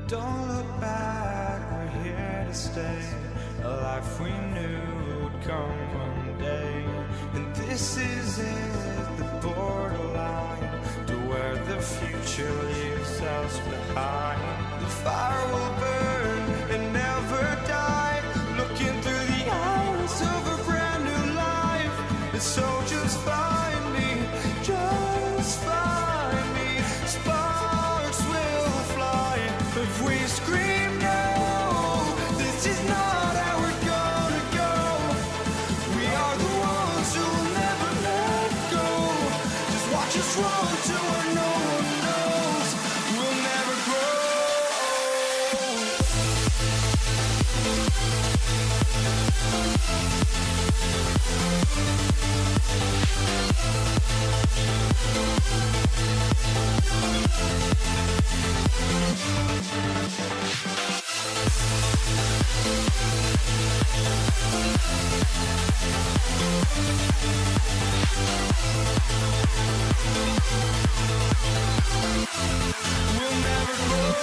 Don't look back, we're here to stay. A life we knew would come one day. And this is it, the borderline to where the future leaves us behind. The fire will burn and never die, looking through the eyes of a brand new life. And so just find me, just find me. Sparks will fly if we scream no. This is not how we're gonna go. We are the ones who will never let go. Just watch us run to where no one knows. We'll never grow. We'll never grow.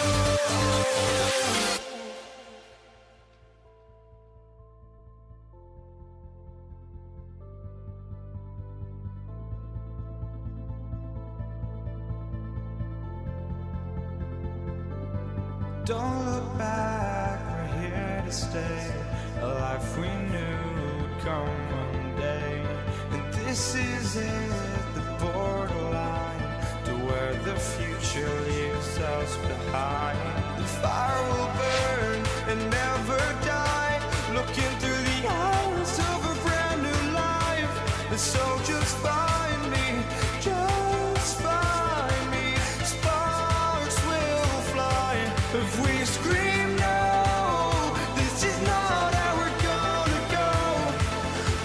Don't look back, we're here to stay. A life we knew would come one day. And this is it, the borderline to where the future leaves us behind. The fire will burn and never die, looking through the eyes of a brand new life. And so just find me, just find me. Sparks will fly if we scream no. This is not how we're gonna go.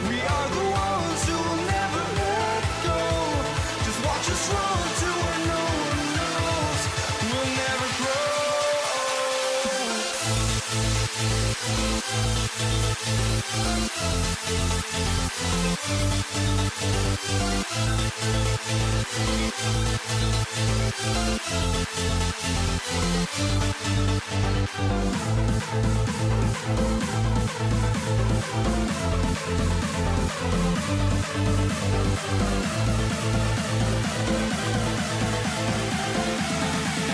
We are the ones who will never let go. Just watch us run to where no one knows. We'll never grow.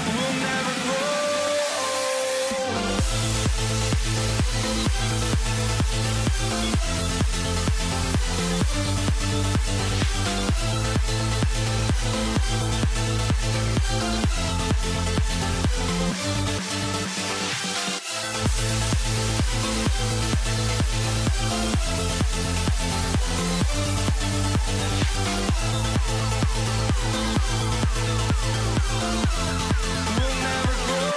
We'll never grow. We'll never grow.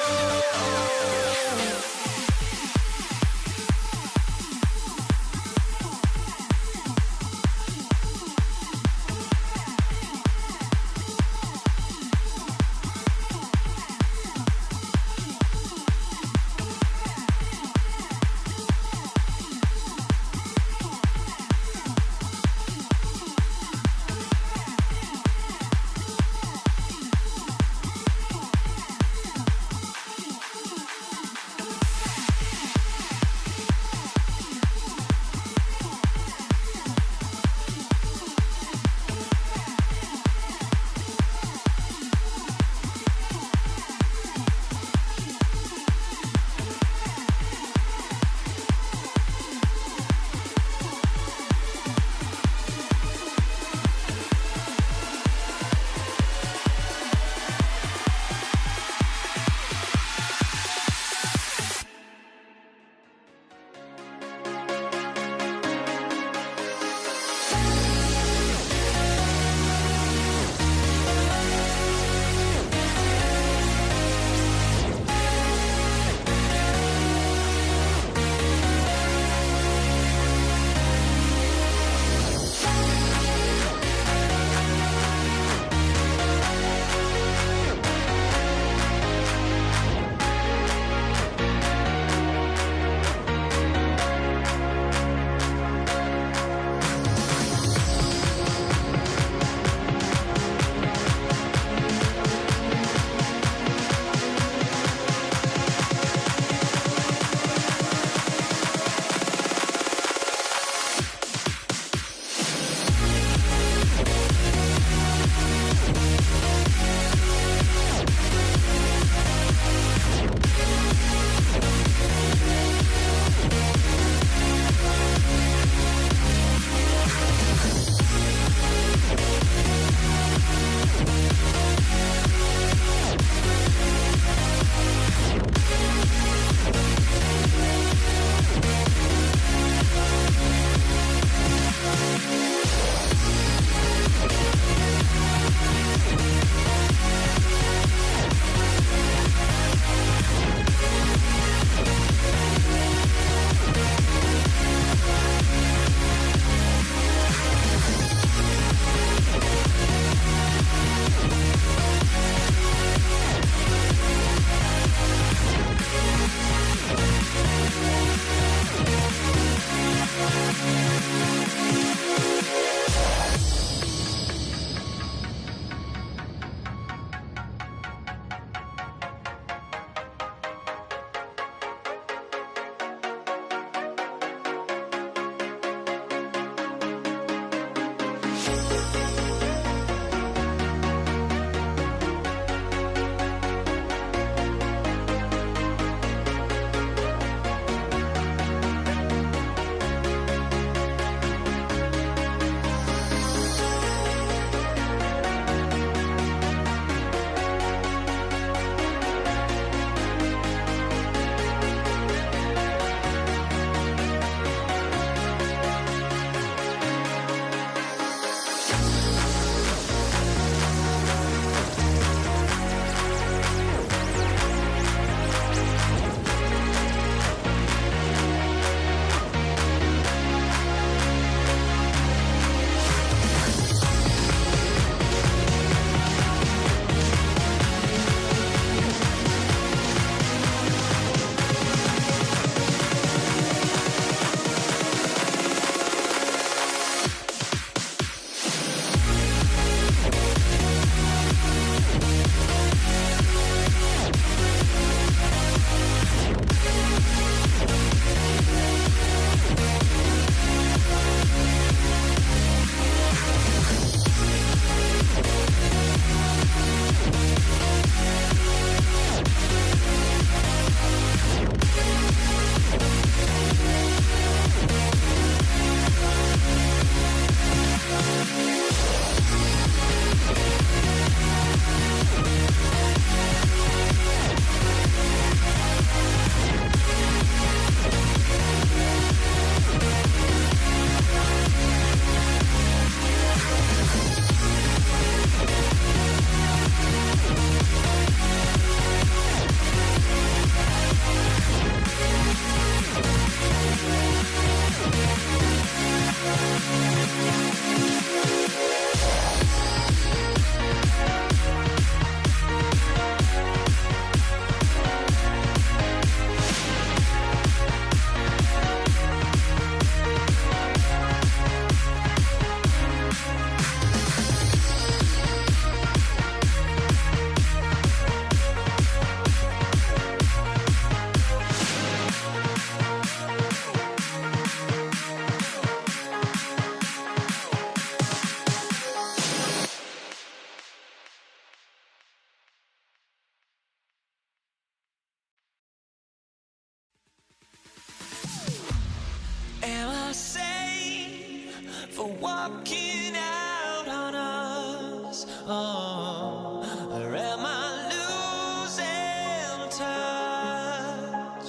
for walking out on us? Oh, or am I losing touch?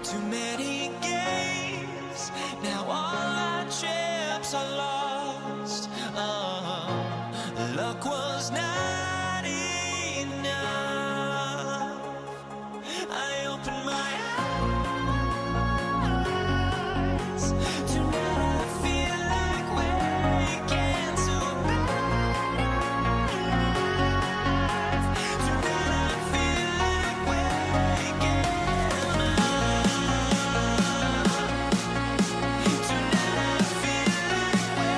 Too many games, now all our chips are lost. Oh, luck was not enough. I opened my eyes. Tonight I feel like waking to life. Tonight I feel like waking up. Tonight I feel like waking up.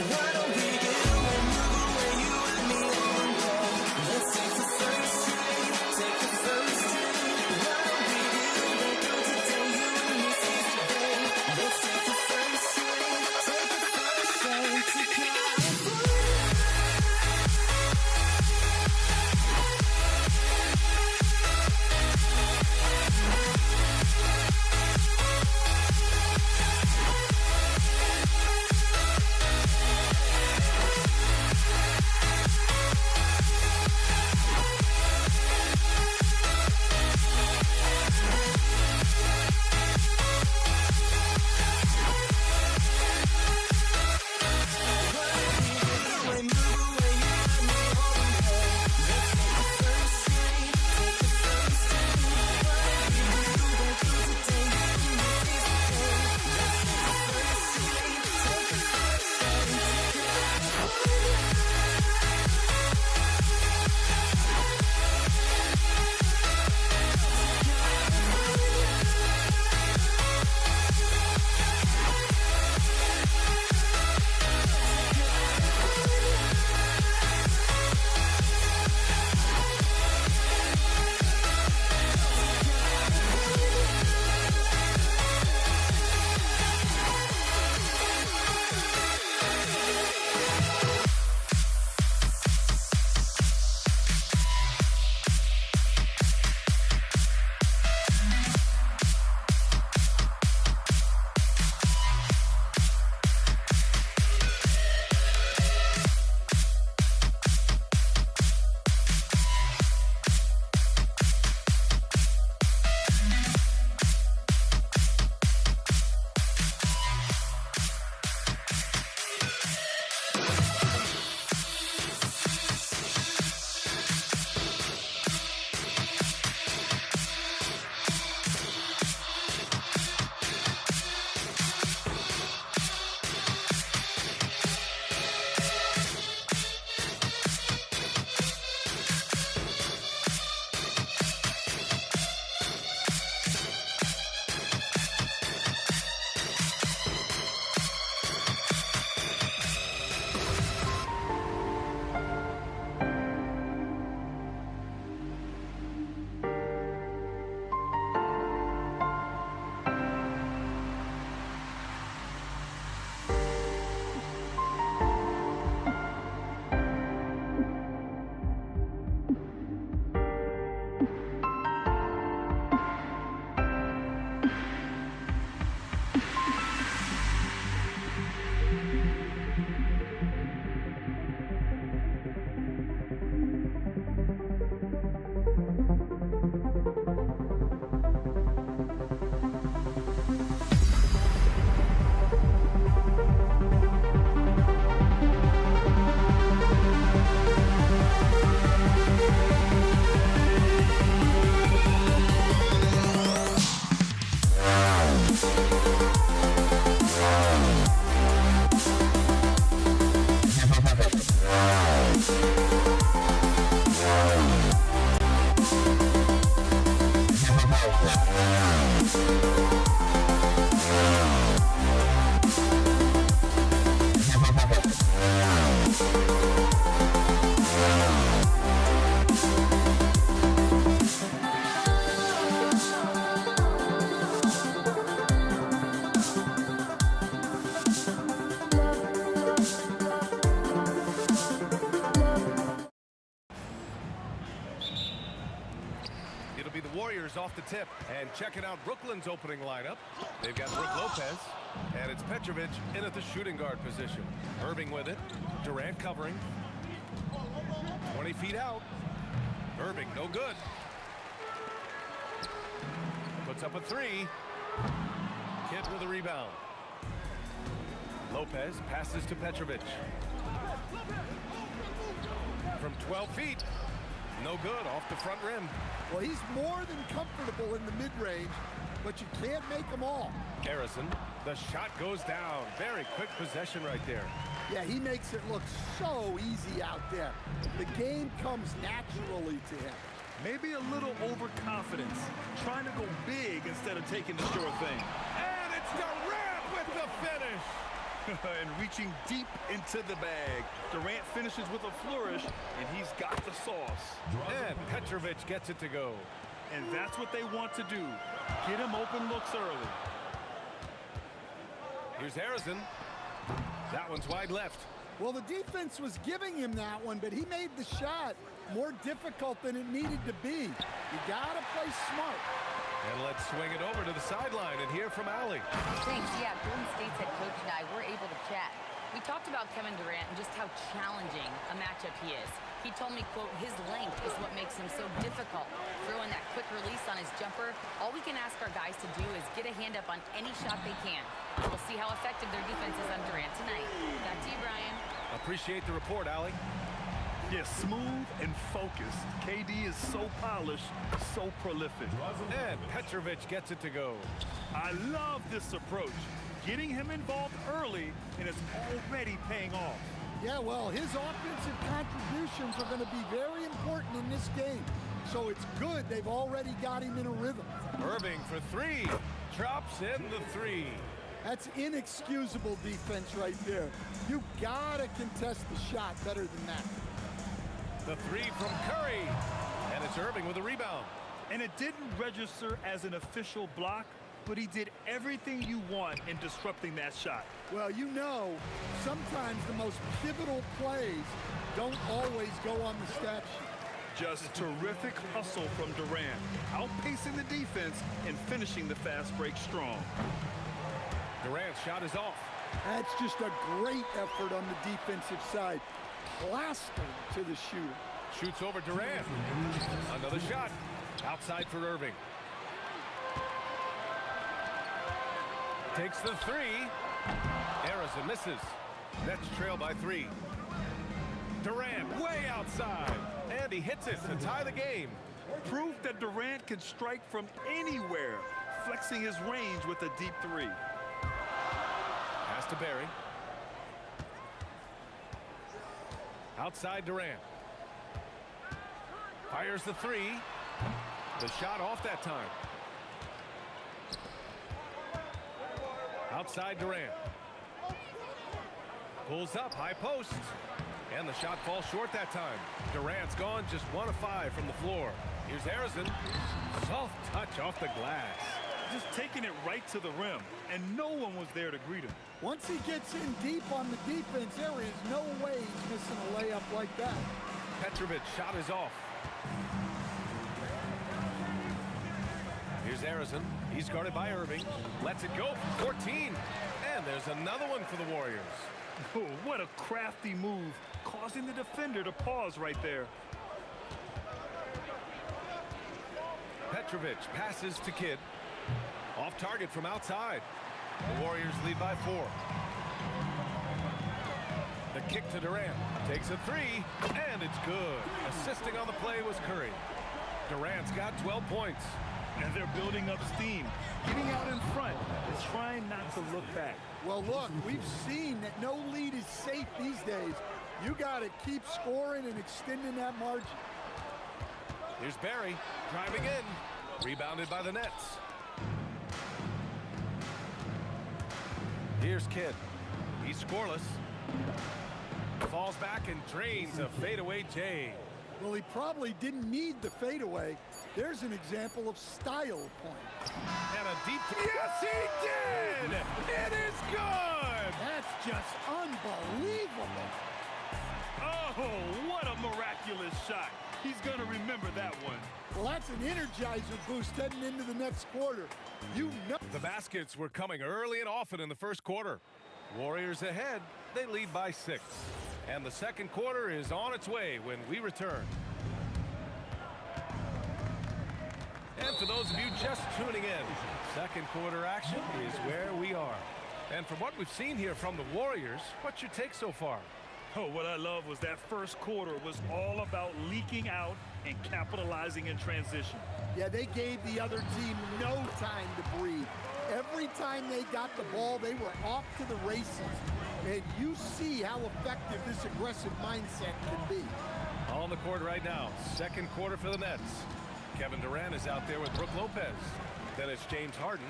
Why don't we get away, move away, you and me on home? Let's take the first train, take the first train. Why don't we get away, go today, you and me seize the day. Let's take the first train, take the first train to California. It'll be the Warriors off the tip. And checking out Brooklyn's opening lineup. They've got Brook Lopez. And it's Petrovic in at the shooting guard position. Irving with it. Durant covering. 20 feet out. Irving, no good. Puts up a three. Kidd with a rebound. Lopez passes to Petrovic. From 12 feet. No good, off the front rim. Well, he's more than comfortable in the mid-range, but you can't make them all. Harrison, the shot goes down. Very quick possession right there. Yeah, he makes it look so easy out there. The game comes naturally to him. Maybe a little overconfidence, trying to go big instead of taking the sure thing. And it's Durant with the finish. and reaching deep into the bag. Durant finishes with a flourish, and he's got the sauce. And Petrovic gets it to go. And that's what they want to do. Get him open looks early. Here's Harrison. That one's wide left. Well, the defense was giving him that one, but he made the shot more difficult than it needed to be. You gotta play smart. And let's swing it over to the sideline and hear from Allie. Thanks. Yeah, Golden State's head coach and I were able to chat. We talked about Kevin Durant and just how challenging a matchup he is. He told me, quote, his length is what makes him so difficult. Throwing that quick release on his jumper, all we can ask our guys to do is get a hand up on any shot they can. We'll see how effective their defense is on Durant tonight. Back to you, Brian. Appreciate the report, Allie. Yeah, smooth and focused. KD is so polished, so prolific. And Petrovic gets it to go. I love this approach. Getting him involved early, and it's already paying off. Yeah, well, his offensive contributions are going to be very important in this game. So it's good they've already got him in a rhythm. Irving for three. Drops in the three. That's inexcusable defense right there. You gotta contest the shot better than that. The three from Curry. And it's Irving with a rebound. And it didn't register as an official block, but he did everything you want in disrupting that shot. Well, you know, sometimes the most pivotal plays don't always go on the stat sheet. Just terrific hustle from Durant, outpacing the defense and finishing the fast break strong. Durant's shot is off. That's just a great effort on the defensive side. Plastered to the shooter. Shoots over Durant. Another shot. Outside for Irving. Takes the three. Harrison misses. Nets trail by three. Durant way outside. And he hits it to tie the game. Proof that Durant can strike from anywhere, flexing his range with a deep three. Pass to Barry. Outside Durant. Fires the three. The shot off that time. Outside Durant. Pulls up, high post. And the shot falls short that time. Durant's gone just 1 of 5 from the floor. Here's Harrison. Soft touch off the glass. Just taking it right to the rim, and no one was there to greet him. Once he gets in deep on the defense, there is no way he's missing a layup like that. Petrovic shot is off. Here's Harrison. He's guarded by Irving. Lets it go. 14. And there's another one for the Warriors. Oh, what a crafty move, causing the defender to pause right there. Petrovic passes to Kidd. Off target from outside. The Warriors lead by 4. The kick to Durant. Takes a three, and it's good. Assisting on the play was Curry. Durant's got 12 points. And they're building up steam, getting out in front and trying not to look back. Well, look, we've seen that no lead is safe these days. You got to keep scoring and extending that margin. Here's Barry driving in. Rebounded by the Nets. Here's Kidd. He's scoreless. Falls back and drains a fadeaway J. Well, he probably didn't need the fadeaway. There's an example of style point. And a deep... Yes, he did! It is good! That's just unbelievable. Oh, what a miraculous shot. He's going to remember that one. Well, that's an energizer boost heading into the next quarter. You know. The baskets were coming early and often in the first quarter. Warriors ahead. They lead by 6. And the second quarter is on its way when we return. And for those of you just tuning in, second quarter action is where we are. And from what we've seen here from the Warriors, what's your take so far? Oh, what I love was that first quarter was all about leaking out and capitalizing in transition. Yeah, they gave the other team no time to breathe. Every time they got the ball, they were off to the races. And you see how effective this aggressive mindset can be. On the court right now, second quarter for the Nets. Kevin Durant is out there with Brook Lopez. Then it's James Harden.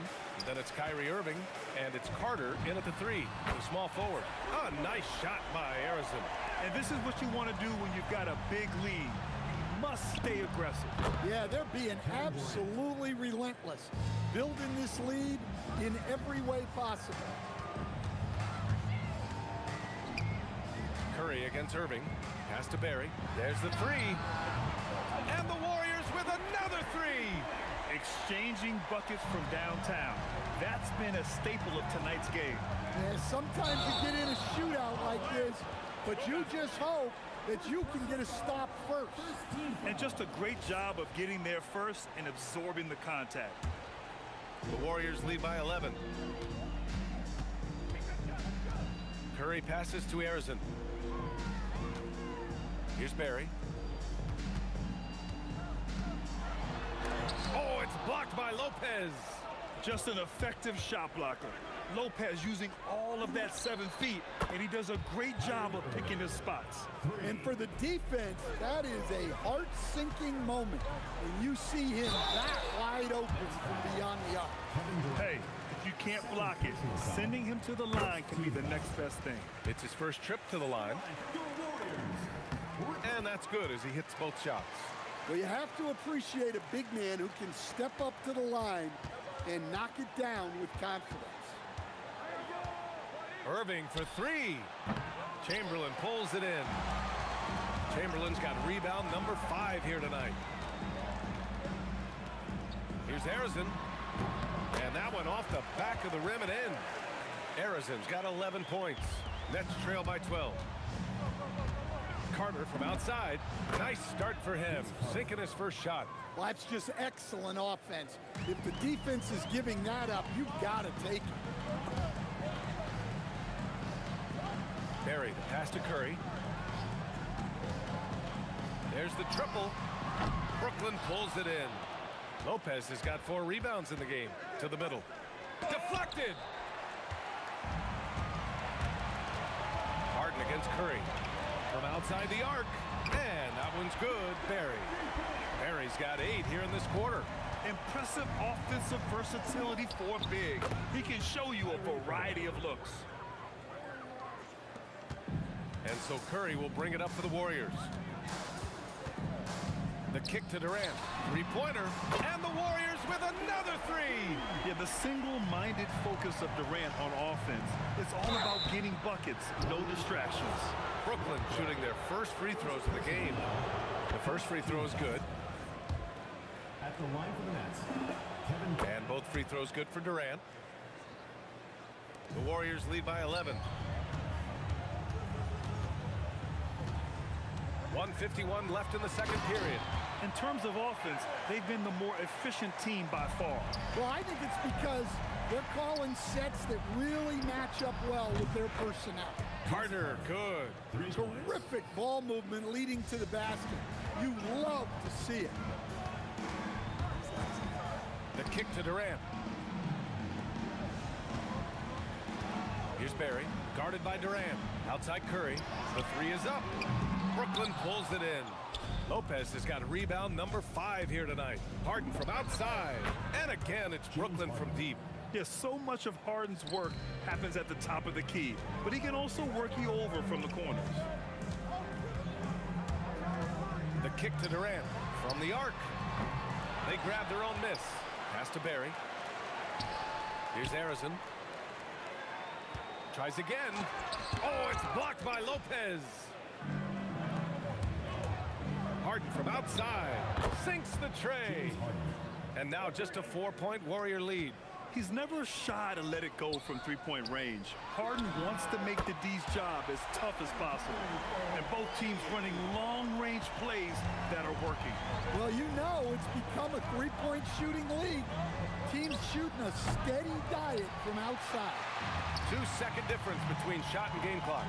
Then it's Kyrie Irving. And it's Carter in at the 3, the small forward. A nice shot by Harrison. And this is what you want to do when you've got a big lead. You must stay aggressive. Yeah, they're being absolutely relentless, building this lead in every way possible. Curry against Irving. Pass to Barry. There's the 3. And the Warriors with another 3. Exchanging buckets from downtown. That's been a staple of tonight's game. Yeah, sometimes you get in a shootout like this, but you just hope that you can get a stop first. And just a great job of getting there first and absorbing the contact. The Warriors lead by 11. Curry passes to Harrison. Here's Barry. Oh, it's blocked by Lopez. Just an effective shot blocker. Lopez using all of that 7 feet, and he does a great job of picking his spots. And for the defense, that is a heart-sinking moment when you see him that wide open from beyond the arc. Hey, if you can't block it, sending him to the line can be the next best thing. It's his first trip to the line. And that's good as he hits both shots. Well, you have to appreciate a big man who can step up to the line and knock it down with confidence. Irving for 3. Chamberlain pulls it in. Chamberlain's got rebound number 5 here tonight. Here's Harrison. And that one off the back of the rim and in. Harrison's got 11 points. Nets trail by 12. Carter from outside. Nice start for him. Sinking his first shot. Well, that's just excellent offense. If the defense is giving that up, you've got to take it. Barry, the pass to Curry. There's the triple. Brooklyn pulls it in. Lopez has got 4 rebounds in the game. To the middle. Deflected! Harden against Curry. From outside the arc. And that one's good. Barry. Barry's got 8 here in this quarter. Impressive offensive versatility for big. He can show you a variety of looks. And so Curry will bring it up for the Warriors. The kick to Durant. 3-pointer. And the Warriors with another 3. Yeah, the single-minded focus of Durant on offense. It's all about getting buckets, no distractions. Brooklyn shooting their first free throws of the game. The first free throw is good. At the line for the Nets, Kevin. And both free throws good for Durant. The Warriors lead by 11. 1:51 left in the second period. In terms of offense, they've been the more efficient team by far. Well, I think it's because they're calling sets that really match up well with their personnel. Carter, good. Terrific ball movement leading to the basket. You love to see it. The kick to Durant. Here's Barry, guarded by Durant. Outside Curry. The 3 is up. Brooklyn pulls it in. Lopez has got rebound number 5 here tonight. Harden from outside. And again, it's Brooklyn from deep. Yes, so much of Harden's work happens at the top of the key, but he can also work you over from the corners. The kick to Durant from the arc. They grab their own miss. Pass to Barry. Here's Harrison. Tries again. Oh, it's blocked by Lopez. Harden from outside. Sinks the tray. And now just a 4-point Warrior lead. He's never shy to let it go from three-point range. Harden wants to make the D's job as tough as possible. And both teams running long-range plays that are working. Well, you know it's become a three-point shooting league. Teams shooting a steady diet from outside. 2-second difference between shot and game clock.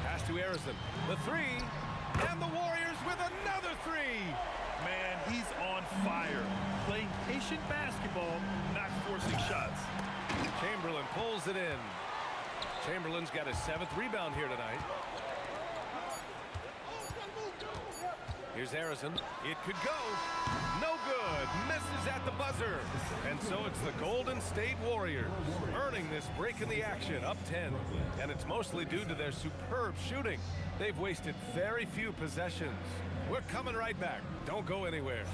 Pass to Harrison. The 3. And the Warriors with another 3. Man, he's on fire. Playing patient basketball, not forcing shots. Chamberlain pulls it in. Chamberlain's got his 7th rebound here tonight. Here's Harrison. It could go. No good. Misses at the buzzer. And so it's the Golden State Warriors earning this break in the action, up 10. And it's mostly due to their superb shooting. They've wasted very few possessions. We're coming right back. Don't go anywhere.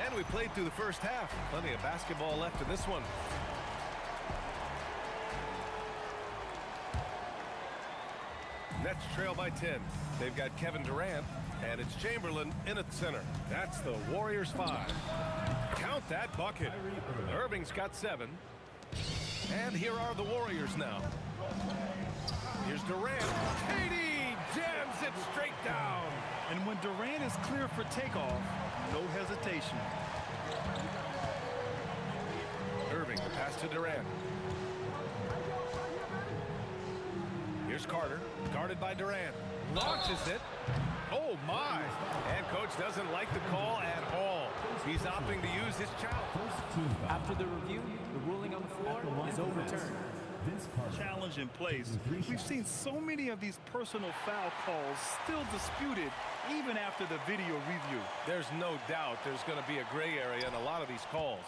And we played through the first half. Plenty of basketball left in this one. Nets trail by 10. They've got Kevin Durant, and it's Chamberlain in at center. That's the Warriors 5. Count that bucket. Irving's got 7. And here are the Warriors now. Here's Durant. KD jams it straight down. And when Durant is clear for takeoff, no hesitation. Irving, the pass to Durant. Here's Carter, guarded by Durant. Launches it. Oh, my. And coach doesn't like the call at all. He's opting to use his challenge. After the review, the ruling on the floor is overturned. Challenge in place. We've seen so many of these personal foul calls still disputed even after the video review. There's no doubt there's going to be a gray area in a lot of these calls.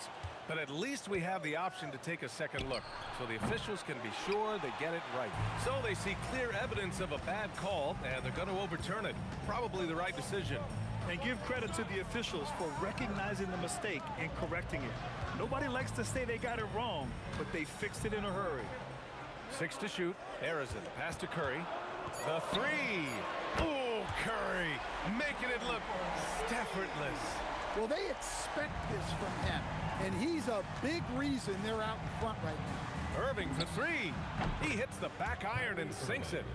But at least we have the option to take a second look, so the officials can be sure they get it right. So they see clear evidence of a bad call, and they're going to overturn it. Probably the right decision. And give credit to the officials for recognizing the mistake and correcting it. Nobody likes to say they got it wrong, but they fixed it in a hurry. 6 to shoot. Harrison, pass to Curry. The 3. Oh, Curry, making it look effortless. Well, they expect this from him, and he's a big reason they're out in front right now. Irving for 3. He hits the back iron and sinks it.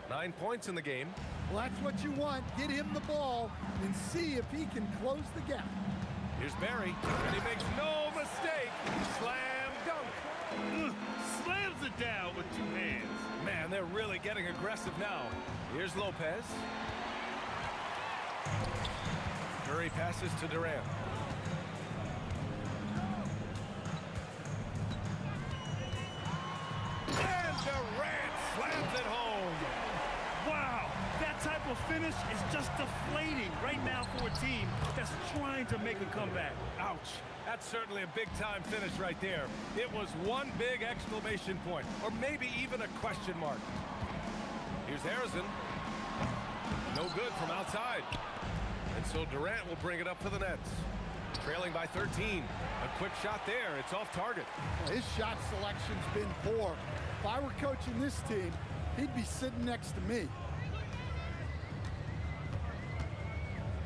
9 points in the game. Well, that's what you want. Get him the ball and see if he can close the gap. Here's Barry, and he makes no mistake. Slam dunk. Slams it down with 2 hands. Man, they're really getting aggressive now. Here's Lopez. Curry passes to Durant. And Durant slams it home. Wow, that type of finish is just deflating right now for a team that's trying to make a comeback. Ouch. That's certainly a big-time finish right there. It was one big exclamation point, or maybe even a question mark. Here's Harrison. No good from outside. And so Durant will bring it up for the Nets. Trailing by 13. A quick shot there. It's off target. His shot selection's been poor. If I were coaching this team, he'd be sitting next to me.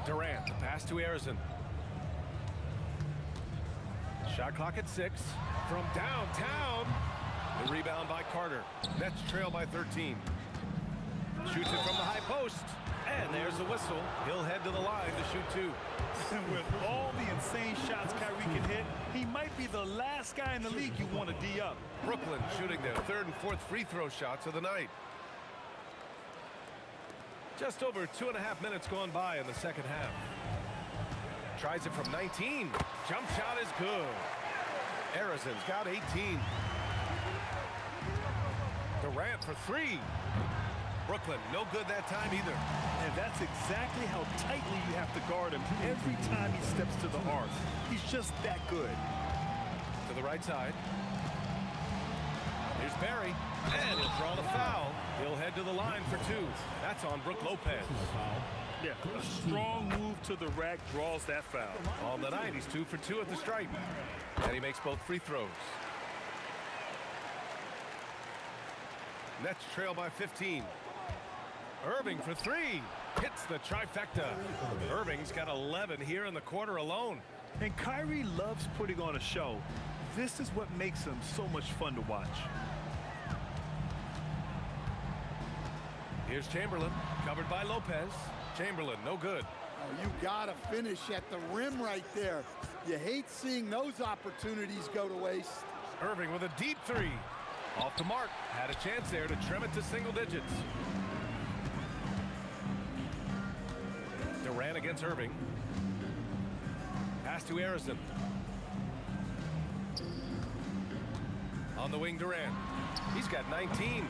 Durant, the pass to Harrison. Shot clock at 6. From downtown. The rebound by Carter. Nets trail by 13. Shoots it from the high post. And there's the whistle. He'll head to the line to shoot 2. And with all the insane shots Kyrie can hit, he might be the last guy in the league you want to D up. Brooklyn shooting their 3rd and 4th free throw shots of the night. Just over 2.5 minutes gone by in the second half. Tries it from 19. Jump shot is good. Harrison's got 18. Durant for 3. Brooklyn, no good that time either. And that's exactly how tightly you have to guard him every time he steps to the arc. He's just that good. To the right side. Here's Barry. And he'll draw the foul. He'll head to the line for 2. That's on Brook Lopez. Yeah, a strong move to the rack draws that foul. On the night, he's 2 for 2 at the stripe. And he makes both free throws. Nets trail by 15. Irving for 3. Hits the trifecta. Irving's got 11 here in the quarter alone. And Kyrie loves putting on a show. This is what makes him so much fun to watch. Here's Chamberlain, covered by Lopez. Chamberlain, no good. Oh, you gotta finish at the rim right there. You hate seeing those opportunities go to waste. Irving with a deep three. Off the mark. Had a chance there to trim it to single digits. Durant against Irving. Pass to Harrison. On the wing, Durant. He's got 19.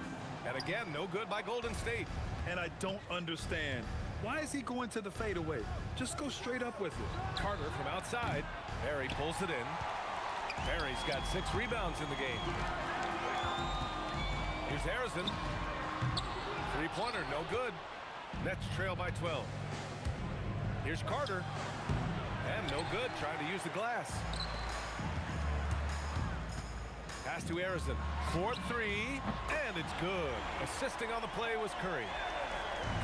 And again, no good by Golden State. And I don't understand. Why is he going to the fadeaway? Just go straight up with it. Carter from outside. Barry pulls it in. Barry's got 6 rebounds in the game. Here's Harrison. Three-pointer, no good. Nets trail by 12. Here's Carter. And no good, trying to use the glass. Pass to Harrison. 4-3, and it's good. Assisting on the play was Curry.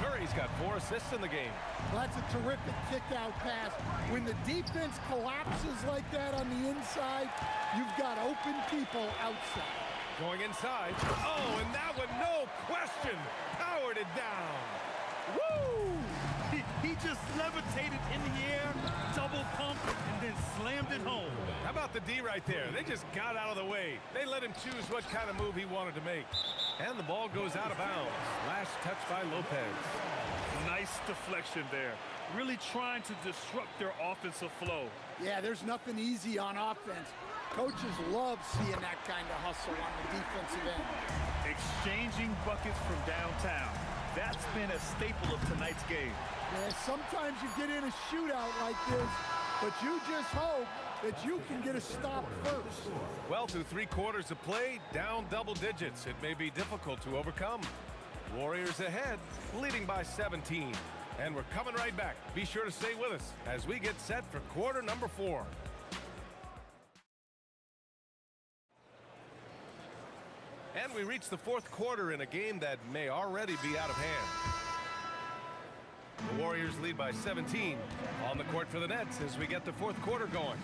Curry's got 4 assists in the game. Well, that's a terrific kick-out pass. When the defense collapses like that on the inside, you've got open people outside. Going inside. Oh, and that one, no question, powered it down. Woo! He just levitated in the air, double pump, and then slammed it home. How about the D right there? They just got out of the way. They let him choose what kind of move he wanted to make. And the ball goes out of bounds. Last touch by Lopez. Nice deflection there. Really trying to disrupt their offensive flow. Yeah, there's nothing easy on offense. Coaches love seeing that kind of hustle on the defensive end. Exchanging buckets from downtown. That's been a staple of tonight's game. Yeah, sometimes you get in a shootout like this, but you just hope that you can get a stop first. Well, through 3 quarters of play, down double digits. It may be difficult to overcome. Warriors ahead, leading by 17. And we're coming right back. Be sure to stay with us as we get set for quarter number 4. And we reach the 4th quarter in a game that may already be out of hand. The Warriors lead by 17. On the court for the Nets as we get the 4th quarter going.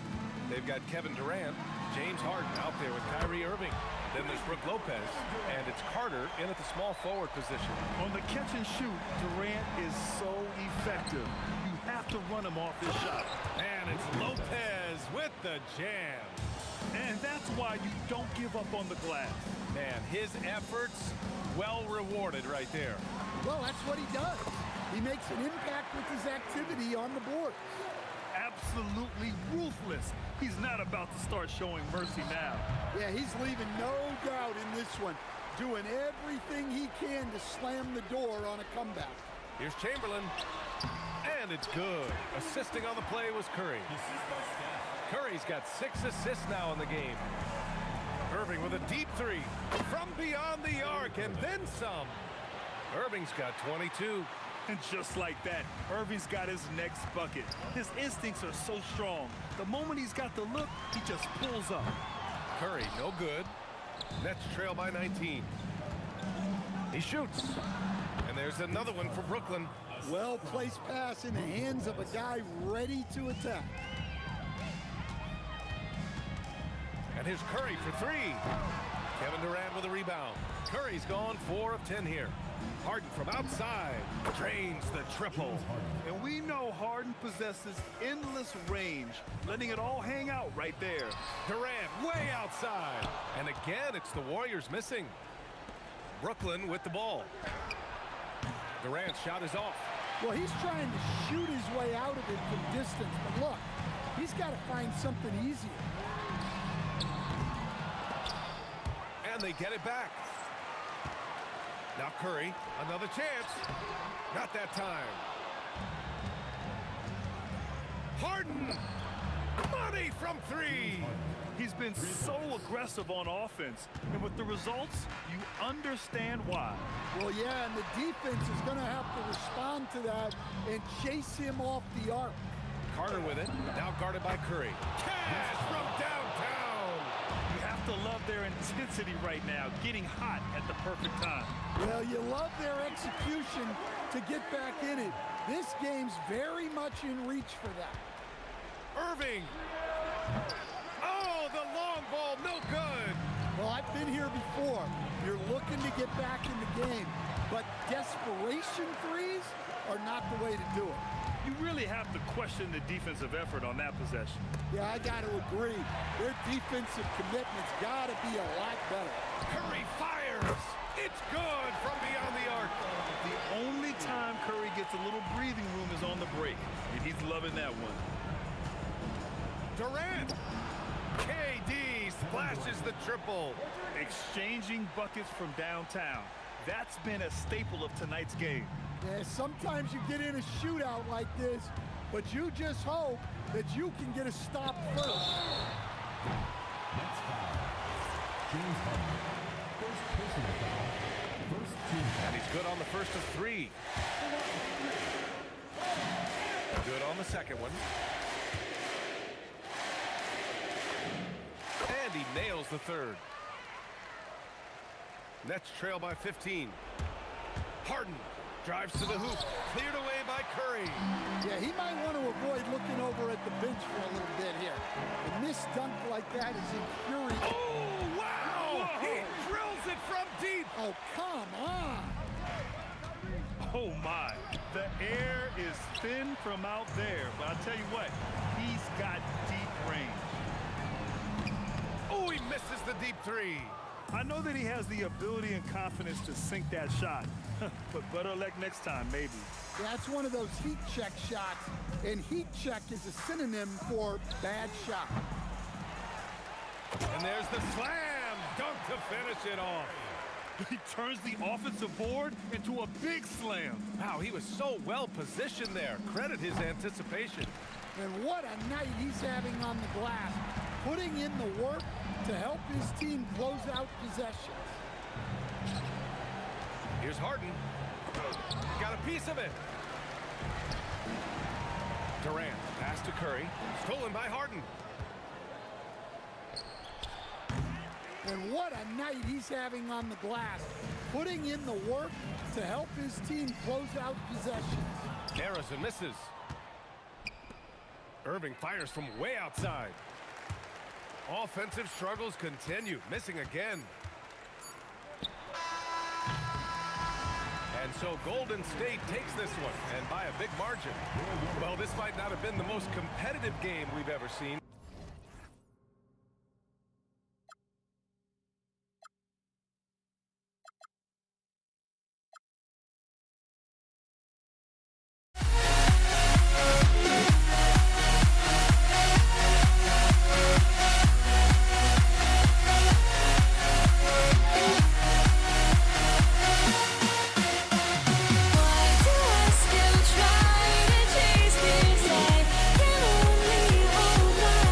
They've got Kevin Durant, James Harden out there with Kyrie Irving. Then there's Brook Lopez, and it's Carter in at the small forward position. On the catch and shoot, Durant is so effective. You have to run him off this shot. And it's Lopez with the jam. And that's why you don't give up on the glass. Man, his efforts well rewarded right there. Well, that's what he does. He makes an impact with his activity on the board. Absolutely ruthless. He's not about to start showing mercy now. Yeah, he's leaving no doubt in this one. Doing everything he can to slam the door on a comeback. Here's Chamberlain. And it's good. Assisting on the play was Curry. Curry's got 6 assists now in the game. Irving with a deep 3 from beyond the arc and then some. Irving's got 22. And just like that, Irving's got his next bucket. His instincts are so strong. The moment he's got the look, he just pulls up. Curry, no good. Nets trail by 19. He shoots. And there's another one for Brooklyn. Well-placed pass in the hands of a guy ready to attack. And here's Curry for 3. Kevin Durant with a rebound. Curry's gone 4 of 10 here. Harden from outside drains the triple. And we know Harden possesses endless range, letting it all hang out right there. Durant way outside. And again, it's the Warriors missing. Brooklyn with the ball. Durant's shot is off. Well, he's trying to shoot his way out of it from distance. But look, he's got to find something easier. And they get it back. Now Curry, another chance. Not that time. Harden, money from 3. He's been so aggressive on offense, and with the results, you understand why. Well, yeah, and the defense is going to have to respond to that and chase him off the arc. Carter with it, now guarded by Curry. Cash from downtown. You have to love their intensity right now, getting hot at the perfect time. Well, you love their execution to get back in it. This game's very much in reach for that. Irving. Oh, the long ball, no good. Well, I've been here before. You're looking to get back in the game, but desperation threes are not the way to do it. You really have to question the defensive effort on that possession. Yeah, I got to agree. Their defensive commitment's got to be a lot better. Curry fires. It's good from beyond the arc. The only time Curry gets a little breathing room is on the break, and he's loving that one. Durant. KD splashes the triple. Exchanging buckets from downtown. That's been a staple of tonight's game. Yeah, sometimes you get in a shootout like this, but you just hope that you can get a stop first. Next foul. James Harden. First personal foul. First team foul. And he's good on the first of three. Good on the second one. And he nails the third. Nets trail by 15. Harden drives to the hoop. Cleared away by Curry. Yeah, he might want to avoid looking over at the bench for a little bit here. A missed dunk like that is infuriating. Oh, wow! Whoa. He drills it from deep. Oh, come on. Oh, my. The air is thin from out there, but I'll tell you what, he's got deep range. Oh, he misses the deep three. I know that he has the ability and confidence to sink that shot, but better luck next time, maybe. That's one of those heat check shots, and heat check is a synonym for bad shot. And there's the slam dunk to finish it off. He turns the offensive board into a big slam. Wow, he was so well positioned there. Credit his anticipation. And what a night he's having on the glass, putting in the work to help his team close out possessions. Here's Harden. Got a piece of it. Durant, pass to Curry. Stolen by Harden. And what a night he's having on the glass, putting in the work to help his team close out possessions. Harrison misses. Irving fires from way outside. Offensive struggles continue, missing again. And so Golden State takes this one, and by a big margin. Well, this might not have been the most competitive game we've ever seen. Try to chase this, I can only hold my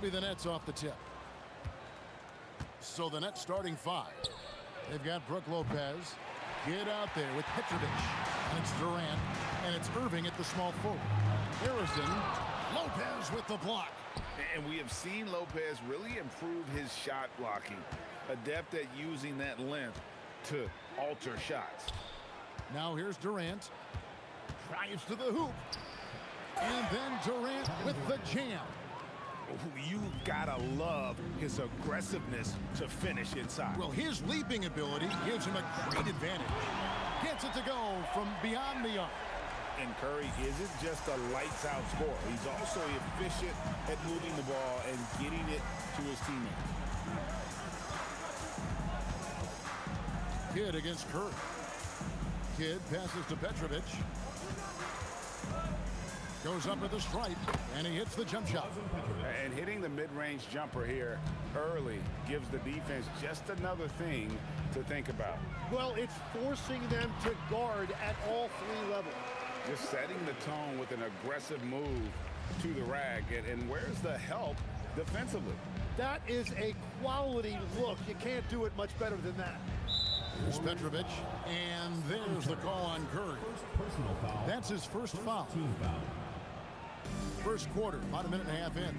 be the Nets off the tip. So the Nets starting 5. They've got Brook Lopez. Get out there with Petrovic. And it's Durant. And it's Irving at the small forward. Harrison. Lopez with the block. And we have seen Lopez really improve his shot blocking. Adept at using that length to alter shots. Now here's Durant. Drives to the hoop. And then Durant with the jam. You gotta love his aggressiveness to finish inside. Well, his leaping ability gives him a great advantage. Gets it to go from beyond the arc. And Curry isn't just a lights-out scorer. He's also efficient at moving the ball and getting it to his teammates. Kidd against Curry. Kidd passes to Petrovic. Goes up with the stripe, and he hits the jump shot. And hitting the mid-range jumper here early gives the defense just another thing to think about. Well, it's forcing them to guard at all 3 levels. Just setting the tone with an aggressive move to the rack. And where's the help defensively? That is a quality look. You can't do it much better than that. Here's Petrovic, and there's the call on Curry. Personal foul. That's his first foul. Team foul. First quarter, about a minute and a half in.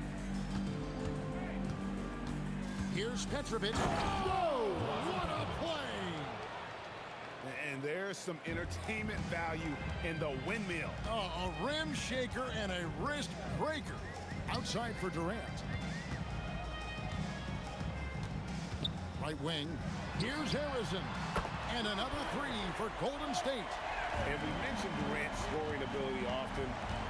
Here's Petrovic. Whoa, what a play! And there's some entertainment value in the windmill. Oh, a rim shaker and a wrist breaker. Outside for Durant. Right wing. Here's Harrison. And another 3 for Golden State. And we mentioned Durant's scoring ability often,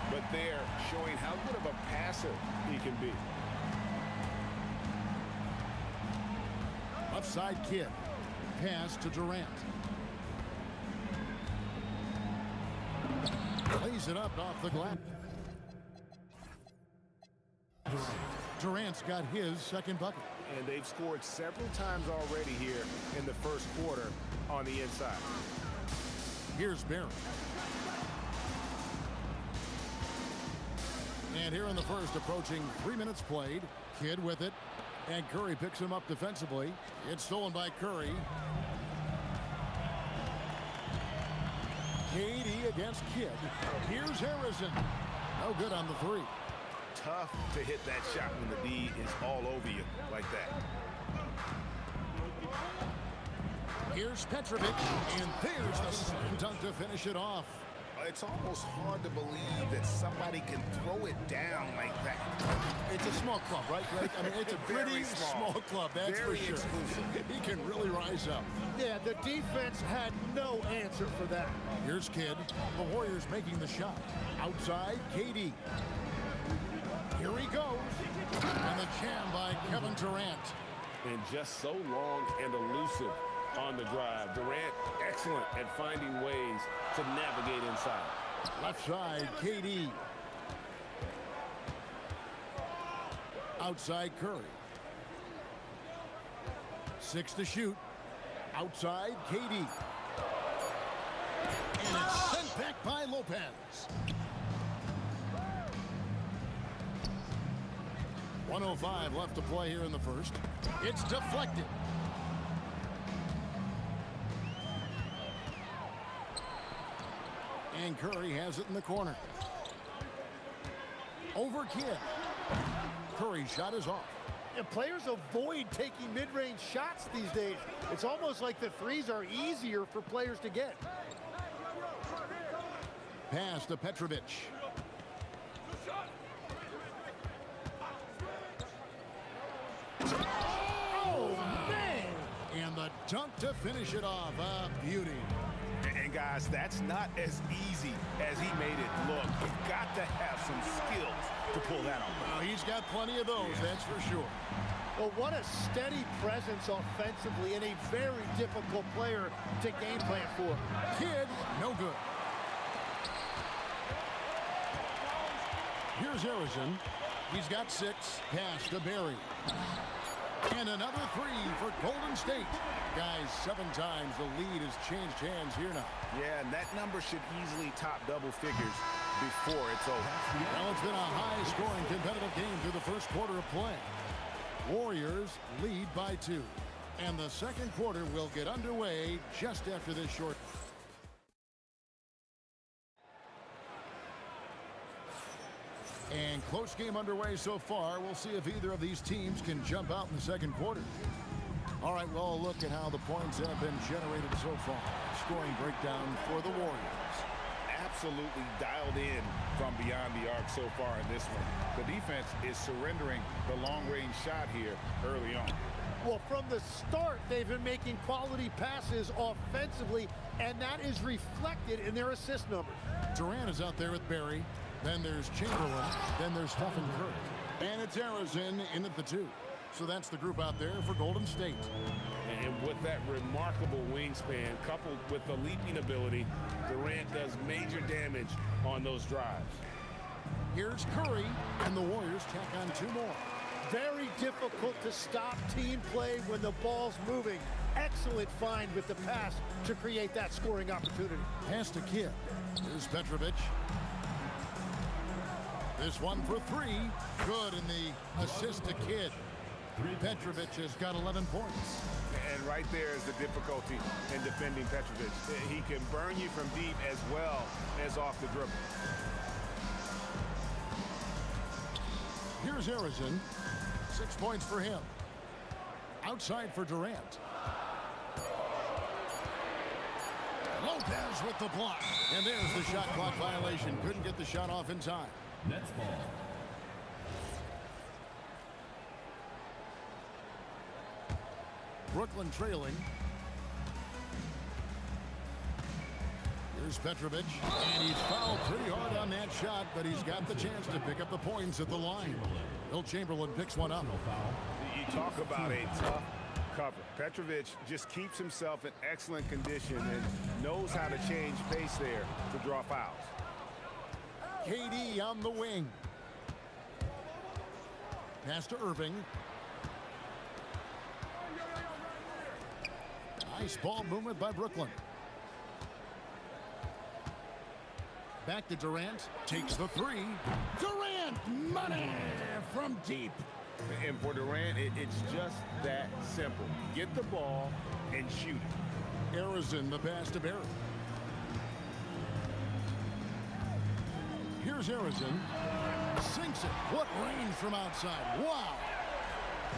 but they're showing how good of a passer he can be. Left side Kidd. Pass to Durant. Lays it up off the glass. Durant's got his second bucket. And they've scored several times already here in the first quarter on the inside. Here's Barry. And here in the first, approaching 3 minutes played. Kidd with it. And Curry picks him up defensively. It's stolen by Curry. KD against Kidd. Here's Harrison. No good on the 3. Tough to hit that shot when the D is all over you like that. Here's Petrovic, and there's the slam dunk to finish it off. It's almost hard to believe that somebody can throw it down like that. It's a small club, right, Greg? I mean, it's a pretty small club, that's Very for sure. exclusive. He can really rise up. Yeah, the defense had no answer for that. Here's Kidd. The Warriors making the shot. Outside, KD. Here he goes. And the jam by Kevin Durant. And just so long and elusive on the drive. Durant, excellent at finding ways to navigate inside. Left side, KD. Outside, Curry. 6 to shoot. Outside, KD. And it's sent back by Lopez. 1:05 left to play here in the first. It's deflected. And Curry has it in the corner. Over Kidd. Curry's shot is off. And players avoid taking mid-range shots these days. It's almost like the threes are easier for players to get. Pass to Petrovic. Oh, man! And the dunk to finish it off. A beauty. And guys, that's not as easy as he made it look. You've got to have some skills to pull that off. Well, he's got plenty of those, that's for sure. Well, what a steady presence offensively and a very difficult player to game plan for. Kidd, no good. Here's Harrison. He's got 6. Pass to Barry. And another 3 for Golden State. Guys, 7 times the lead has changed hands here now. Yeah, and that number should easily top double figures before it's over. Well, it's been a high-scoring competitive game through the first quarter of play. Warriors lead by 2. And the second quarter will get underway just after this short. And close game underway so far. We'll see if either of these teams can jump out in the second quarter. All right, well, look at how the points have been generated so far. Scoring breakdown for the Warriors. Absolutely dialed in from beyond the arc so far in this one. The defense is surrendering the long-range shot here early on. Well, from the start, they've been making quality passes offensively, and that is reflected in their assist numbers. Durant is out there with Barry. Then there's Chamberlain. Then there's Stephen Curry. And it's Arizona in at the 2. So that's the group out there for Golden State. And with that remarkable wingspan, coupled with the leaping ability, Durant does major damage on those drives. Here's Curry, and the Warriors tack on 2 more. Very difficult to stop team play when the ball's moving. Excellent find with the pass to create that scoring opportunity. Pass to Kidd. Here's Petrovic. This one for 3. Good in the assist to Kidd. Petrovic has got 11 points. And right there is the difficulty in defending Petrovic. He can burn you from deep as well as off the dribble. Here's Arizona. 6 points for him. Outside for Durant. Lopez with the block. And there's the shot clock violation. Couldn't get the shot off in time. Nets ball. Brooklyn trailing. Here's Petrovic. And he's fouled pretty hard on that shot, but he's got the chance to pick up the points at the line. Will Chamberlain picks one up. You talk about a tough cover. Petrovic just keeps himself in excellent condition and knows how to change pace there to draw fouls. KD on the wing. Pass to Irving. Nice ball movement by Brooklyn. Back to Durant. Takes the 3. Durant! Money from deep. And for Durant, it's just that simple. Get the ball and shoot it. Arizona the pass to Barry. Here's Arizona. Sinks it. What range from outside. Wow.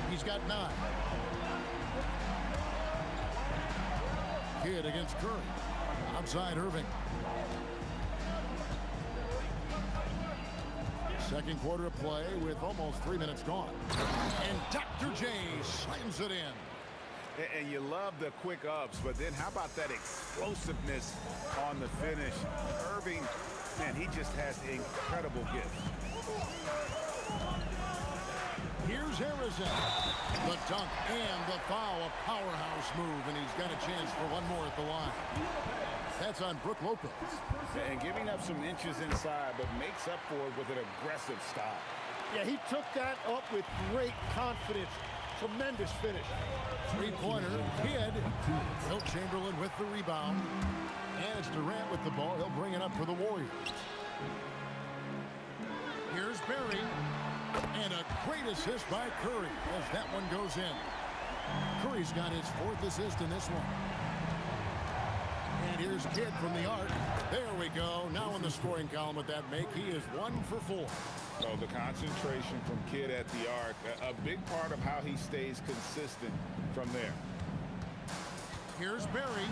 He's got 9. Kidd against Curry. Outside Irving. Second quarter of play with almost 3 minutes gone. And Dr. J slams it in. And you love the quick ups, but then how about that explosiveness on the finish? Irving, man, he just has incredible gifts. Here's Arizona. The dunk and the foul, a powerhouse move, and he's got a chance for one more at the line. That's on Brook Lopez. And giving up some inches inside, but makes up for it with an aggressive style. Yeah, he took that up with great confidence. Tremendous finish. 3-pointer, Kidd. Will Chamberlain with the rebound. And it's Durant with the ball. He'll bring it up for the Warriors. Here's Barry. And a great assist by Curry as that one goes in. Curry's got his 4th assist in this one. And here's Kidd from the arc. There we go. Now in the scoring column with that make. He is 1 for 4. So the concentration from Kidd at the arc, a big part of how he stays consistent from there. Here's Barry.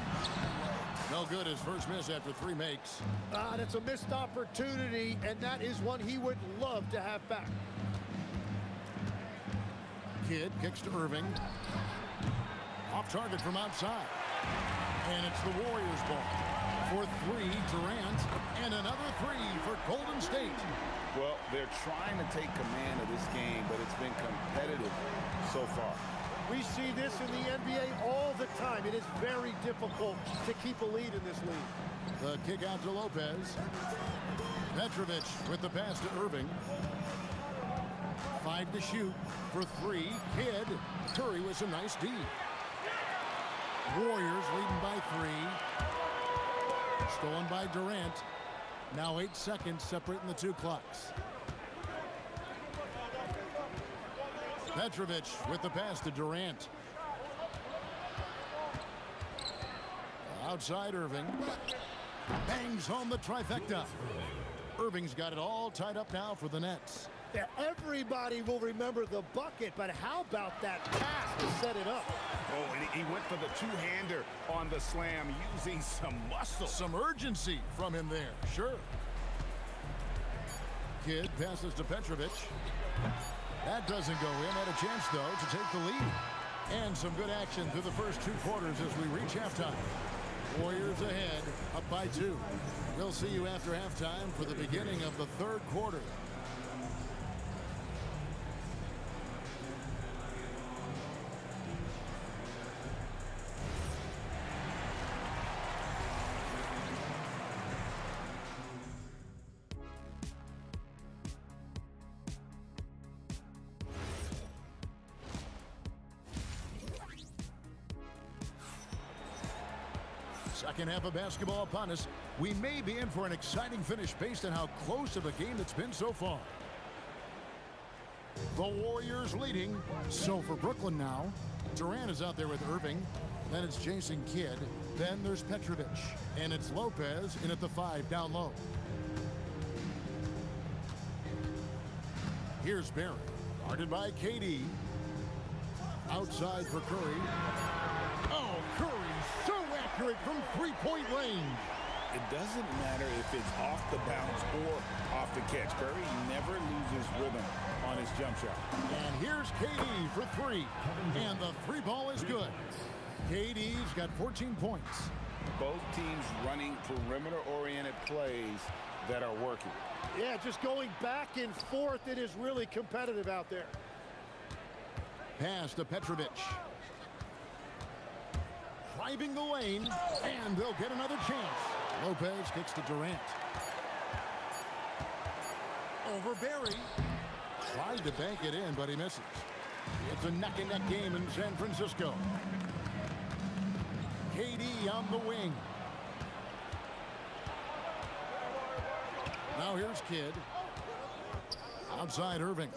No good, his first miss after 3 makes. That's a missed opportunity, and that is one he would love to have back. Kidd kicks to Irving. Off target from outside. And it's the Warriors ball. For 3, Durant. And another 3 for Golden State. Well, they're trying to take command of this game, but it's been competitive so far. We see this in the NBA all the time. It is very difficult to keep a lead in this league. The kick out to Lopez. Petrovic with the pass to Irving. 5 to shoot for 3. Kidd. Curry with some nice D. Warriors leading by 3. Stolen by Durant. Now 8 seconds separating the two clocks. Petrovic with the pass to Durant. Outside Irving. Bangs home the trifecta. Irving's got it all tied up now for the Nets. Yeah, everybody will remember the bucket, but how about that pass to set it up? Oh, and he went for the two-hander on the slam using some muscle. Some urgency from him there, sure. Kidd passes to Petrovic. That doesn't go in. Had a chance, though, to take the lead. And some good action through the first 2 quarters as we reach halftime. Warriors ahead, up by 2. We'll see you after halftime for the beginning of the 3rd quarter. Second half of basketball upon us. We may be in for an exciting finish based on how close of a game it's been so far. The Warriors leading. So for Brooklyn now, Durant is out there with Irving. Then it's Jason Kidd. Then there's Petrovic. And it's Lopez in at the 5 down low. Here's Barry. Guarded by KD. Outside for Curry. Oh, Curry so accurate from 3-point range. It doesn't matter if it's off the bounce or off the catch. Curry never loses rhythm on his jump shot. And here's KD for 3. And the 3 ball is good. KD's got 14 points. Both teams running perimeter-oriented plays that are working. Yeah, just going back and forth. It is really competitive out there. Pass to Petrovic. Driving the lane, and they'll get another chance. Lopez kicks to Durant. Over Barry. Tried to bank it in, but he misses. It's a neck-and-neck game in San Francisco. KD on the wing. Now here's Kidd. Outside Irving.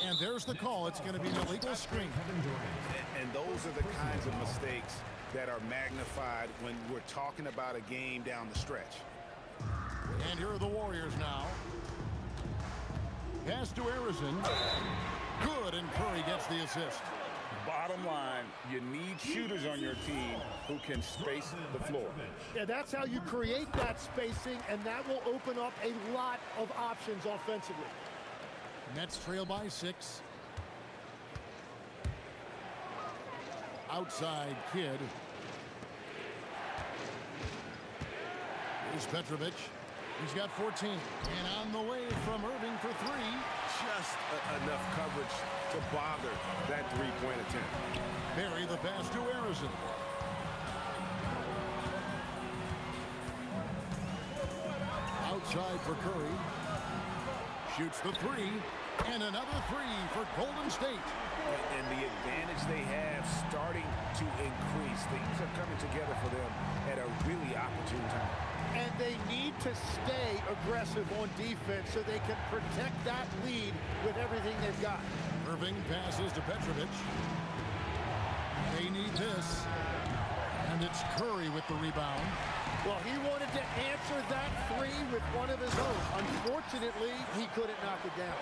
And there's the call. It's going to be an illegal screen. And those are the kinds of mistakes that are magnified when we're talking about a game down the stretch. And here are the Warriors now. Pass to Arizon. Good, and Curry gets the assist. Bottom line, you need shooters on your team who can space the floor. Yeah, that's how you create that spacing, and that will open up a lot of options offensively. Nets trail by 6. Outside Kidd. Here's Petrovic. He's got 14. And on the way from Irving for 3. Just enough coverage to bother that 3-point attempt. Barry the pass to Arizon. Outside for Curry. Shoots the 3. And another 3 for Golden State. And the advantage they have starting to increase. Things are coming together for them at a really opportune time. And they need to stay aggressive on defense so they can protect that lead with everything they've got. Irving passes to Petrovic. They need this. And it's Curry with the rebound. Well, he wanted to answer that 3 with one of his own. Unfortunately, he couldn't knock it down.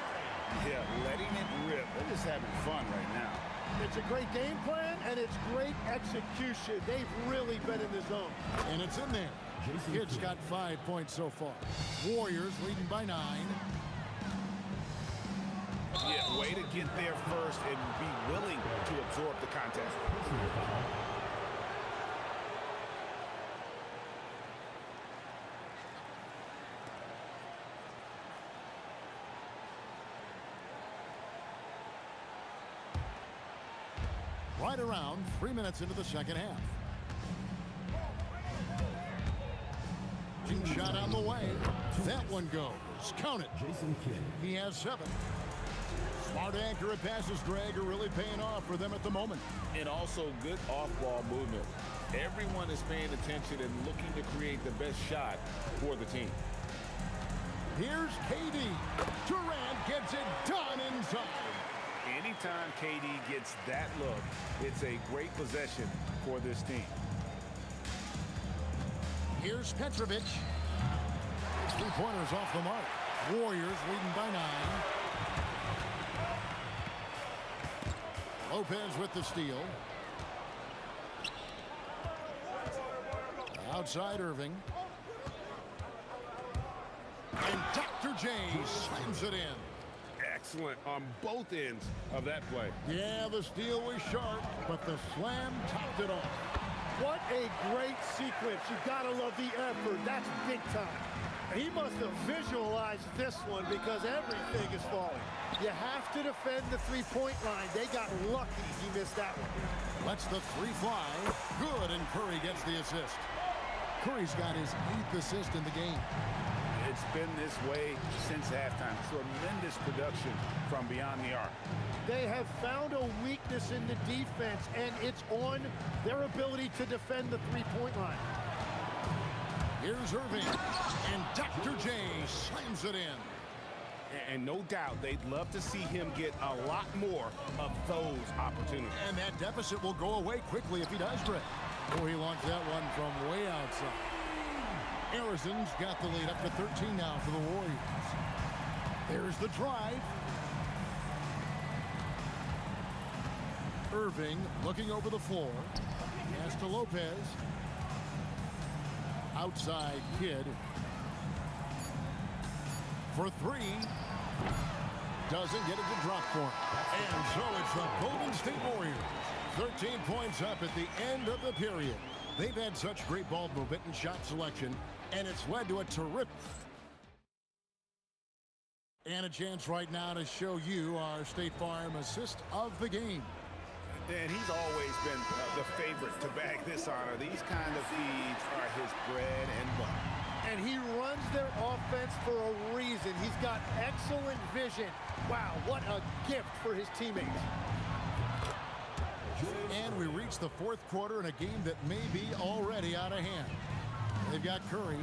Yeah, letting it rip. They're just having fun right now. It's a great game plan, and it's great execution. They've really been in the zone. And it's in there. Kidd's got 5 points so far. Warriors leading by 9. Yeah, way to get there first and be willing to absorb the contest. Right around 3 minutes into the second half. Shot on the way. That one goes. Count it. Jason Kidd. He has 7. Smart, accurate passes, drag, are really paying off for them at the moment. And also good off-ball movement. Everyone is paying attention and looking to create the best shot for the team. Here's KD. Durant gets it done inside. Anytime KD gets that look, it's a great possession for this team. Here's Petrovic. Three-pointers off the mark. Warriors leading by 9. Lopez with the steal. Outside Irving. And Dr. J slams it in. Excellent on both ends of that play. Yeah, the steal was sharp, but the slam topped it off. What a great sequence. You gotta love the effort. That's big time. He must have visualized this one because everything is falling. You have to defend the three-point line. They got lucky he missed that one. Lets the three fly. Good, and Curry gets the assist. Curry's got his 8th assist in the game. It's been this way since halftime. Tremendous production from beyond the arc. They have found a weakness in the defense, and it's on their ability to defend the three-point line. Here's Irving, and Dr. J slams it in. And no doubt they'd love to see him get a lot more of those opportunities. And that deficit will go away quickly if he does, Brett. Oh, he launched that one from way outside. Arizon's got the lead up to 13 now for the Warriors. There's the drive. Irving looking over the floor. Pass to Lopez. Outside Kidd. For 3. Doesn't get it to drop for him. And so it's the Golden State Warriors. 13 points up at the end of the period. They've had such great ball movement and shot selection, and it's led to a terrific... And a chance right now to show you our State Farm assist of the game. And he's always been the favorite to bag this honor. These kind of feeds are his bread and butter. And he runs their offense for a reason. He's got excellent vision. Wow, what a gift for his teammates. And we reach the 4th quarter in a game that may be already out of hand. They've got Curry.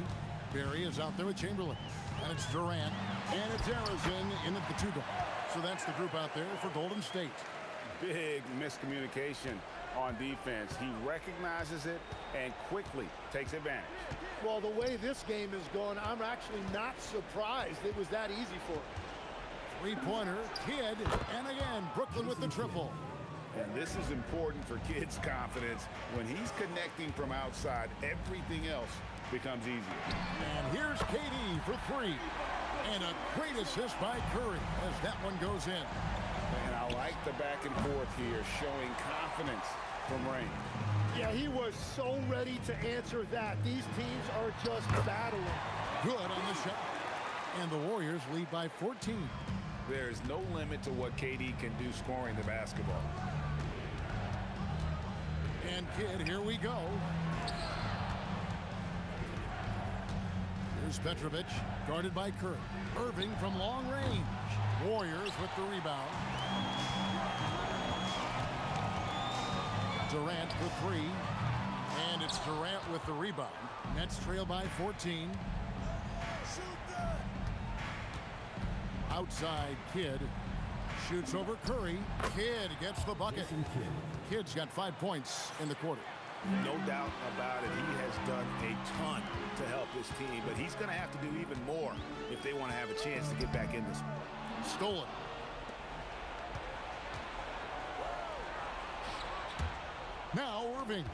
Barry is out there with Chamberlain. And it's Durant. And it's Arizon in at the 2 guard. So that's the group out there for Golden State. Big miscommunication on defense. He recognizes it and quickly takes advantage. Well, the way this game is going, I'm actually not surprised it was that easy for him. Three-pointer, Kidd, and again, Brooklyn with the triple. And this is important for Kidd's confidence. When he's connecting from outside, everything else becomes easier. And here's KD for 3. And a great assist by Curry as that one goes in. And I like the back and forth here, showing confidence from Rain. Yeah, he was so ready to answer that. These teams are just battling. Good on the shot. And the Warriors lead by 14. There's no limit to what KD can do scoring the basketball. And Kidd, here we go. Here's Petrovic, guarded by Curry. Irving from long range. Warriors with the rebound. Durant for 3. And it's Durant with the rebound. Nets trail by 14. Outside Kidd. Shoots over Curry. Kidd gets the bucket. Kidd's got 5 points in the quarter. No doubt about it. He has done a ton to help this team, but he's going to have to do even more if they want to have a chance to get back in this one. Stolen. Now Irving.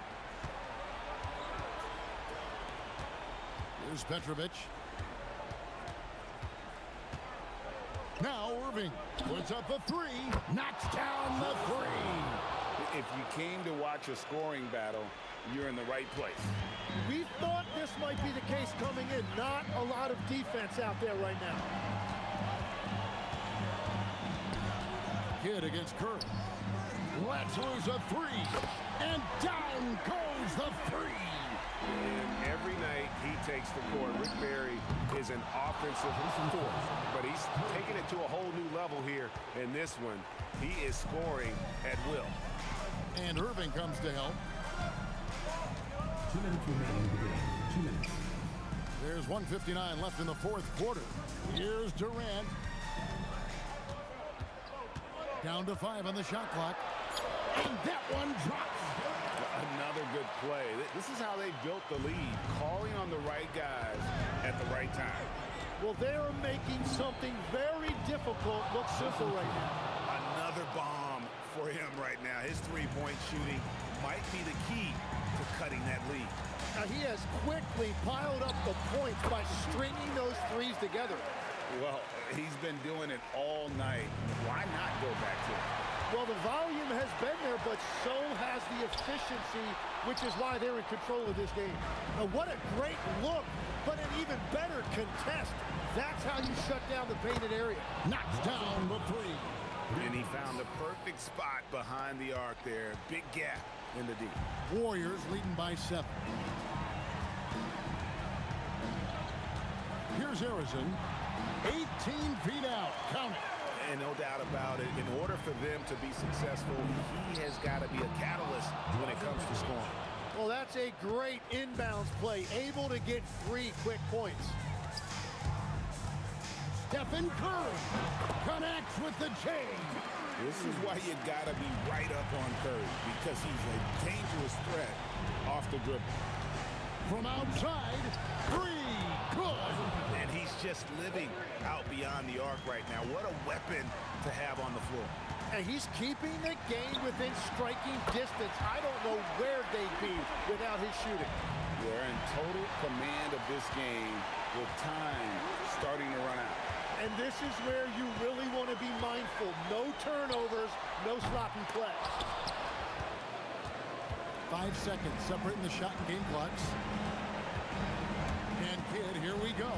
Here's Petrovic. Now Irving puts up the 3. Knocks down the 3. If you came to watch a scoring battle, you're in the right place. We thought this might be the case coming in. Not a lot of defense out there right now. Kidd against Curry. Let's lose a 3. And down goes the 3. And every night he takes the court. Rick Barry is an offensive force, but he's taking it to a whole new level here in this one. He is scoring at will. And Irving comes to help. 2 minutes remaining in the game. 2 minutes. There's 1:59 left in the fourth quarter. Here's Durant. Down to 5 on the shot clock. And that one drops. Another good play. This is how they built the lead, calling on the right guys at the right time. Well, they're making something very difficult look simple right now. Another bomb for him right now. His three-point shooting might be the key to cutting that lead. Now, he has quickly piled up the points by stringing those threes together. Well, he's been doing it all night. Why not go back to it? Well, the volume has been there, but so has the efficiency, which is why they're in control of this game. Now, what a great look, but an even better contest. That's how you shut down the painted area. Knocks down the 3. And he found the perfect spot behind the arc there. Big gap in the D. Warriors leading by 7. Here's Harrison. 18 feet out. Count it. And no doubt about it, in order for them to be successful, he has got to be a catalyst when it comes to scoring. Well, that's a great inbounds play, able to get 3 quick points. Stephen Curry connects with the chain. This is why you got to be right up on Curry, because he's a dangerous threat off the dribble. From outside, 3. Good. And he's just living out beyond the arc right now. What a weapon to have on the floor. And he's keeping the game within striking distance. I don't know where they'd be without his shooting. They're in total command of this game with time starting to run out. And this is where you really want to be mindful. No turnovers, no sloppy plays. 5 seconds separating the shot and game clocks. And Kidd, here we go.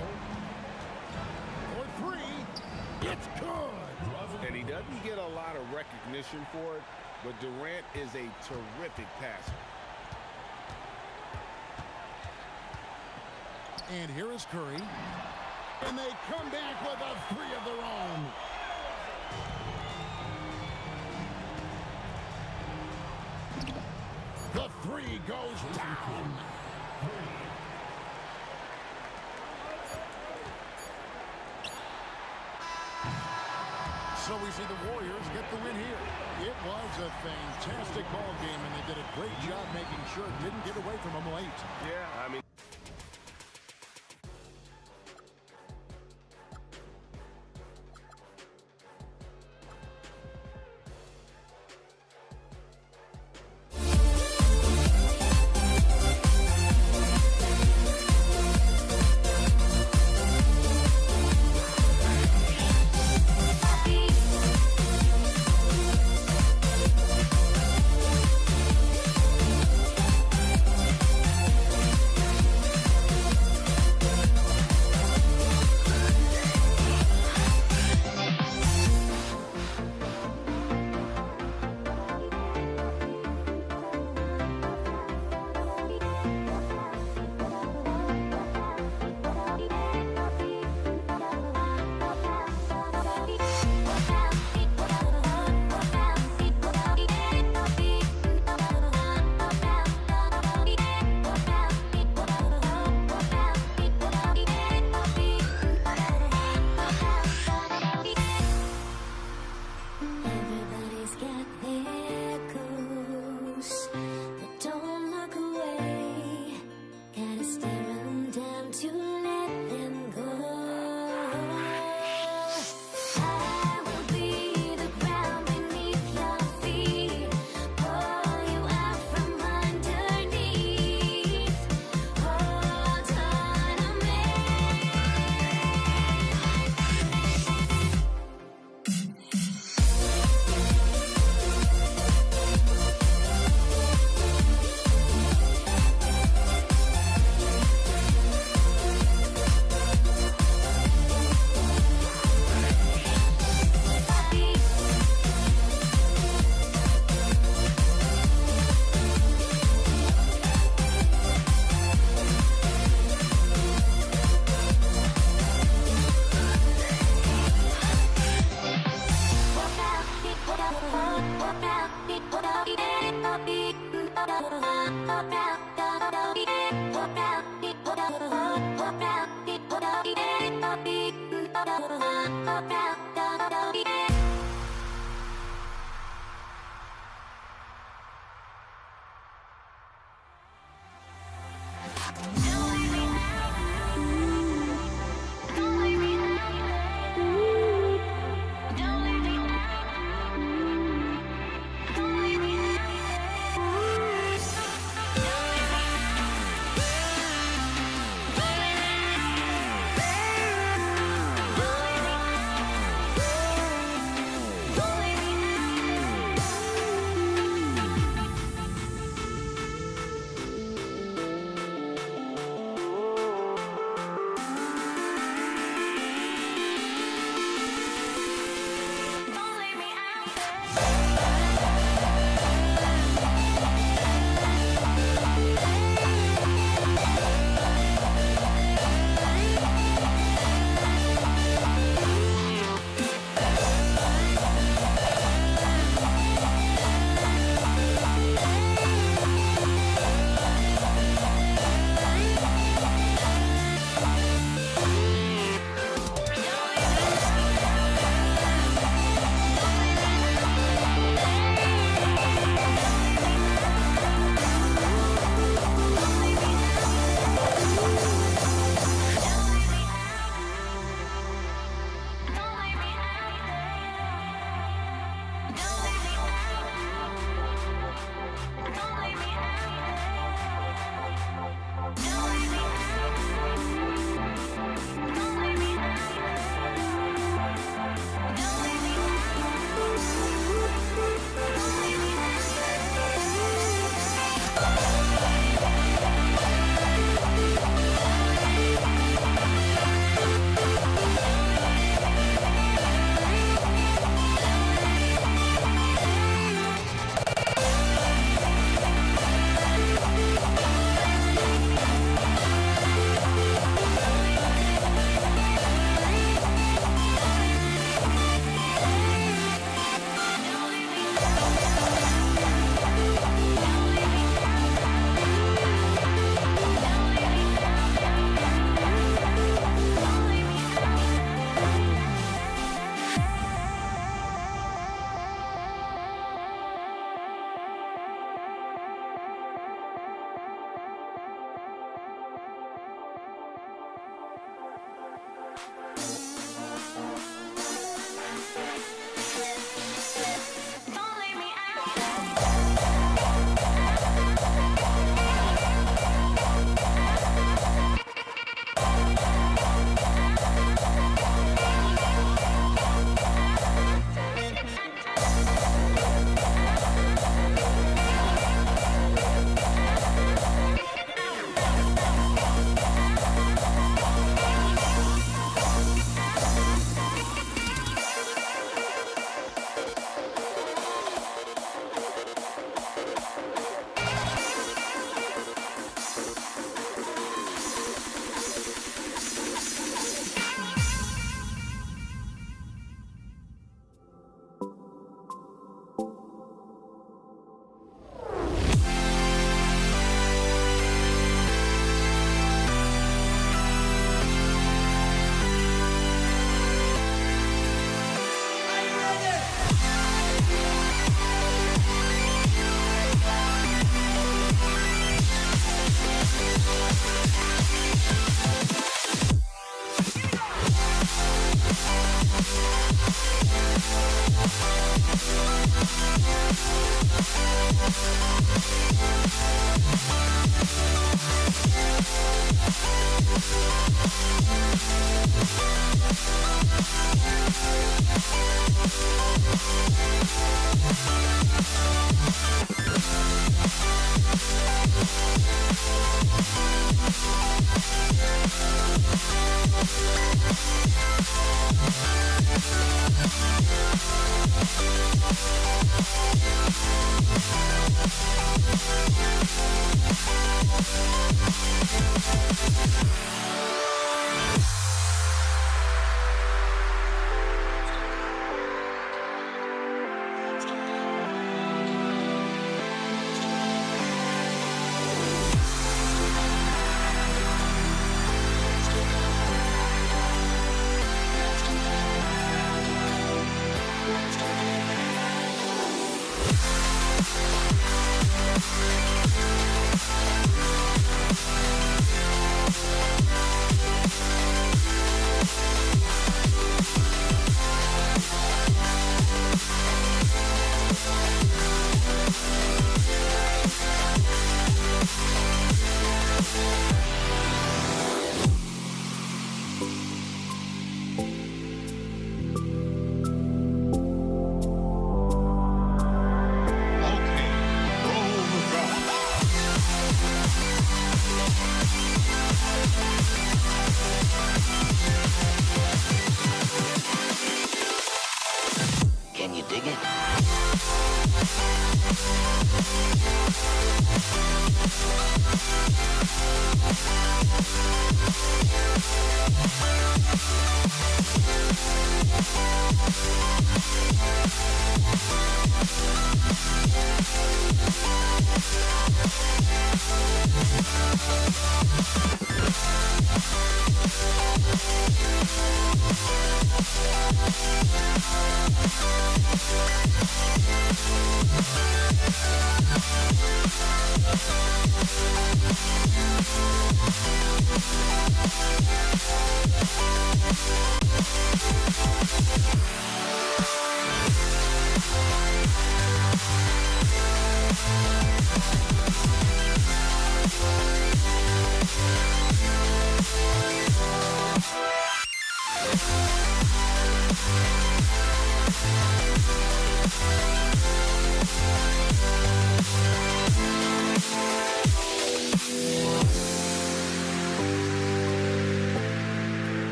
For 3, it's good. And he doesn't get a lot of recognition for it, but Durant is a terrific passer. And here is Curry. And they come back with a 3 of their own. The 3 goes down. So we see the Warriors get the win here. It was a fantastic ball game, and they did a great job making sure it didn't get away from them late. Yeah, I mean,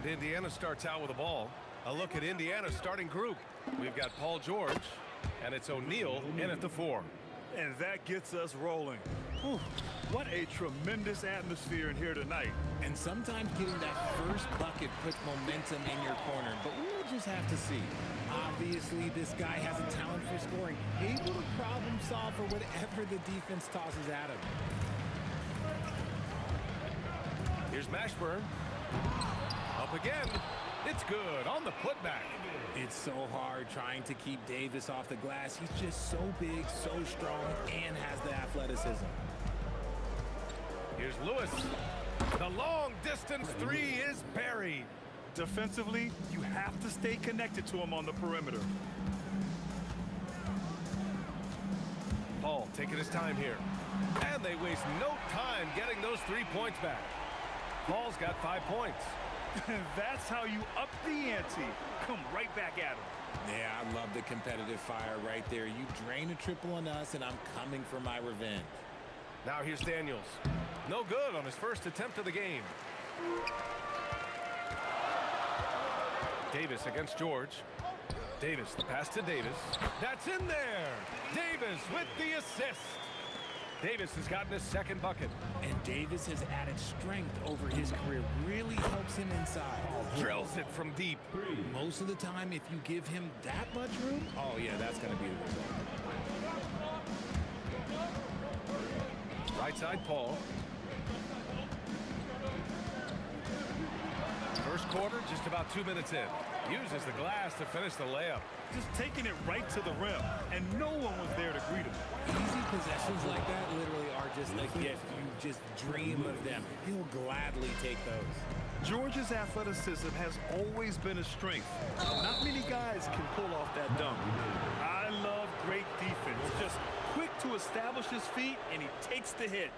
Indiana starts out with the ball. A look at Indiana's starting group. We've got Paul George, and it's O'Neal in at the 4. And that gets us rolling. Whew, what a tremendous atmosphere in here tonight. And sometimes getting that first bucket puts momentum in your corner, but we'll just have to see. Obviously, this guy has a talent for scoring, able to problem solve for whatever the defense tosses at him. Here's Mashburn. Up again. It's good on the putback. It's so hard trying to keep Davis off the glass. He's just so big, so strong, and has the athleticism. Here's Lewis. The long distance 3 is buried. Defensively, you have to stay connected to him on the perimeter. Paul taking his time here. And they waste no time getting those 3 points back. Paul's got 5 points. That's how you up the ante. Come right back at him. Yeah, I love the competitive fire right there. You drain a triple on us, and I'm coming for my revenge. Now here's Daniels. No good on his first attempt of the game. Davis against George. Davis, the pass to Davis. That's in there. Davis with the assist. Davis has gotten his second bucket. And Davis has added strength over his career. Really helps him inside. Drills it from deep. Most of the time, if you give him that much room, oh yeah, that's going to be the result. Right side, Paul. First quarter, just about 2 minutes in. Uses the glass to finish the layup. Just taking it right to the rim, and no one was there to greet him. Easy possessions like that literally are just a gift. You just dream of them. He'll gladly take those. George's athleticism has always been a strength. Not many guys can pull off that dunk. I love great defense. Just quick to establish his feet, and he takes the hit.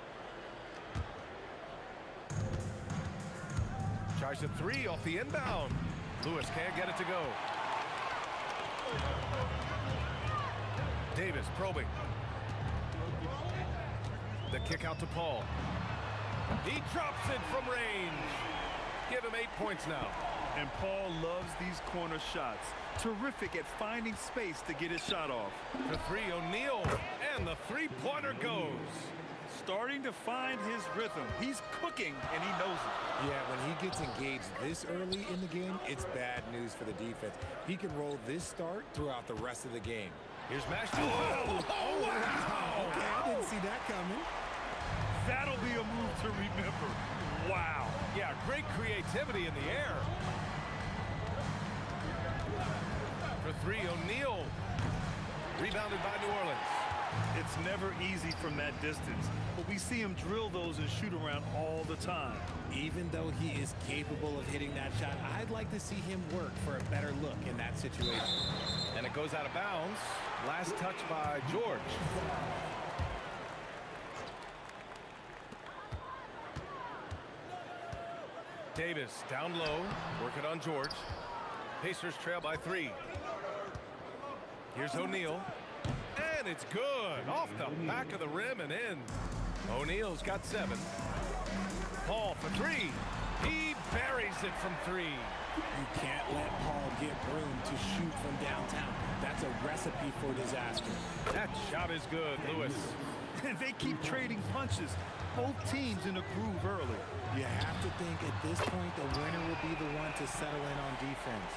Tries a 3 off the inbound. Lewis can't get it to go. Davis probing. The kick out to Paul. He drops it from range. Give him 8 points now. And Paul loves these corner shots. Terrific at finding space to get his shot off. The 3, O'Neal, and the three-pointer goes. Starting to find his rhythm. He's cooking, and he knows it. Yeah, when he gets engaged this early in the game, it's bad news for the defense. He can roll this start throughout the rest of the game. Here's Mashburn. Oh, wow. Okay, I didn't see that coming. That'll be a move to remember. Wow. Yeah, great creativity in the air. For 3, O'Neal. Rebounded by New Orleans. It's never easy from that distance, but we see him drill those and shoot around all the time. Even though he is capable of hitting that shot, I'd like to see him work for a better look in that situation. And it goes out of bounds. Last touch by George. Davis down low, working on George. Pacers trail by 3. Here's O'Neal. And it's good. Off the back of the rim and in. O'Neal's got 7. Paul for 3. He buries it from 3. You can't let Paul get room to shoot from downtown. That's a recipe for disaster. That shot is good, Lewis. And they keep trading punches. both teams in a groove early. You have to think at this point the winner will be the one to settle in on defense.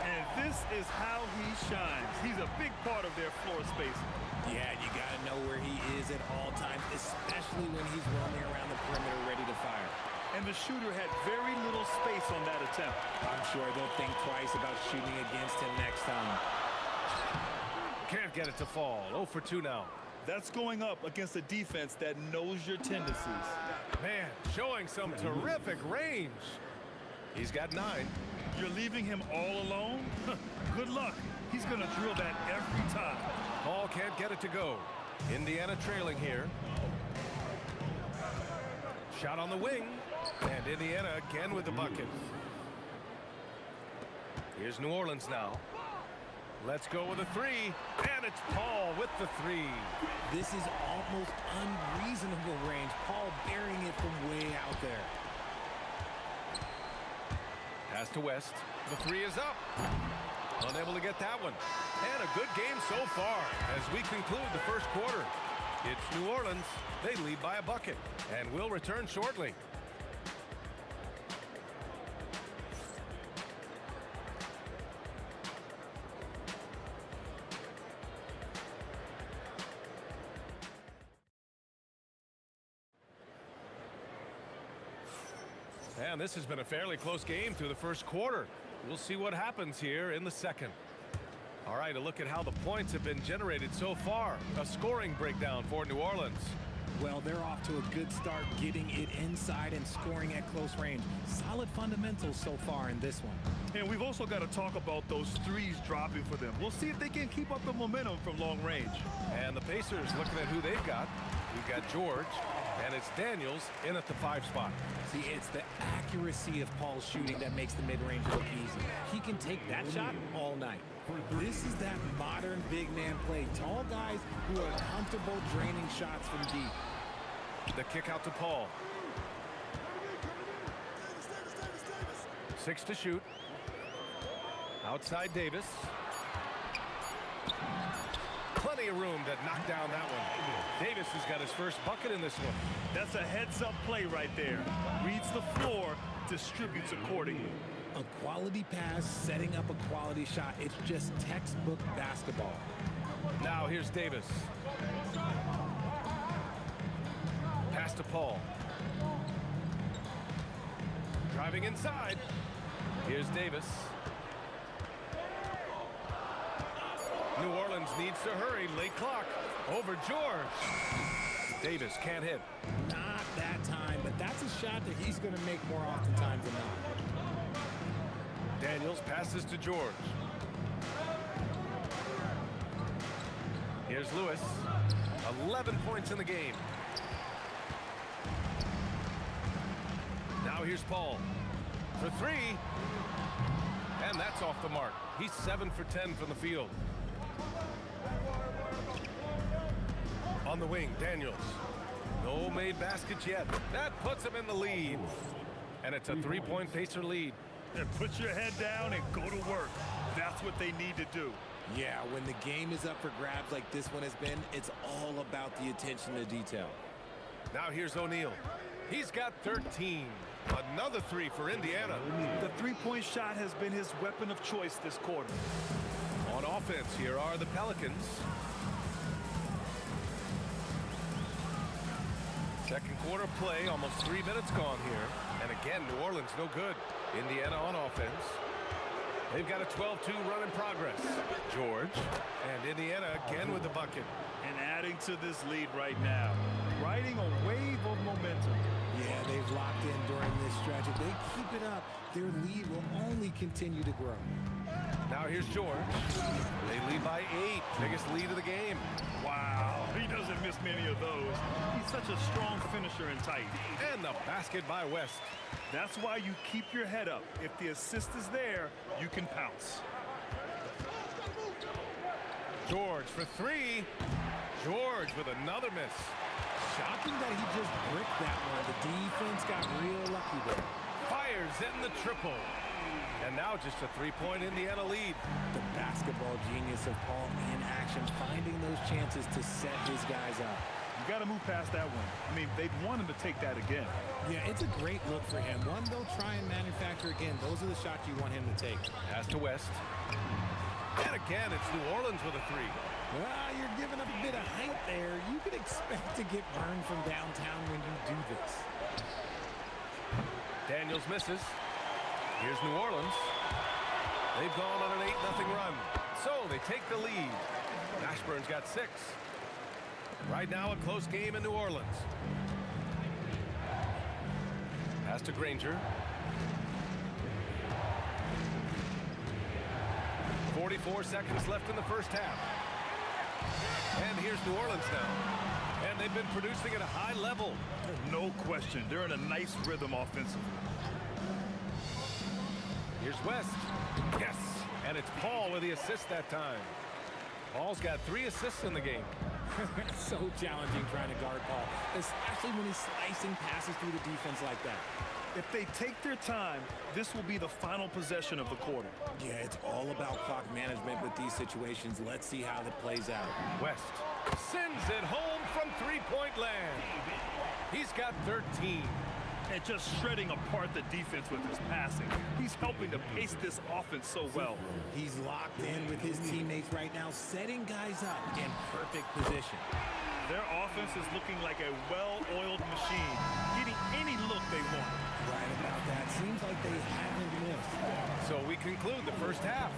And this is how he shines. He's a big part of their floor spacing. Yeah, you got to know where he is at all times, especially when he's roaming around the perimeter ready to fire. And the shooter had very little space on that attempt. I'm sure they'll think twice about shooting against him next time. Can't get it to fall. 0 for 2 now. That's going up against a defense that knows your tendencies. Man, showing some terrific range. He's got 9. You're leaving him all alone? Good luck. He's going to drill that every time. Paul can't get it to go. Indiana trailing here. Shot on the wing. And Indiana again with the bucket. Here's New Orleans now. Let's go with a 3. And it's Paul with the 3. This is almost unreasonable range. Paul burying it from way out there. Pass to West. The 3 is up. Unable to get that one. And a good game so far as we conclude the first quarter. It's New Orleans. They lead by a bucket. And we'll return shortly. And this has been a fairly close game through the first quarter. We'll see what happens here in the second. All right, a look at how the points have been generated so far. A scoring breakdown for New Orleans. Well, they're off to a good start getting it inside and scoring at close range. Solid fundamentals so far in this one. And we've also got to talk about those threes dropping for them. We'll see if they can keep up the momentum from long range. And the Pacers looking at who they've got. We've got George, and it's Daniels in at the 5 spot. See, it's the accuracy of Paul's shooting that makes the mid-range look easy. He can take that shot all night. This is that modern big man play. Tall guys who are comfortable draining shots from deep. The kick out to Paul. 6 to shoot. Outside Davis. Plenty of room to knock down that one. Davis has got his first bucket in this one. That's a heads-up play right there. Reads the floor, distributes accordingly. A quality pass, setting up a quality shot. It's just textbook basketball. Now here's Davis. Pass to Paul. Driving inside. Here's Davis. New Orleans needs to hurry. Late clock. Over George. Davis can't hit. Not that time, but that's a shot that he's going to make more oftentimes than not. Daniels passes to George. Here's Lewis. 11 points in the game. Now here's Paul for 3. And that's off the mark. He's 7 for 10 from the field. On the wing, Daniels. No made baskets yet. That puts him in the lead. And it's a 3-point Pacer lead. And put your head down and go to work. That's what they need to do. Yeah, when the game is up for grabs like this one has been, it's all about the attention to detail. Now here's O'Neal. He's got 13. Another 3 for Indiana. The three-point shot has been his weapon of choice this quarter. On offense, here are the Pelicans. Second quarter play, almost 3 minutes gone here. And again, New Orleans no good. Indiana on offense. They've got a 12-2 run in progress. George and Indiana again with the bucket. And adding to this lead right now. Riding a wave of momentum. Yeah, they've locked in during this stretch. If they keep it up, their lead will only continue to grow. Now here's George. They lead by 8. Biggest lead of the game. Wow, he doesn't miss many of those. He's such a strong finisher and tight. And the basket by West. That's why you keep your head up. If the assist is there, you can pounce. George for 3. George with another miss. Shocking that he just bricked that one. The defense got real lucky there. Fires in the triple. And now just a 3-point Indiana lead. The basketball genius of Paul in action, finding those chances to set his guys up. You got to move past that one. I mean, they'd want him to take that again. Yeah, it's a great look for him. One they'll try and manufacture again. Those are the shots you want him to take. Pass to West. And again, it's New Orleans with a three. Well, you're giving up a bit of height there. You could expect to get burned from downtown when you do this. Daniels misses. Here's New Orleans. They've gone on an 8-0 run. So they take the lead. Mashburn's got 6. Right now, a close game in New Orleans. Pass to Granger. 44 seconds left in the first half. And here's New Orleans now. And they've been producing at a high level. No question. They're in a nice rhythm offensively. Here's West. Yes. And it's Paul with the assist that time. Paul's got 3 assists in the game. So challenging trying to guard Paul, especially when he's slicing passes through the defense like that. If they take their time, this will be the final possession of the quarter. Yeah, it's all about clock management with these situations. Let's see how that plays out. West sends it home from three-point land. He's got 13. And just shredding apart the defense with his passing. He's helping to pace this offense so well. He's locked in with his teammates right now, setting guys up in perfect position. Their offense is looking like a well-oiled machine, getting any look they want. Right about that. Seems like they haven't missed. So we conclude the first half.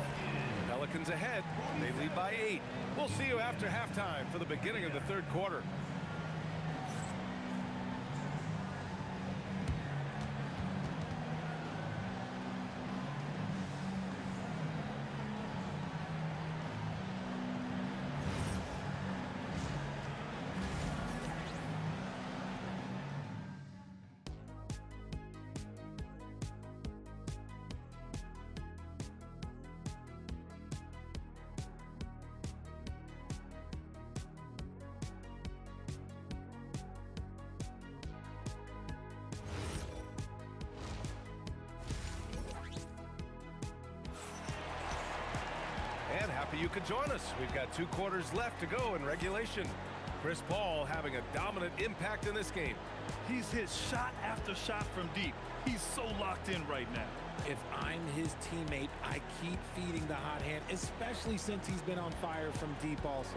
Pelicans ahead. They lead by 8. We'll see you after halftime for the beginning of the third quarter. And happy you could join us. We've got 2 quarters left to go in regulation. Chris Paul having a dominant impact in this game. He's hit shot after shot from deep. He's so locked in right now. If I'm his teammate, I keep feeding the hot hand, especially since he's been on fire from deep also.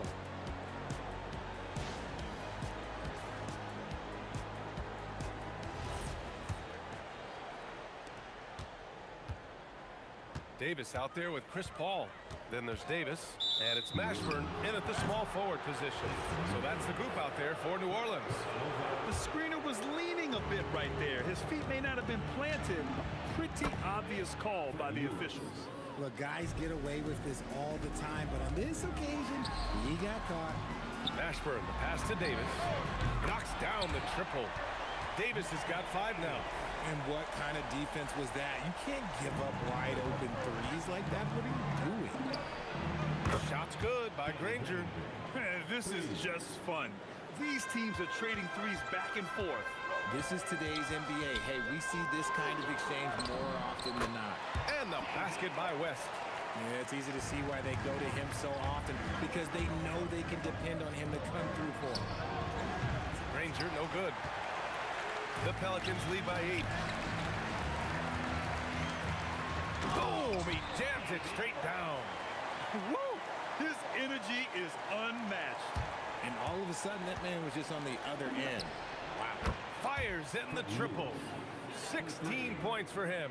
Davis out there with Chris Paul. Then there's Davis, and it's Mashburn in at the small forward position. So that's the group out there for New Orleans. The screener was leaning a bit right there. His feet may not have been planted. Pretty obvious call by the officials. Look, guys get away with this all the time, but on this occasion, he got caught. Mashburn, the pass to Davis. Knocks down the triple. Davis has got 5 now. And what kind of defense was that? You can't give up wide open threes like that. What are you doing? Shot's good by Granger. This is just fun. These teams are trading threes back and forth. This is today's NBA. Hey, we see this kind of exchange more often than not. And the basket by West. Yeah, it's easy to see why they go to him so often, because they know they can depend on him to come through for them. Granger, no good. The Pelicans lead by 8. Boom! He jams it straight down. Woo! His energy is unmatched. And all of a sudden, that man was just on the other end. Wow. Fires in the triple. 16 points for him.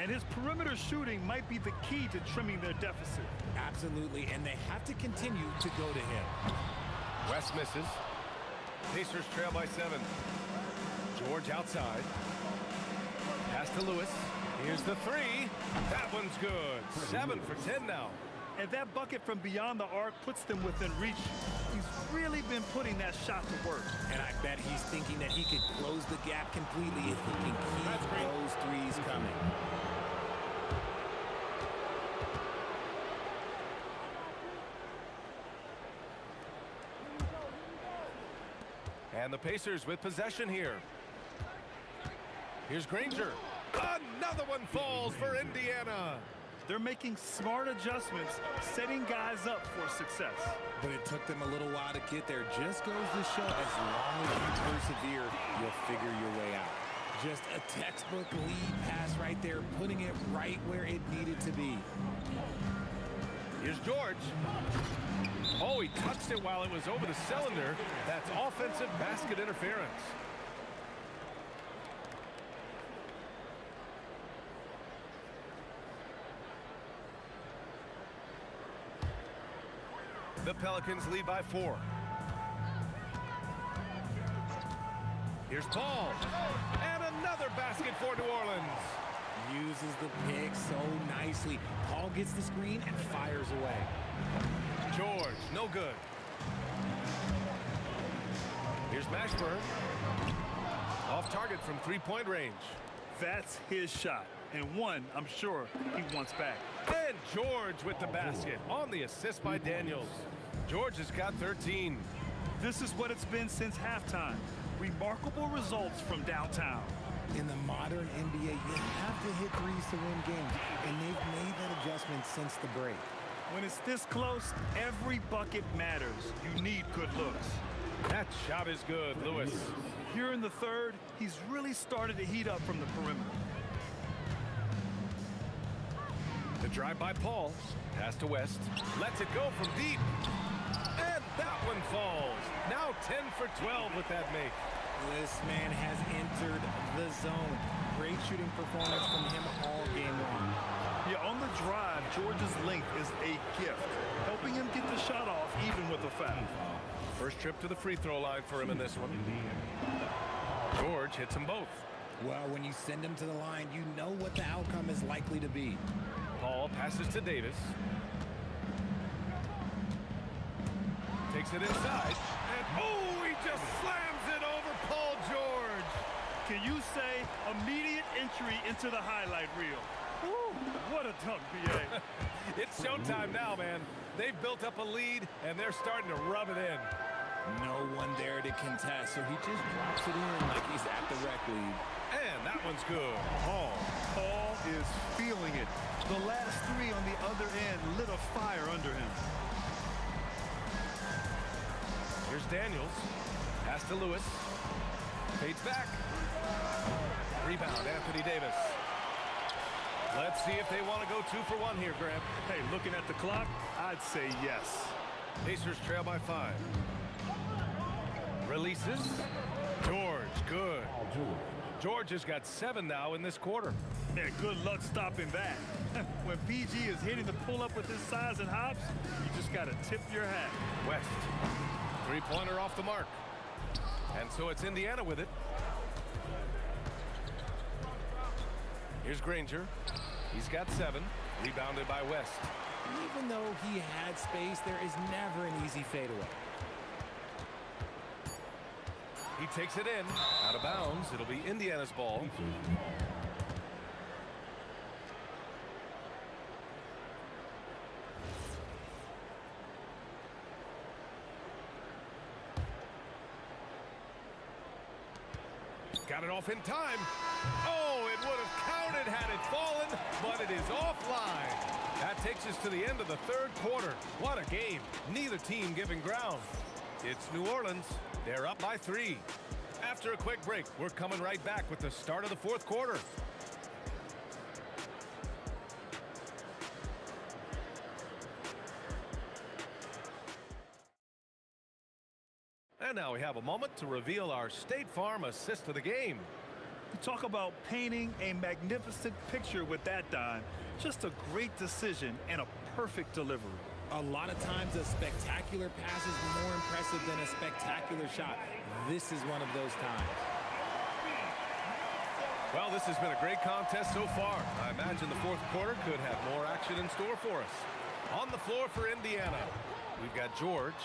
And his perimeter shooting might be the key to trimming their deficit. Absolutely, and they have to continue to go to him. West misses. Pacers trail by 7. George outside. Pass to Lewis. Here's the 3. That one's good. 7 for 10 now. And that bucket from beyond the arc puts them within reach. He's really been putting that shot to work. And I bet he's thinking that he could close the gap completely if he can keep those threes coming. And the Pacers with possession here. Here's Granger. Another one falls for Indiana. They're making smart adjustments, setting guys up for success. But it took them a little while to get there. Just goes to show, as long as you persevere, you'll figure your way out. Just a textbook lead pass right there, putting it right where it needed to be. Here's George. Oh, he touched it while it was over the cylinder. That's offensive basket interference. The Pelicans lead by 4. Here's Paul. And another basket for New Orleans. Uses the pick so nicely. Paul gets the screen and fires away. George, no good. Here's Mashburn. Off target from three-point range. That's his shot, and one I'm sure he wants back. And George with the basket on the assist by Daniels. George has got 13. This is what it's been since halftime. Remarkable results from downtown. In the modern NBA, you have to hit threes to win games, and they've made that adjustment since the break. When it's this close, every bucket matters. You need good looks. That shot is good, Lewis. Here in the third, he's really started to heat up from the perimeter. The drive by Paul. Pass to West. Lets it go from deep. And that one falls. Now 10 for 12 with that make. This man has entered the zone. Great shooting performance from him all game long. Yeah, on the drive, George's length is a gift, helping him get the shot off even with a foul. First trip to the free throw line for him in this one. George hits them both. Well, when you send him to the line, you know what the outcome is likely to be. Paul passes to Davis. Takes it inside. And oh, he just slams it over Paul George. Can you say immediate entry into the highlight reel? Woo, what a dunk, B.A. It's showtime now, man. They've built up a lead, and they're starting to rub it in. No one there to contest, so he just drops it in like he's at the rec league. And that one's good. Paul is feeling it. The last three on the other end lit a fire under him. Here's Daniels. Pass to Lewis. Fades back. Rebound, Anthony Davis. Let's see if they want to go 2 for 1 here, Grant. Hey, looking at the clock, I'd say yes. Pacers trail by 5. Releases. George, good. George has got 7 now in this quarter. Yeah, good luck stopping that. When PG is hitting the pull-up with his size and hops, you just got to tip your hat. West. Three-pointer off the mark. And so it's Indiana with it. Here's Granger. He's got 7. Rebounded by West. Even though he had space, there is never an easy fadeaway. He takes it in. Out of bounds. It'll be Indiana's ball. Got it off in time. Oh, it would have counted had it fallen, but it is offline. That takes us to the end of the third quarter. What a game. Neither team giving ground. It's New Orleans. They're up by 3. After a quick break, we're coming right back with the start of the fourth quarter. And now we have a moment to reveal our State Farm assist of the game. You talk about painting a magnificent picture with that dime. Just a great decision and a perfect delivery. A lot of times a spectacular pass is more impressive than a spectacular shot. This is one of those times. Well, this has been a great contest so far. I imagine the fourth quarter could have more action in store for us. On the floor for Indiana, we've got George,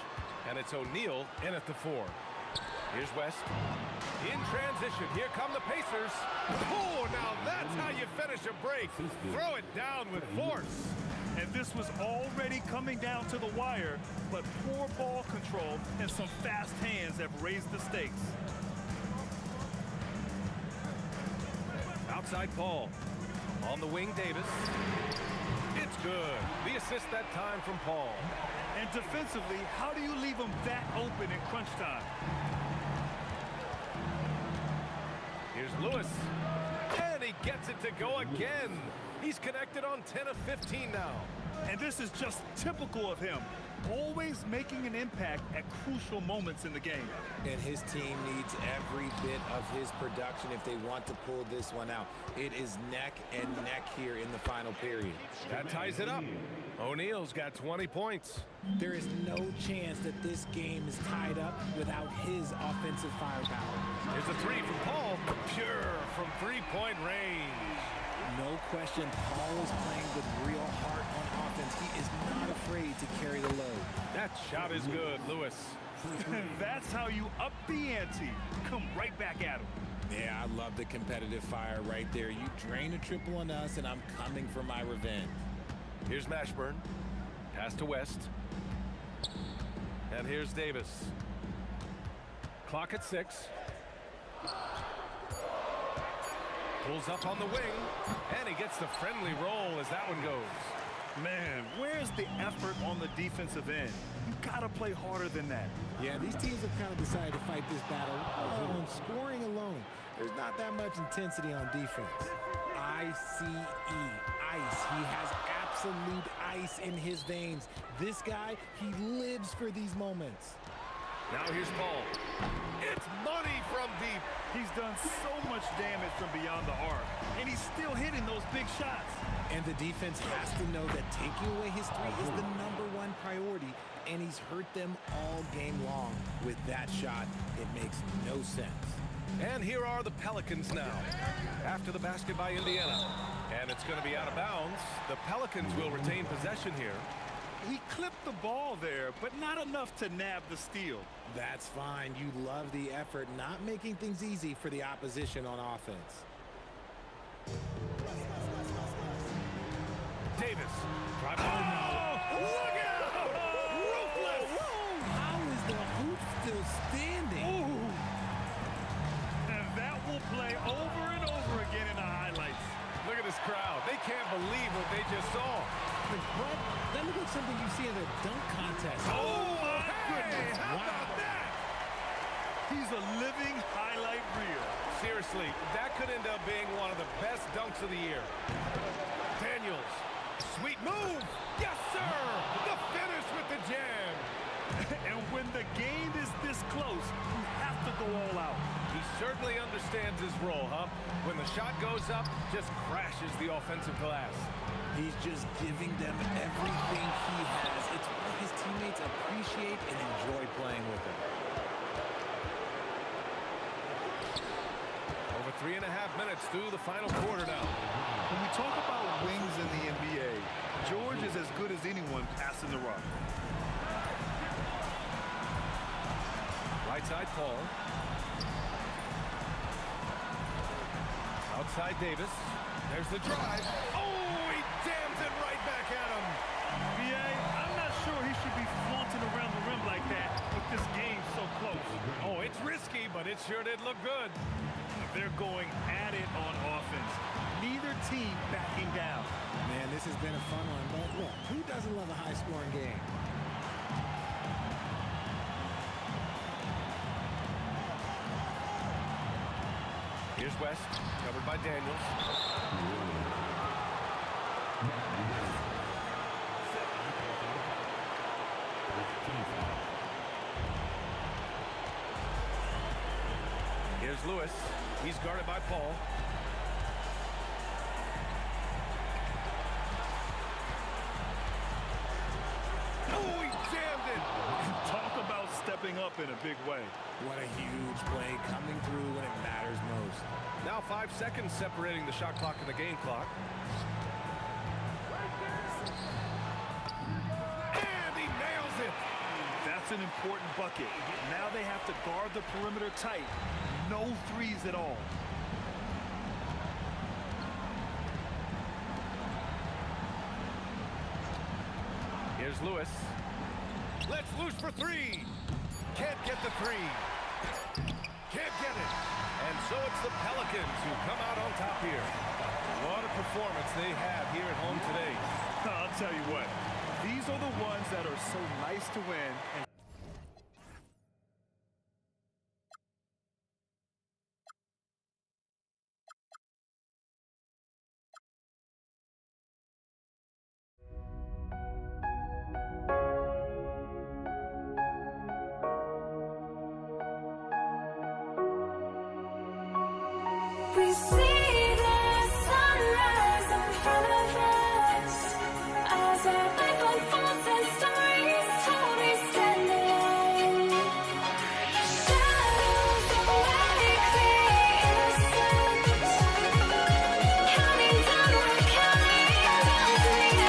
and it's O'Neal in at the 4. Here's West. In transition, here come the Pacers. Oh, now that's how you finish a break. Throw it down with force. And this was already coming down to the wire, but poor ball control and some fast hands have raised the stakes. Outside Paul. On the wing, Davis. assist that time from Paul. And defensively, how do you leave them that open in crunch time? Here's Lewis. And he gets it to go again. He's connected on 10 of 15 now. And this is just typical of him. Always making an impact at crucial moments in the game. And his team needs every bit of his production if they want to pull this one out. It is neck and neck here in the final period. That ties it up. O'Neal's got 20 points. There is no chance that this game is tied up without his offensive firepower. Here's a three from Paul. Pure from three-point range. No question, Paul is playing with real heart on offense. He is not afraid to carry the load. That shot is good, Lewis. That's how you up the ante. Come right back at him. Yeah, I love the competitive fire right there. You drain a triple on us, and I'm coming for my revenge. Here's Mashburn. Pass to West. And here's Davis. Clock at 6. Pulls up on the wing, and he gets the friendly roll as that one goes. Man, where's the effort on the defensive end? You gotta play harder than that. Yeah, these teams have kind of decided to fight this battle on scoring alone. There's not that much intensity on defense. ICE, ice. He has absolute ice in his veins. This guy, he lives for these moments. Now here's Paul. It's money from deep. He's done so much damage from beyond the arc, and he's still hitting those big shots. And the defense has to know that taking away his three is the #1 priority, and he's hurt them all game long. With that shot, it makes no sense. And here are the Pelicans now, after the basket by Indiana. And it's going to be out of bounds. The Pelicans will retain possession here. He clipped the ball there, but not enough to nab the steal. That's fine. You love the effort, not making things easy for the opposition on offense. Davis. Drive. Oh, look out! Ruthless! How is the hoop still standing? Ooh. And that will play over and over again in the highlights. Look at this crowd. They can't believe what they just saw. But that looks like something you see in a dunk contest. Oh, my goodness. How about that? He's a living highlight reel. Seriously, that could end up being one of the best dunks of the year. Daniels. Sweet move. Yes, sir. The finish with the jam. And when the game is this close, you have to go all out. He certainly understands his role, huh? When the shot goes up, just crashes the offensive glass. He's just giving them everything he has. It's what his teammates appreciate and enjoy playing with him. Over 3.5 minutes through the final quarter now. When we talk about wings in the NBA, George is as good as anyone passing the rock. Right side, Paul. Outside, Davis. There's the drive. Oh, he jams it right back at him. I'm not sure he should be flaunting around the rim like that with this game so close. Oh, it's risky, but it sure did look good. They're going at it on offense. Neither team backing down. Man, this has been a fun one, but look, who doesn't love a high-scoring game? Here's West, covered by Daniels. Here's Lewis. He's guarded by Paul. Oh, he jammed it! Talk about stepping up in a big way. What a huge play coming through when it matters most. Now 5 seconds separating the shot clock and the game clock. And he nails it! That's an important bucket. Now they have to guard the perimeter tight. No threes at all. Here's Lewis. Let's loose for three. Can't get the three. Can't get it. And so it's the Pelicans who come out on top here. What a performance they have here at home today. I'll tell you what, that are so nice to win. And We see the sunrise in front of us as our life unfolds and stories told. We stand alone. Shadows awake the innocent, counting down, we're counting down to the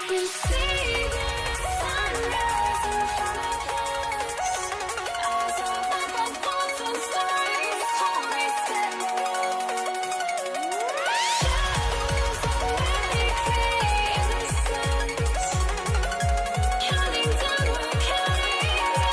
We see the sunrise in front of us as our life unfolds and stories told. We stand alone. Shadows awake the innocent, counting down, we're counting down.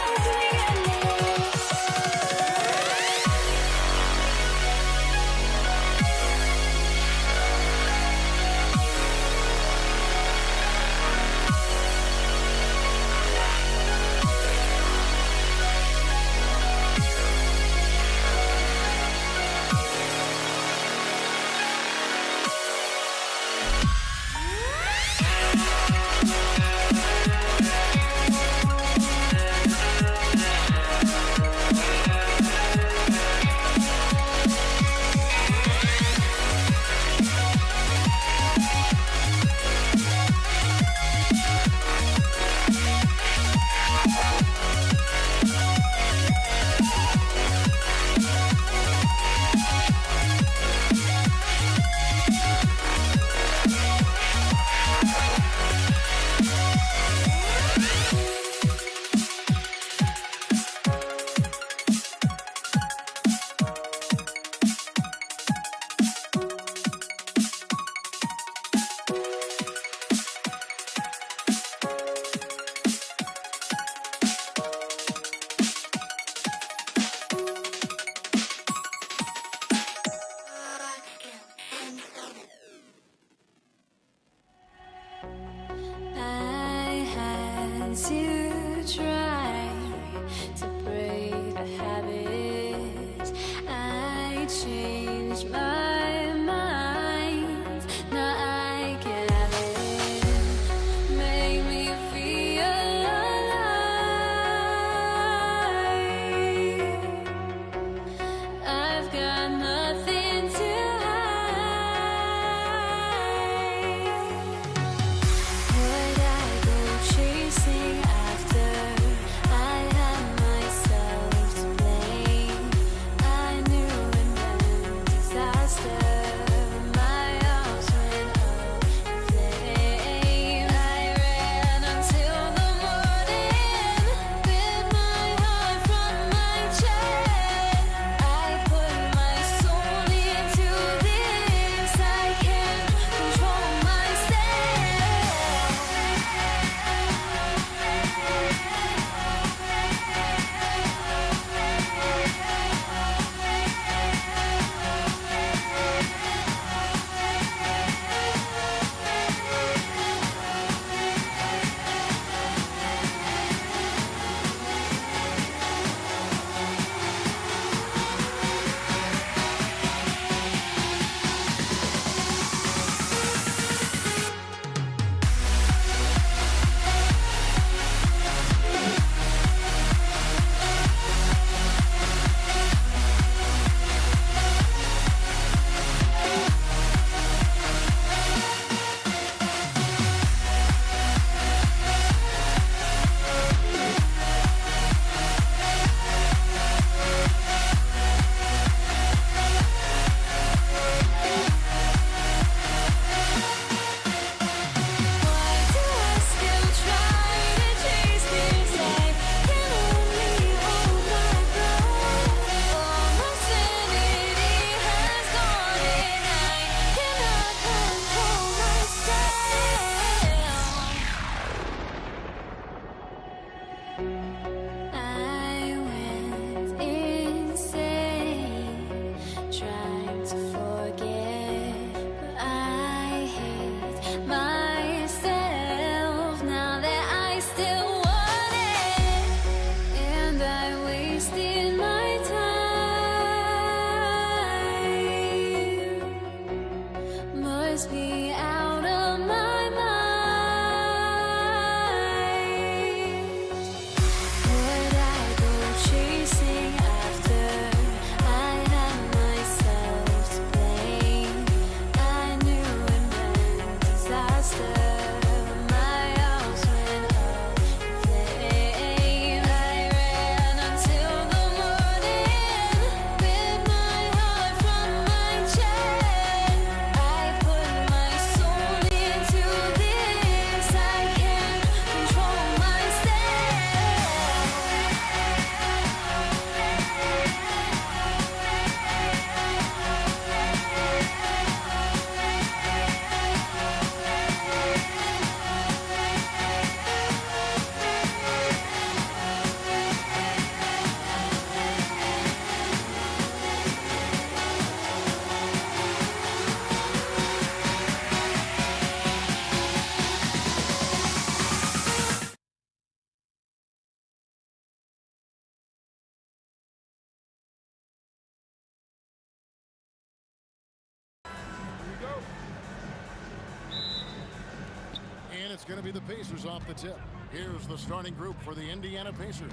And it's going to be the Pacers off the tip. Here's the starting group for the Indiana Pacers.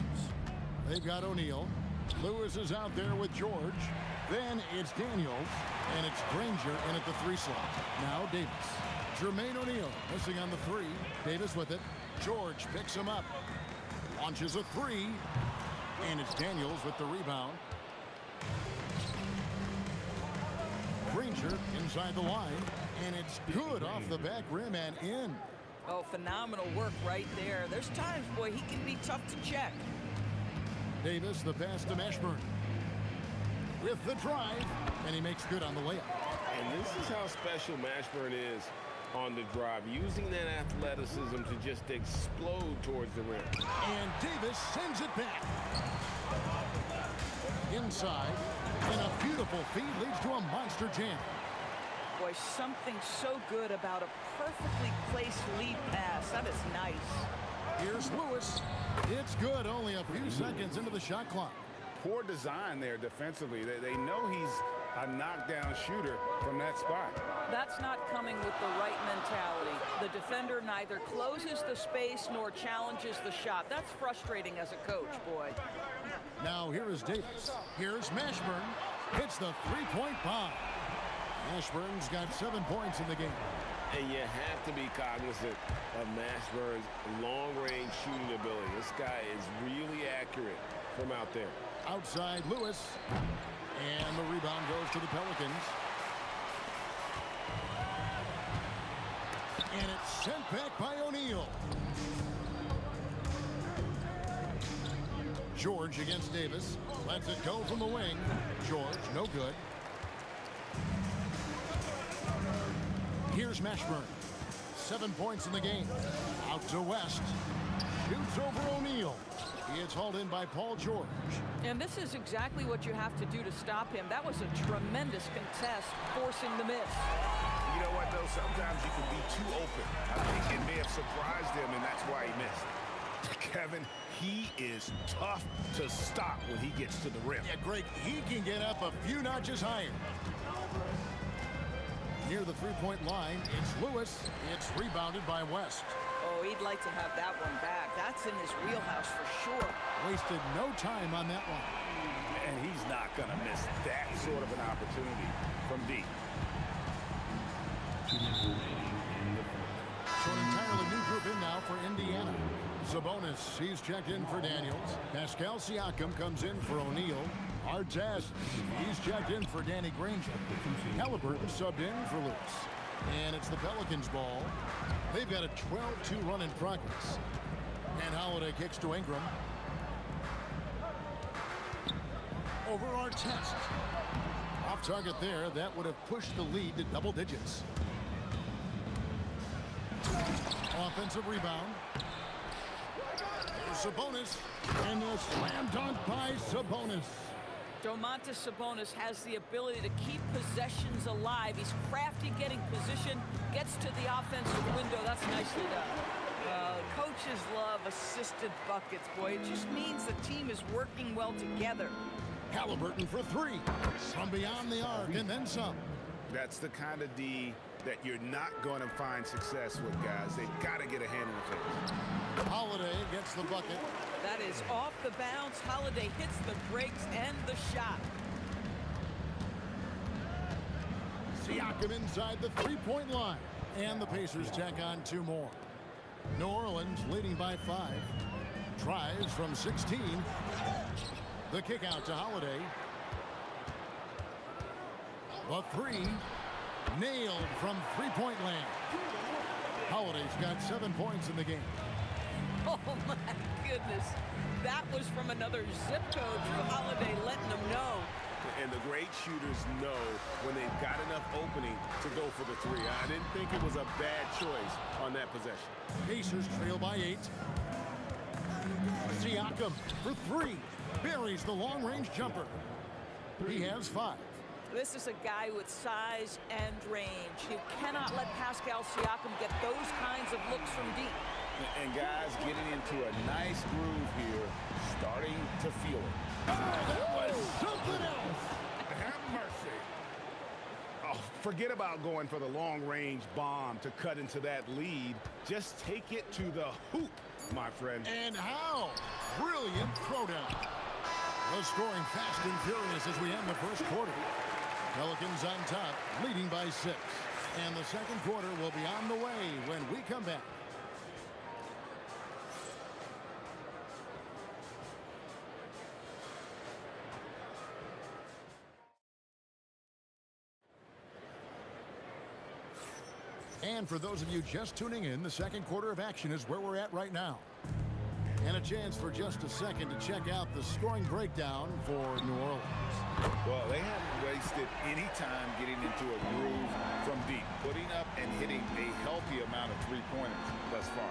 They've got O'Neal. Lewis is out there with George. Then it's Daniels. And it's Granger in at the 3 slot. Now Davis. Jermaine O'Neal missing on the 3. Davis with it. George picks him up. Launches a 3. And it's Daniels with the rebound. Granger inside the line. And it's good off the back rim and in. Oh, phenomenal work right there. There's times, boy, he can be tough to check. Davis, the pass to Mashburn. With the drive, and he makes good on the layup. And this is how special Mashburn is on the drive, using that athleticism to just explode towards the rim. And Davis sends it back. Inside, and a beautiful feed leads to a monster jam. Boy, something so good about a perfectly placed lead pass. That is nice. Here's Lewis. It's good, only a few seconds into the shot clock. Poor design there defensively. They know he's a knockdown shooter from that spot. That's not coming with the right mentality. The defender neither closes the space nor challenges the shot. That's frustrating as a coach, boy. Now here is Davis. Here's Mashburn. Hits the three-point bomb. Mashburn's got 7 points in the game. And you have to be cognizant of Mashburn's long-range shooting ability. This guy is really accurate from out there. Outside Lewis. And the rebound goes to the Pelicans. And it's sent back by O'Neal. George against Davis. Lets it go from the wing. George, no good. Here's Mashburn. 7 points in the game. Out to West. Shoots over O'Neal. He is hauled in by Paul George. And this is exactly what you have to do to stop him. That was a tremendous contest, forcing the miss. You know what, though? Sometimes you can be too open. I think it may have surprised him, and that's why he missed. Kevin, he is tough to stop when he gets to the rim. Yeah, Greg, he can get up a few notches higher. Near the three-point line, it's Lewis. It's rebounded by West. Oh, he'd like to have that one back. That's in his wheelhouse for sure. Wasted no time on that one. And he's not going to miss that sort of an opportunity from deep. So an entirely new group in now for Indiana. Sabonis, he's checked in for Daniels. Pascal Siakam comes in for O'Neal. Artest, he's checked in for Danny Granger. Halliburton subbed in for Lewis. And it's the Pelicans' ball. They've got a 12-2 run in progress. And Holiday kicks to Ingram. Over Artest. Off target there. That would have pushed the lead to double digits. Offensive rebound. There's Sabonis. And a slam dunk by Sabonis. Domantas Sabonis has the ability to keep possessions alive. He's crafty getting position, gets to the offensive window. That's nicely done. Coaches love assisted buckets, boy. It just means the team is working well together. Halliburton for 3. From beyond the arc and then some. That's the kind of D that you're not going to find success with, guys. They've got to get a hand in the face. Holiday gets the bucket. That is off the bounce. Holiday hits the brakes and the shot. Siakam inside the three-point line. And the Pacers tack on 2 more. New Orleans leading by 5. Tries from 16. The kick out to Holiday. The 3. Nailed from three-point land. Holiday's got 7 points in the game. Oh, my goodness. That was from another zip code. Drew Holiday letting them know. And the great shooters know when they've got enough opening to go for the 3. I didn't think it was a bad choice on that possession. Pacers trail by 8. Siakam for 3. Buries the long-range jumper. He has 5. This is a guy with size and range. You cannot let Pascal Siakam get those kinds of looks from deep. And guys getting into a nice groove here, starting to feel it. Oh, that was something else. Have mercy. Oh, Forget about going for the long-range bomb to cut into that lead. Just take it to the hoop, my friend. And how? Brilliant throwdown. The scoring fast and furious as we end the first quarter. Pelicans on top, leading by 6. And the second quarter will be on the way when we come back. And for those of you just tuning in, the second quarter of action is where we're at right now. And a chance for just a second to check out the scoring breakdown for New Orleans. Well, they haven't wasted any time getting into a groove from deep, putting up and hitting a healthy amount of three-pointers thus far.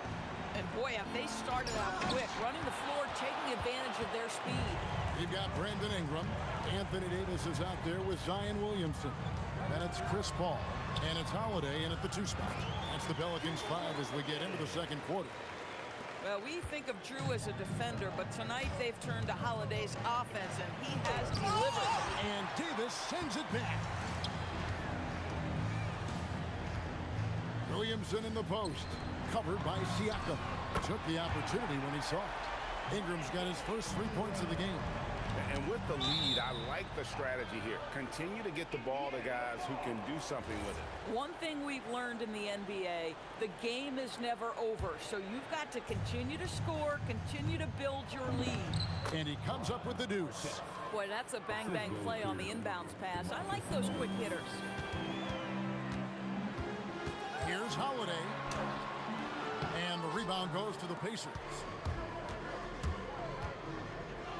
And boy, have they started out quick, running the floor, taking advantage of their speed. You've got Brandon Ingram. Anthony Davis is out there with Zion Williamson. Then it's Chris Paul. And it's Holiday in at the 2 spot. That's the Pelicans 5 as we get into the second quarter. Well, we think of Drew as a defender, but tonight they've turned to Holiday's offense, and he has delivered. And Davis sends it back. Williamson in the post. Covered by Siakam. Took the opportunity when he saw it. Ingram's got his first 3 points of the game. And with the lead, I like the strategy here. Continue to get the ball to guys who can do something with it. One thing we've learned in the NBA, the game is never over. So you've got to continue to score, continue to build your lead. And he comes up with the deuce. Boy, that's a bang-bang play on the inbounds pass. I like those quick hitters. Here's Holiday. And the rebound goes to the Pacers.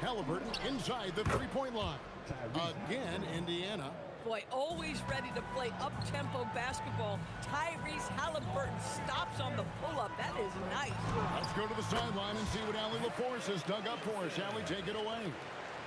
Halliburton inside the three-point line. Again, Indiana. Boy, always ready to play up-tempo basketball. Tyrese Halliburton stops on the pull-up. That is nice. Let's go to the sideline and see what Allie LaForce has dug up for us. Allie, take it away.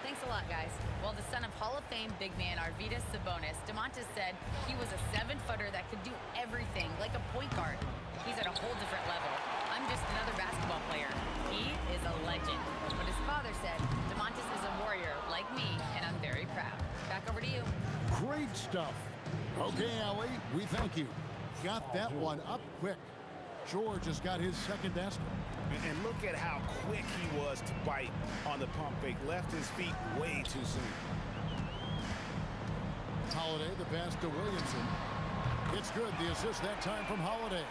Thanks a lot, guys. Well, the son of Hall of Fame big man Arvydas Sabonis, DeMontis said he was a 7-footer that could do everything, like a point guard. He's at a whole different level. I'm just another basketball player. He is a legend. But his father said, DeMontis is a warrior like me, and I'm very proud. Back over to you. Great stuff. Okay, Allie, we thank you. Got that one up quick. George has got his second basket. And look at how quick he was to bite on the pump fake. Left his feet way too soon. Holiday, the pass to Williamson. It's good. The assist that time from Holiday.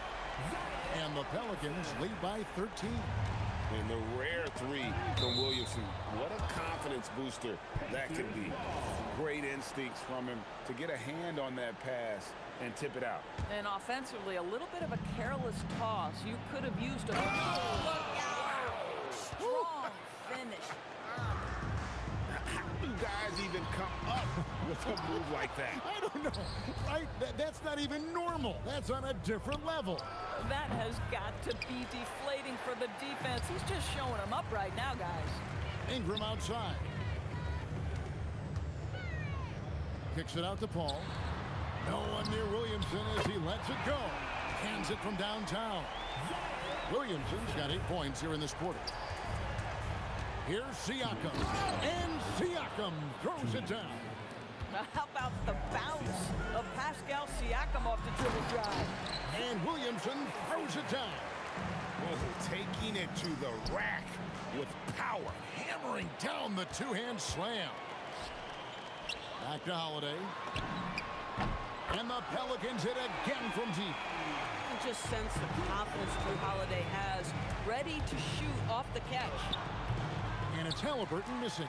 And the Pelicans lead by 13. And the rare three from Williamson. What a confidence booster that could be. Great instincts from him to get a hand on that pass and tip it out. And offensively, a little bit of a careless toss. You could have used a strong finish. How do guys even come up with a move like that? I don't know. Right? That's not even normal. That's on a different level. That has got to be deflating for the defense. He's just showing them up right now, guys. Ingram outside. Kicks it out to Paul. No one near Williamson as he lets it go. Hands it from downtown. Williamson's got 8 points here in this quarter. Here's Siakam. And Siakam throws it down. Now, how about the bounce of Pascal Siakam off the dribble drive? And Williamson throws it down. Oh, taking it to the rack with power. Hammering down the two-hand slam. Back to Holiday. And the Pelicans hit again from deep. You just sense the confidence Drew Holiday has, ready to shoot off the catch. And it's Halliburton missing.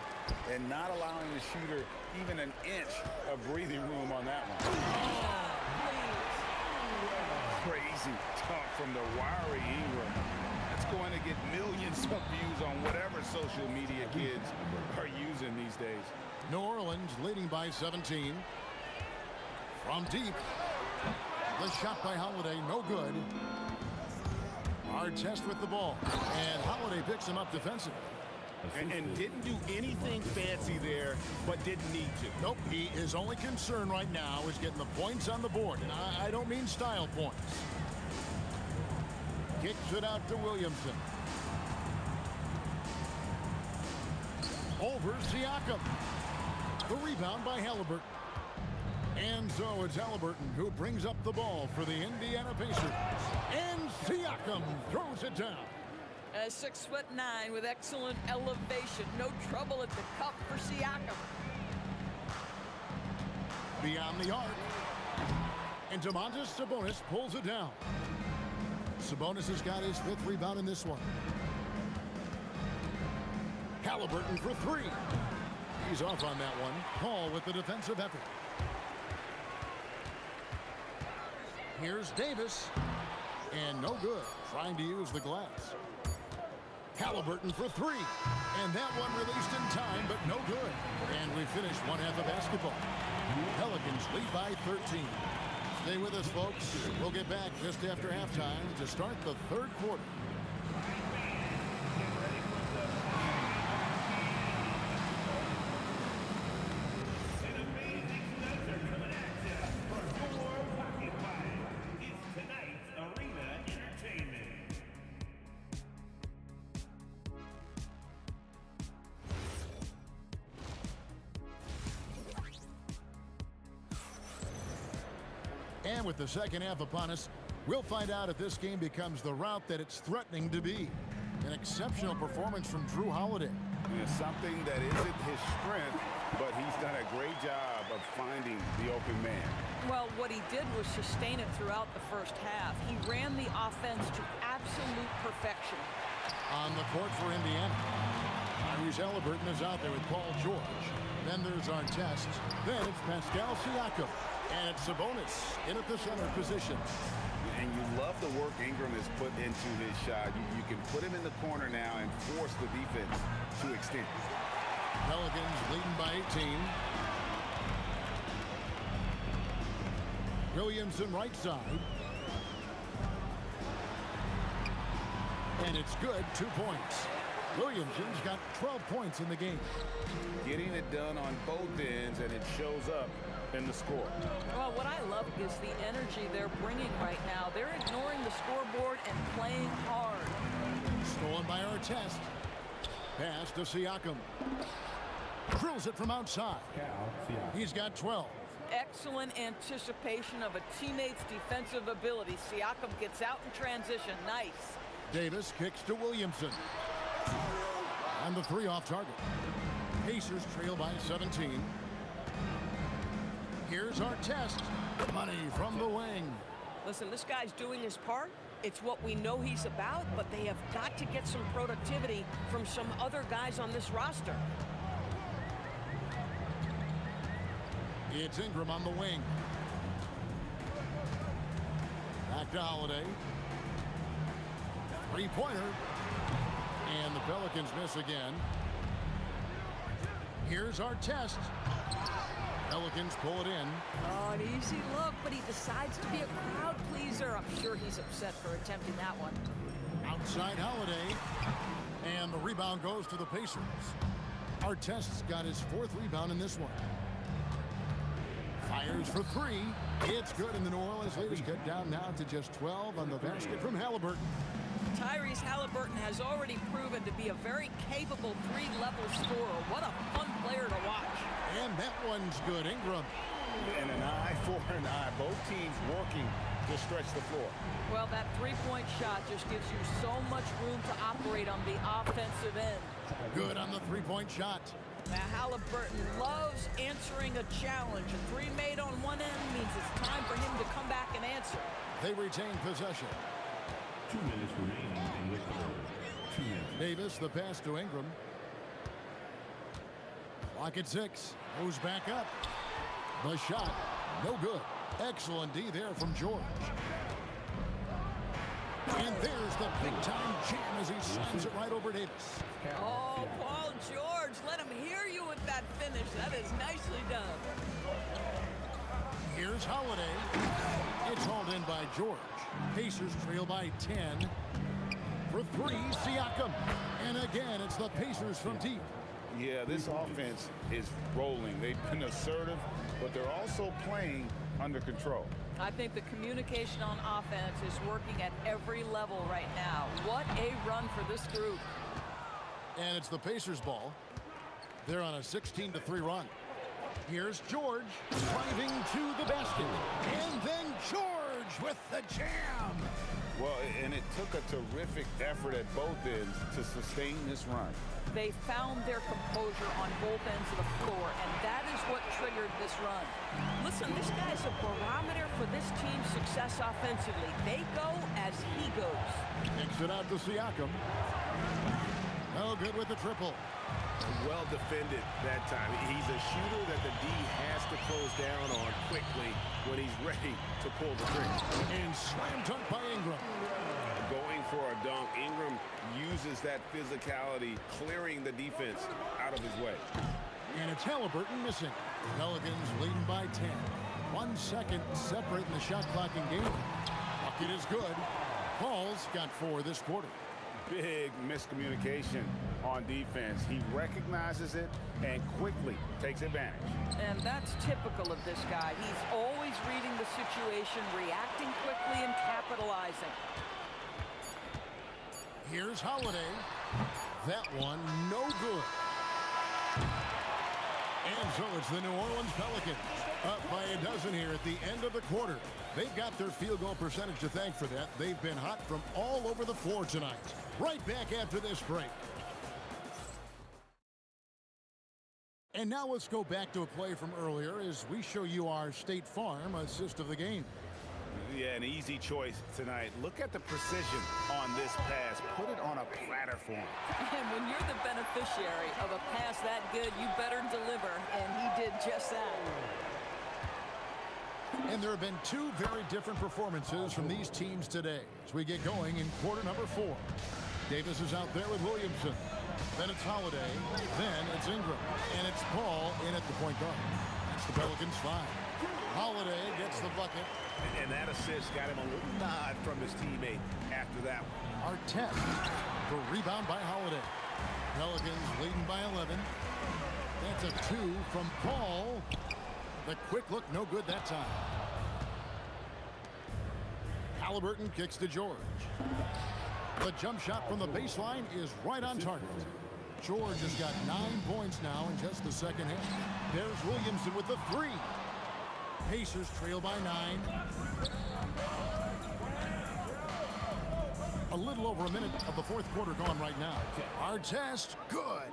And not allowing the shooter even an inch of breathing room on that one. Crazy talk from the wiry Ingram. That's going to get millions of views on whatever social media kids are using these days. New Orleans leading by 17. From deep. The shot by Holiday, no good. Artest with the ball. And Holiday picks him up defensively. And didn't do anything fancy there, but didn't need to. Nope, his only concern right now is getting the points on the board. And I don't mean style points. Kicks it out to Williamson. Over Siakam. The rebound by Halliburton. And so it's Halliburton who brings up the ball for the Indiana Pacers. And Siakam throws it down. 6'9" with excellent elevation. No trouble at the cup for Siakam. Beyond the arc. And Domantas Sabonis pulls it down. Sabonis has got his 5th rebound in this one. Halliburton for 3. He's off on that one. Paul with the defensive effort. Here's Davis. And no good. Trying to use the glass. Halliburton for 3. And that one released in time, but no good. And we finish one half of basketball. Pelicans lead by 13. Stay with us, folks. We'll get back just after halftime to start the 3rd quarter. And with the second half upon us, we'll find out if this game becomes the route that it's threatening to be. An exceptional performance from Drew Holiday. Something that isn't his strength, but he's done a great job of finding the open man. Well, what he did was sustain it throughout the first half. He ran the offense to absolute perfection. On the court for Indiana, Tyrese Halliburton is out there with Paul George. Then there's Artest. Then it's Pascal Siakam. And it's Sabonis in at the center position. And you love the work Ingram has put into his shot. You can put him in the corner now and force the defense to extend. Pelicans leading by 18. Williamson right side. And it's good, 2 points. Williamson's got 12 points in the game. Getting it done on both ends, and it shows up in the score. Well, what I love is the energy they're bringing right now. They're ignoring the scoreboard and playing hard. Stolen by Artest. Pass to Siakam. Drills it from outside. He's got 12. Excellent anticipation of a teammate's defensive ability. Siakam gets out in transition. Nice. Davis kicks to Williamson. And the 3 off target. Pacers trail by 17. Here's Artest. Money from the wing. Listen, this guy's doing his part. It's what we know he's about, but they have got to get some productivity from some other guys on this roster. It's Ingram on the wing. Back to Holiday. 3-pointer. And the Pelicans miss again. Here's Artest. Pelicans pull it in. Oh, an easy look, but he decides to be a crowd pleaser. I'm sure he's upset for attempting that one. Outside Holiday. And the rebound goes to the Pacers. Artest's got his 4th rebound in this one. Fires for 3. It's good, and the New Orleans lead is cut down now to just 12 on the basket from Halliburton. Tyrese Halliburton has already proven to be a very capable 3-level scorer. What a fun player to watch. And that one's good. Ingram. And an eye for an eye. Both teams working to stretch the floor. Well, that 3-point shot just gives you so much room to operate on the offensive end. Good on the 3-point shot. Now, Halliburton loves answering a challenge. A 3 made on one end means it's time for him to come back and answer. They retain possession. 2 minutes remaining in the quarter. 2 minutes. Davis, the pass to Ingram. Clock at 6. Goes back up. The shot, no good. Excellent D there from George. And there's the big-time jam as he slams it right over Davis. Oh, Paul George, let him hear you with that finish. That is nicely done. Here's Holiday. It's hauled in by George. Pacers trail by 10. For 3, Siakam. And again, it's the Pacers from deep. Yeah, this offense is rolling. They've been assertive, but they're also playing under control. I think the communication on offense is working at every level right now. What a run for this group. And it's the Pacers' ball. They're on a 16-3 run. Here's George driving to the basket. And then George with the jam. Well, and it took a terrific effort at both ends to sustain this run. They found their composure on both ends of the floor, and that is what triggered this run. Listen, this guy's a barometer for this team's success offensively. They go as he goes. Kicks it out to Siakam. No good with the triple. Well defended that time. He's a shooter that the D has to close down on quickly when he's ready to pull the trigger. And slam dunk by Ingram. Going for a dunk, Ingram uses that physicality, clearing the defense out of his way. And it's Halliburton missing. Pelicans leading by 10. 1 second separating the shot clock in game. Bucket is good. Paul's got 4 this quarter. Big miscommunication on defense. He recognizes it and quickly takes advantage. And that's typical of this guy. He's always reading the situation, reacting quickly, and capitalizing. Here's Holiday. That one, no good. And so it's the New Orleans Pelicans up by a dozen here at the end of the quarter. They've got their field goal percentage to thank for that. They've been hot from all over the floor tonight. Right back after this break. And now let's go back to a play from earlier as we show you our State Farm assist of the game. Yeah, an easy choice tonight. Look at the precision on this pass. Put it on a platter for him. And when you're the beneficiary of a pass that good, you better deliver, and he did just that. And there have been 2 very different performances from these teams today as we get going in quarter number 4. Davis is out there with Williamson. Then it's Holiday. Then it's Ingram. And it's Paul in at the point guard. That's the Pelicans 5. Holiday gets the bucket. And that assist got him a little nod from his teammate after that one. Artest. The rebound by Holiday. Pelicans leading by 11. That's a 2 from Paul. The quick look, no good that time. Halliburton kicks to George. The jump shot from the baseline is right on target. George has got 9 points now in just the second half. There's Williamson with the 3. Pacers trail by 9. A little over a minute of the fourth quarter gone right now. Artest, good.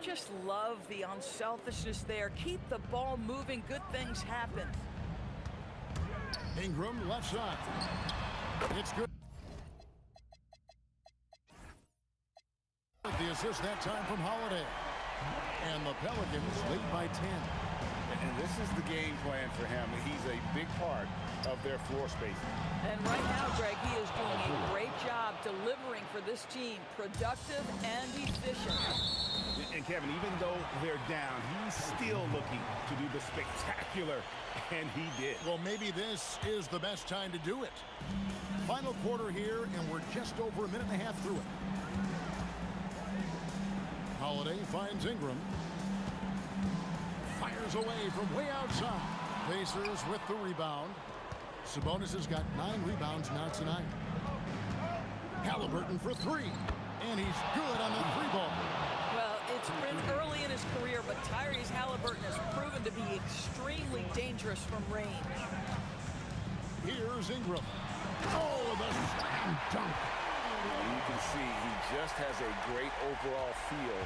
Just love the unselfishness there. Keep the ball moving. Good things happen. Ingram left side. It's good. The assist that time from Holiday. And the Pelicans lead by 10. And this is the game plan for him. He's a big part of their floor spacing. And right now, Greg, he is doing a great job delivering for this team. Productive and efficient. And Kevin, even though they're down, he's still looking to do the spectacular, and he did. Well, maybe this is the best time to do it. Final quarter here, and we're just over a minute and a half through it. Holiday finds Ingram. Fires away from way outside. Pacers with the rebound. Sabonis has got 9 rebounds now tonight. Halliburton for 3. And he's good on the 3-ball. Well, it's been early in his career, but Tyrese Halliburton has proven to be extremely dangerous from range. Here's Ingram. Oh, the slam dunk. You can see he just has a great overall feel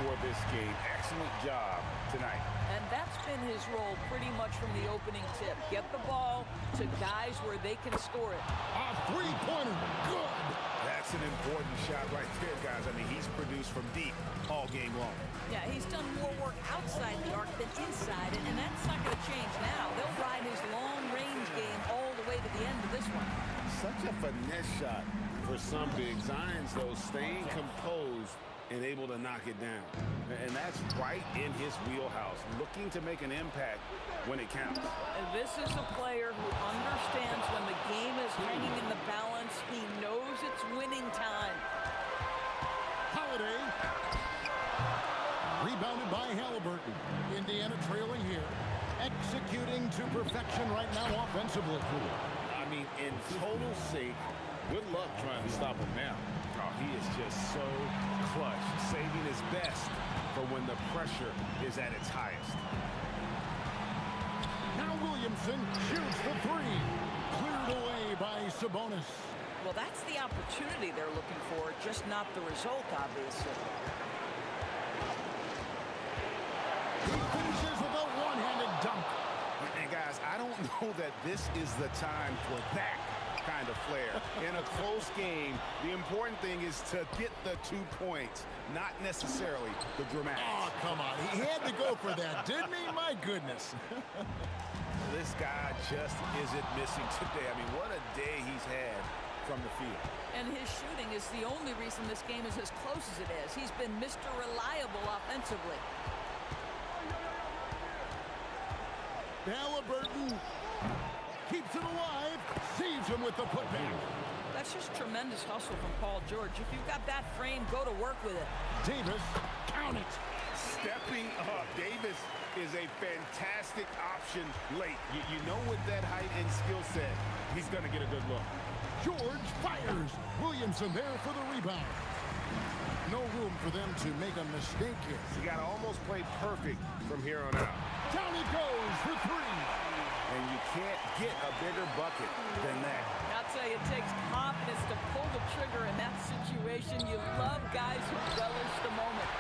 for this game. Excellent job tonight. And that's been his role pretty much from the opening tip. Get the ball to guys where they can score it. A 3-pointer. Good. That's an important shot right there, guys. I mean, he's produced from deep all game long. Yeah, he's done more work outside the arc than inside it, and that's not going to change now. They'll ride his long-range game all the way to the end of this one. Such a finesse shot for some big. Zions, though, staying composed and able to knock it down. And that's right in his wheelhouse, looking to make an impact when it counts. And this is a player who understands when the game is hanging in the balance. He knows it's winning time. Holiday. Rebounded by Halliburton. Indiana trailing here. Executing to perfection right now offensively. I mean, in total sync. Good luck trying to stop him now. Oh, he is just so clutch, saving his best for when the pressure is at its highest. Now Williamson shoots the three. Cleared away by Sabonis. Well, that's the opportunity they're looking for, just not the result, obviously. He finishes with a one-handed dunk. And guys, I don't know that this is the time for that kind of flair. In a close game, the important thing is to get the 2 points, not necessarily the dramatics. Oh, come on. He had to go for that, didn't he? My goodness. This guy just isn't missing today. I mean, what a day he's had from the field. And his shooting is the only reason this game is as close as it is. He's been Mr. Reliable offensively. Halliburton keeps it alive, saves him with the putback. That's just tremendous hustle from Paul George. If you've got that frame, go to work with it. Davis, count it. Stepping up, Davis is a fantastic option late. You know, with that height and skill set, he's going to get a good look. George fires. Williamson there for the rebound. No room for them to make a mistake here. You got to almost play perfect from here on out. Down he goes for three. And you can't get a bigger bucket than that. I'll tell you, it takes confidence to pull the trigger in that situation. You love guys who relish the moment.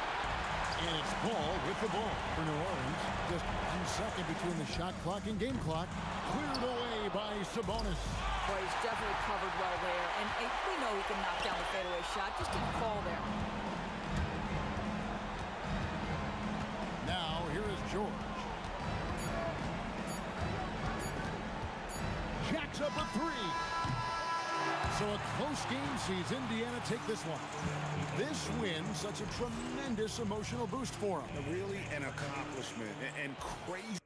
And it's Paul with the ball for New Orleans. Just a few seconds between the shot clock and game clock. Cleared away by Sabonis. Boy, he's definitely covered well there. And we know he can knock down the fadeaway shot. Just didn't fall there. Now, here is George. Jacks up a three. So a close game sees Indiana take this one. This win, such a tremendous emotional boost for them. Really an accomplishment and crazy.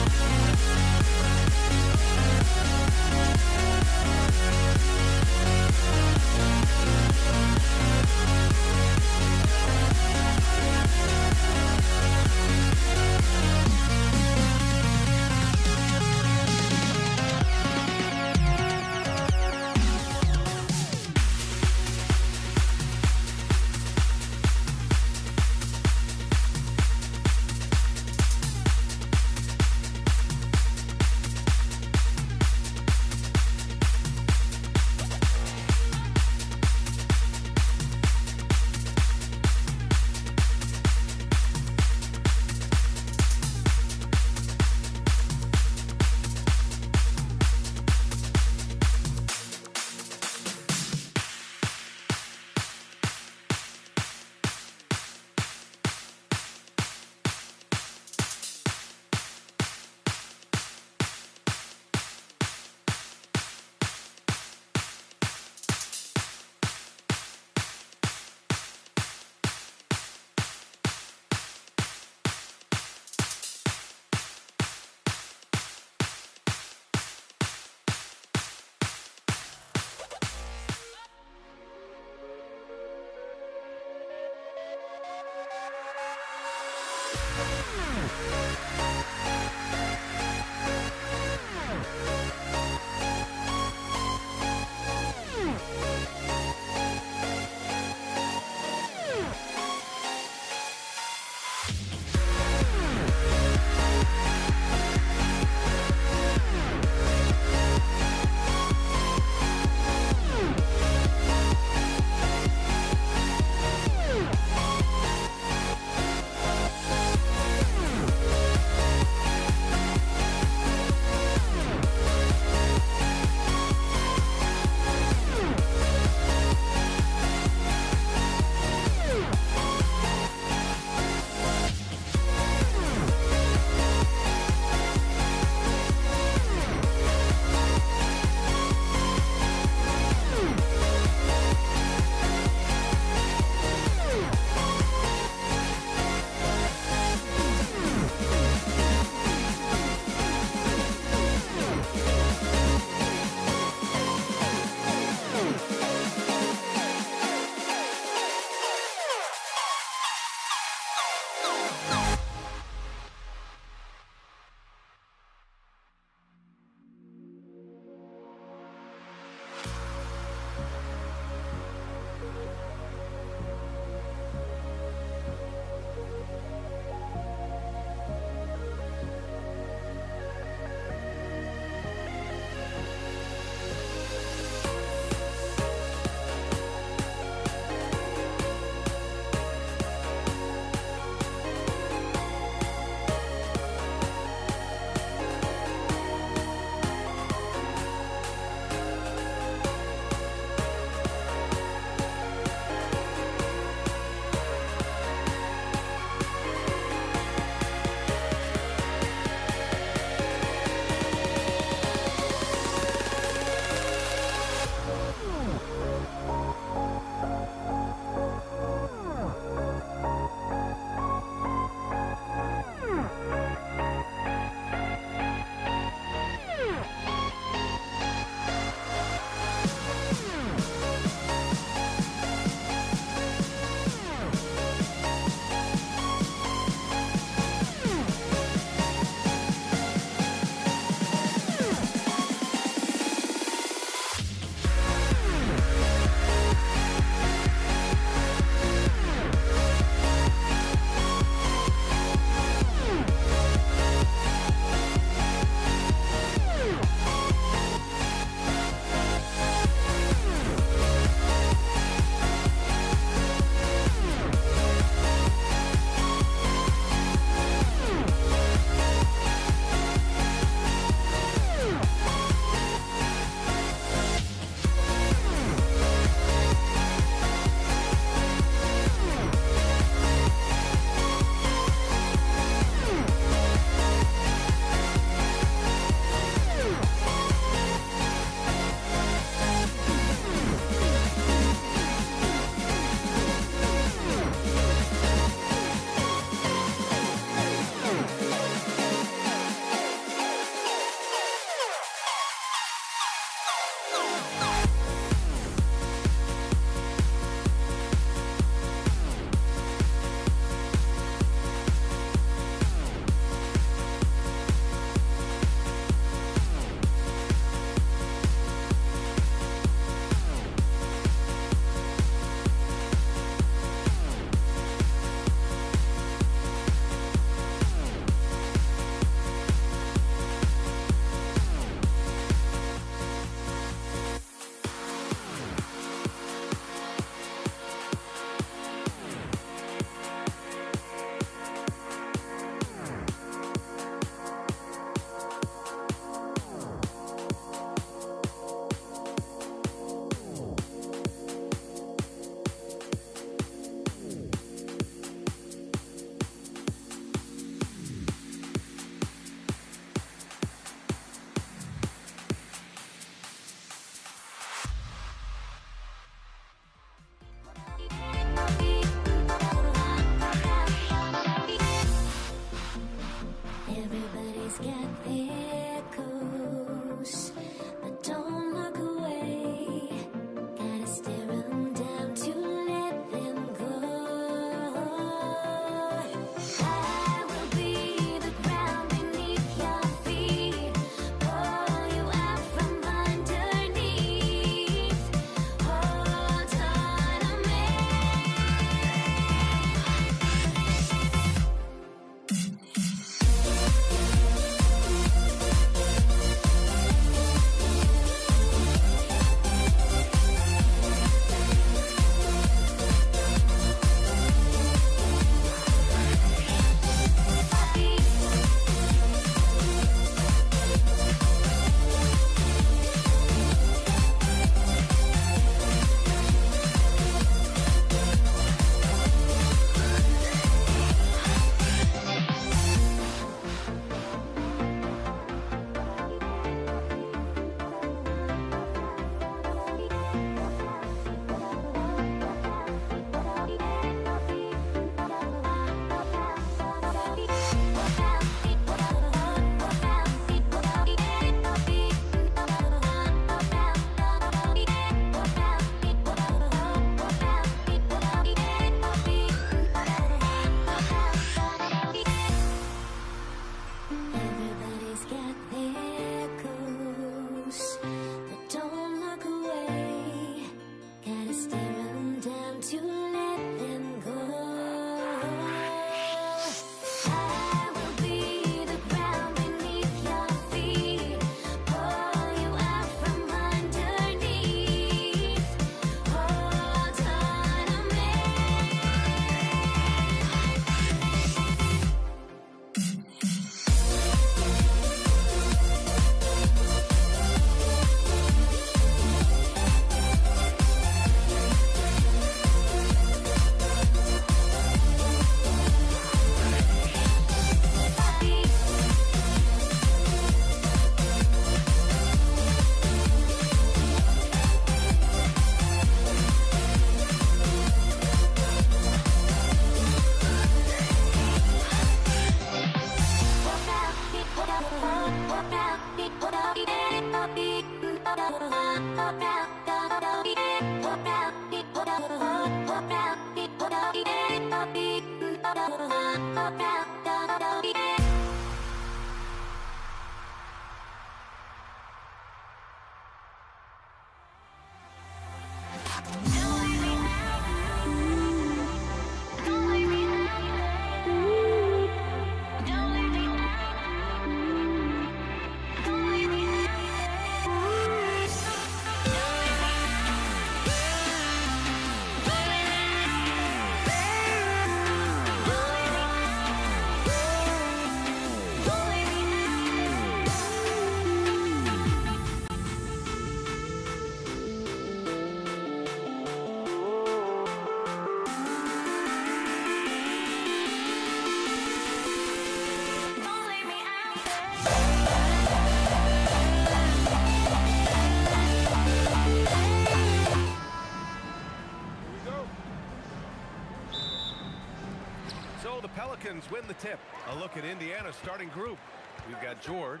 So the Pelicans win the tip. A look at Indiana's starting group. We've got George,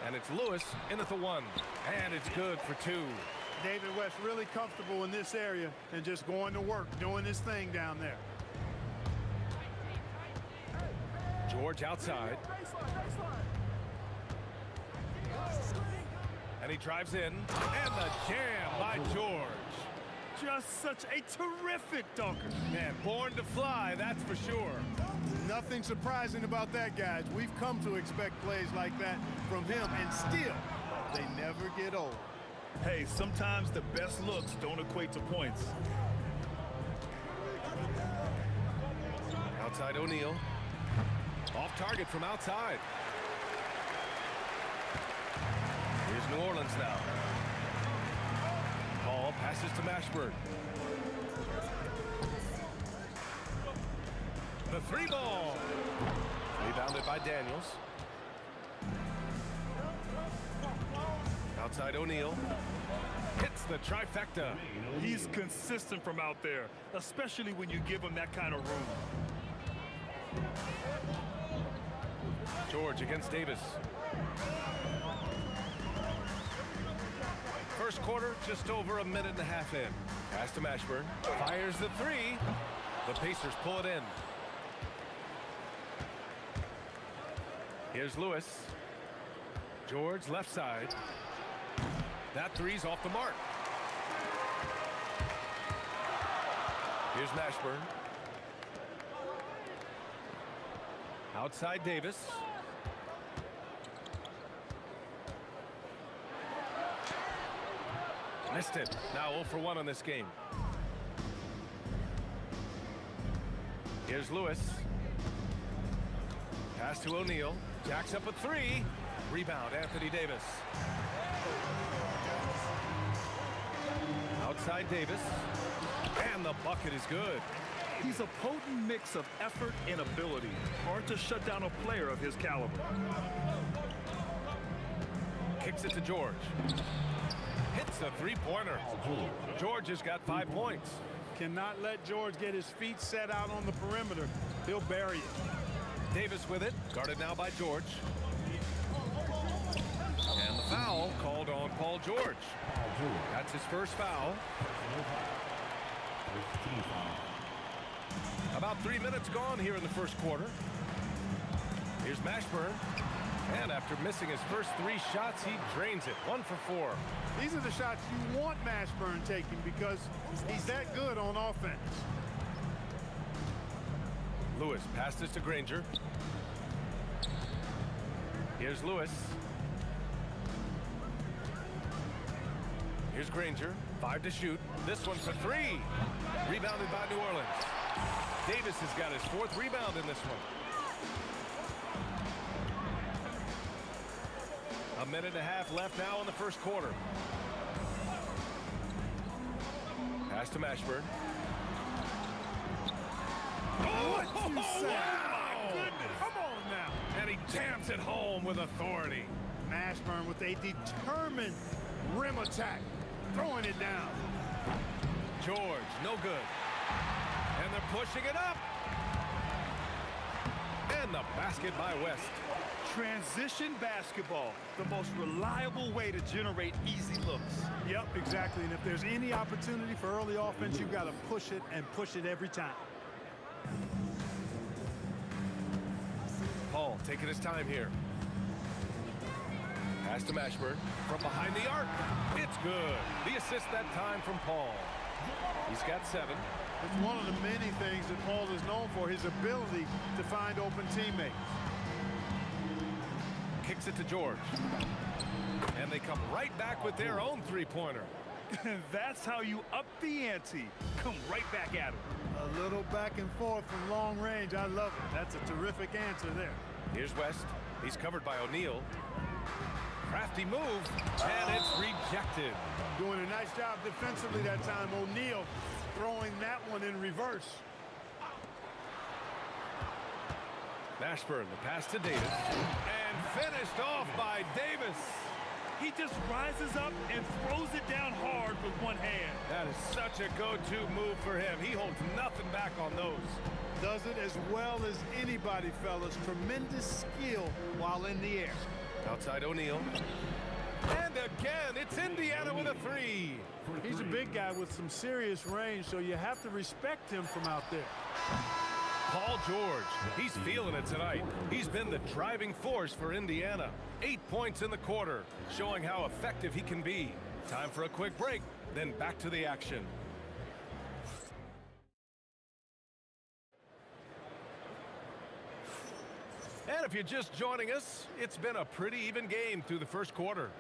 and it's Lewis in at the 1. And it's good for 2. David West really comfortable in this area and just going to work, doing his thing down there. George outside. And he drives in. And the jam by George. Just such a terrific dunker. Man, born to fly, that's for sure. Nothing surprising about that, guys. We've come to expect plays like that from him, and still, they never get old. Hey, sometimes the best looks don't equate to points. Outside O'Neal. Off target from outside. Here's New Orleans now. Ball passes to Mashburn. The 3 ball. Rebounded by Daniels. Outside O'Neal. Hits the trifecta. He's consistent from out there, especially when you give him that kind of room. George against Davis. First quarter, just over a minute and a half in. Pass to Mashburn. Fires the 3. The Pacers pull it in. Here's Lewis. George left side. That 3's off the mark. Here's Mashburn. Outside Davis. Missed it. Now 0 for 1 on this game. Here's Lewis. Pass to O'Neal. Jacks up a 3. Rebound, Anthony Davis. Outside Davis. And the bucket is good. He's a potent mix of effort and ability. Hard to shut down a player of his caliber. Kicks it to George. Hits a 3-pointer. George has got 5 points. Cannot let George get his feet set out on the perimeter. He'll bury it. Davis with it. Guarded now by George. And the foul called on Paul George. That's his first foul. About 3 minutes gone here in the first quarter. Here's Mashburn. And after missing his first 3 shots, he drains it. 1 for 4. These are the shots you want Mashburn taking because he's that good on offense. Lewis passes to Granger. Here's Lewis. Here's Granger. 5 to shoot. This one for 3. Rebounded by New Orleans. Davis has got his 4th rebound in this one. A minute and a half left now in the first quarter. Pass to Mashburn. What you say? Wow. Goodness. Come on now. And he jams it home with authority. Mashburn with a determined rim attack. Throwing it down. George, no good. And they're pushing it up. And the basket by West. Transition basketball, the most reliable way to generate easy looks. Yep, exactly. And if there's any opportunity for early offense, you've got to push it and push it every time. Paul taking his time here. Pass to Mashburn from behind the arc. It's good. The assist that time from Paul. He's got 7. It's one of the many things that Paul is known for, his ability to find open teammates. Kicks it to George. And they come right back with their own three-pointer. That's how you up the ante. Come right back at him. A little back and forth from long range. I love it. That's a terrific answer there. Here's West. He's covered by O'Neal. Crafty move, and it's rejected. Doing a nice job defensively that time. O'Neal throwing that one in reverse. Mashburn, the pass to Davis. And finished off by Davis. He just rises up and throws it down hard with one hand. That is such a go-to move for him. He holds nothing back on those. Does it as well as anybody, fellas. Tremendous skill while in the air. Outside O'Neal. And again, it's Indiana with a 3. He's a big guy with some serious range, so you have to respect him from out there. Paul George, he's feeling it tonight. He's been the driving force for Indiana. 8 points in the quarter, showing how effective he can be. Time for a quick break, then back to the action. And if you're just joining us, it's been a pretty even game through the first quarter.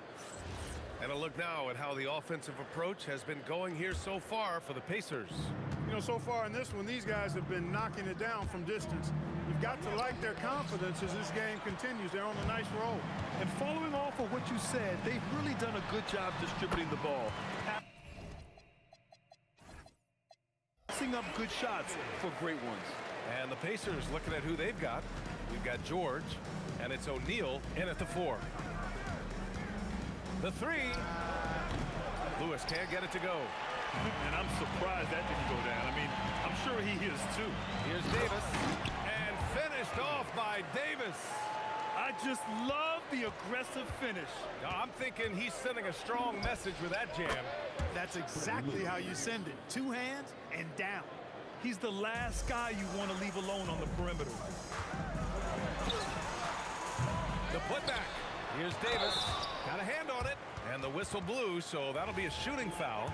And a look now at how the offensive approach has been going here so far for the Pacers. You know, so far in this one, these guys have been knocking it down from distance. You've got to like their confidence as this game continues. They're on a nice roll. And following off of what you said, they've really done a good job distributing the ball. Passing up good shots for great ones. And the Pacers looking at who they've got. We've got George, and it's O'Neal in at the 4. The 3. Lewis can't get it to go. And I'm surprised that didn't go down. I mean, I'm sure he is too. Here's Davis, and finished off by Davis. I just love the aggressive finish. Now, I'm thinking he's sending a strong message with that jam. That's exactly how you send it. 2 hands and down. He's the last guy you want to leave alone on the perimeter. The putback. Here's Davis. Got a hand on it. And the whistle blew, so that'll be a shooting foul.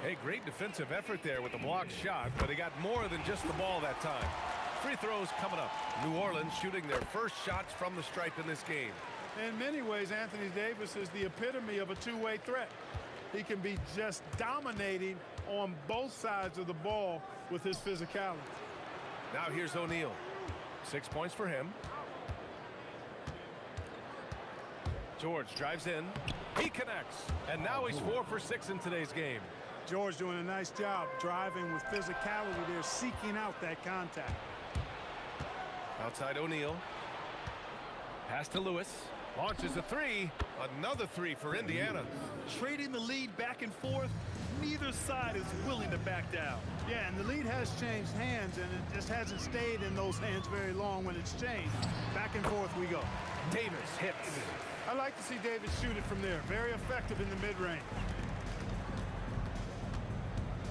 Hey, great defensive effort there with the blocked shot, but he got more than just the ball that time. Free throws coming up. New Orleans shooting their first shots from the stripe in this game. In many ways, Anthony Davis is the epitome of a two-way threat. He can be just dominating on both sides of the ball with his physicality. Now here's O'Neal. 6 points for him. George drives in. He connects. And now he's 4 for 6 in today's game. George doing a nice job driving with physicality there, seeking out that contact. Outside O'Neal. Pass to Lewis. Launches a 3. Another 3 for Indiana. Trading the lead back and forth. Neither side is willing to back down. Yeah, and the lead has changed hands, and it just hasn't stayed in those hands very long when it's changed. Back and forth we go. Davis hits. I like to see Davis shoot it from there. Very effective in the mid-range.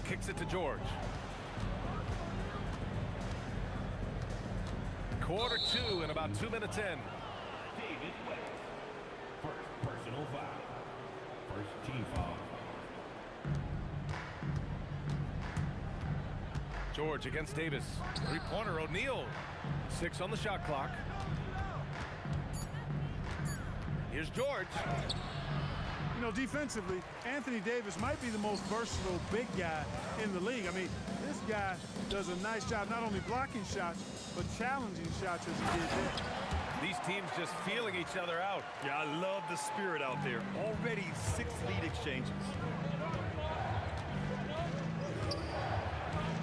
Kicks it to George. Quarter 2 in about 2 minutes in. David West. First personal foul. First team foul. George against Davis. Three-pointer O'Neal. 6 on the shot clock. Here's George. You know, defensively, Anthony Davis might be the most versatile big guy in the league. I mean, this guy does a nice job not only blocking shots, but challenging shots as he did there. These teams just feeling each other out. Yeah, I love the spirit out there. Already 6 lead exchanges.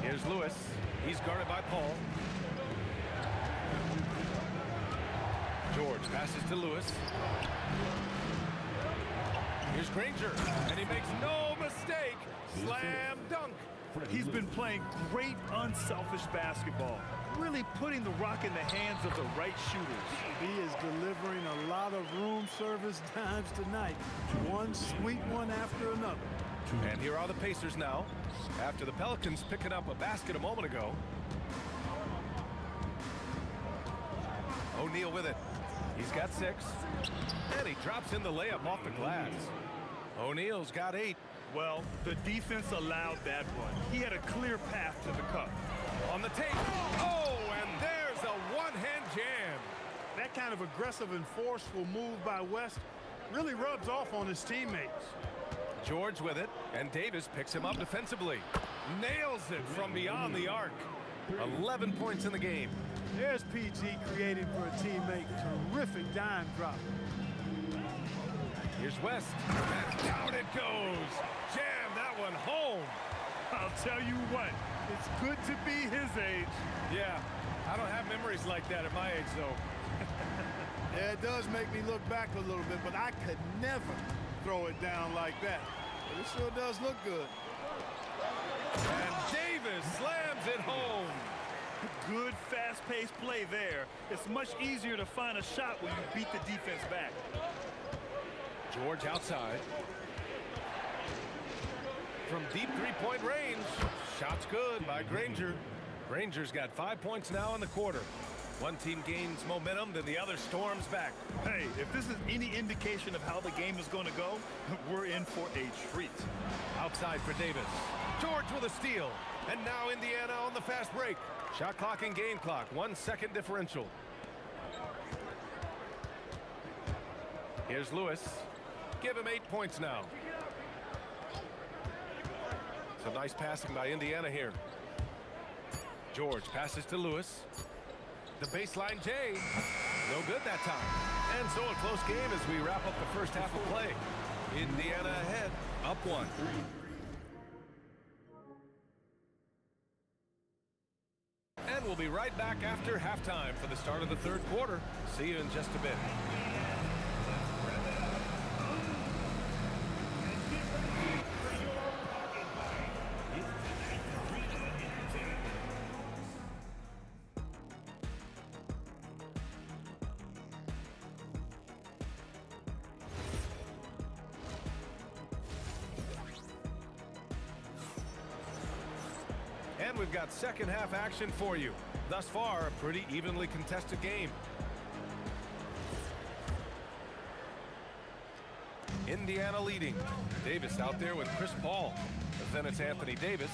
Here's Lewis. He's guarded by Paul. George passes to Lewis. Here's Granger, and he makes no mistake. Slam dunk. He's been playing great unselfish basketball, really putting the rock in the hands of the right shooters. He is delivering a lot of room service dimes tonight. One sweet one after another. And here are the Pacers now, after the Pelicans picking up a basket a moment ago. O'Neal with it. He's got 6. And he drops in the layup off the glass. O'Neal's got 8. Well, the defense allowed that one. He had a clear path to the cup. On the tape. Oh, and there's a one-hand jam. That kind of aggressive and forceful move by West really rubs off on his teammates. George with it, and Davis picks him up defensively. Nails it from beyond the arc. 11 points in the game. There's PG creating for a teammate. Terrific dime drop. Here's West, and down it goes. Jam that one home. I'll tell you what, it's good to be his age. Yeah, I don't have memories like that at my age, though. Yeah, it does make me look back a little bit, but I could never throw it down like that. But it sure does look good. And Davis slams it home. Good, fast-paced play there. It's much easier to find a shot when you beat the defense back. George outside. From deep three-point range. Shot's good by Granger. Granger's got 5 points now in the quarter. One team gains momentum, then the other storms back. Hey, if this is any indication of how the game is going to go, we're in for a treat. Outside for Davis. George with a steal. And now Indiana on the fast break. Shot clock and game clock. 1 second differential. Here's Lewis. Give him 8 points now. Some nice passing by Indiana here. George passes to Lewis. The baseline J. No good that time. And so a close game as we wrap up the first half of play. Indiana ahead, up 1. And we'll be right back after halftime for the start of the third quarter. See you in just a bit. And we've got second half action for you. Thus far, a pretty evenly contested game. Indiana leading. Davis out there with Chris Paul. Then it's Anthony Davis,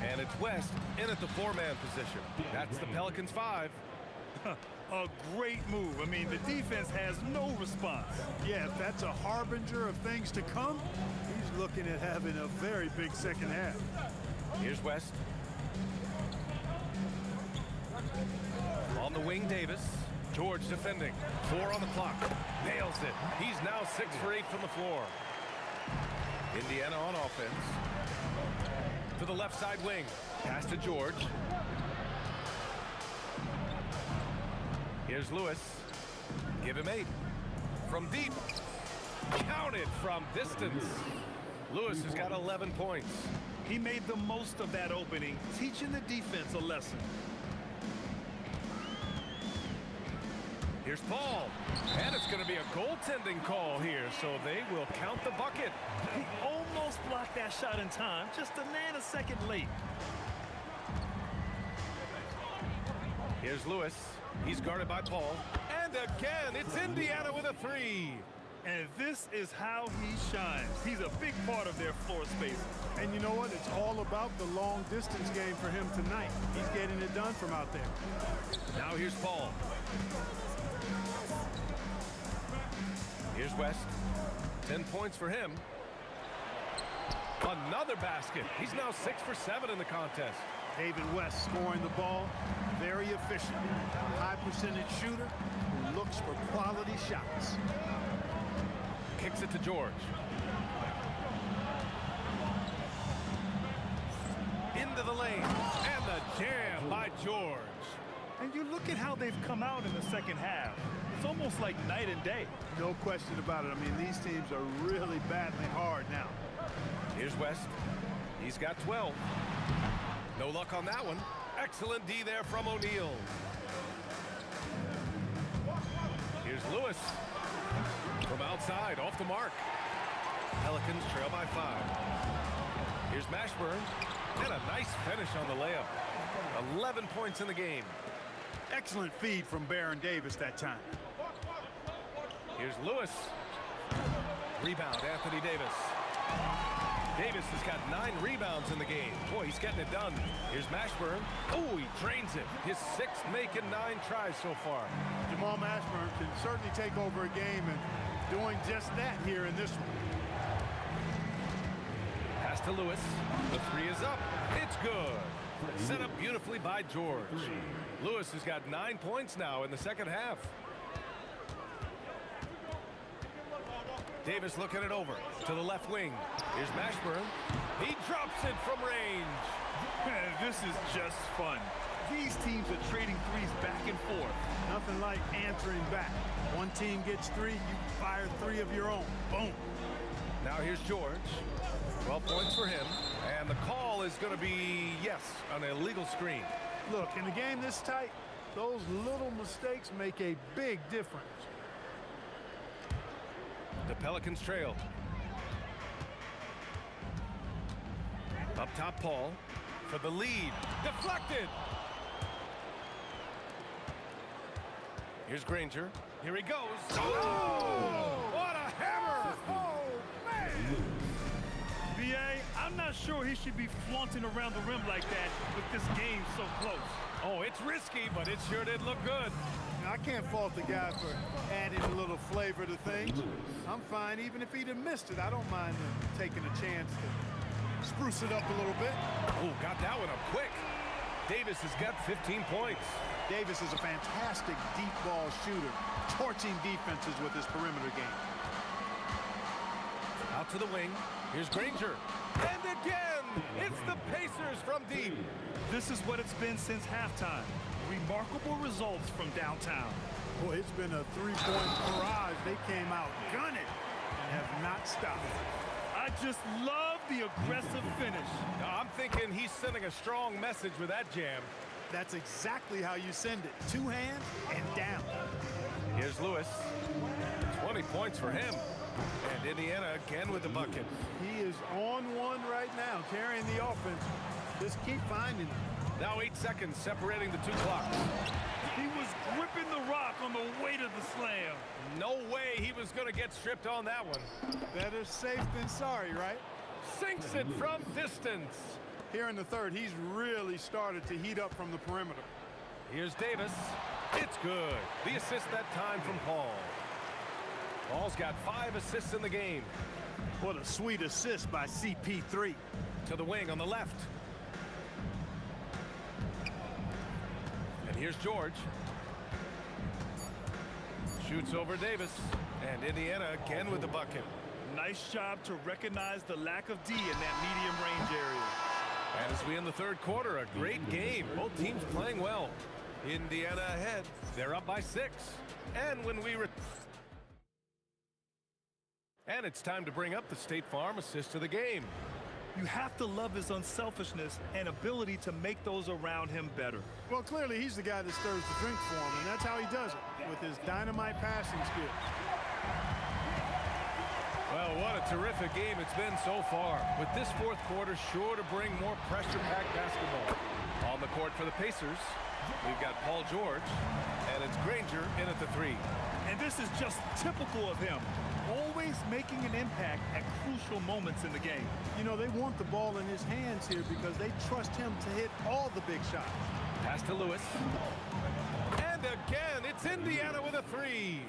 and it's West in at the 4-man position. That's the Pelicans 5. A great move. I mean, the defense has no response. Yeah, if that's a harbinger of things to come, he's looking at having a very big second half. Here's West. On the wing, Davis. George defending. 4 on the clock. Nails it. He's now 6 for 8 from the floor. Indiana on offense. To the left side wing. Pass to George. Here's Lewis. Give him 8. From deep. Counted from distance. Lewis has got 11 points. He made the most of that opening, teaching the defense a lesson. Here's Paul. And it's going to be a goaltending call here, so they will count the bucket. He almost blocked that shot in time, just a nanosecond late. Here's Lewis. He's guarded by Paul. And again, it's Indiana with a 3. And this is how he shines. He's a big part of their floor space. And you know what? It's all about the long distance game for him tonight. He's getting it done from out there. Now here's Paul. Here's West. 10 points for him. Another basket. He's now 6 for 7 in the contest. David West scoring the ball. Very efficient. High percentage shooter who looks for quality shots. Kicks it to George. Into the lane. And the jam by George. And you look at how they've come out in the second half. It's almost like night and day. No question about it. I mean, these teams are really battling hard now. Here's West. He's got 12. No luck on that one. Excellent D there from O'Neal. Here's Lewis. From outside, off the mark. Pelicans trail by 5. Here's Mashburn. And a nice finish on the layup. 11 points in the game. Excellent feed from Baron Davis that time. Here's Lewis. Rebound, Anthony Davis. Davis has got 9 rebounds in the game. Boy, he's getting it done. Here's Mashburn. Oh, he drains it. His 6th make in 9 tries so far. Jamal Mashburn can certainly take over a game, and doing just that here in this one. Pass to Lewis. The 3 is up. It's good. Set up beautifully by George. Lewis has got 9 points now in the second half. Davis looking it over to the left wing. Here's Mashburn. He drops it from range. Man, this is just fun. These teams are trading threes back and forth. Nothing like answering back. One team gets 3, you fire 3 of your own. Boom. Now here's George. 12 points for him. And the call is going to be, yes, an illegal screen. Look, in a game this tight, those little mistakes make a big difference. The Pelicans trail. Up top, Paul for the lead. Deflected. Here's Granger. Here he goes. Oh! What a hammer! Oh, man! B.A., I'm not sure he should be flaunting around the rim like that with this game so close. Oh, it's risky, but it sure did look good. I can't fault the guy for adding a little flavor to things. I'm fine even if he'd have missed it. I don't mind him taking a chance to spruce it up a little bit. Oh, got that one up quick. Davis has got 15 points. Davis is a fantastic deep ball shooter, torching defenses with his perimeter game. Out to the wing. Here's Granger. And again, it's the Pacers from deep. This is what it's been since halftime. Remarkable results from downtown. Boy, it's been a 3-point barrage. They came out gunning and have not stopped. I just love the aggressive finish. I'm thinking he's sending a strong message with that jam. That's exactly how you send it. 2 hands and down. Here's Lewis. 20 points for him. And Indiana again with the bucket. He is on one right now, carrying the offense. Just keep finding him. Now 8 seconds separating the 2 clocks. He was gripping the rock on the weight of the slam. No way he was going to get stripped on that one. Better safe than sorry, right? Sinks it from distance. Here in the third, he's really started to heat up from the perimeter. Here's Davis. It's good. The assist that time from Paul. Paul's got 5 assists in the game. What a sweet assist by CP3. To the wing on the left. And here's George. Shoots over Davis. And Indiana again with the bucket. Nice job to recognize the lack of D in that medium range area. And as we end the third quarter, a great game. Both teams playing well. Indiana ahead. They're up by 6. And when we and it's time to bring up the State Farm assist of the game. You have to love his unselfishness and ability to make those around him better. Well, clearly he's the guy that stirs the drink for him, and that's how he does it, with his dynamite passing skills. Well, what a terrific game it's been so far. With this fourth quarter sure to bring more pressure-packed basketball. On the court for the Pacers, we've got Paul George, and it's Granger in at the 3. And this is just typical of him. Always making an impact at crucial moments in the game. You know, they want the ball in his hands here because they trust him to hit all the big shots. Pass to Lewis. And again, it's Indiana with a 3.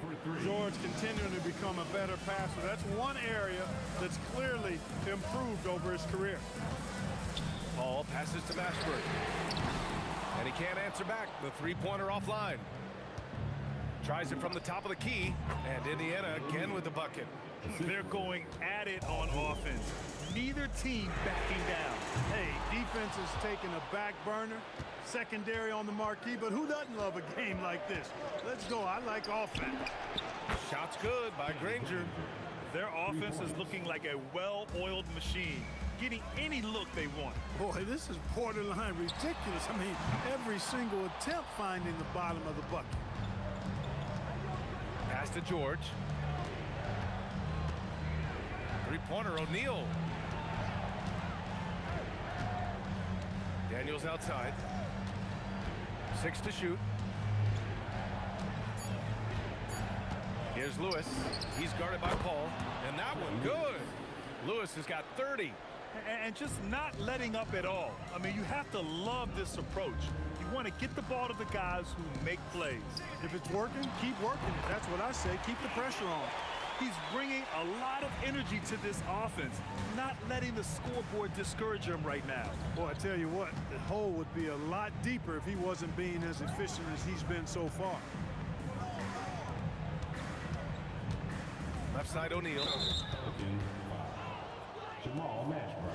George continuing to become a better passer. That's one area that's clearly improved over his career. Paul passes to Mashburn. And he can't answer back. The 3-pointer offline. Tries it from the top of the key, and Indiana again with the bucket. They're going at it on offense. Neither team backing down. Hey, defense is taking a back burner, secondary on the marquee, but who doesn't love a game like this? Let's go. I like offense. Shot's good by Granger. Their offense is looking like a well-oiled machine, getting any look they want. Boy, this is borderline ridiculous. I mean, every single attempt finding the bottom of the bucket. Pass to George. 3-pointer, O'Neal. Daniels outside. 6 to shoot. Here's Lewis. He's guarded by Paul. And that one, good. Lewis has got 30. And just not letting up at all. I mean, you have to love this approach. You want to get the ball to the guys who make plays. If it's working, keep working it. That's what I say. Keep the pressure on. He's bringing a lot of energy to this offense, not letting the scoreboard discourage him right now. Boy, I tell you what, the hole would be a lot deeper if he wasn't being as efficient as he's been so far. Left side O'Neal. Jamal Mashburn.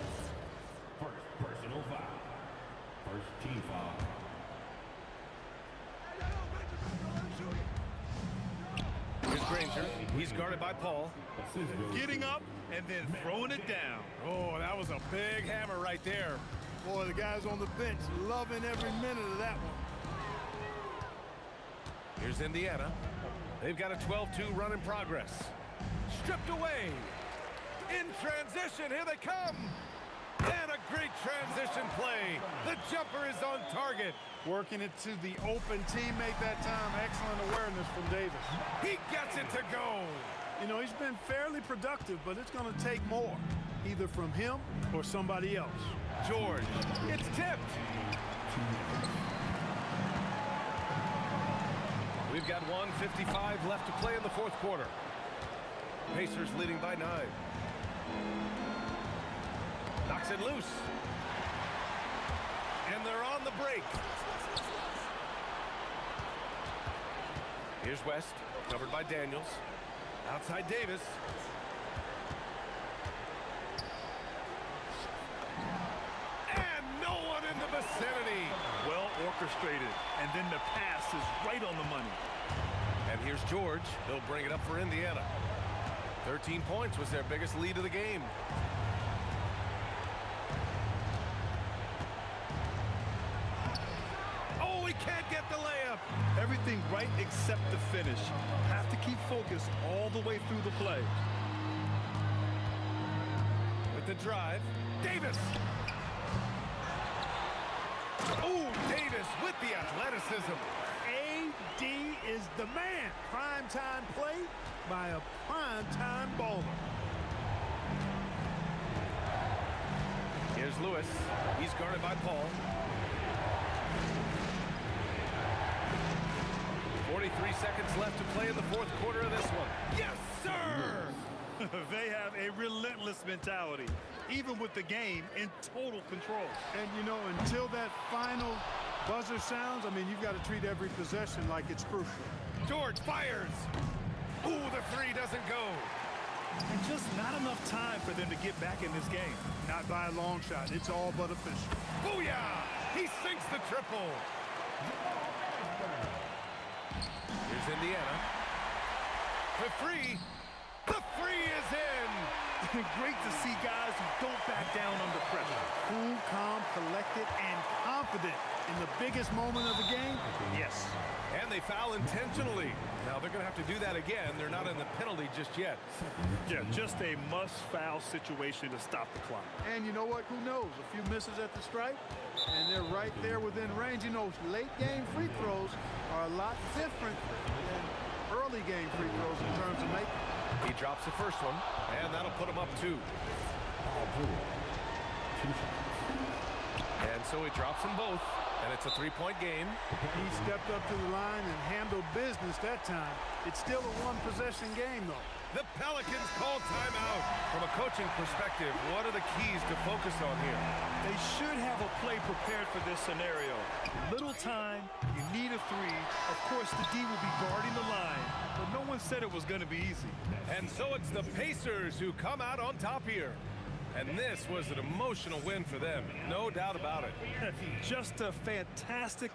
First personal foul. First team foul. Here's Granger. He's guarded by Paul. Getting up and then throwing it down. Oh, that was a big hammer right there. Boy, the guys on the bench loving every minute of that one. Here's Indiana. They've got a 12-2 run in progress. Stripped away. In transition, here they come. And a great transition play. The jumper is on target. Working it to the open teammate that time. Excellent awareness from Davis. He gets it to go. You know, he's been fairly productive, but it's going to take more, either from him or somebody else. George, it's tipped. We've got 1:55 left to play in the fourth quarter. Pacers leading by 9. Knocks it loose. And they're on the break. Here's West, covered by Daniels. Outside Davis. And no one in the vicinity. Well orchestrated, and then the pass is right on the money. And here's George. He'll bring it up for Indiana. 13 points was their biggest lead of the game. Oh, he can't get the layup. Everything right except the finish. Have to keep focused all the way through the play. With the drive, Davis. Oh, Davis with the athleticism. AD is the man. Primetime play by a primetime baller. Here's Lewis. He's guarded by Paul. 43 seconds left to play in the fourth quarter of this one. Yes, sir! They have a relentless mentality, even with the game in total control. And, you know, until that final buzzer sounds, I mean, you've got to treat every possession like it's crucial. George fires. Ooh, the three doesn't go. And just not enough time for them to get back in this game. Not by a long shot. It's all but official. Booyah! He sinks the triple. Here's Indiana. The three. The three is in. Great to see guys who don't back down under pressure. Cool, calm, collected, and confident in the biggest moment of the game. Yes. And they foul intentionally. Now they're going to have to do that again. They're not in the penalty just yet. Yeah, just a must-foul situation to stop the clock. And you know what? Who knows? A few misses at the stripe, and they're right there within range. You know, late-game free throws are a lot different than early-game free throws in terms of making. He drops the first one, and that'll put him up 2. And so he drops them both, and it's a 3-point game. He stepped up to the line and handled business that time. It's still a one-possession game, though. The Pelicans call timeout. From a coaching perspective, what are the keys to focus on here? They should have a play prepared for this scenario. Little time, you need a 3. Of course, the D will be guarding the line, but no one said it was going to be easy. And so it's the Pacers who come out on top here. And this was an emotional win for them, no doubt about it. Just a fantastic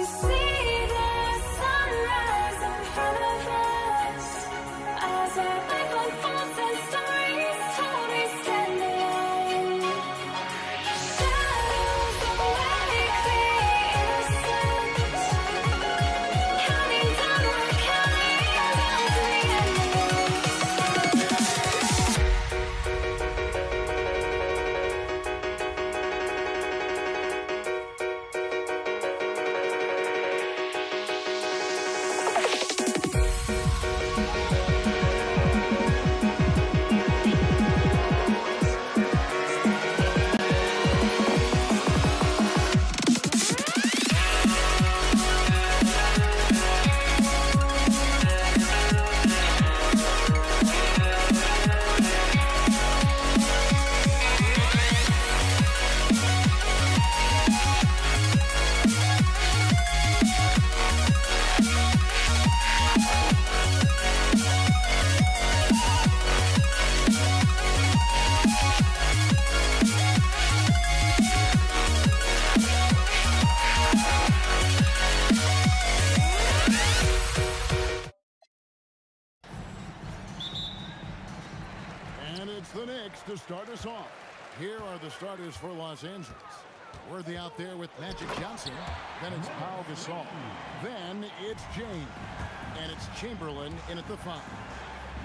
we see the sunrise in front of us. As our life unfolds and stories told, we stand alone. Shadows awake the innocence, counting down, we're counting down to the end. And it's the Knicks to start us off. Here are the starters for Los Angeles. Worthy out there with Magic Johnson. Then it's Pau Gasol. Then it's James. And it's Chamberlain in at the 5.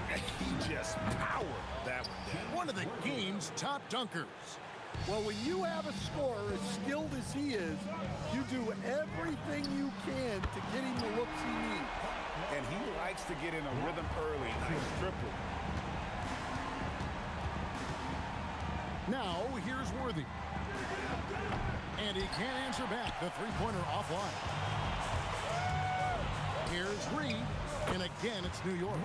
He just powered that one down. One of the game's top dunkers. Well, when you have a scorer as skilled as he is, you do everything you can to get him the looks he needs. And he likes to get in a rhythm early. Nice triple. Now, here's Worthy. And he can't answer back. The three-pointer offline. Here's Reed. And again, it's New York.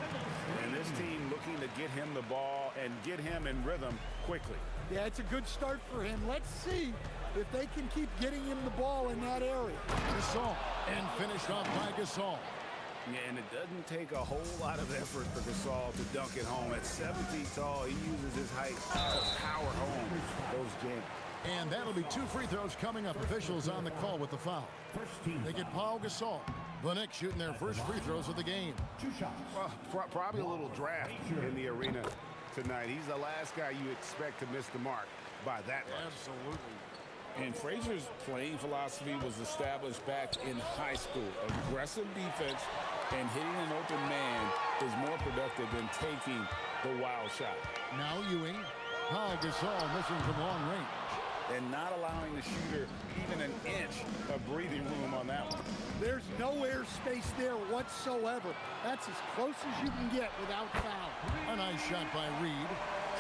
And this team looking to get him the ball and get him in rhythm quickly. Yeah, it's a good start for him. Let's see if they can keep getting him the ball in that area. Gasol. And finished off by Gasol. Yeah, and it doesn't take a whole lot of effort for Gasol to dunk it home. At 7 feet tall, he uses his height to power home those jams. And that'll be 2 free throws coming up. Officials on the call with the foul. They get Pau Gasol. The Knicks shooting their first free throws of the game. 2 shots. Well, probably a little draft in the arena tonight. He's the last guy you expect to miss the mark by that much. Absolutely. And Frazier's playing philosophy was established back in high school. Aggressive defense and hitting an open man is more productive than taking the wild shot. Now Ewing. Pau Gasol missing from long range. And not allowing the shooter even an inch of breathing room on that one. There's no air space there whatsoever. That's as close as you can get without foul. A nice shot by Reed.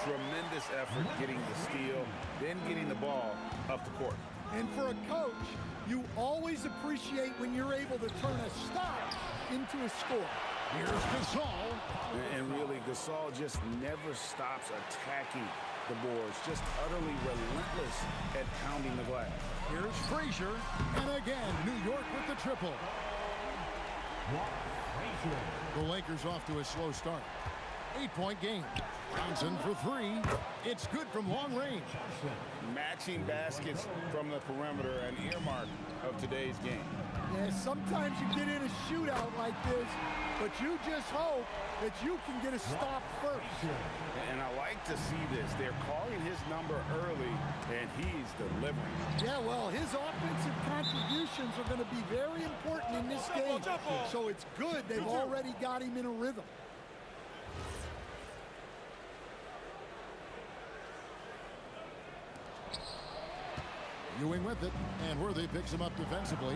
Tremendous effort getting the steal, then getting the ball up the court. And for a coach, you always appreciate when you're able to turn a stop into a score. Here's Gasol. And really, Gasol just never stops attacking the boards, just utterly relentless at pounding the glass. Here's Frazier. And again, New York with the triple. The Lakers off to a slow start. 8-point game. Johnson for 3. It's good from long range. Matching baskets from the perimeter, an earmark of today's game. Yeah, sometimes you get in a shootout like this, but you just hope that you can get a stop first. And I like to see this. They're calling his number early, and he's delivering. Yeah, well, his offensive contributions are going to be very important in this game. So it's good they've already got him in a rhythm. Ewing with it, and Worthy picks him up defensively.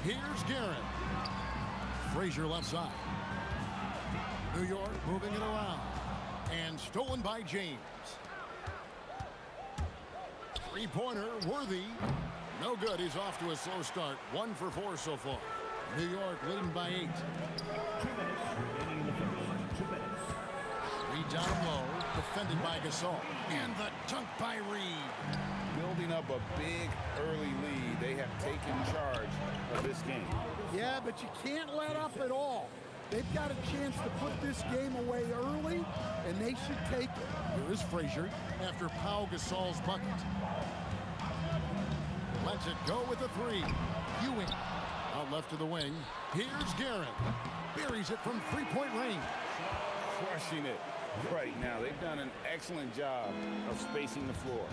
Here's Guerin. Frazier left side. New York moving it around. And stolen by James. Three-pointer, Worthy. No good. He's off to a slow start. 1 for 4 so far. New York leading by 8. 2 minutes remaining in the first. 2 minutes. Reed down low. Defended by Gasol. And the dunk by Reed. Building up a big early lead. They have taken charge of this game. Yeah, but you can't let up at all. They've got a chance to put this game away early, and they should take it. Here is Frazier after Pau Gasol's bucket. Lets it go with a 3. Ewing left to the wing. Here's Guerin. Buries it from three-point range. Crushing it right now. They've done an excellent job of spacing the floor.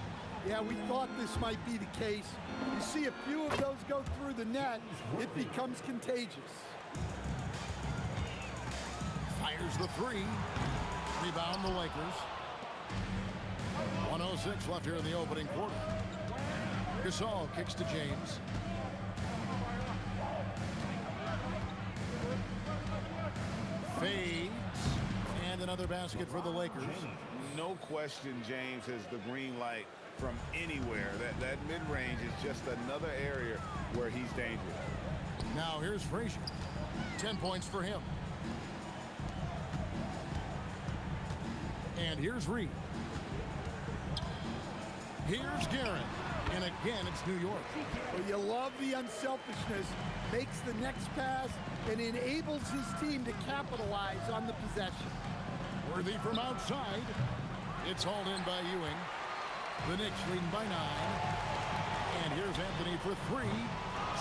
Yeah, we thought this might be the case. You see a few of those go through the net, it becomes contagious. Fires the three. Rebound the Lakers. 1:06 left here in the opening quarter. Gasol kicks to James. Fades. And another basket for the Lakers. No question James has the green light from anywhere. That mid-range is just another area where he's dangerous. Now here's Frazier. 10 points for him. And here's Reed. Here's Guerin. And again, it's New York. Well, you love the unselfishness. Makes the next pass and enables his team to capitalize on the possession. Worthy from outside. It's hauled in by Ewing. The Knicks leading by 9. And here's Anthony for 3.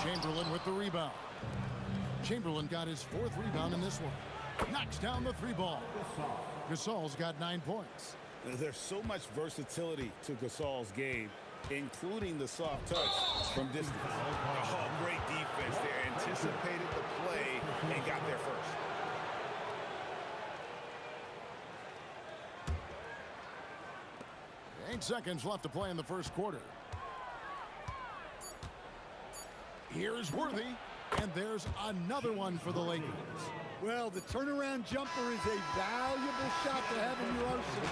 Chamberlain with the rebound. Chamberlain got his 4th rebound in this one. Knocks down the 3 ball. Gasol's got 9 points. There's so much versatility to Gasol's game, including the soft touch from distance. Oh, great defense there. Anticipated the play and got there first. Eight seconds left to play in the first quarter. Here's Worthy, and there's another one for the Lakers. Well, the turnaround jumper is a valuable shot to have in your arsenal.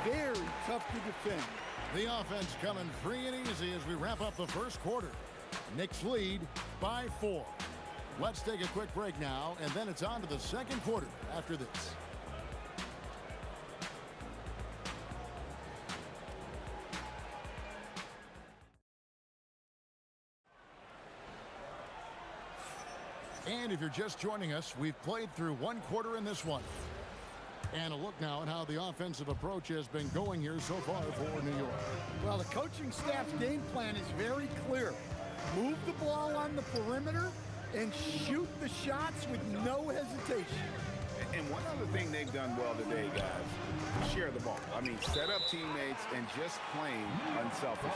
Very tough to defend. The offense coming free and easy as we wrap up the first quarter. Knicks lead by 4. Let's take a quick break now, and then it's on to the second quarter after this. And if you're just joining us, we've played through one quarter in this one. And a look now at how the offensive approach has been going here so far for New York. Well, the coaching staff's game plan is very clear. Move the ball on the perimeter and shoot the shots with no hesitation. And one other thing they've done well today, guys, share the ball. I mean, set up teammates and just plain unselfish.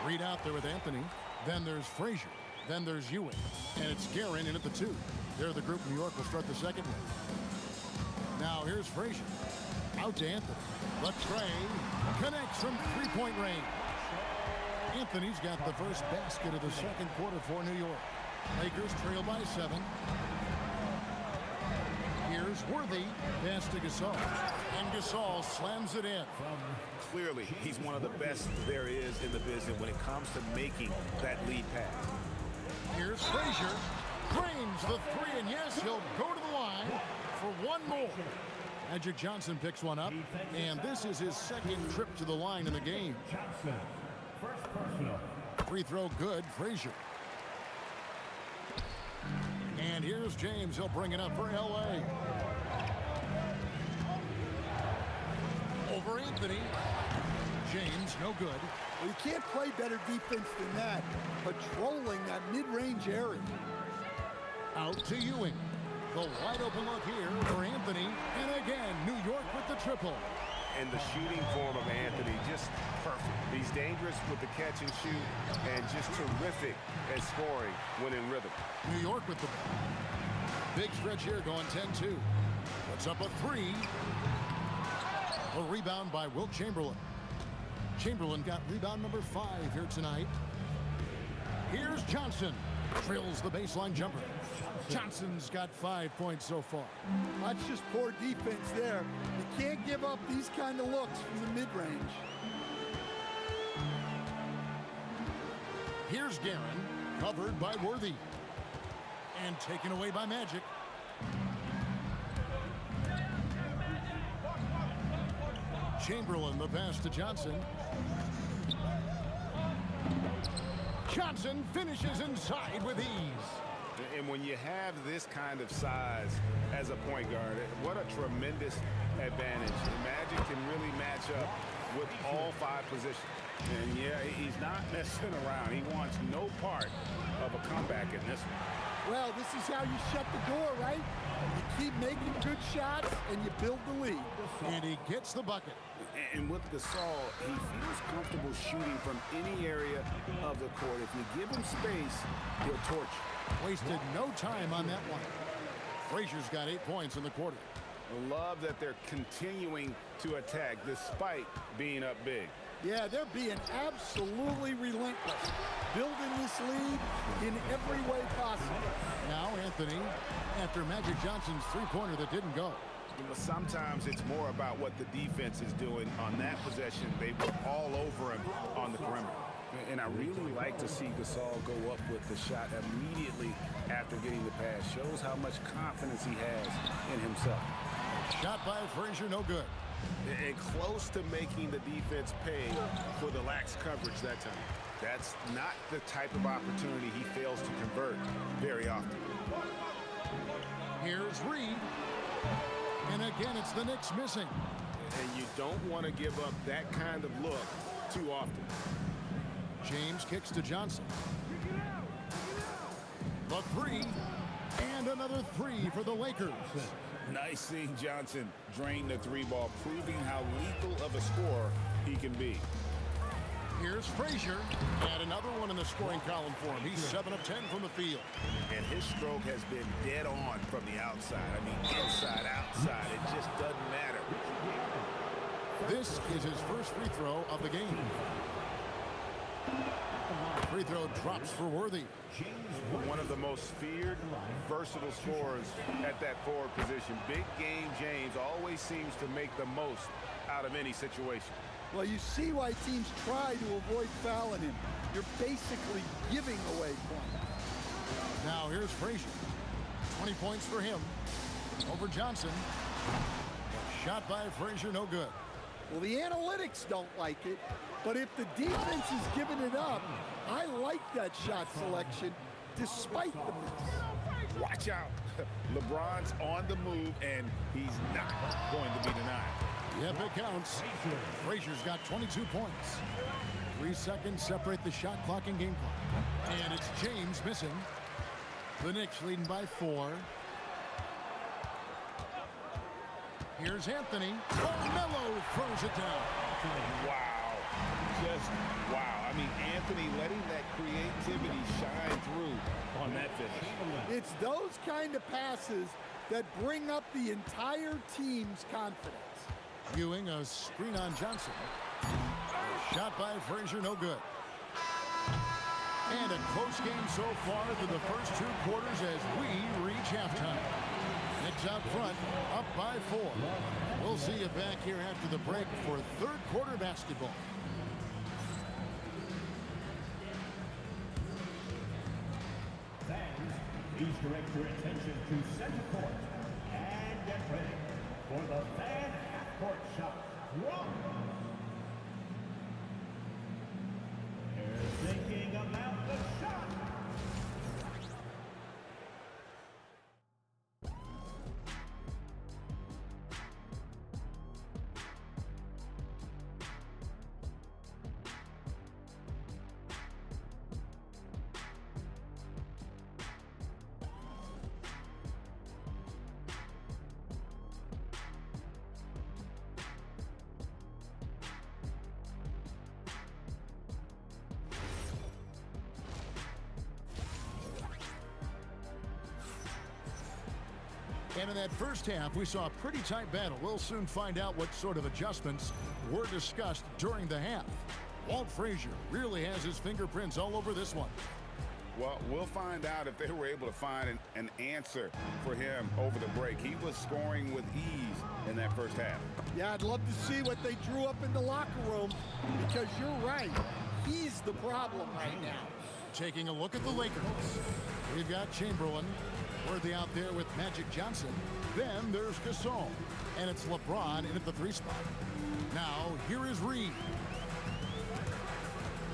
Reed out there with Anthony. Then there's Frazier. Then there's Ewing. And it's Guerin in at the 2. They're the group New York will start the second with. Now here's Frazier. Out to Anthony. Latrey connects from three-point range. Anthony's got the first basket of the second quarter for New York. Lakers trail by 7. Here's Worthy. Pass to Gasol. And Gasol slams it in. Clearly, he's one of the best there is in the business when it comes to making that lead pass. Here's Frazier. Drains the 3, and yes, he'll go to the line for one more. Magic Johnson picks one up, and this is his second trip to the line in the game. Free throw good, Frazier. And here's James. He'll bring it up for L.A. Over Anthony. James, no good. Well, you can't play better defense than that, patrolling that mid-range area. Out to Ewing. The wide open look here for Anthony. And again, New York with the triple. And the shooting form of Anthony, just perfect. He's dangerous with the catch and shoot and just terrific at scoring when in rhythm. New York with the big stretch here going 10-2. Puts up a 3. A rebound by Wilt Chamberlain. Chamberlain got rebound number 5 here tonight. Here's Johnson. Drills the baseline jumper. Johnson's got 5 points so far. That's just poor defense there. You can't give up these kind of looks from the mid-range. Here's Guerin, covered by Worthy. And taken away by Magic. Chamberlain, the pass to Johnson. Johnson finishes inside with ease. And when you have this kind of size as a point guard, what a tremendous advantage. Magic can really match up with all 5 positions. And yeah, he's not messing around. He wants no part of a comeback in this one. Well, this is how you shut the door, right? You keep making good shots, and you build the lead. And he gets the bucket. And with Gasol, he feels comfortable shooting from any area of the court. If you give him space, he'll torch you. Wasted no time on that one. Frazier's got 8 points in the quarter. Love that they're continuing to attack despite being up big. Yeah, they're being absolutely relentless, building this lead in every way possible. Now Anthony, after Magic Johnson's three-pointer that didn't go. Sometimes it's more about what the defense is doing on that possession. They were all over him on the perimeter. And I really like to see Gasol go up with the shot immediately after getting the pass. Shows how much confidence he has in himself. Shot by Frazier, no good. And close to making the defense pay for the lax coverage that time. That's not the type of opportunity he fails to convert very often. Here's Reed. And again, it's the Knicks missing. And you don't want to give up that kind of look too often. James kicks to Johnson. The three. And another three for the Lakers. Nice seeing Johnson drain the three ball, proving how lethal of a scorer he can be. Here's Frazier, and another one in the scoring column for him. He's 7 of 10 from the field. And his stroke has been dead on from the outside. I mean, inside, outside, it just doesn't matter. This is his first free throw of the game. Free throw drops for Worthy. One of the most feared, versatile scorers at that forward position. Big game James always seems to make the most out of any situation. Well, you see why teams try to avoid fouling him. You're basically giving away points. Now here's Frazier. 20 points for him. Over Johnson. Shot by Frazier, no good. Well, the analytics don't like it, but if the defense is giving it up, I like that shot selection despite the miss. Watch out. LeBron's on the move, and he's not going to be denied. Yep, it counts. Frazier's got 22 points. 3 seconds separate the shot clock and game clock. And it's James missing. The Knicks leading by 4. Here's Anthony. Melo throws it down. Wow. Just wow. I mean, Anthony letting that creativity shine through on that finish. It's those kind of passes that bring up the entire team's confidence. Ewing, a screen on Johnson. Shot by Frazier, no good. And a close game so far through the first 2 quarters as we reach halftime. Knicks out front, up by 4. We'll see you back here after the break for third quarter basketball. Fans, please direct your attention to center court and get ready for the fan half-court shot. Rock! They're thinking about the shot. And in that first half, we saw a pretty tight battle. We'll soon find out what sort of adjustments were discussed during the half. Walt Frazier really has his fingerprints all over this one. Well, we'll find out if they were able to find an answer for him over the break. He was scoring with ease in that first half. Yeah, I'd love to see what they drew up in the locker room because you're right. He's the problem right now. Taking a look at the Lakers. We've got Chamberlain. Worthy out there with Magic Johnson. Then there's Gasol. And it's LeBron in at the 3 spot. Now, here is Reed.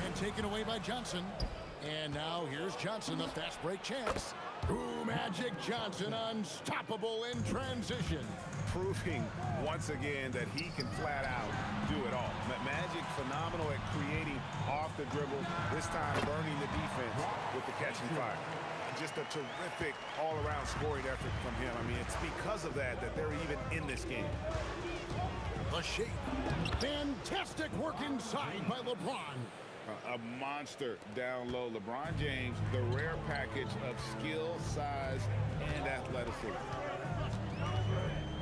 And taken away by Johnson. And now here's Johnson, the fast break chance. Ooh, Magic Johnson, unstoppable in transition. Proving once again that he can flat out do it all. Magic phenomenal at creating off the dribble. This time burning the defense with the catch and fire. just a terrific all-around scoring effort from him. I mean, it's because of that they're even in this game. The shape. Fantastic work inside by LeBron. A monster down low. LeBron James, the rare package of skill, size, and athleticism.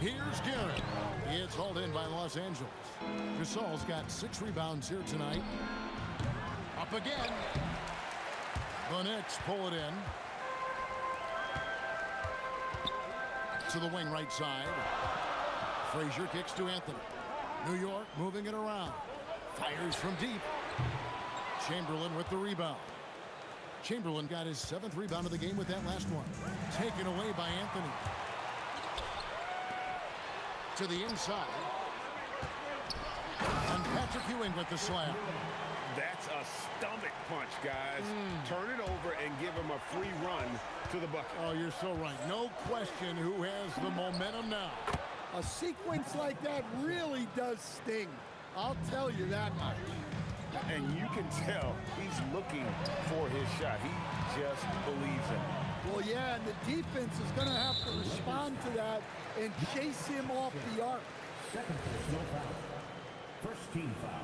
Here's Garrett. It's hauled in by Los Angeles. Gasol's got 6 rebounds here tonight. Up again. The Knicks pull it in. To the wing right side. Frazier kicks to Anthony. New York moving it around. Fires from deep. Chamberlain with the rebound. Chamberlain got his 7th rebound of the game with that last one. Taken away by Anthony. To the inside. And Patrick Ewing with the slam. That's a stomach punch, guys. Turn it over and give him a free run to the bucket. Oh, you're so right. No question who has the momentum now. A sequence like that really does sting. I'll tell you that much. And you can tell he's looking for his shot. He just believes in it. Well, yeah, and the defense is going to have to respond to that and chase him off the arc. Second personal foul. First team foul.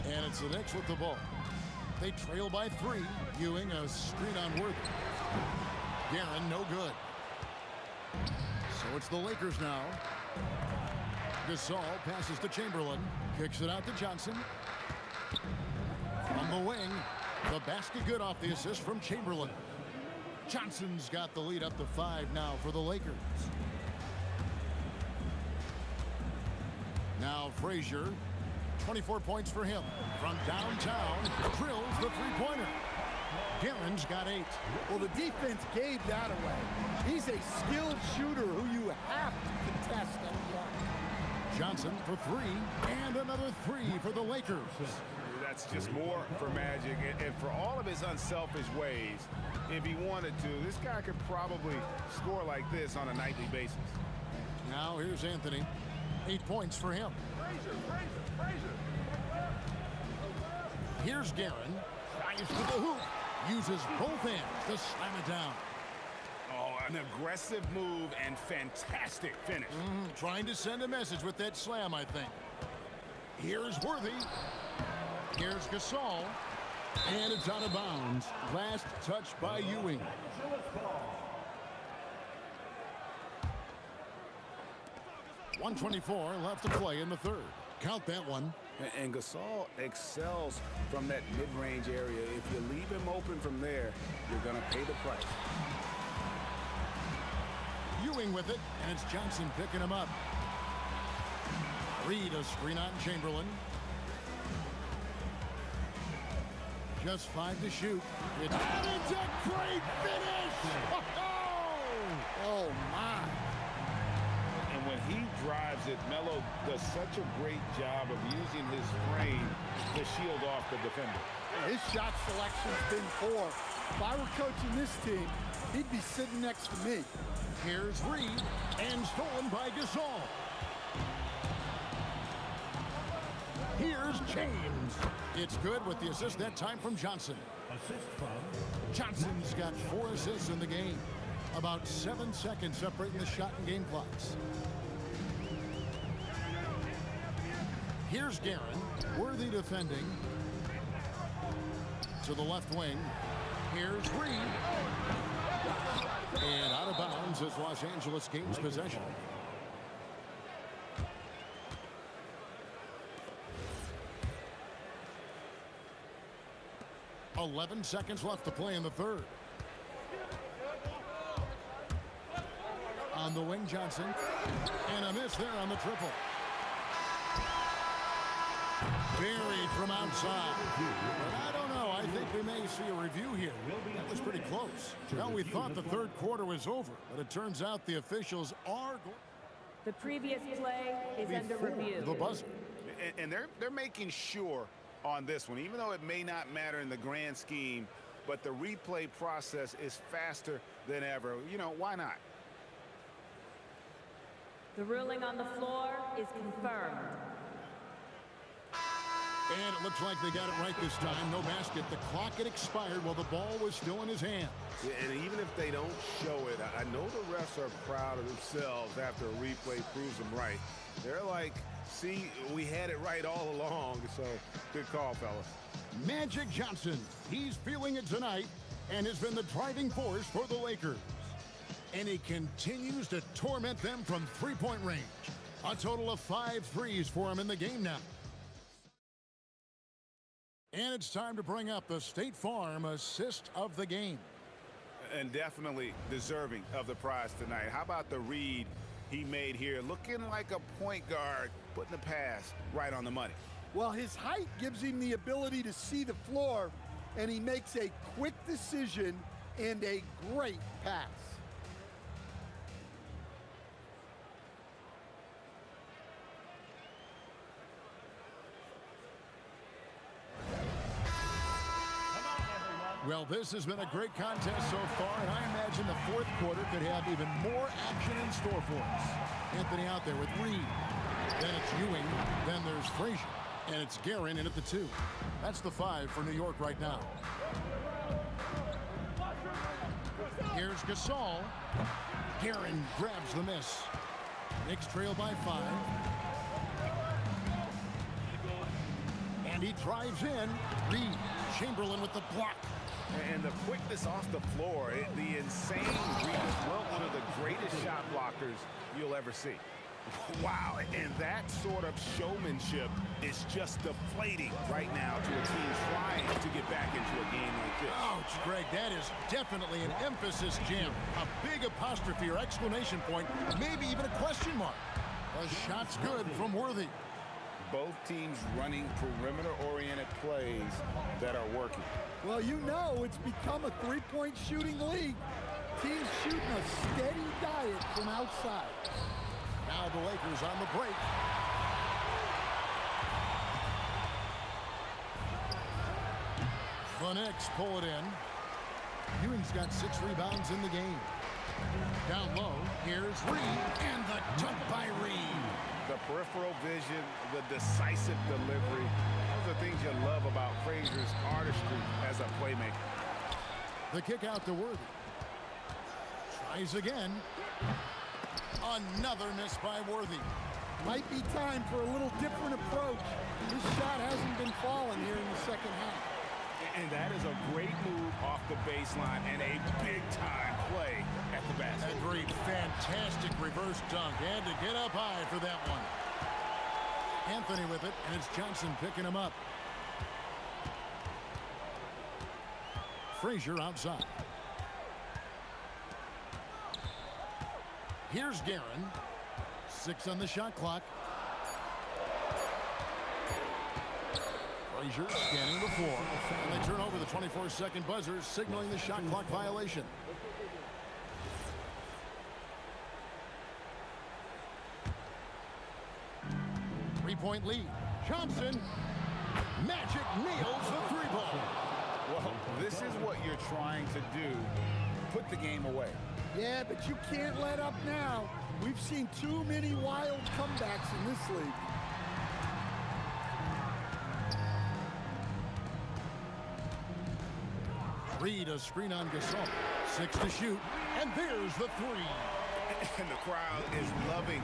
And it's the Knicks with the ball. They trail by 3. Ewing a screen on Worthy. Guerin no good. So it's the Lakers now. Gasol passes to Chamberlain. Kicks it out to Johnson. From the wing. The basket good off the assist from Chamberlain. Johnson's got the lead up to 5 now for the Lakers. Now Frazier. 24 points for him. From downtown, drills the three-pointer. Guerin's got 8. Well, the defense gave that away. He's a skilled shooter who you have to contest at the arc. Johnson for 3, and another 3 for the Lakers. That's just more for Magic, and for all of his unselfish ways, if he wanted to, this guy could probably score like this on a nightly basis. Now here's Anthony. 8 points for him. Here's Guerin. Tries to the hoop. Uses both hands to slam it down. Oh, an aggressive move and fantastic finish. Trying to send a message with that slam, I think. Here's Worthy. Here's Gasol. And it's out of bounds. Last touch by Ewing. 1:24 left to play in the 3rd. Count that one. And Gasol excels from that mid-range area. If you leave him open from there, you're going to pay the price. Ewing with it, and it's Johnson picking him up. Reed a screen on Chamberlain. Just 5 to shoot. And it's a great finish! Oh, my. And when he drives it, Melo does such a great job of using his frame to shield off the defender. His shot selection's been poor. If I were coaching this team, he'd be sitting next to me. Here's Reed, and stolen by Gasol. Here's James. It's good with the assist that time from Johnson. Assist from Johnson's got 4 assists in the game. About 7 seconds separating the shot and game clocks. Here's Guerin. Worthy defending. To the left wing. Here's Reed. And out of bounds as Los Angeles gains possession. .11 seconds left to play in the 3rd. On the wing, Johnson. And a miss there on the triple. Buried from outside. But I don't know. I think we may see a review here. That was pretty close. Well, we thought the 3rd quarter was over, but it turns out the officials are going. The previous play is under review. The buzzer. And they're making sure on this one, even though it may not matter in the grand scheme, but the replay process is faster than ever. You know, why not? The ruling on the floor is confirmed. And it looks like they got it right this time. No basket. The clock had expired while the ball was still in his hand. Yeah, and even if they don't show it, I know the refs are proud of themselves after a replay proves them right. They're like, see, we had it right all along. So good call, fellas. Magic Johnson, he's feeling it tonight and has been the driving force for the Lakers. And he continues to torment them from three-point range. A total of 5 threes for him in the game now. And it's time to bring up the State Farm assist of the game. And definitely deserving of the prize tonight. How about the read he made here? Looking like a point guard, putting the pass right on the money. Well, his height gives him the ability to see the floor, and he makes a quick decision and a great pass. Well, this has been a great contest so far, and I imagine the fourth quarter could have even more action in store for us. Anthony out there with Reed. Then it's Ewing. Then there's Frazier. And it's Guerin in at the 2. That's the 5 for New York right now. Here's Gasol. Guerin grabs the miss. Knicks trail by 5. And he drives in. Reed. Chamberlain with the block. And the quickness off the floor, the insane reach, well, one of the greatest shot blockers you'll ever see. Wow, and that sort of showmanship is just deflating right now to a team trying to get back into a game like this. Ouch, Greg, that is definitely an emphasis jam. A big apostrophe or exclamation point, maybe even a question mark. The shot's good from Worthy. Both teams running perimeter-oriented plays that are working. Well, you know it's become a three-point shooting league. Teams shooting a steady diet from outside. Now the Lakers on the break. The Knicks pull it in. Ewing's got 6 rebounds in the game. Down low, here's Reed, and the dunk by Reed. The peripheral vision, the decisive delivery. Those are things you love about Frazier's artistry as a playmaker. The kick out to Worthy. Tries again. Another miss by Worthy. Might be time for a little different approach. This shot hasn't been falling here in the second half. And that is a great move off the baseline and a big-time play at the basket. Agreed. Fantastic reverse dunk. Had to get up high for that one. Anthony with it, and it's Johnson picking him up. Frazier outside. Here's Guerin. 6 on the shot clock. Frazier scanning the floor. And they turn over the 24-second buzzer, signaling the shot clock violation. Three-point lead. Johnson. Magic nails the 3-ball. Well, this is what you're trying to do. Put the game away. Yeah, but you can't let up now. We've seen too many wild comebacks in this league. Reed, a screen on Gasol. 6 to shoot, and there's the 3. And the crowd is loving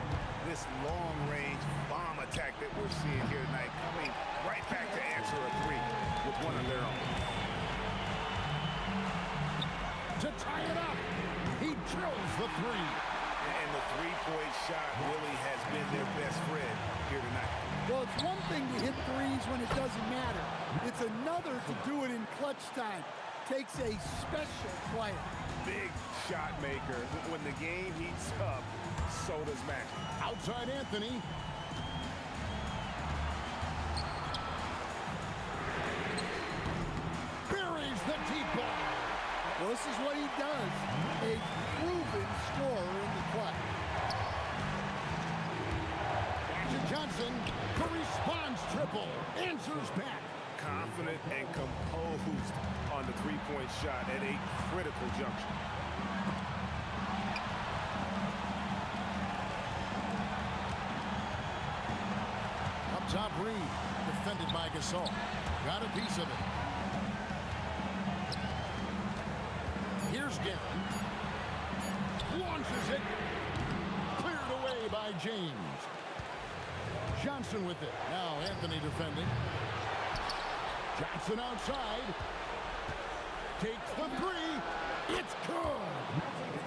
this long-range bomb attack that we're seeing here tonight, coming right back to answer a 3 with one of their own. To tie it up, he drills the 3. And the three-point shot really has been their best friend here tonight. Well, it's one thing to hit threes when it doesn't matter. It's another to do it in clutch time. Takes a special player. Big shot maker. When the game heats up, so does Magic. Outside Anthony. Buries the deep ball. Well, this is what he does. A proven scorer in the clutch. Magic Johnson, the response triple, answers back. Confident and composed on the three-point shot at a critical junction. Up top, Reed. defended by Gasol. Got a piece of it. Here's Garrett. Launches it. Cleared away by James. Johnson with it. Now Anthony defending. Johnson outside. Takes the three. It's good.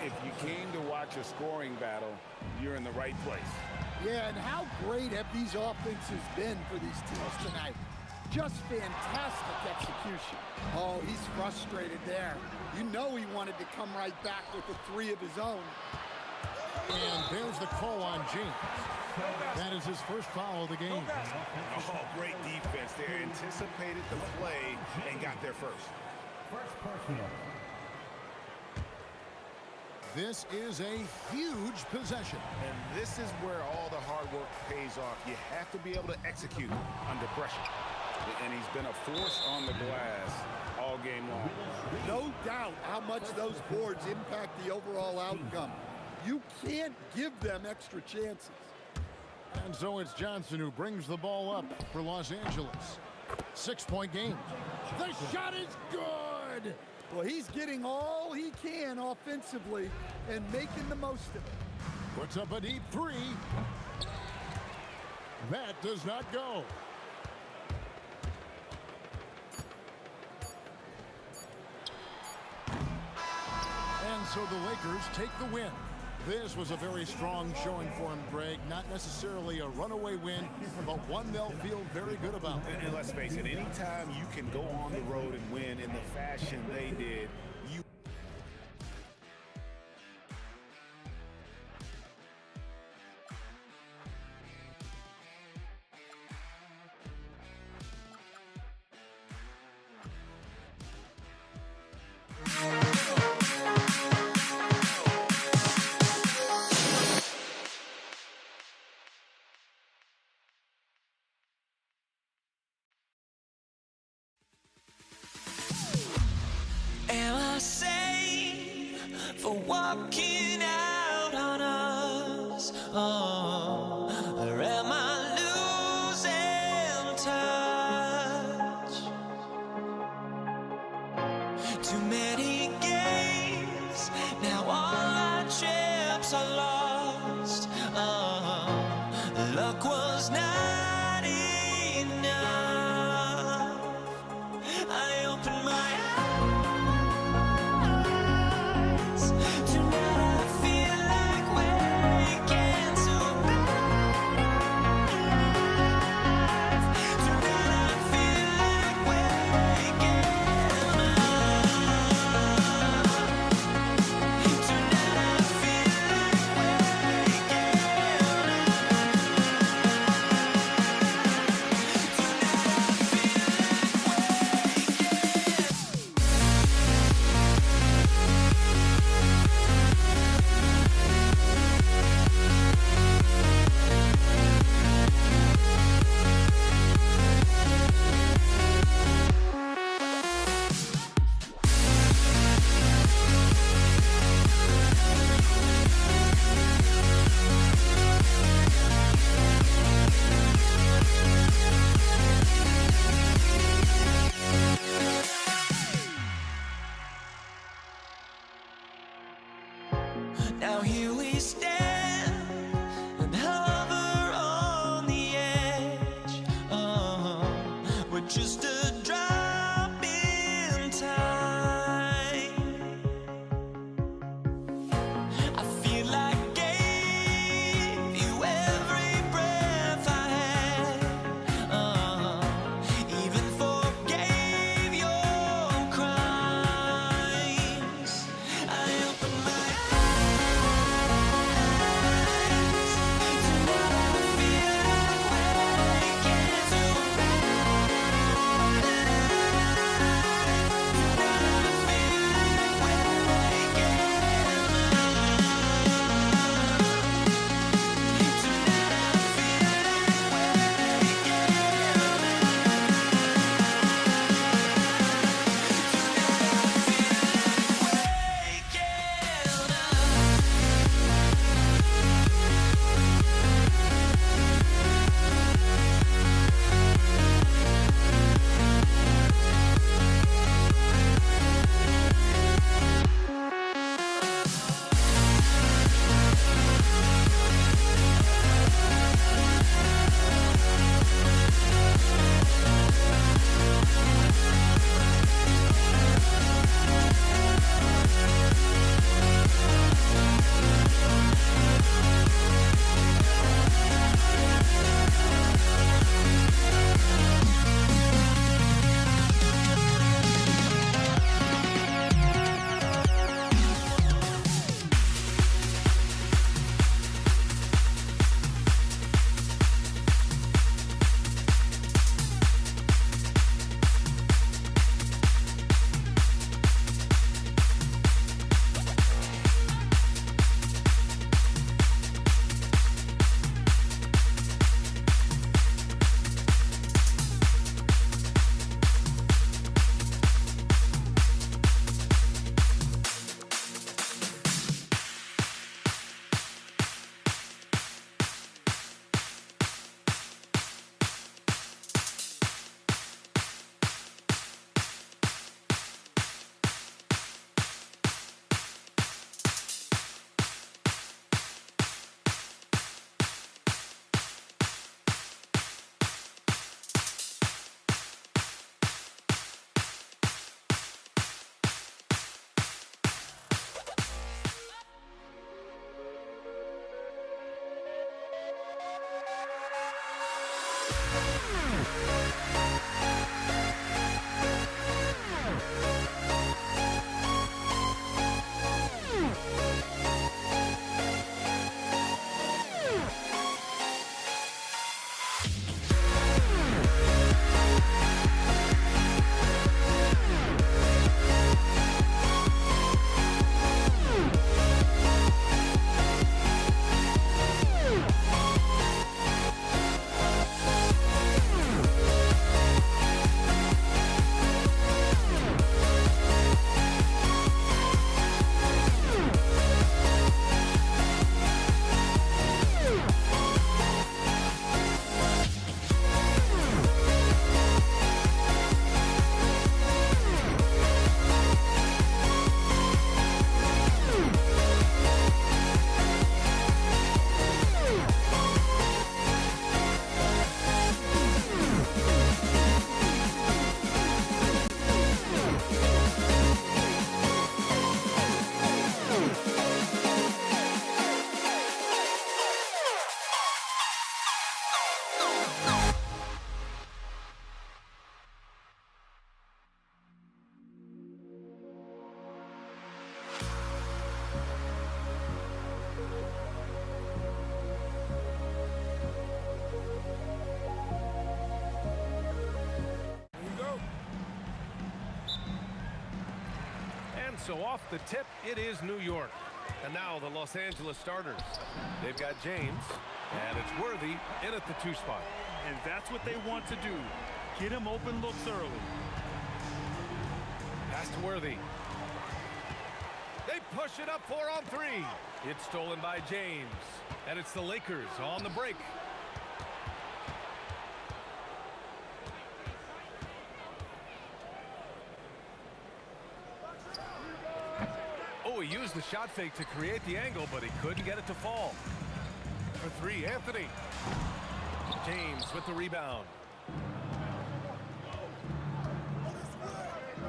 If you came to watch a scoring battle, you're in the right place. Yeah, and how great have these offenses been for these teams tonight? Just fantastic execution. Oh, he's frustrated there. You know he wanted to come right back with the three of his own. And there's the call on James. That is his first foul of the game. Oh, great defense there. Anticipated the play and got there first. First personal. This is a huge possession. And this is where all the hard work pays off. You have to be able to execute under pressure. And he's been a force on the glass all game long. No doubt how much those boards impact the overall outcome. You can't give them extra chances. And so it's Johnson who brings the ball up for Los Angeles. 6-point game. The shot is good. Well, he's getting all he can offensively and making the most of it. Puts up a deep three. That does not go. And so the Lakers take the win. This was a very strong showing for him, Greg. Not necessarily a runaway win, but one they'll feel very good about. And let's face it, anytime you can go on the road and win in the fashion they did, you Am I safe for walking out on us? Oh, or am I losing touch? Too many games, now all our chips are lost. Oh, luck was not enough. I opened my eyes to not so off the tip, it is New York. And now the Los Angeles starters. They've got James, and it's Worthy in at the 2 spot. And that's what they want to do. Get him open looks early. Pass to Worthy. They push it up 4 on 3. It's stolen by James. And it's the Lakers on the break. Oh, he used the shot fake to create the angle, but he couldn't get it to fall. For 3, Anthony. James with the rebound.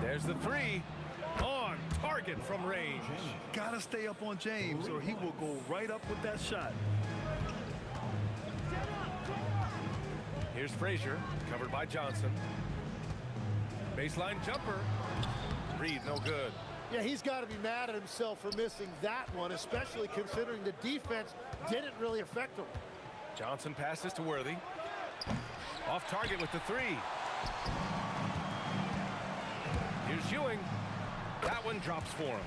There's the 3. On target from range. Gotta stay up on James or he will go right up with that shot. Here's Frazier, covered by Johnson. Baseline jumper. Reed, no good. Yeah, he's got to be mad at himself for missing that one, especially considering the defense didn't really affect him. Johnson passes to Worthy. Off target with the 3. Here's Ewing. That one drops for him.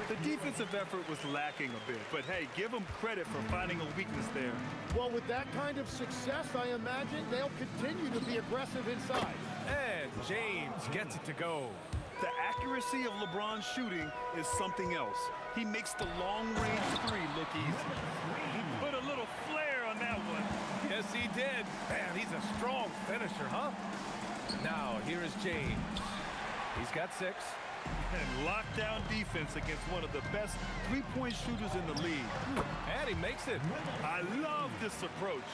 The defensive effort was lacking a bit, but hey, give them credit for finding a weakness there. Well, with that kind of success, I imagine they'll continue to be aggressive inside. And James gets it to go. The accuracy of LeBron's shooting is something else. He makes the long-range 3 look easy. He put a little flair on that one. Yes, he did. Man, he's a strong finisher, huh? Now, here is James. He's got 6. And lockdown defense against one of the best 3-point shooters in the league. And he makes it. I love this approach.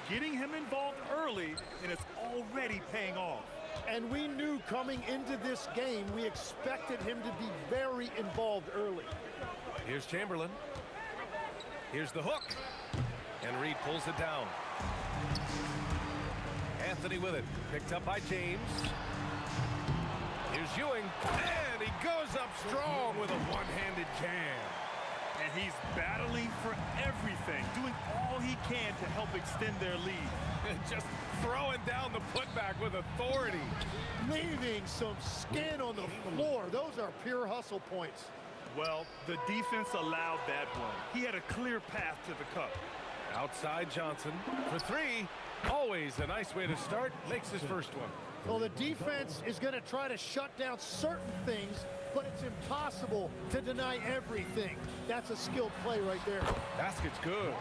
Getting him involved early, and it's already paying off. And we knew coming into this game, we expected him to be very involved early. Here's Chamberlain. Here's the hook. And Reed pulls it down. Anthony with it. Picked up by James. Here's Ewing. And he goes up strong with a one-handed jam. And he's battling for everything, doing all he can to help extend their lead. Just throwing down the putback with authority. Leaving some skin on the floor. Those are pure hustle points. Well, the defense allowed that one. He had a clear path to the cup. Outside Johnson for 3. Always a nice way to start. Makes his first one. Well, the defense is going to try to shut down certain things, but it's impossible to deny everything. That's a skilled play right there. Basket's good.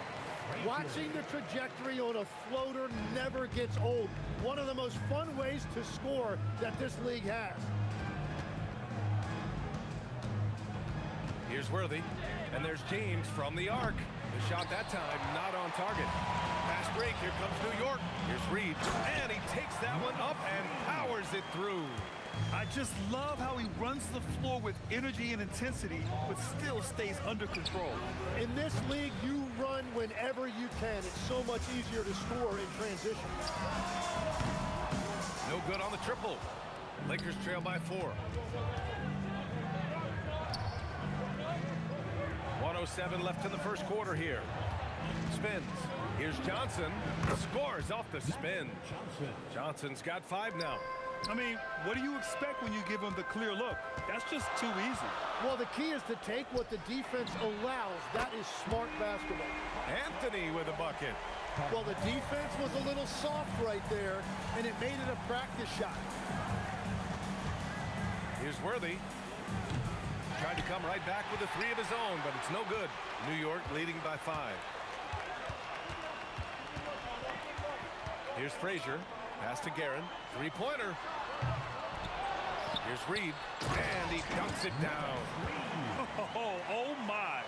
Watching the trajectory on a floater never gets old. One of the most fun ways to score that this league has. Here's Worthy, and there's James from the arc. The shot that time not on target. Fast break, here comes New York. Here's Reed, and he takes that one up and powers it through. I just love how he runs the floor with energy and intensity, but still stays under control. In this league, you run whenever you can. It's so much easier to score in transition. No good on the triple. Lakers trail by 4. 1:07 left in the first quarter here. Spins. Here's Johnson. Scores off the spin. Johnson's got 5 now. I mean, what do you expect when you give him the clear look? That's just too easy. Well, the key is to take what the defense allows. That is smart basketball. Anthony with a bucket. Well, the defense was a little soft right there, and it made it a practice shot. Here's Worthy. Tried to come right back with a 3 of his own, but it's no good. New York leading by 5. Here's Frazier. Pass to Guerin. 3-pointer. Here's Reed. And he dunks it down. Oh my.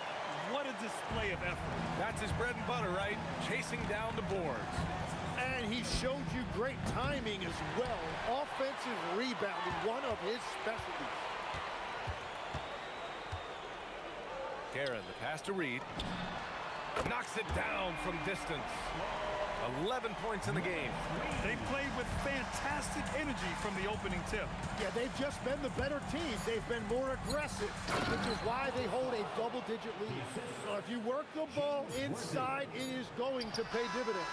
What a display of effort. That's his bread and butter, right? Chasing down the boards. And he showed you great timing as well. Offensive rebounding, one of his specialties. Guerin, the pass to Reed. Knocks it down from distance. 11 points in the game. They played with fantastic energy from the opening tip. Yeah, they've just been the better team. They've been more aggressive, which is why they hold a double-digit lead. So if you work the ball inside, it is going to pay dividends.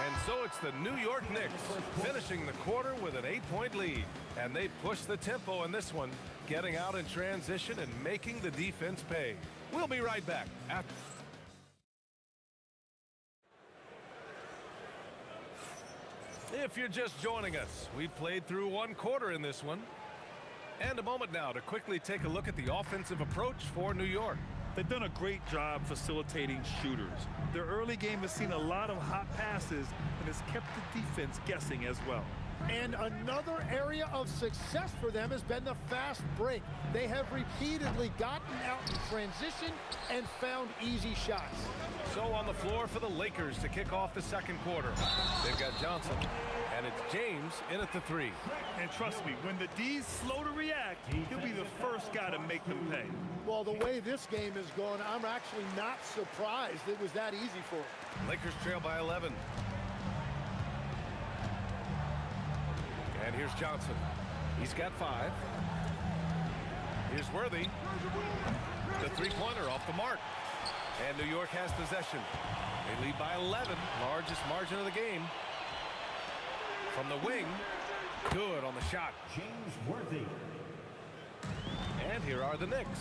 And so it's the New York Knicks finishing the quarter with an 8-point lead. And they push the tempo in this one, getting out in transition and making the defense pay. We'll be right back. If you're just joining us, we played through one quarter in this one. And a moment now to quickly take a look at the offensive approach for New York. They've done a great job facilitating shooters. Their early game has seen a lot of hot passes and has kept the defense guessing as well. And another area of success for them has been the fast break. They have repeatedly gotten out in transition and found easy shots. So on the floor for the Lakers to kick off the second quarter. They've got Johnson, and it's James in at the 3. And trust me, when the D's slow to react, he'll be the first guy to make them pay. Well, the way this game is going, I'm actually not surprised it was that easy for them. Lakers trail by 11. And here's Johnson. He's got 5. Here's Worthy. The three-pointer off the mark. And New York has possession. They lead by 11, largest margin of the game. From the wing, good on the shot. James Worthy. And here are the Knicks.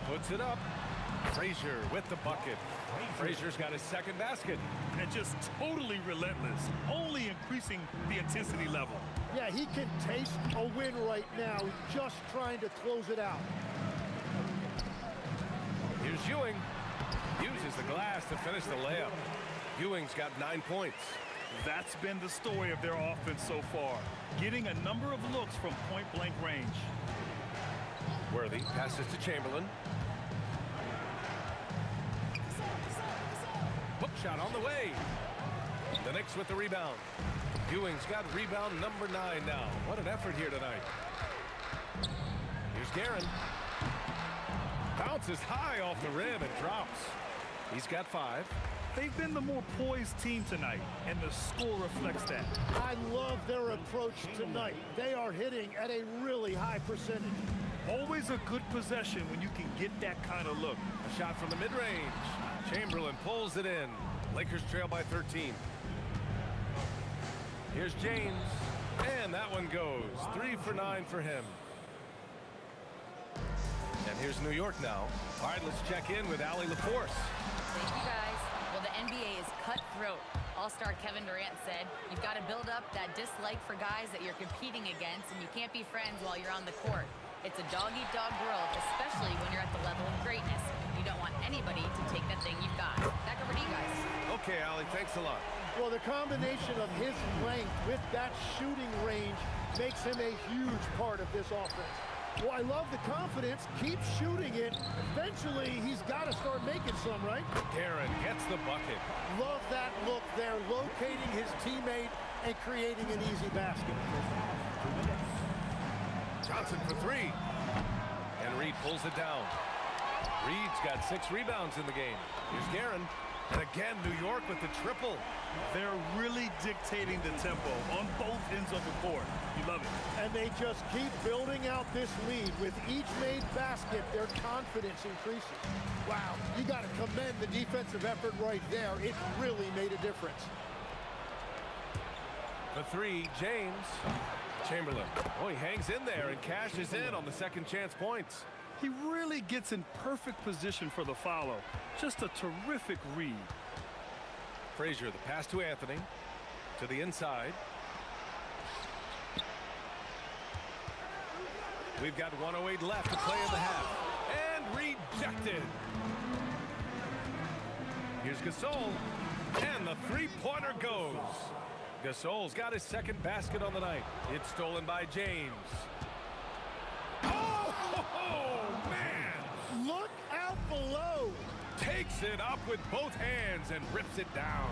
Puts it up. Frazier with the bucket. Frazier's got his second basket. And just totally relentless, only increasing the intensity level. Yeah, he can taste a win right now, just trying to close it out. Here's Ewing. Uses the glass to finish the layup. Ewing's got 9 points. That's been the story of their offense so far, getting a number of looks from point-blank range. Worthy passes to Chamberlain. Hook shot on the way. The Knicks with the rebound. Ewing's got rebound number 9 now. What an effort here tonight. Here's Guerin. Bounces high off the rim and drops. He's got 5. They've been the more poised team tonight, and the score reflects that. I love their approach tonight. They are hitting at a really high percentage. Always a good possession when you can get that kind of look. A shot from the mid-range. Chamberlain pulls it in. Lakers trail by 13. Here's James. And that one goes. 3 for 9 for him. And here's New York now. All right, let's check in with Allie LaForce. Thank you, guys. Well, the NBA is cutthroat. All-star Kevin Durant said, you've got to build up that dislike for guys that you're competing against, and you can't be friends while you're on the court. It's a dog-eat-dog world, especially when you're at the level of greatness. You don't want anybody to take that thing you've got. Back over to you guys. Okay, Allie, thanks a lot. Well, the combination of his length with that shooting range makes him a huge part of this offense. Well, I love the confidence. Keep shooting it. Eventually, he's got to start making some, right? Guerin gets the bucket. Love that look there, locating his teammate and creating an easy basket. Johnson for 3. And Reed pulls it down. Reed's got 6 rebounds in the game. Here's Guerin. And again, New York with the triple. They're really dictating the tempo on both ends of the court. You love it. And they just keep building out this lead. With each made basket, their confidence increases. Wow, you got to commend the defensive effort right there. It really made a difference. For 3, James. Chamberlain. Oh, he hangs in there and cashes in on the second chance points. He really gets in perfect position for the follow. Just a terrific read. Frazier, the pass to Anthony. To the inside. We've got 1:08 left to play in the half. And rejected. Here's Gasol. And the three-pointer goes. Gasol's got his second basket on the night. It's stolen by James. Oh, man! Look out below! Takes it up with both hands and rips it down.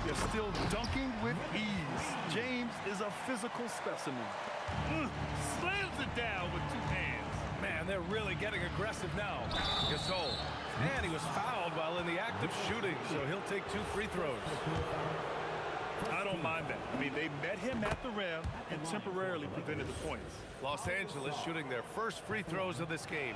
You're still dunking with ease. James is a physical specimen. Slams it down with 2 hands. Man, they're really getting aggressive now. Gasol. And he was fouled while in the act of shooting, so he'll take 2 free throws. I don't mind that. I mean, they met him at the rim and temporarily prevented the points. Los Angeles shooting their first free throws of this game.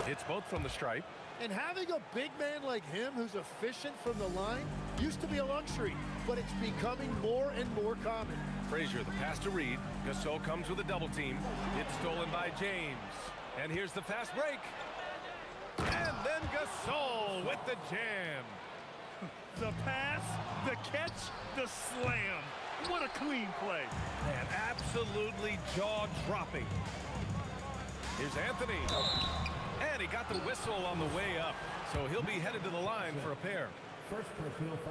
Hits both from the stripe. And having a big man like him who's efficient from the line used to be a luxury, but it's becoming more and more common. Frazier, the pass to Reed. Gasol comes with a double team. It's stolen by James. And here's the fast break. And then Gasol with the jam. The pass, the catch, the slam. What a clean play. Man, absolutely jaw-dropping. Here's Anthony. And he got the whistle on the way up. So he'll be headed to the line for a pair.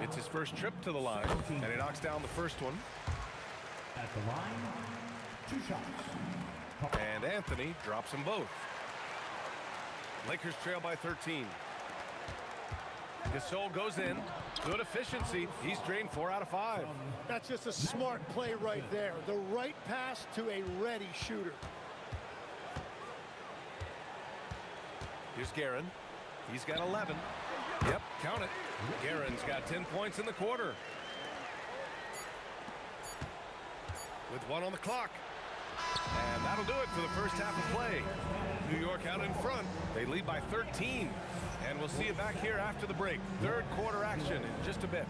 It's his first trip to the line, and he knocks down the first one. At the line, 2 shots. And Anthony drops them both. Lakers trail by 13. Gasol goes in. Good efficiency. He's drained 4 out of 5. That's just a smart play right there. The right pass to a ready shooter. Here's Guerin. He's got 11. Yep, count it. Guerin's got 10 points in the quarter. With 1 on the clock. And that'll do it for the first half of play. New York out in front. They lead by 13. And we'll see you back here after the break. Third quarter action in just a bit.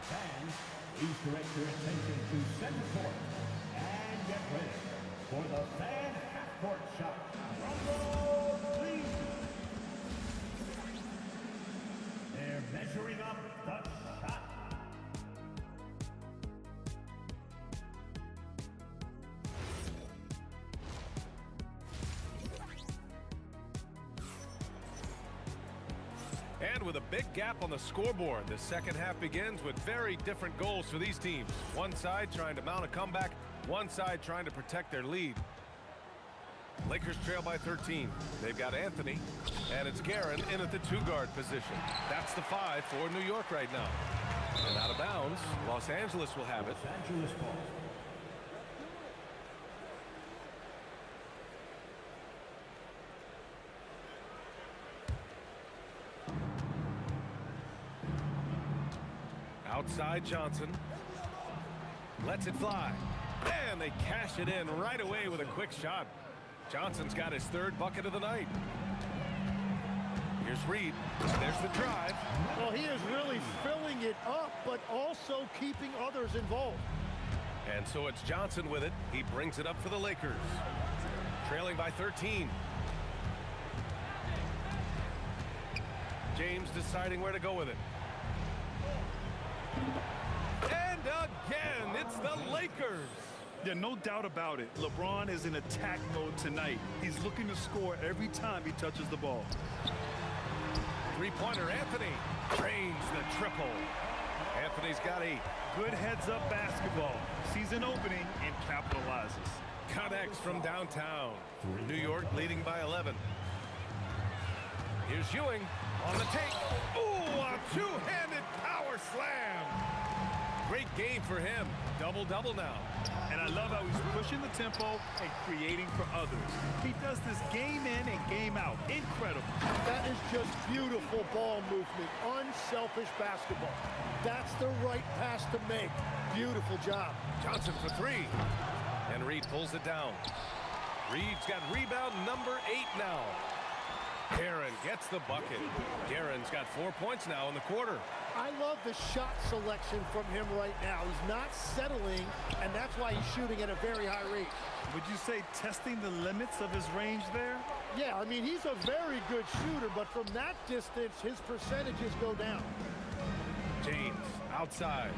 Fans, please direct your attention to center court. And get ready for the fan half-court shot. Rumble, please. They're measuring up the shot. And with a big gap on the scoreboard, the second half begins with very different goals for these teams. One side trying to mount a comeback, one side trying to protect their lead. Lakers trail by 13. They've got Anthony, and it's Guerin in at the 2-guard position. That's the 5 for New York right now. And out of bounds, Los Angeles will have it. Los Angeles ball. Outside Johnson. Lets it fly. And they cash it in right away with a quick shot. Johnson's got his 3rd bucket of the night. Here's Reed. There's the drive. Well, he is really filling it up, but also keeping others involved. And so it's Johnson with it. He brings it up for the Lakers. Trailing by 13. James deciding where to go with it. And again, it's the Lakers. Yeah, no doubt about it. LeBron is in attack mode tonight. He's looking to score every time he touches the ball. Three-pointer, Anthony drains the triple. Anthony's got 8. Good heads-up basketball. Sees an opening and capitalizes. Connects from downtown. New York leading by 11. Here's Ewing on the take. Ooh, a two-handed power slam. Great game for him. Double-double now. And I love how he's pushing the tempo and creating for others. He does this game in and game out. Incredible. That is just beautiful ball movement. Unselfish basketball. That's the right pass to make. Beautiful job. Johnson for 3. And Reed pulls it down. Reed's got rebound number 8 now. Guerin gets the bucket. Guerin's got 4 points now in the quarter. I love the shot selection from him right now. He's not settling, and that's why he's shooting at a very high rate. Would you say testing the limits of his range there? Yeah, I mean, he's a very good shooter, but from that distance, his percentages go down. James outside.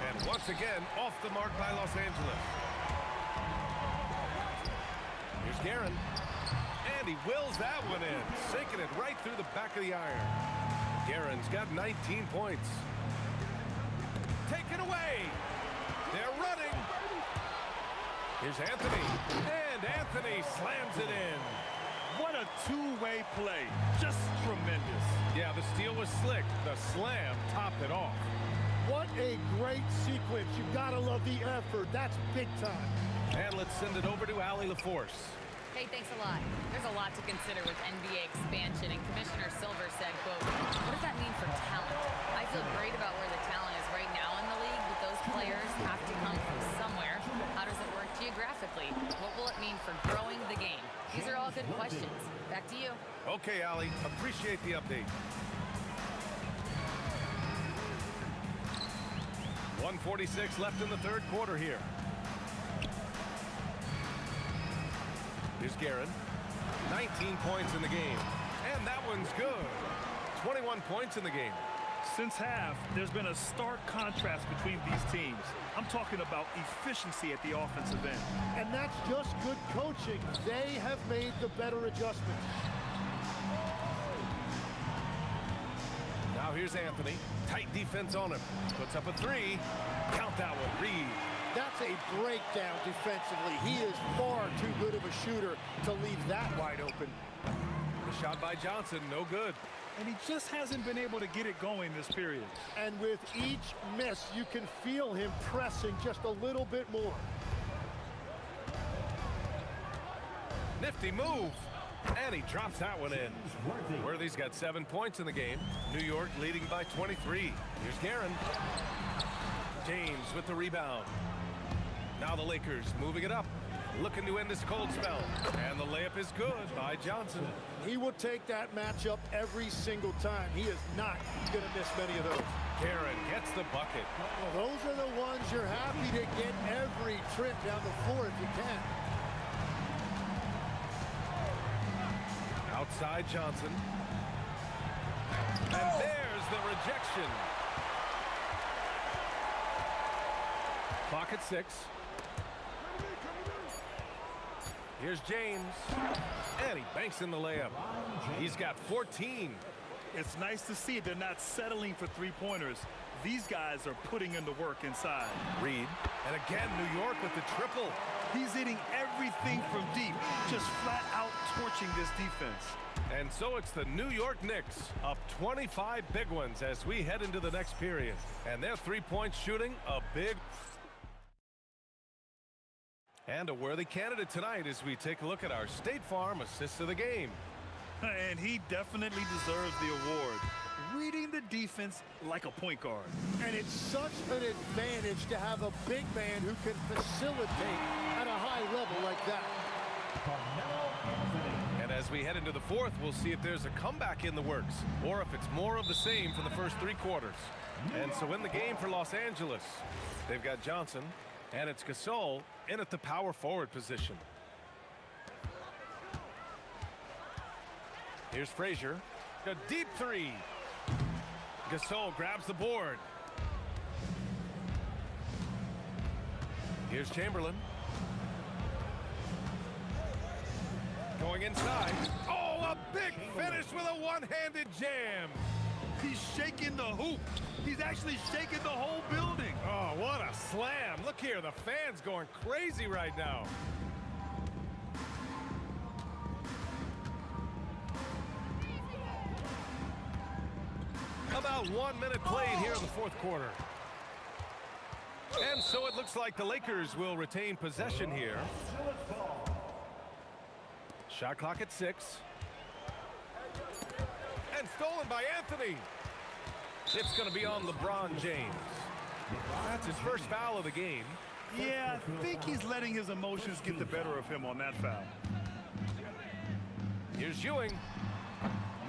And once again, off the mark by Los Angeles. Here's Guerin. And he wills that one in, sinking it right through the back of the iron. Guerin's got 19 points. Taken away. They're running. Here's Anthony. And Anthony slams it in. What a two-way play. Just tremendous. Yeah, the steal was slick. The slam topped it off. What a great sequence. You've got to love the effort. That's big time. And let's send it over to Allie LaForce. Hey, thanks a lot. There's a lot to consider with NBA expansion, and Commissioner Silver said, quote, what does that mean for talent? I feel great about where the talent is right now in the league, but those those players have to come from somewhere. How does it work geographically? What will it mean for growing the game? These are all good questions. Back to you. Okay, Allie. Appreciate the update. 1:46 left in the third quarter here. Here's Guerin. 19 points in the game. And that one's good. 21 points in the game. Since half, there's been a stark contrast between these teams. I'm talking about efficiency at the offensive end. And that's just good coaching. They have made the better adjustments. Now here's Anthony. Tight defense on him. Puts up a three. Count that one. Reed. That's a breakdown defensively. He is far too good of a shooter to leave that wide open. The shot by Johnson, no good. And he just hasn't been able to get it going this period. And with each miss, you can feel him pressing just a little bit more. Nifty move. And he drops that one in. Worthy's got 7 points in the game. New York leading by 23. Here's Guerin. James with the rebound. Now the Lakers moving it up. Looking to end this cold spell. And the layup is good by Johnson. He will take that matchup every single time. He is not going to miss many of those. Guerin gets the bucket. Well, those are the ones you're happy to get every trip down the floor if you can. Outside Johnson. And there's the rejection. Clock at 6. Here's James. And he banks in the layup. He's got 14. It's nice to see they're not settling for three-pointers. These guys are putting in the work inside. Reed. And again, New York with the triple. He's hitting everything from deep, just flat out torching this defense. And so it's the New York Knicks up 25 big ones as we head into the next period. And their three-point shooting a big... And a worthy candidate tonight as we take a look at our State Farm assist of the game. And he definitely deserves the award. Reading the defense like a point guard. And it's such an advantage to have a big man who can facilitate at a high level like that. And as we head into the fourth, we'll see if there's a comeback in the works or if it's more of the same from the first 3 quarters. And so in the game for Los Angeles, they've got Johnson, and it's Gasol in at the power forward position. Here's Frazier. A deep three. Gasol grabs the board. Here's Chamberlain. Going inside. Oh, a big finish with a one-handed jam. He's shaking the hoop. He's actually shaking the whole building. Oh, what a slam. Look here, the fans going crazy right now. About 1 minute played here in the fourth quarter. And so it looks like the Lakers will retain possession here. Shot clock at 6. And stolen by Anthony. It's going to be on LeBron James. That's his first foul of the game. Yeah, I think he's letting his emotions get the better of him on that foul. Here's Ewing.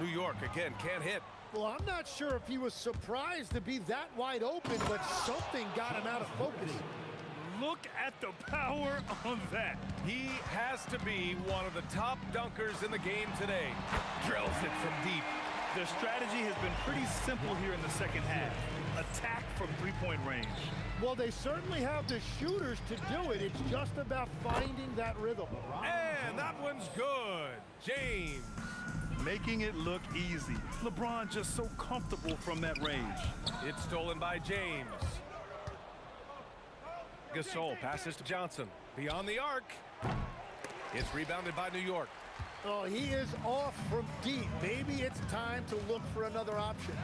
New York again can't hit. Well, I'm not sure if he was surprised to be that wide open, but something got him out of focus. Look at the power on that. He has to be one of the top dunkers in the game today. Drills it from deep. Their strategy has been pretty simple here in the second half. Attack from three-point range. Well, they certainly have the shooters to do it. It's just about finding that rhythm. And that one's good. James. Making it look easy. LeBron just so comfortable from that range. It's stolen by James. Gasol passes to Johnson. Beyond the arc. It's rebounded by New York. Oh, he is off from deep. Maybe it's time to look for another option.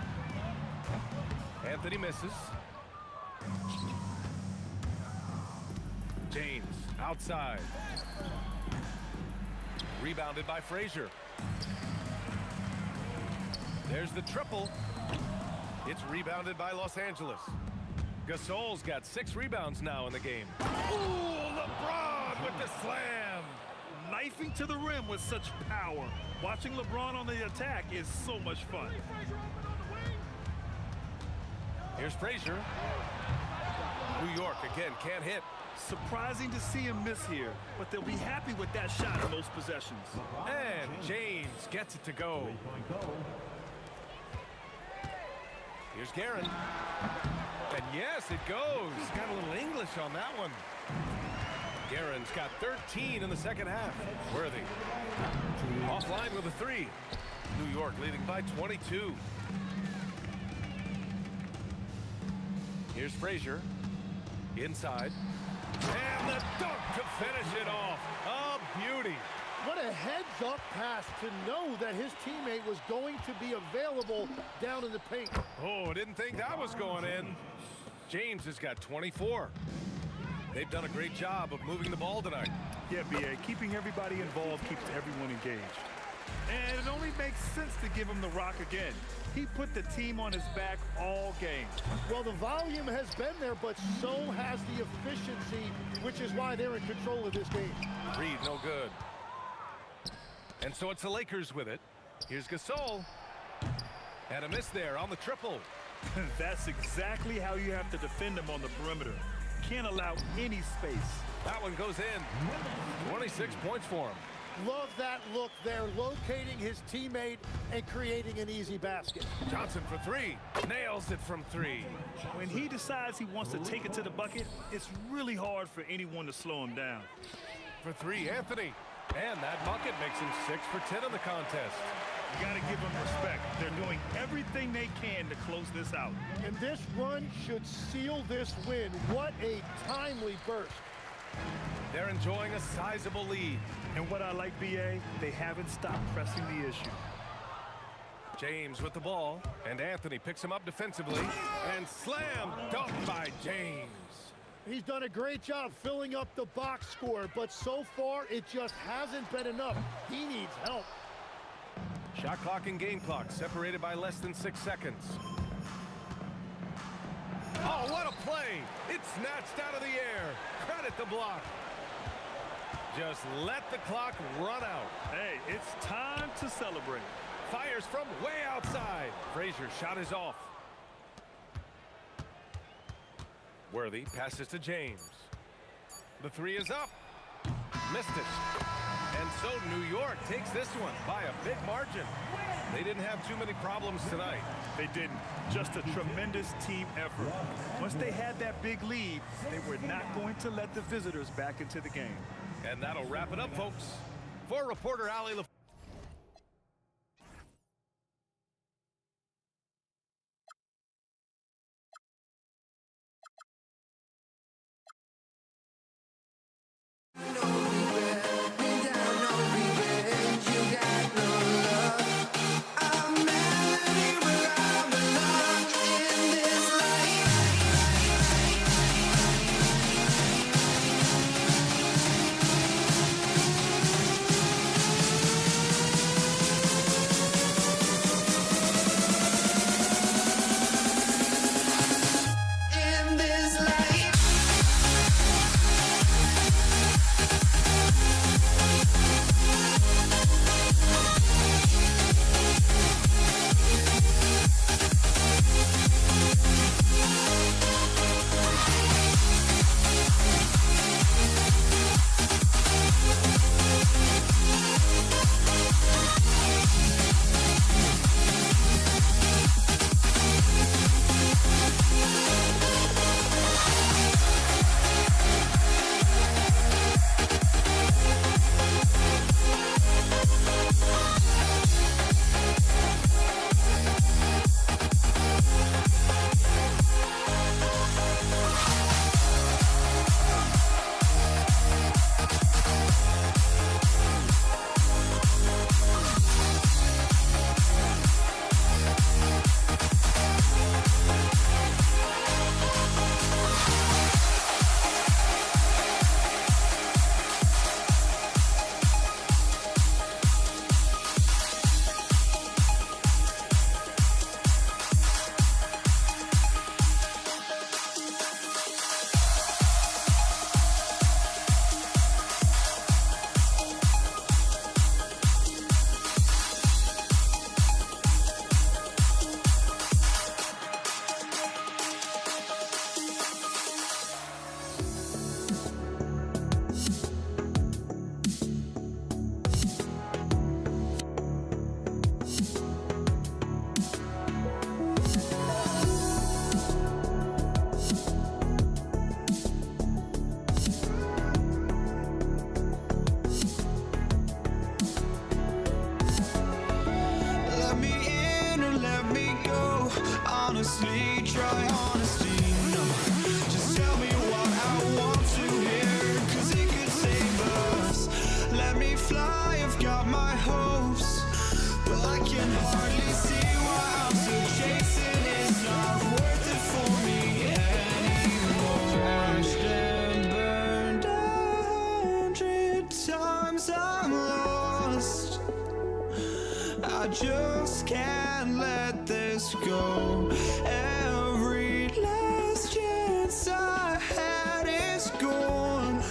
Anthony misses. James outside. Rebounded by Frazier. There's the triple. It's rebounded by Los Angeles. Gasol's got 6 rebounds now in the game. Ooh, LeBron with the slam. Knifing to the rim with such power. Watching LeBron on the attack is so much fun. Here's Frazier. New York again can't hit. Surprising to see him miss here, but they'll be happy with that shot in most possessions. And James gets it to go. Here's Guerin. And yes, it goes. Got a little English on that one. Guerin's got 13 in the second half. Worthy. Offline with a 3. New York leading by 22. Here's Frazier. Inside. And the dunk to finish it off. A beauty. What a heads-up pass to know that his teammate was going to be available down in the paint. Oh, didn't think that was going in. James has got 24. They've done a great job of moving the ball tonight. Yeah, B.A., keeping everybody involved keeps everyone engaged. And it only makes sense to give him the rock again. He put the team on his back all game. Well, the volume has been there, but so has the efficiency, which is why they're in control of this game. Reed, no good. And so it's the Lakers with it. Here's Gasol. And a miss there on the triple. That's exactly how you have to defend him on the perimeter. Can't allow any space. That one goes in. 26 points for him. Love that look there, locating his teammate and creating an easy basket. Johnson for 3. Nails it from 3. When he decides he wants to take it to the bucket, it's really hard for anyone to slow him down. For 3, Anthony. And that bucket makes him 6 for 10 in the contest. You got to give them respect. They're doing everything they can to close this out. And this run should seal this win. What a timely burst. They're enjoying a sizable lead. And what I like, B.A., they haven't stopped pressing the issue. James with the ball, and Anthony picks him up defensively, and slam dunk by James. He's done a great job filling up the box score, but so far it just hasn't been enough. He needs help. Shot clock and game clock separated by less than 6 seconds. Oh, what a play! It's snatched out of the air. Credit the block. Just let the clock run out. Hey, it's time to celebrate. Fires from way outside. Frazier's shot is off. Worthy passes to James. The 3 is up. Missed it. And so New York takes this one by a big margin. They didn't have too many problems tonight. They didn't. Just a tremendous team effort. Once they had that big lead, they were not going to let the visitors back into the game. And that'll wrap it up, folks. For reporter Ali LaFleur. can hardly see why I'm still chasing. It's not worth it for me anymore. Crashed and burned 100 times, I'm lost. I just can't let this go. Every last chance I had is gone,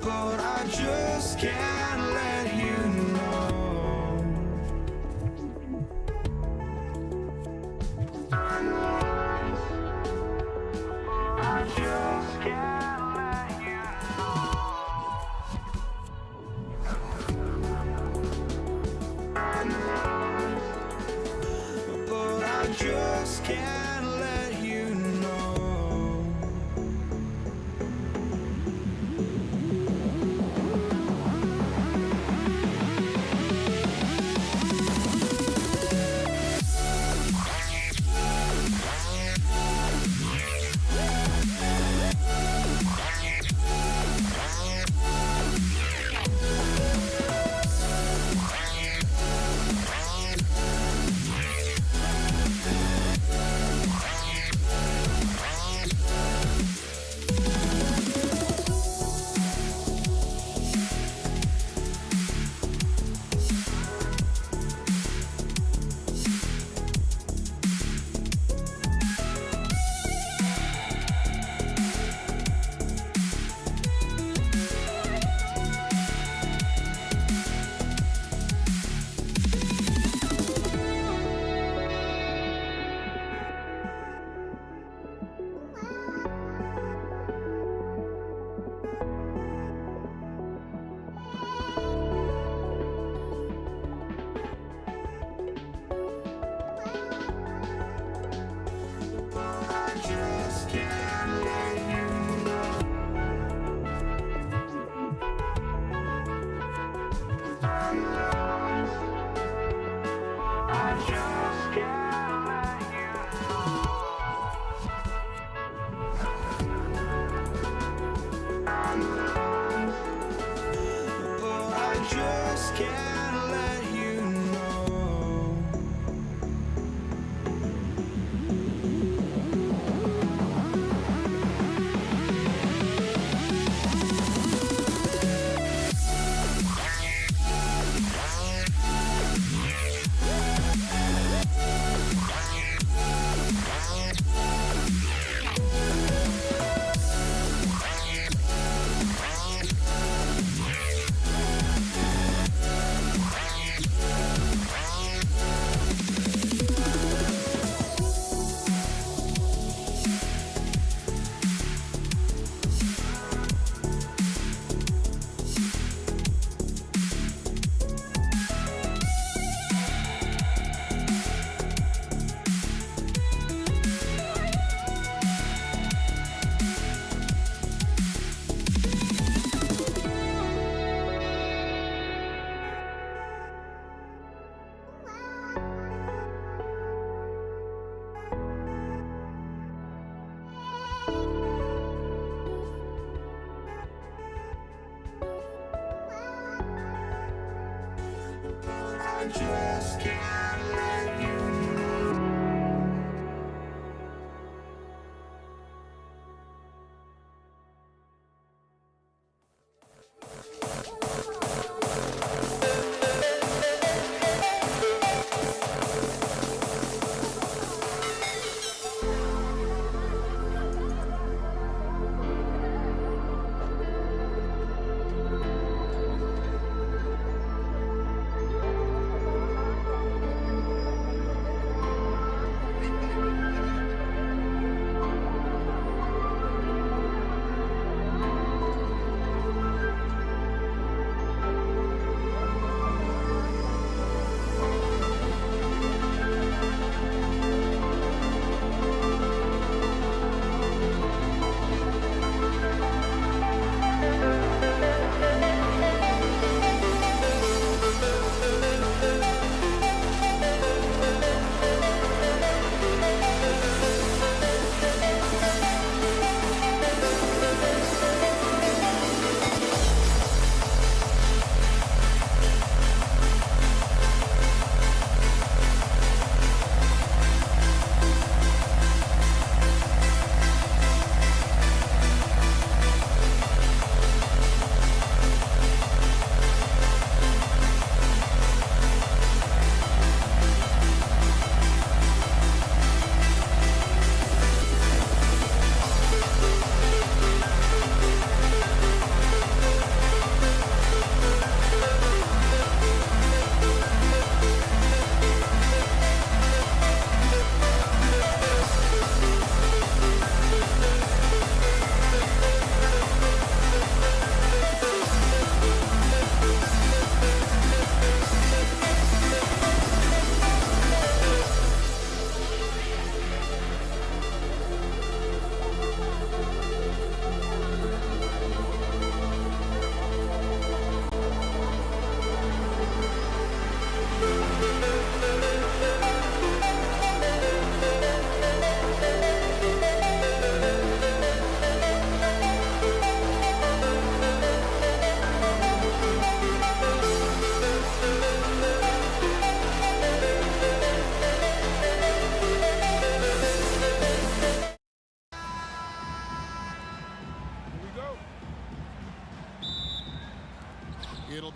but I just can't let you know. I just can't let you know. But I just can't let you know. I just can't let you know.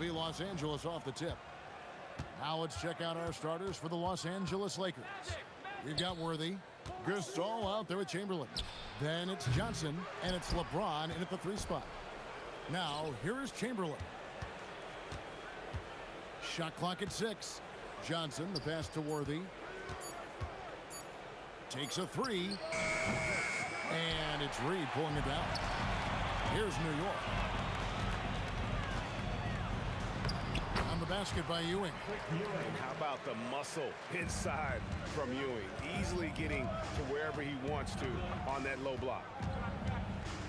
be Los Angeles off the tip. Now let's check out our starters for the Los Angeles Lakers. We've got Worthy, Gasol out there with Chamberlain. Then it's Johnson, and it's LeBron in at the 3 spot. Now, here is Chamberlain. Shot clock at 6. Johnson, the pass to Worthy. Takes a 3. And it's Reed pulling it down. Here's New York. On the basket by Ewing. And how about the muscle inside from Ewing? Easily getting to wherever he wants to on that low block.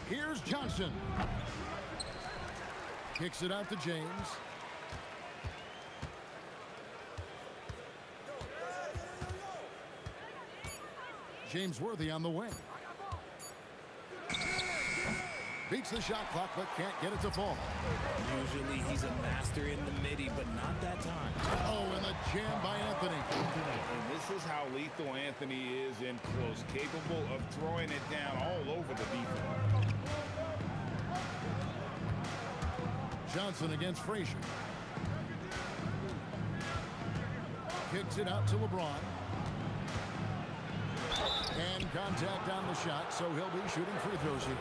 Here's Johnson. Kicks it out to James. James Worthy on the wing. Beats the shot clock, but can't get it to fall. Usually he's a master in the midi, but not that time. Oh, and the jam by Anthony. And this is how lethal Anthony is in close, capable of throwing it down all over the defense. Johnson against Frazier. Kicks it out to LeBron. And contact on the shot, so he'll be shooting free throws here.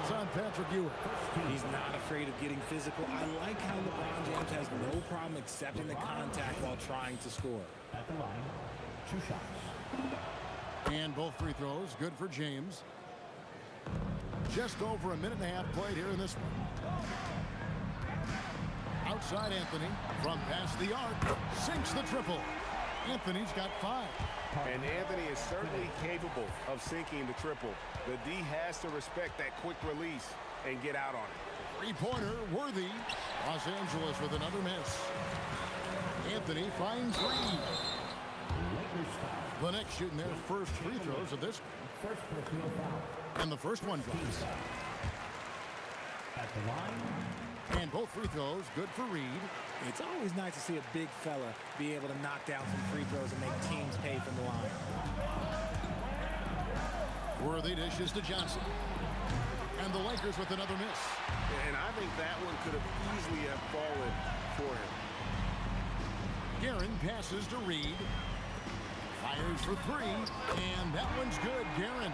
It's on Patrick Ewing. He's not afraid of getting physical. I like how LeBron James has no problem accepting the contact while trying to score. At the line, 2 shots. And both free throws, good for James. Just over a minute and a half played here in this one. Outside Anthony, from past the arc, sinks the triple. Anthony's got 5. And Anthony is certainly capable of sinking the triple. The D has to respect that quick release and get out on it. 3-pointer, Worthy. Los Angeles with another miss. Anthony finds Reed. The next shooting their first free throws of this. First personal foul. And the first one drops. At the line. And both free throws, good for Reed. It's always nice to see a big fella be able to knock down some free throws and make teams pay from the line. Worthy dishes to Johnson. And the Lakers with another miss. And I think that one could have easily have fallen for him. Guerin passes to Reed. Fires for 3. And that one's good, Guerin.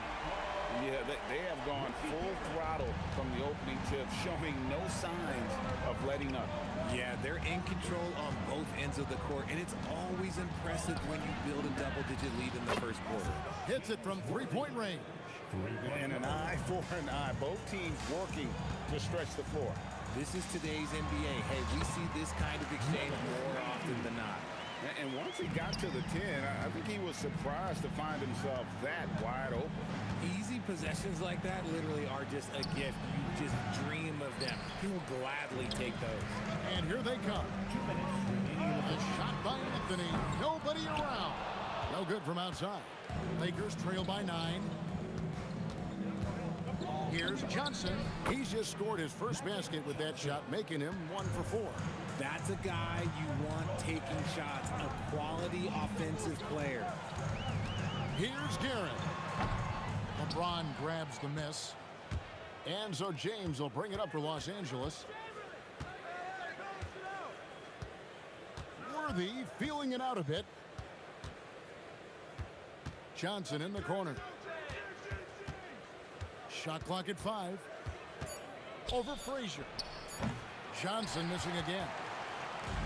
Yeah, they have gone full throttle from the opening tip, showing no signs of letting up. Yeah, they're in control on both ends of the court, and it's always impressive when you build a double-digit lead in the first quarter. Hits it from 3-point range. And an eye for an eye. Both teams working to stretch the floor. This is today's NBA. Hey, we see this kind of exchange more often than not. And once he got to the 10, I think he was surprised to find himself that wide open. Easy possessions like that literally are just a gift. You just dream of them. He will gladly take those. And here they come. A shot by Anthony. Nobody around. No good from outside. Lakers trail by 9. Here's Johnson. He's just scored his first basket with that shot, making him 1 for 4. That's a guy you want taking shots, a quality offensive player. Here's Guerin. LeBron grabs the miss. And so James will bring it up for Los Angeles. Worthy feeling it out a bit. Johnson in the corner. Shot clock at 5. Over Frazier. Johnson missing again.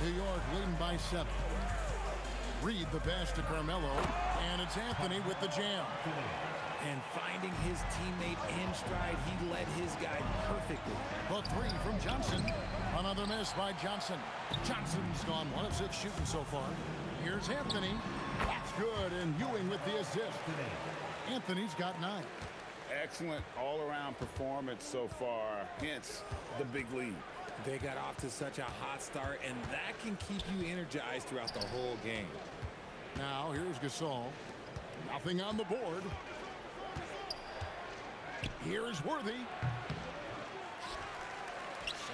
New York leading by 7. Reed the pass to Carmelo. And it's Anthony with the jam. And finding his teammate in stride, he led his guy perfectly. The 3 from Johnson. Another miss by Johnson. Johnson's gone 1 of 6 shooting so far. Here's Anthony. That's good, and Ewing with the assist. Anthony's got 9. Excellent all-around performance so far, hence the big lead. They got off to such a hot start, and that can keep you energized throughout the whole game. Now, here's Gasol. Nothing on the board. Here's Worthy.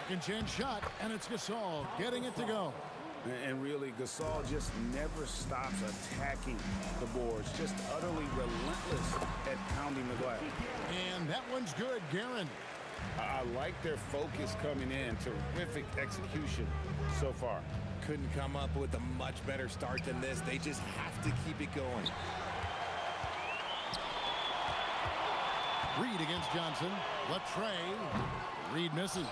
Second chance shot, and it's Gasol getting it to go. And really, Gasol just never stops attacking the boards, just utterly relentless at pounding the glass. And that one's good, Guerin. I like their focus coming in. Terrific execution so far. Couldn't come up with a much better start than this. They just have to keep it going. Reed against Johnson. Latray. Reed misses.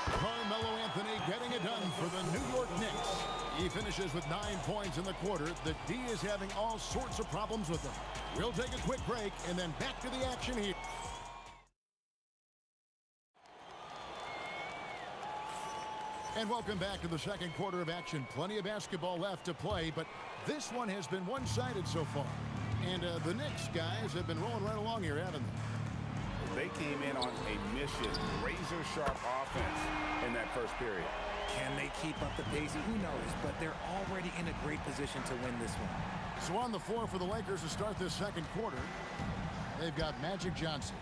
Carmelo Anthony getting it done for the New York Knicks. He finishes with 9 points in the quarter. The D is having all sorts of problems with them. We'll take a quick break and then back to the action here. And welcome back to the second quarter of action. Plenty of basketball left to play, but this one has been one-sided so far. And the Knicks guys have been rolling right along here, haven't they? They came in on a mission, razor-sharp offense in that first period. Can they keep up the pace? Who knows, but they're already in a great position to win this one. So on the floor for the Lakers to start this second quarter, they've got Magic Johnson.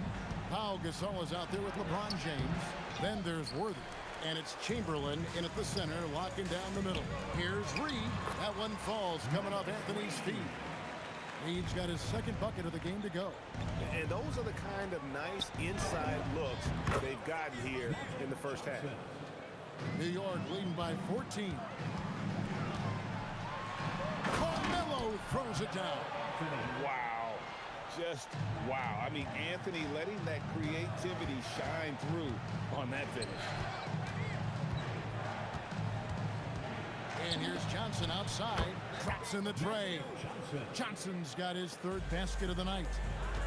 Pau Gasol is out there with LeBron James. Then there's Worthy. And it's Chamberlain in at the center, locking down the middle. Here's Reed. That one falls, coming off Anthony's feet. Reed's got his second bucket of the game to go. And those are the kind of nice inside looks they've gotten here in the first half. New York leading by 14. Carmelo throws it down. Wow. Just wow. I mean, Anthony letting that creativity shine through on that finish. And here's Johnson outside. Drops in the tray. Johnson's got his third basket of the night.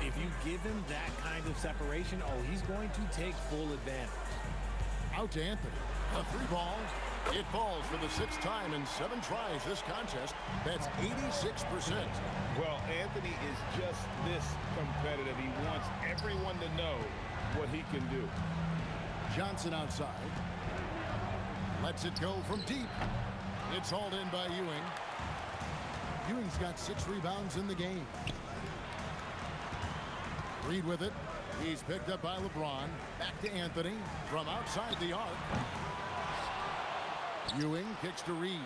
If you give him that kind of separation, oh, he's going to take full advantage. Out to Anthony. A three ball. It falls for the sixth time in 7 tries this contest. That's 86%. Well, Anthony is just this competitive. He wants everyone to know what he can do. Johnson outside. Lets it go from deep. It's hauled in by Ewing. Ewing's got 6 rebounds in the game. Reed with it. He's picked up by LeBron. Back to Anthony from outside the arc. Ewing kicks to Reed.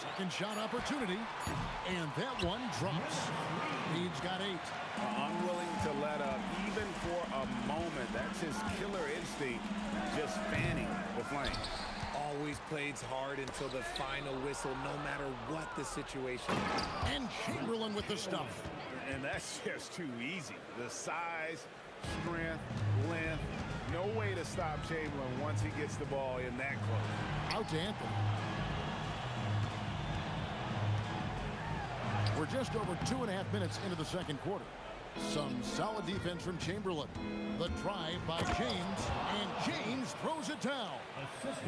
Second shot opportunity. And that one drops. Reed's got 8. Unwilling to let up even for a moment. That's his killer instinct, just fanning the flame. Always plays hard until the final whistle, no matter what the situation. And Chamberlain with the stuff. And that's just too easy. The size, strength, length, no way to stop Chamberlain once he gets the ball in that close. Out to Anthony. We're just over 2.5 minutes into the second quarter. Some solid defense from Chamberlain. The drive by James, and James throws it down.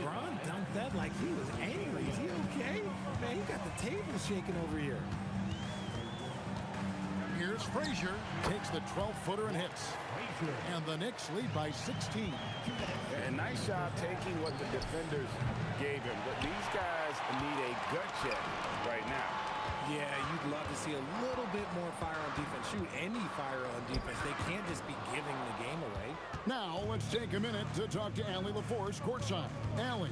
Bron dunked that like he was angry. Is he okay? Man, he got the table shaking over here. Here's Frazier. Takes the 12-footer and hits. And the Knicks lead by 16. And nice job taking what the defenders gave him. But these guys need a gut check right now. Yeah, you'd love to see a little bit more fire on defense. Shoot, any fire on defense. They can't just be giving the game away. Now, let's take a minute to talk to Allie LaForce courtside. Allie.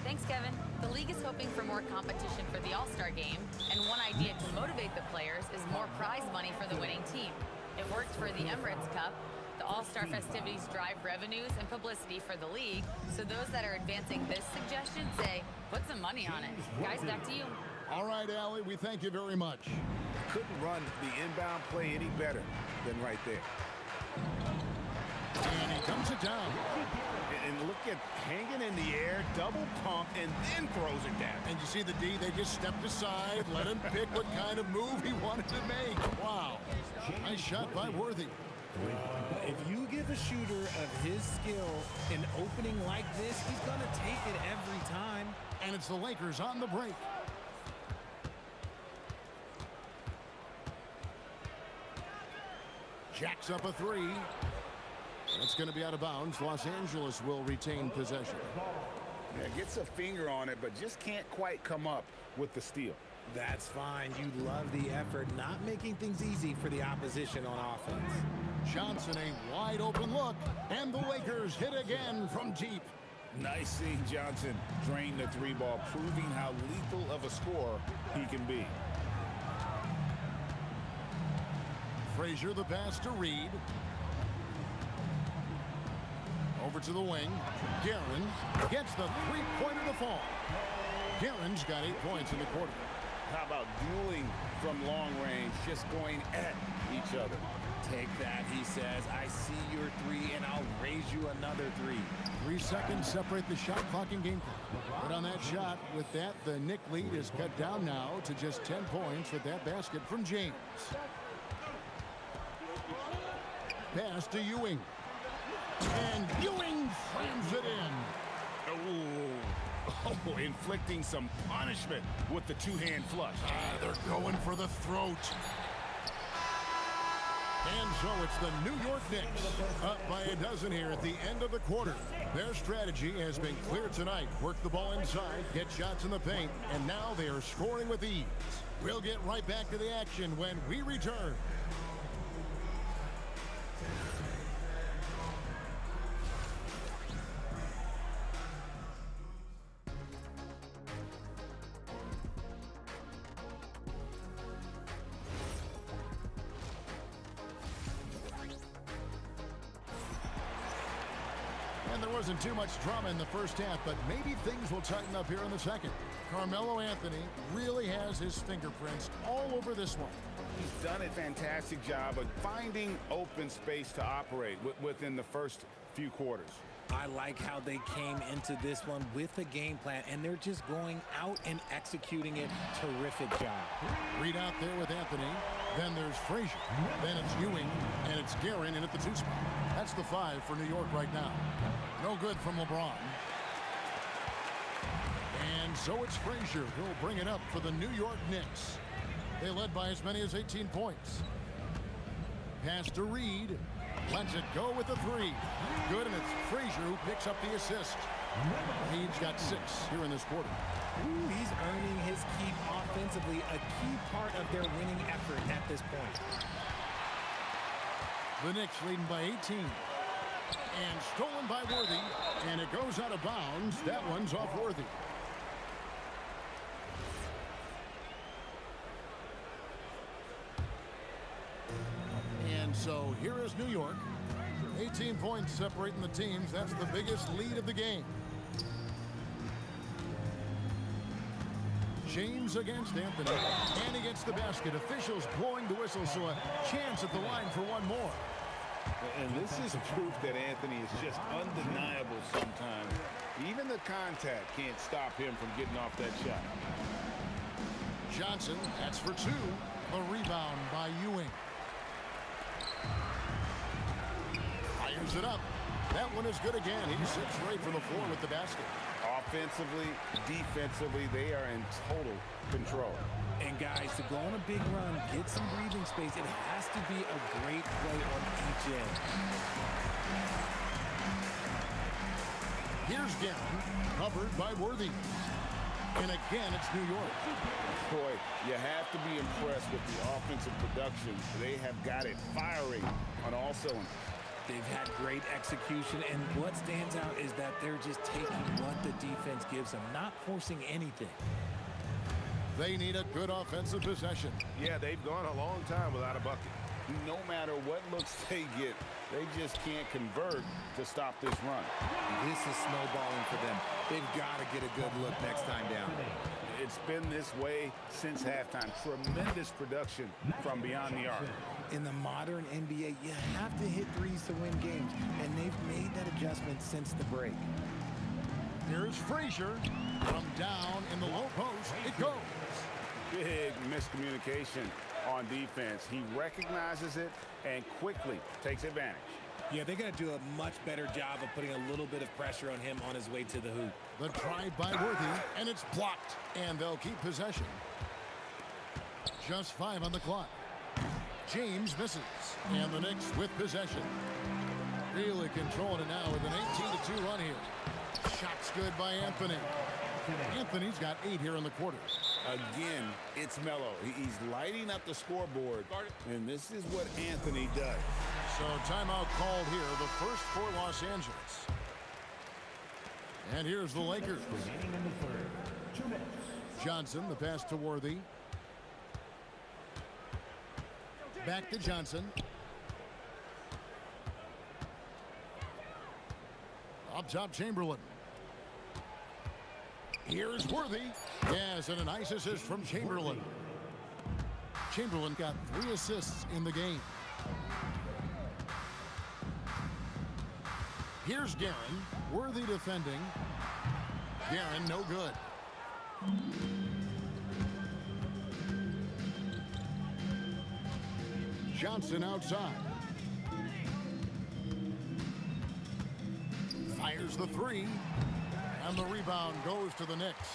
Thanks, Kevin. The league is hoping for more competition for the All-Star game, and one idea to motivate the players is more prize money for the winning team. It worked for the Emirates Cup. The All-Star festivities drive revenues and publicity for the league, so those that are advancing this suggestion say, put some money on it. Guys, back to you. All right, Allie, we thank you very much. Couldn't run the inbound play any better than right there. And he dumps it down. And look at hanging in the air, double pump, and then throws it down. And you see the D, they just stepped aside, let him pick what kind of move he wanted to make. Wow. Nice shot by Worthy. If you give a shooter of his skill an opening like this, he's going to take it every time. And it's the Lakers on the break. Jacks up a 3. That's going to be out of bounds. Los Angeles will retain possession. Yeah, gets a finger on it, but just can't quite come up with the steal. That's fine. You love the effort, not making things easy for the opposition on offense. Johnson, a wide open look, and the Lakers hit again from deep. Nice seeing Johnson drain the three ball, proving how lethal of a scorer he can be. Frazier, the pass to Reed. Over to the wing. Guerin gets the three-pointer to fall. Guerin's got 8 points in the quarter. How about dueling from long range, just going at each other? Take that, he says. I see your three, and I'll raise you another 3. 3 seconds separate the shot clock and game clock. But on that shot, with that, the Knick lead is cut down now to just 10 points with that basket from James. Pass to Ewing. And Ewing slams it in. Oh, inflicting some punishment with the two-hand flush. They're going for the throat. And so it's the New York Knicks up by a dozen here at the end of the quarter. Their strategy has been clear tonight. Work the ball inside, get shots in the paint, and now they are scoring with ease. We'll get right back to the action when we return. And there wasn't too much drama in the first half, but maybe things will tighten up here in the second. Carmelo Anthony really has his fingerprints all over this one. He's done a fantastic job of finding open space to operate within the first few quarters. I like how they came into this one with a game plan, and they're just going out and executing it. Terrific job. Reed out there with Anthony. Then there's Frazier. Then it's Ewing, and it's Guerin in at the 2 spot. That's the 5 for New York right now. No good from LeBron. And so it's Frazier who'll bring it up for the New York Knicks. They led by as many as 18 points. Pass to Reed. Lets it go with the 3. Good, and it's Frazier who picks up the assist. Reed's got 6 here in this quarter. Ooh, he's earning his keep offensively, a key part of their winning effort at this point. The Knicks leading by 18. And stolen by Worthy, and it goes out of bounds. That one's off Worthy. And so here is New York. 18 points separating the teams. That's the biggest lead of the game. James against Anthony. And he gets the basket. Officials blowing the whistle, so a chance at the line for one more. And this is proof that Anthony is just undeniable sometimes. Even the contact can't stop him from getting off that shot. Johnson, that's for 2. The rebound by Ewing. Fires it up. That one is good again. He sits right from the floor with the basket. Offensively, defensively, they are in total control. And guys, to go on a big run, get some breathing space, it has to be a great play on each end. Here's Guerin, covered by Worthy. And again, it's New York. Boy, you have to be impressed with the offensive production. They have got it firing on all cylinders. They've had great execution, and what stands out is that they're just taking what the defense gives them, not forcing anything. They need a good offensive possession. Yeah, they've gone a long time without a bucket. No matter what looks they get, they just can't convert to stop this run. This is snowballing for them. They've got to get a good look next time down. It's been this way since halftime. Tremendous production from beyond the arc. In the modern NBA, you have to hit threes to win games, and they've made that adjustment since the break. Here's Frazier. From down in the low post, it goes. Big miscommunication on defense. He recognizes it and quickly takes advantage. Yeah, they got to do a much better job of putting a little bit of pressure on him on his way to the hoop. The drive by Worthy, and it's blocked. And they'll keep possession. Just 5 on the clock. James misses. And the Knicks with possession. Really controlling it now with an 18-2 run here. Shot's good by Anthony. Anthony's got 8 here in the quarter. Again, it's Melo. He's lighting up the scoreboard, and this is what Anthony does. So timeout called here, the first for Los Angeles. And here's the Lakers. Remaining in the third. 2 minutes. Johnson, the pass to Worthy. Back to Johnson. Up top, Chamberlain. Here's Worthy. Yes, and a nice assist from Chamberlain. Chamberlain got 3 assists in the game. Here's Guerin. Worthy defending. Guerin, no good. Johnson outside. Fires the 3. And the rebound goes to the Knicks.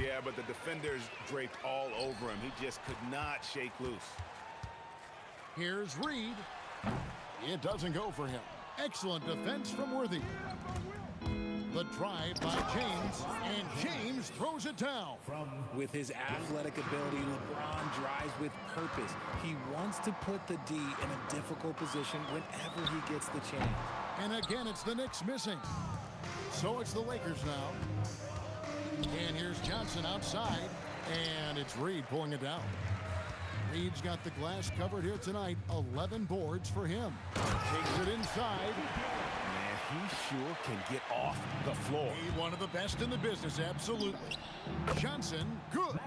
Yeah, but the defenders draped all over him. He just could not shake loose. Here's Reed. It doesn't go for him. Excellent defense from Worthy. The drive by James, and James throws it down. With his athletic ability, LeBron drives with purpose. He wants to put the D in a difficult position whenever he gets the chance. And again, it's the Knicks missing. So it's the Lakers now. And here's Johnson outside, and it's Reed pulling it down. Reed's got the glass covered here tonight. 11 boards for him. Takes it inside. Man, he sure can get off the floor. He's one of the best in the business, absolutely. Johnson, good.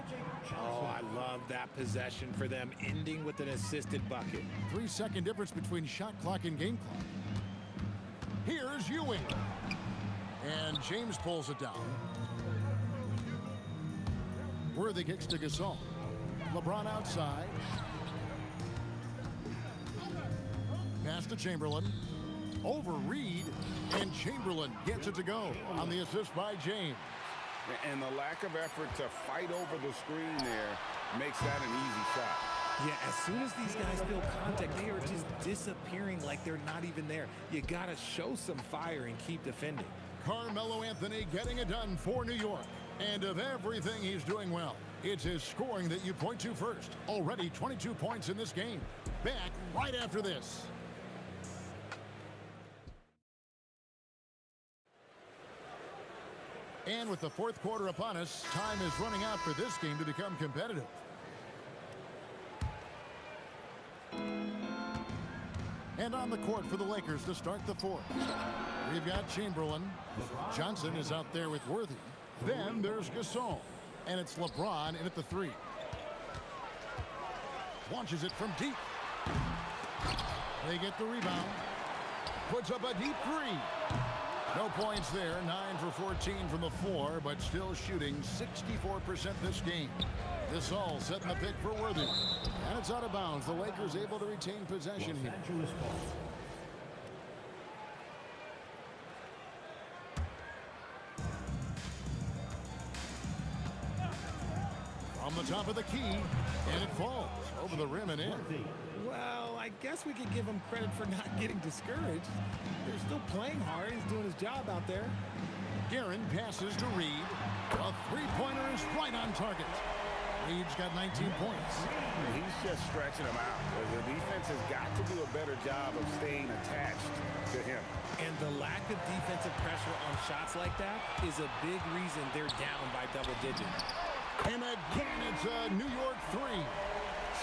Oh, I love that possession for them, ending with an assisted bucket. 3-second difference between shot clock and game clock. Here's Ewing. And James pulls it down. Worthy kicks to Gasol. LeBron outside. Pass to Chamberlain. Over Reed. And Chamberlain gets it to go on the assist by James. And the lack of effort to fight over the screen there makes that an easy shot. Yeah, as soon as these guys feel contact, they are just disappearing like they're not even there. You got to show some fire and keep defending. Carmelo Anthony getting it done for New York. And of everything he's doing well, it's his scoring that you point to first. Already 22 points in this game. Back right after this. And with the fourth quarter upon us, time is running out for this game to become competitive. And on the court for the Lakers to start the fourth. We've got Chamberlain. Johnson is out there with Worthy. Then there's Gasol. And it's LeBron in at the 3. Launches it from deep. They get the rebound. Puts up a deep 3. No points there. 9 for 14 from the floor, but still shooting 64% this game. Gasol setting the pick for Worthy. And it's out of bounds. The Lakers able to retain possession here. From the top of the key, and it falls over the rim and in. Well, I guess we could give him credit for not getting discouraged. They're still playing hard. He's doing his job out there. Guerin passes to Reed. A three-pointer is right on target. Reed's got 19 points. He's just stretching them out. The defense has got to do a better job of staying attached to him. And the lack of defensive pressure on shots like that is a big reason they're down by double digits. And again, it's a New York 3.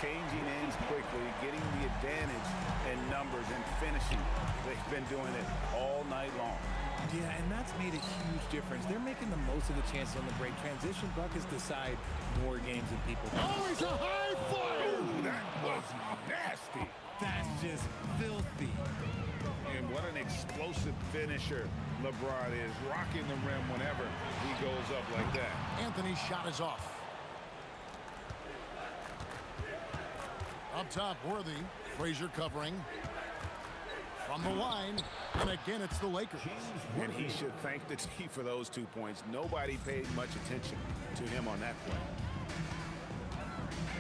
Changing ends quickly, getting the advantage in numbers and finishing. They've been doing it all night long. Yeah, and that's made a huge difference. They're making the most of the chances on the break. Transition buckets decide more games than people. Oh, he's a high flyer! That was nasty. That's just filthy. And what an explosive finisher LeBron is, rocking the rim whenever he goes up like that. Anthony's shot is off. Up top, Worthy. Frazier covering. From the line, and again, it's the Lakers. And he should thank the team for those 2 points. Nobody paid much attention to him on that play.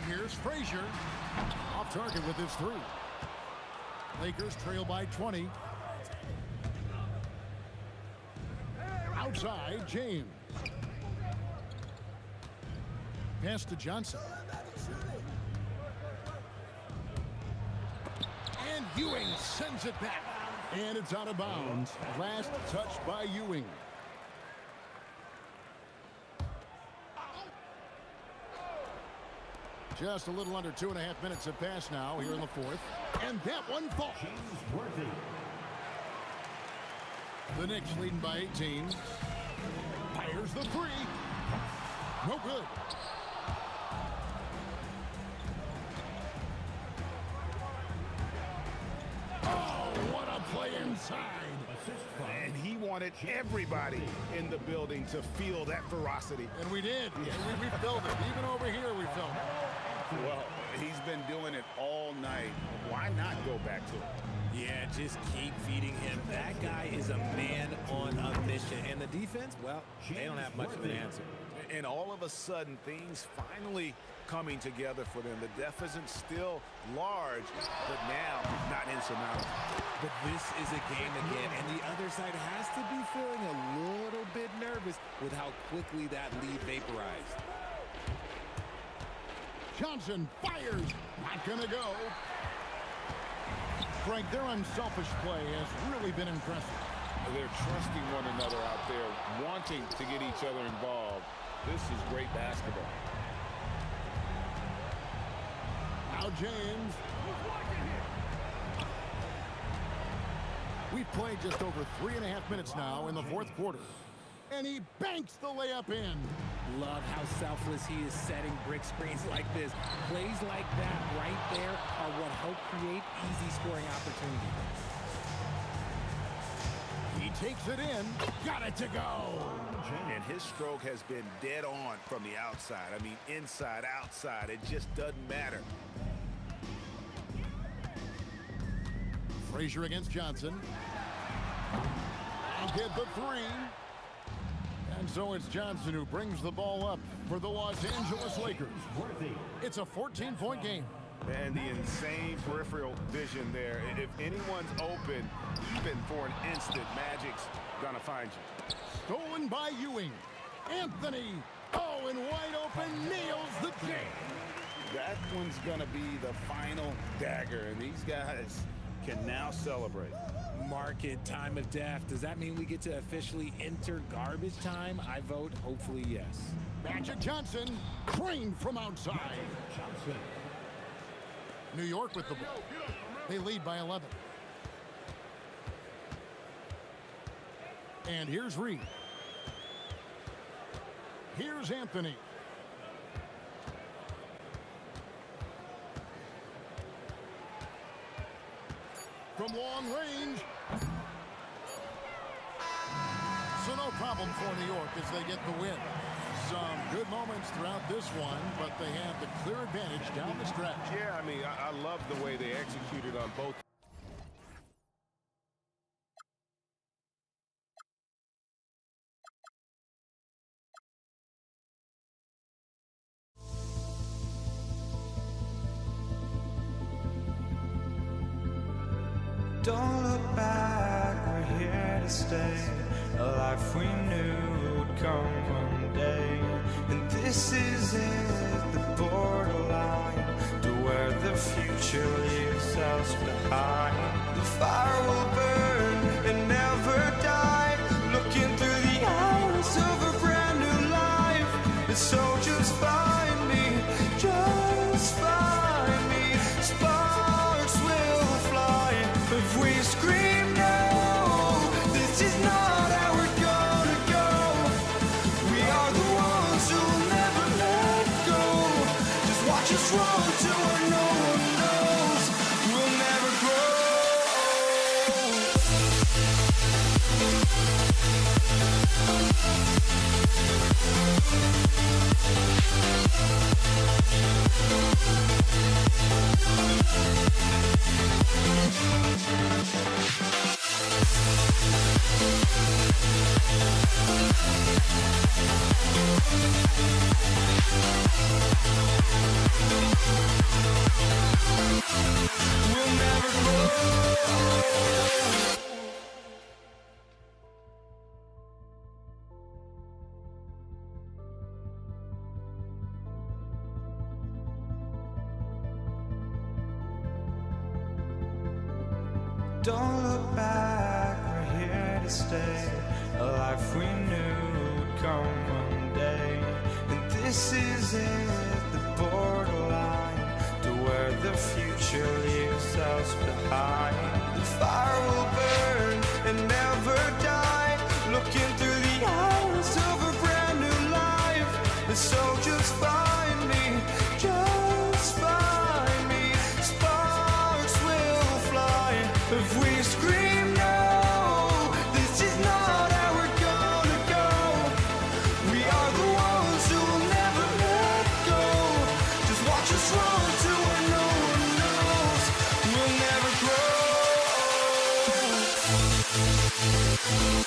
Here's Frazier. Off target with his 3. Lakers trail by 20. Outside, James. Pass to Johnson. And Ewing sends it back. And it's out of bounds. Last touch by Ewing. Just a little under 2.5 minutes have passed now here in the fourth. And that one falls. The Knicks leading by 18. Fires the three. No good. Oh, what a play inside. And he wanted everybody in the building to feel that ferocity. And we did. Yeah. We felt it. Even over here, we felt it. Well, he's been doing it all night. Why not go back to it? Yeah, just keep feeding him. That guy is a man on a mission. And the defense, well, they don't have much of an answer. And all of a sudden, things finally coming together for them. The deficit's still large, but now not insurmountable. But this is a game again, and the other side has to be feeling a little bit nervous with how quickly that lead vaporized. Johnson fires. Not gonna go. Frank, their unselfish play has really been impressive. They're trusting one another out there, wanting to get each other involved. This is great basketball. Now James. We've played just over 3.5 minutes now in the fourth quarter. And he banks the layup in. Love how selfless he is setting brick screens like this. Plays like that right there are what help create easy scoring opportunities. He takes it in. Got it to go. And his stroke has been dead on from the outside. I mean, inside, outside. It just doesn't matter. Frazier against Johnson. I'll get the three. And so it's Johnson who brings the ball up for the Los Angeles Lakers. It's a 14-point game. And the insane peripheral vision there. If anyone's open, even for an instant, Magic's gonna find you. Stolen by Ewing. Anthony. Oh, and wide open, nails the jam. That one's gonna be the final dagger, and these guys can now celebrate. Market time of death. Does that mean we get to officially enter garbage time? I vote hopefully yes. Magic Johnson, trained from outside. New York with the ball. They lead by 11. And here's Reed. Here's Anthony. From long range. So no problem for New York as they get the win. Some good moments throughout this one, but they have the clear advantage down the stretch. Yeah, I mean, I love the way they executed on both. Don't look back, we're here to stay. A life we knew would come one day. And this is it, the borderline to where the future leaves us behind. The fire will burn and never die. Looking through the eyes of a brand new life. And so just find me, just find me. Sparks will fly if we scream no. This is not how we're gonna go. We are the ones who'll never let go. Just watch us run to where no one knows. We'll never grow. We'll never grow. Don't look back, we're here to stay. A life we knew would come one day. And this this is it, the borderline to where the future leaves us behind. The fire will burn and never die, looking through the eyes of a brand new life. And so just find me, just find me. Sparks will fly if we scream no. This is not how we're gonna go. We are the ones who will never let go. Just watch us run to where no one knows. We'll never grow. We'll never grow.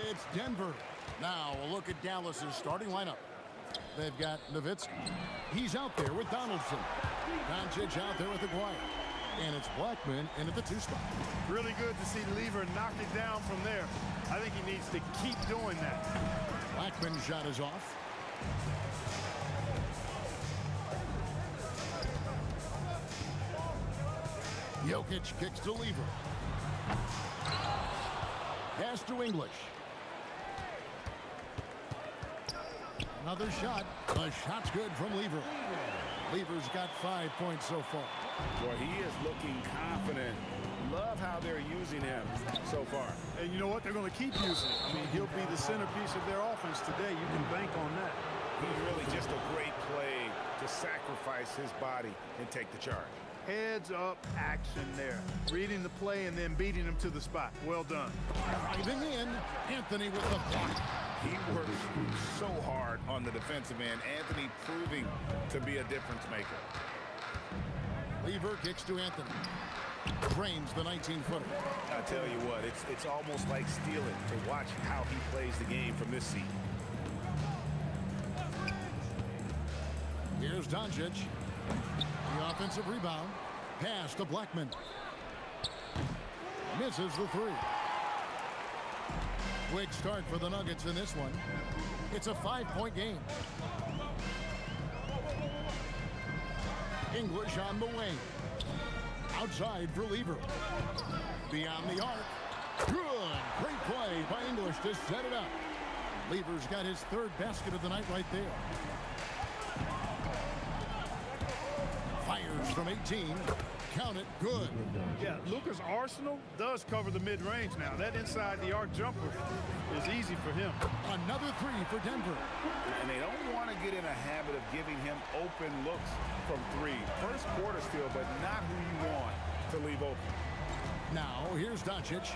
It's Denver. Now a look at Dallas's starting lineup. They've got Nowitzki. He's out there with Donaldson. Doncic out there with Aguirre. And it's Blackman in at the 2 spot. Really good to see Lever knock it down from there. I think he needs to keep doing that. Blackman's shot is off. Jokic kicks to Lever. Pass to English. Another shot. The shot's good from Lever. Lever's got 5 points so far. Boy, he is looking confident. Love how they're using him so far. And you know what? They're going to keep using him. I mean, he'll be the centerpiece of their offense today. You can bank on that. He's really just a great play to sacrifice his body and take the charge. Heads up action there. Reading the play and then beating him to the spot. Well done. Driving in, Anthony with the block. He works so hard on the defensive end. Anthony proving to be a difference maker. Lever kicks to Anthony. Drains the 19-footer. I tell you what, it's almost like stealing to watch how he plays the game from this seat. Here's Doncic. The offensive rebound. Pass to Blackman. Misses the 3. Quick start for the Nuggets in this one. It's a 5-point game. English on the wing. Outside for Lever. Beyond the arc. Good. Great play by English to set it up. Lever's got his 3rd basket of the night right there. Fires from 18. Count it. Good. Yeah, Luka's arsenal does cover the mid-range now. That inside the arc jumper is easy for him. Another 3 for Denver. And they don't want to get in a habit of giving him open looks from 3. First quarter still, but not who you want to leave open. Now, here's Doncic.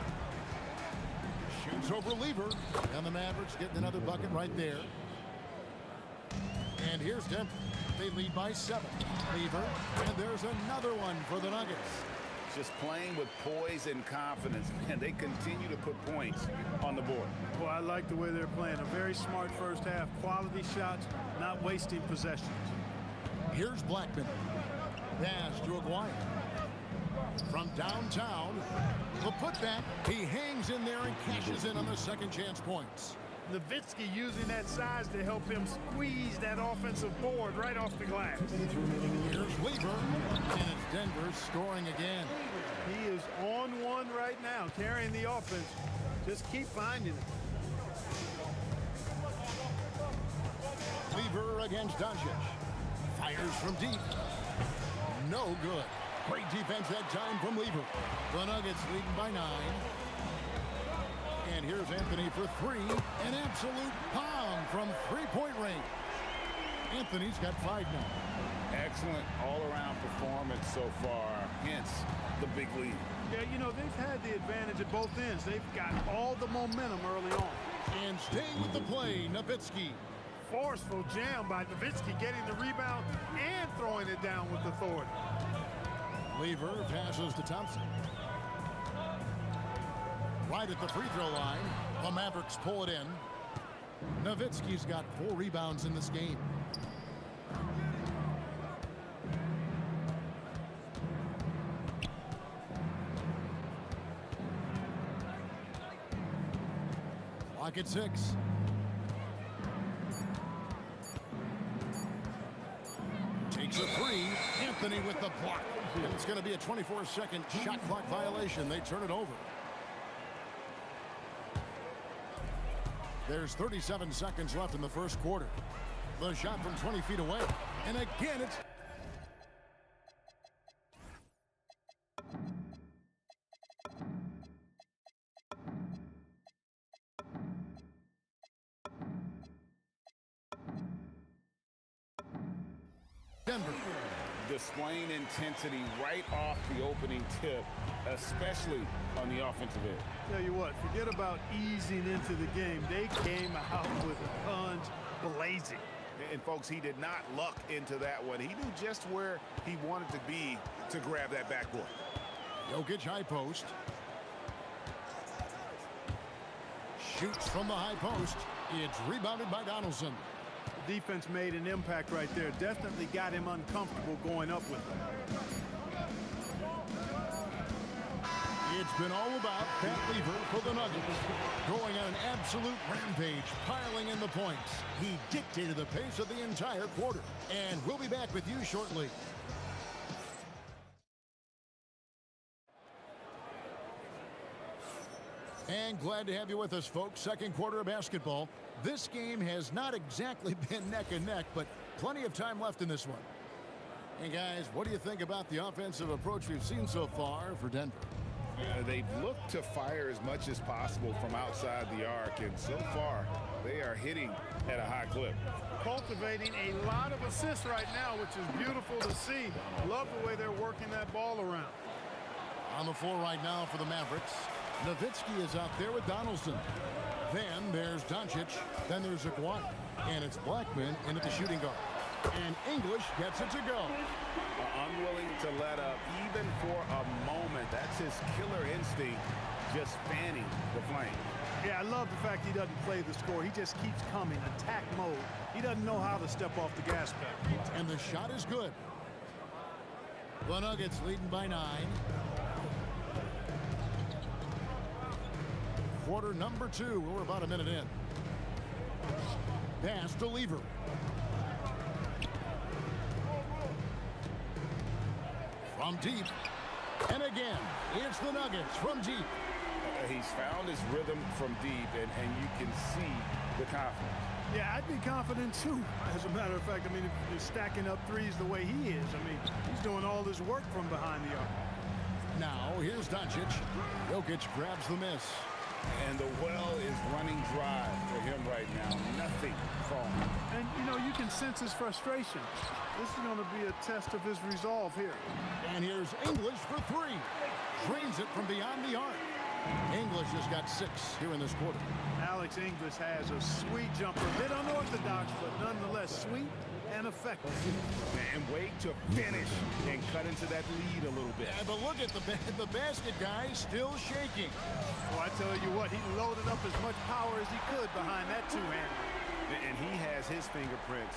Shoots over Lever. And the Mavericks getting another bucket right there. And here's Denver. They lead by 7. Lever. And there's another one for the Nuggets. Just playing with poise and confidence, and they continue to put points on the board. Well, I like the way they're playing. A very smart first half. Quality shots, not wasting possessions. Here's Blackman. Pass to Aguirre. From downtown, the putback. He hangs in there and cashes in on the second chance points. Nowitzki using that size to help him squeeze that offensive board right off the glass. Here's Lever, and it's Denver scoring again. He is on one right now, carrying the offense. Just keep finding it. Lever against Doncic. Fires from deep. No good. Great defense that time from Lever. The Nuggets leading by 9. And here's Anthony for 3. An absolute bomb from 3-point range. Anthony's got 5 now. Excellent all-around performance so far, hence the big lead. Yeah, you know, they've had the advantage at both ends. They've got all the momentum early on. And staying with the play, Nowitzki. Forceful jam by Nowitzki, getting the rebound and throwing it down with authority. Lever passes to Thompson. Right at the free throw line, the Mavericks pull it in. Nowitzki's got 4 rebounds in this game. Clock at 6. Takes a 3. Anthony with the block. And it's going to be a 24-second shot clock violation. They turn it over. There's 37 seconds left in the first quarter. The shot from 20 feet away. And again, it's... Denver. Displaying intensity right off the opening tip, especially on the offensive end. Tell you what, forget about easing into the game. They came out with guns blazing. And folks, he did not luck into that one. He knew just where he wanted to be to grab that backboard. Jokic high post. Shoots from the high post. It's rebounded by Donaldson. The defense made an impact right there. Definitely got him uncomfortable going up with him. It's been all about Pat Lever for the Nuggets. Going on an absolute rampage, piling in the points. He dictated the pace of the entire quarter. And we'll be back with you shortly. And glad to have you with us, folks. Second quarter of basketball. This game has not exactly been neck and neck, but plenty of time left in this one. Hey, guys, what do you think about the offensive approach we've seen so far for Denver? They've looked to fire as much as possible from outside the arc, and so far, they are hitting at a high clip. Cultivating a lot of assists right now, which is beautiful to see. Love the way they're working that ball around. On the floor right now for the Mavericks, Nowitzki is out there with Donaldson. Then there's Doncic. Then there's Aguirre. And it's Blackman in at the shooting guard. And English gets it to go. Unwilling to let up even for a moment. That's his killer instinct, just fanning the flame. Yeah, I love the fact he doesn't play the score. He just keeps coming, attack mode. He doesn't know how to step off the gas pedal. And the shot is good. The Nuggets leading by 9. Quarter number 2. We're about a minute in. Pass to Lever. From deep. And again, it's the Nuggets from deep. He's found his rhythm from deep, and you can see the confidence. Yeah, I'd be confident too. As a matter of fact, I mean, if you're stacking up threes the way he is, I mean, he's doing all this work from behind the arc. Now, here's Doncic. Jokic grabs the miss. And the well is running dry for him right now. Nothing falling. And, you know, you can sense his frustration. This is going to be a test of his resolve here. And here's English for 3. Drains it from beyond the arc. English has got 6 here in this quarter. Alex English has a sweet jumper. A bit unorthodox, but nonetheless sweet and effective. And wait to finish and cut into that lead a little bit. Yeah, but look at the basket guy still shaking. Well, I tell you what, he loaded up as much power as he could behind that two-hander. And he has his fingerprints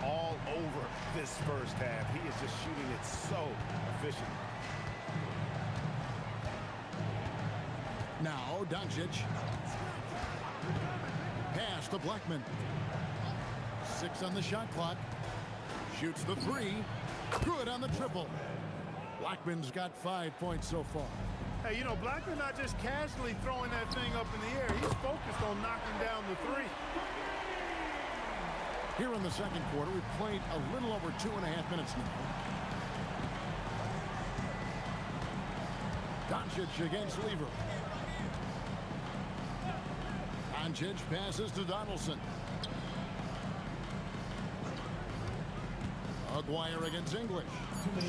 all over this first half. He is just shooting it so efficient. Now, Doncic. Pass to Blackman. 6 on the shot clock. Shoots the 3. Good on the triple. Blackman's got 5 points so far. Hey, you know, Blackman not just casually throwing that thing up in the air. He's focused on knocking down the 3. Here in the second quarter, we've played a little over 2.5 minutes now. Doncic against Lever. Doncic passes to Donaldson. Aguirre against English.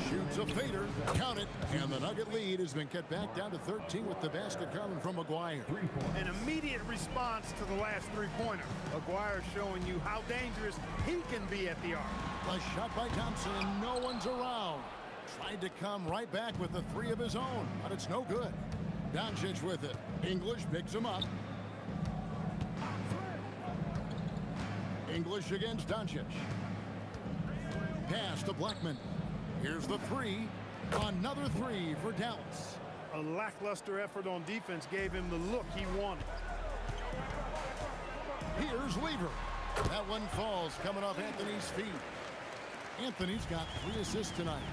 Shoots a fader. Count it. And the Nugget lead has been cut back down to 13 with the basket coming from Aguirre. An immediate response to the last three-pointer. Aguirre showing you how dangerous he can be at the arc. A shot by Thompson and no one's around. Tried to come right back with the 3 of his own, but it's no good. Doncic with it. English picks him up. English against Doncic. Pass to Blackman. Here's the 3. Another 3 for Dallas. A lackluster effort on defense gave him the look he wanted. Here's Lever. That one falls coming off Anthony's feet. Anthony's got 3 assists tonight.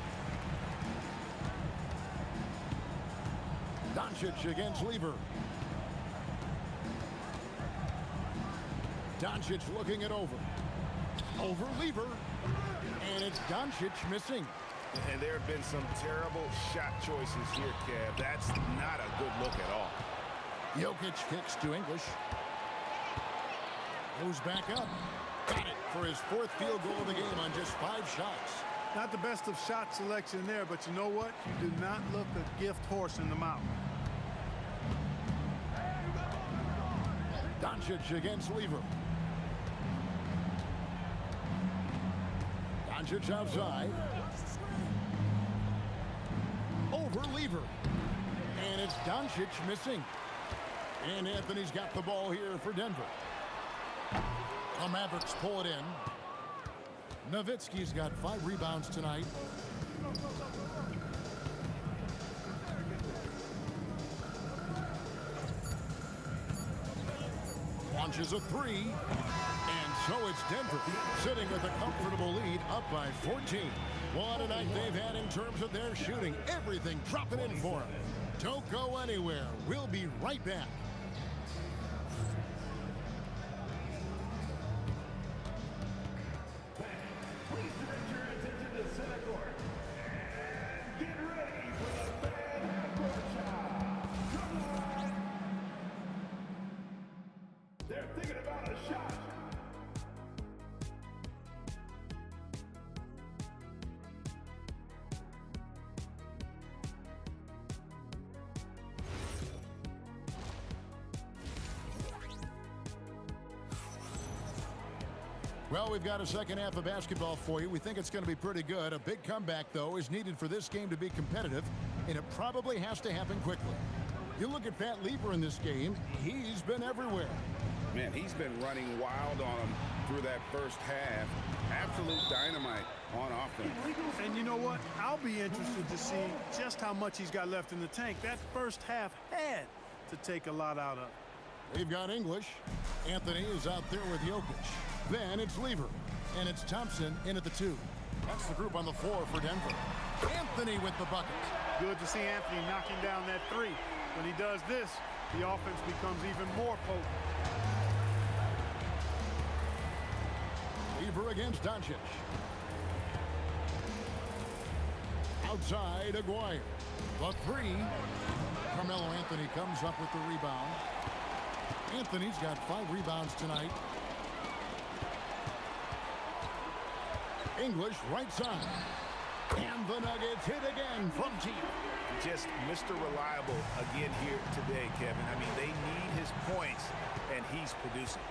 Doncic against Lever. Doncic looking it over. Over Lever. And it's Doncic missing. And there have been some terrible shot choices here, Kev. That's not a good look at all. Jokic kicks to English. Goes back up. Got it for his 4th field goal of the game on just 5 shots. Not the best of shot selection there, but you know what? You do not look a gift horse in the mouth. Doncic against Lever. Doncic outside. Over Lever. And it's Doncic missing. And Anthony's got the ball here for Denver. The Mavericks pull it in. Nowitzki's got 5 rebounds tonight. Launches a 3. And so it's Denver sitting with a comfortable lead up by 14. What a night they've had in terms of their shooting. Everything dropping in for them. Don't go anywhere. We'll be right back. Well, we've got a second half of basketball for you. We think it's going to be pretty good. A big comeback, though, is needed for this game to be competitive, and it probably has to happen quickly. You look at Pat Lever in this game, he's been everywhere. Man, he's been running wild on him through that first half. Absolute dynamite on offense. And you know what? I'll be interested to see just how much he's got left in the tank. That first half had to take a lot out of. They've got English. Anthony is out there with Jokic. Then it's Lever, and it's Thompson in at the 2. That's the group on the floor for Denver. Anthony with the bucket. Good to see Anthony knocking down that 3. When he does this, the offense becomes even more potent. Lever against Doncic. Outside, Aguirre. The 3. Carmelo Anthony comes up with the rebound. Anthony's got 5 rebounds tonight. English right side. And the Nuggets hit again from deep. Just Mr. Reliable again here today, Kevin. I mean, they need his points, and he's producing.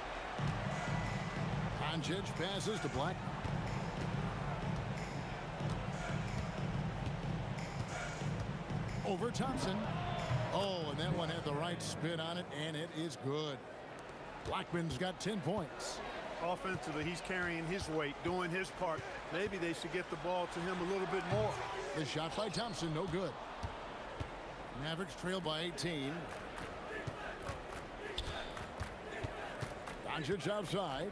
Doncic passes to Black. Over Thompson. Oh, and that one had the right spin on it, and it is good. Blackman's got 10 points. Offensively, he's carrying his weight, doing his part. Maybe they should get the ball to him a little bit more. The shot by Thompson, no good. Mavericks trail by 18. Doncic outside.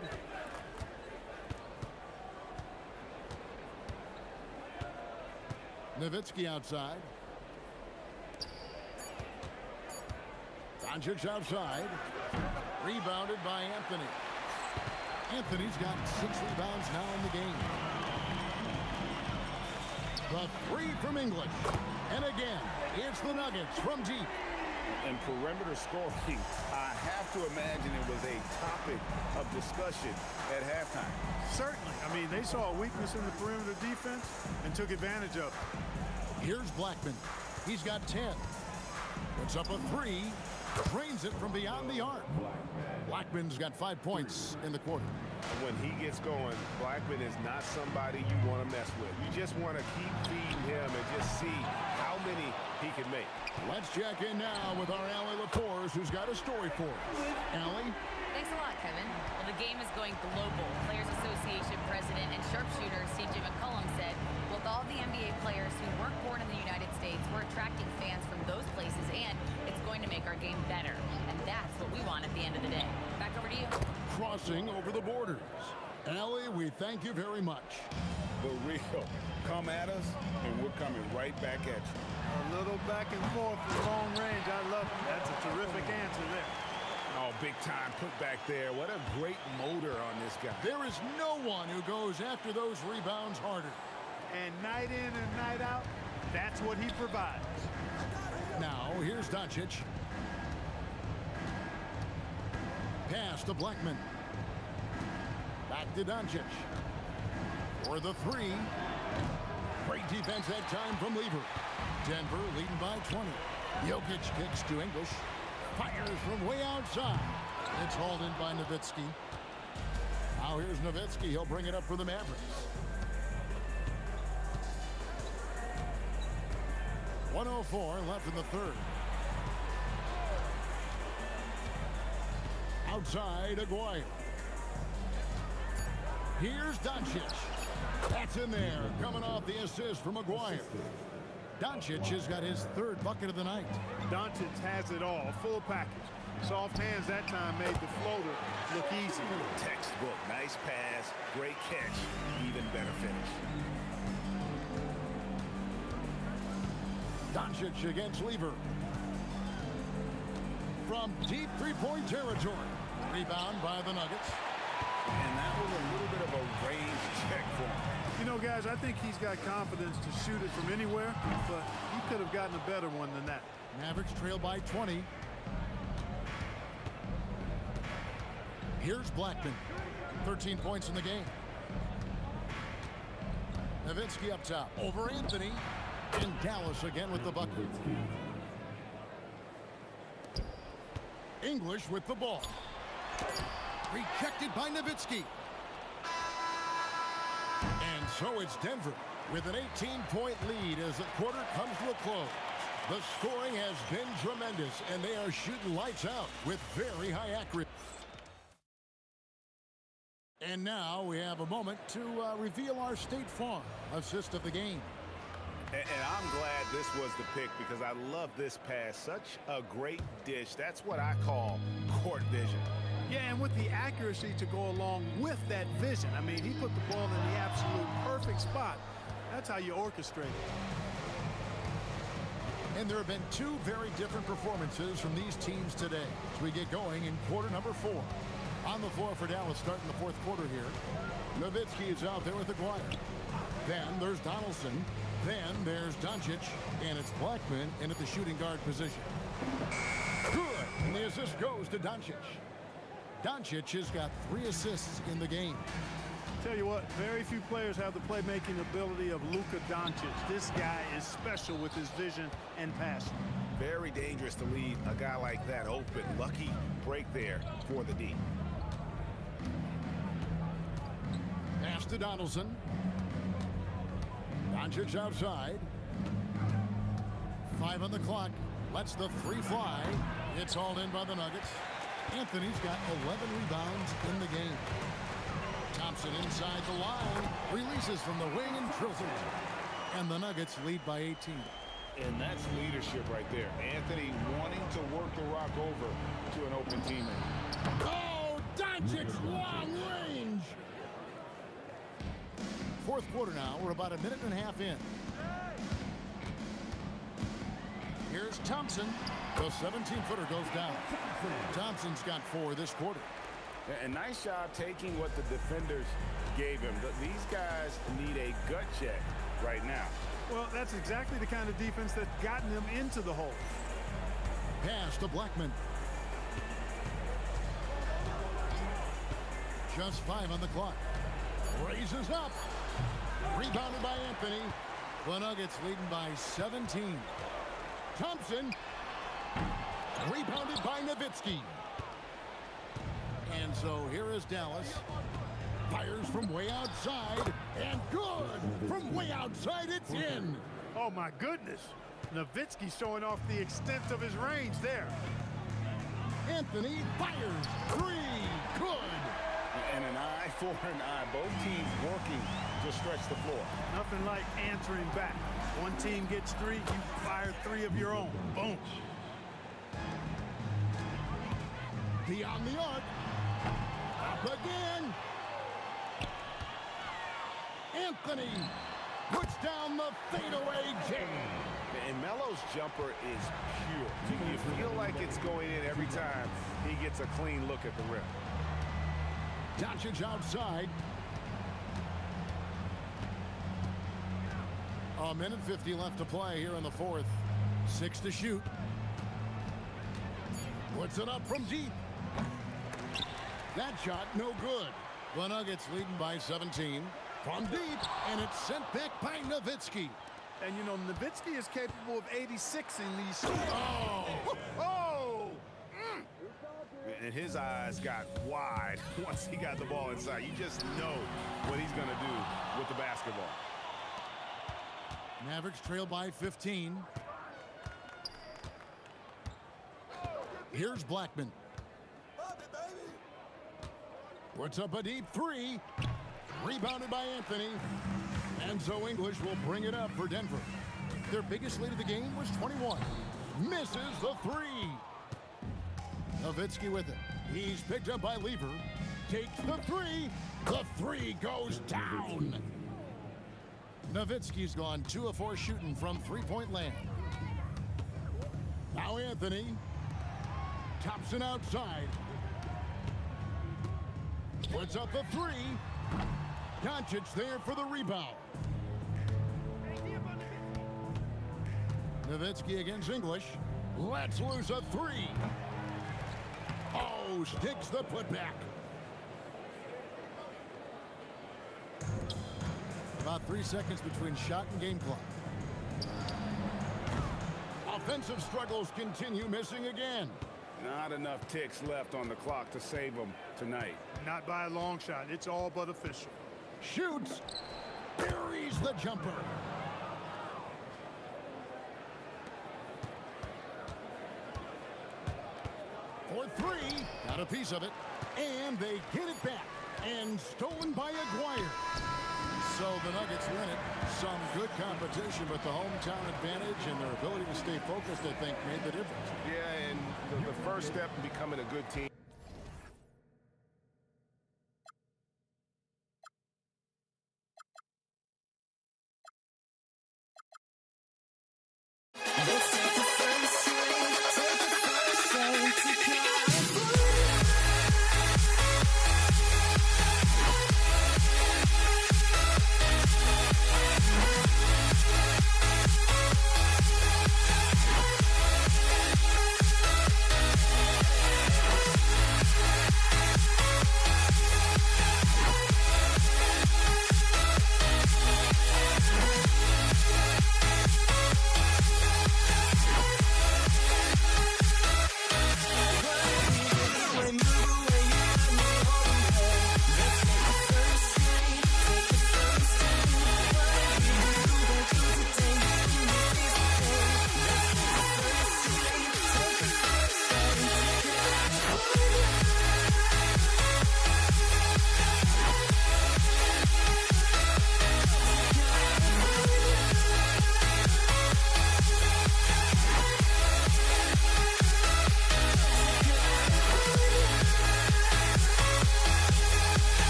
Nowitzki outside. Doncic outside. Rebounded by Anthony. Anthony's got 6 rebounds now in the game. The 3 from English. And again, it's the Nuggets from deep. And perimeter scoring, I have to imagine it was a topic of discussion at halftime. Certainly. I mean, they saw a weakness in the perimeter defense and took advantage of it. Here's Blackman. He's got 10. Puts up a 3. Drains it from beyond the arc. Blackman's got 5 points in the quarter. When he gets going, Blackman is not somebody you want to mess with. You just want to keep feeding him and just see how many he can make. Let's check in now with our Allie LaForce, who's got a story for us. Allie? Thanks a lot, Kevin. Well, the game is going global. Players Association President and sharpshooter C.J. McCollum said, with all the NBA players who weren't born in the United States, we're attracting fans from those places, and it's going to make our game better. And that's what we want at the end of the day. Back over to you. Crossing over the borders. Allie, we thank you very much. The real. Come at us, and we're coming right back at you. A little back and forth from long range. I love it. That's a terrific answer there. Oh, big time put back there. What a great motor on this guy. There is no one who goes after those rebounds harder. And night in and night out, that's what he provides. Now, here's Doncic. Pass to Blackman. Back to Doncic. For the 3. Great defense that time from Lever. Denver leading by 20. Jokic kicks to English. Fires from way outside. It's hauled in by Nowitzki. Now here's Nowitzki. He'll bring it up for the Mavericks. 1:04 left in the third. Outside, Aguirre. Here's Doncic. That's in there, coming off the assist from Aguirre. Doncic has got his third bucket of the night. Doncic has it all, full package. Soft hands that time made the floater look easy. Textbook, nice pass, great catch, even better finish. Doncic against Lever. From deep three-point territory. Rebound by the Nuggets. And that was a little bit of a range check for him. You know, guys, I think he's got confidence to shoot it from anywhere, but he could have gotten a better one than that. Mavericks trail by 20. Here's Blackman. 13 points in the game. Nowitzki up top. Over Anthony. And Dallas again with the bucket. English with the ball. Rejected by Nowitzki. And so it's Denver with an 18-point lead as the quarter comes to a close. The scoring has been tremendous, and they are shooting lights out with very high accuracy. And now we have a moment to reveal our State Farm assist of the game. And I'm glad this was the pick because I love this pass. Such a great dish. That's what I call court vision. Yeah, and with the accuracy to go along with that vision. I mean, he put the ball in the absolute perfect spot. That's how you orchestrate it. And there have been two very different performances from these teams today as we get going in quarter number 4. On the floor for Dallas starting the fourth quarter here. Nowitzki is out there with Aguirre. Then there's Donaldson. Then there's Doncic. And it's Blackman in at the shooting guard position. Good. And the assist goes to Doncic. Doncic has got 3 assists in the game. Tell you what, very few players have the playmaking ability of Luka Doncic. This guy is special with his vision and passion. Very dangerous to leave a guy like that open. Lucky break there for the D. Pass to Donaldson. Doncic outside. 5 on the clock. Lets the 3 fly. It's hauled in by the Nuggets. Anthony's got 11 rebounds in the game. Thompson inside the line. Releases from the wing and drills it. And the Nuggets lead by 18. And that's leadership right there. Anthony wanting to work the rock over to an open teammate. Oh, Doncic, long range. Fourth quarter now. We're about a minute and a half in. Here's Thompson. The 17-footer goes down. Thompson's got 4 this quarter. And nice job taking what the defenders gave him. These guys need a gut check right now. Well, that's exactly the kind of defense that's gotten them into the hole. Pass to Blackman. Just 5 on the clock. Raises up. Rebounded by Anthony. The Nuggets leading by 17. Thompson. Rebounded by Nowitzki. And so here is Dallas. Fires from way outside. And good. From way outside, it's in. Oh, my goodness. Nowitzki showing off the extent of his range there. Anthony fires. 3. Good. And an eye for an eye. Both teams working to stretch the floor. Nothing like answering back. One team gets 3, you fire 3 of your own. Boom. Beyond the arc. Up again. Anthony puts down the fadeaway jam. And Melo's jumper is pure. You feel like it's going in every time he gets a clean look at the rim. Doncic outside. A minute 50 left to play here in the fourth. 6 to shoot. Puts it up from deep. That shot no good. The Nuggets leading by 17. From deep, and it's sent back by Nowitzki. And you know, Nowitzki is capable of 86ing these. Oh! Oh! And his eyes got wide once he got the ball inside. You just know what he's going to do with the basketball. Mavericks trail by 15. Here's Blackman. Puts up a deep three. Rebounded by Anthony. And so English will bring it up for Denver. Their biggest lead of the game was 21. Misses the three. Nowitzki with it. He's picked up by Lever. Takes the three. The three goes down. Nowitzki's gone 2 of 4 shooting from three-point land. Now Anthony. Thompson outside. Puts up the three. Doncic there for the rebound. Nowitzki against English. Lets loose a three. Oh, sticks the putback. About 3 seconds between shot and game clock. Offensive struggles continue, missing again. Not enough ticks left on the clock to save them tonight. Not by a long shot. It's all but official. Shoots. Buries the jumper. For three. Got a piece of it. And they get it back. And stolen by Aguirre. So the Nuggets win it. Some good competition, but the hometown advantage and their ability to stay focused, I think, made the difference. Yeah, and the first step in becoming a good team.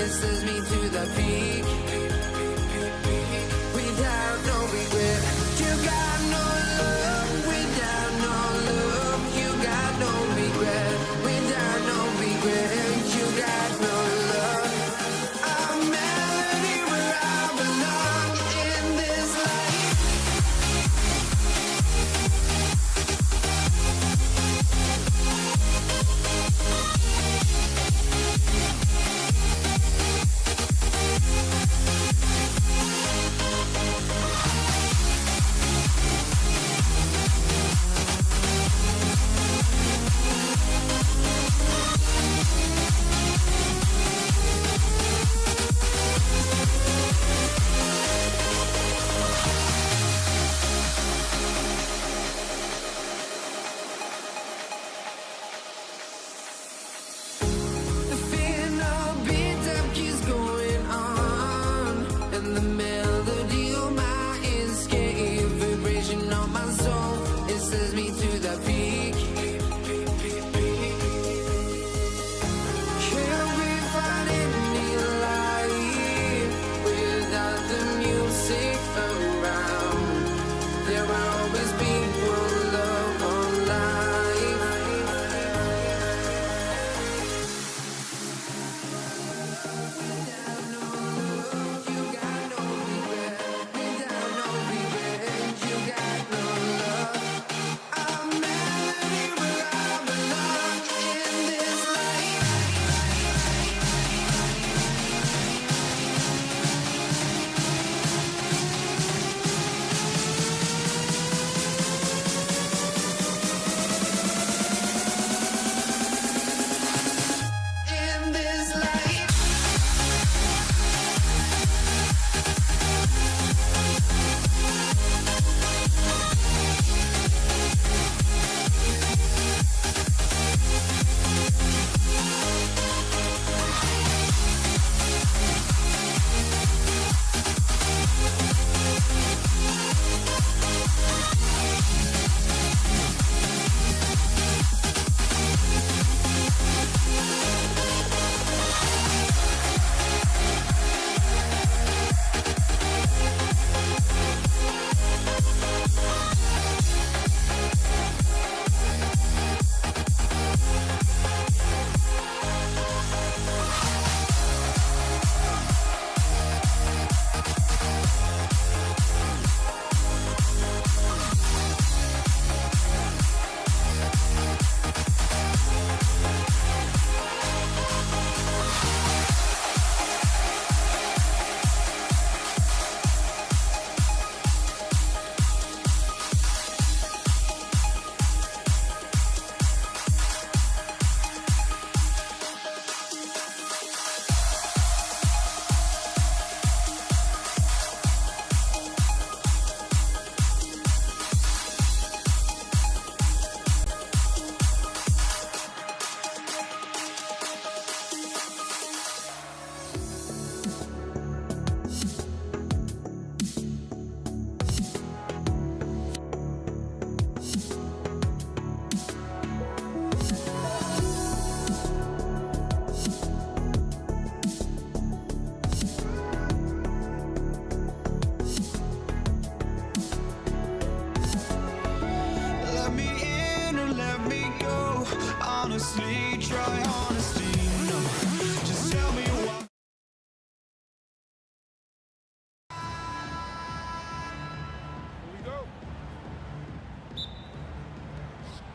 It sends me to the peak.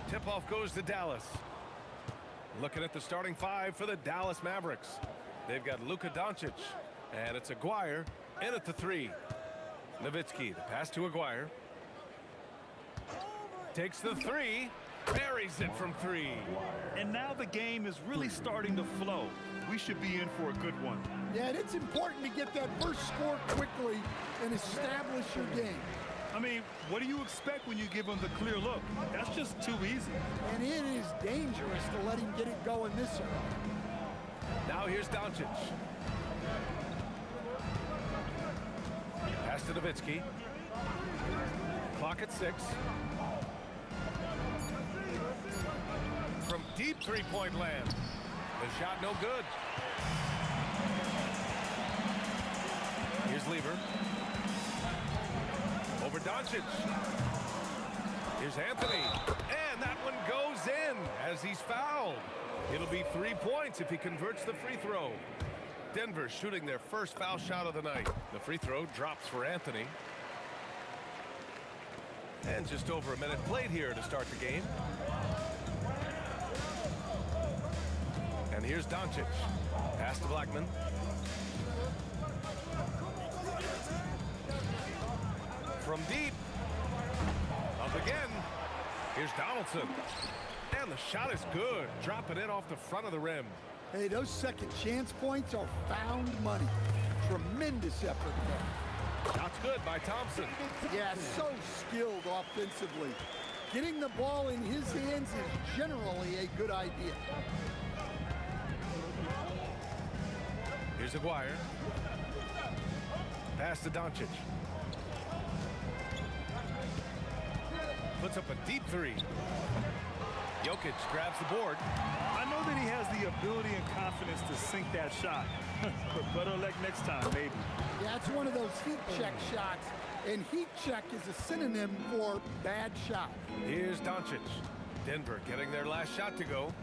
Tip-off goes to Dallas. Looking at the starting five for the Dallas Mavericks. They've got Luka Doncic, and it's Aguirre in at the 3. Nowitzki, the pass to Aguirre. Takes the 3, buries it from 3. And now the game is really starting to flow. We should be in for a good one. Yeah, and it's important to get that first score quickly and establish your game. I mean, what do you expect when you give him the clear look? That's just too easy. And it is dangerous to let him get it going this early. Now here's Doncic. Pass to Nowitzki. Clock at 6. From deep three-point land. The shot no good. Here's Lever. Over Doncic. Here's Anthony. And that one goes in as he's fouled. It'll be 3 points if he converts the free throw. Denver shooting their first foul shot of the night. The free throw drops for Anthony. And just over a minute played here to start the game. And here's Doncic. Pass to Blackman. From deep. Up again. Here's Donaldson. And the shot is good. Dropping it off the front of the rim. Hey, those second chance points are found money. Tremendous effort there. Shot's good by Thompson. Yeah, so skilled offensively. Getting the ball in his hands is generally a good idea. Here's Aguirre. Pass to Doncic. Puts up a deep 3. Jokic grabs the board. I know that he has the ability and confidence to sink that shot. But better luck next time, maybe. Yeah, it's one of those heat check shots. And heat check is a synonym for bad shot. Here's Doncic. Denver getting their last shot to go.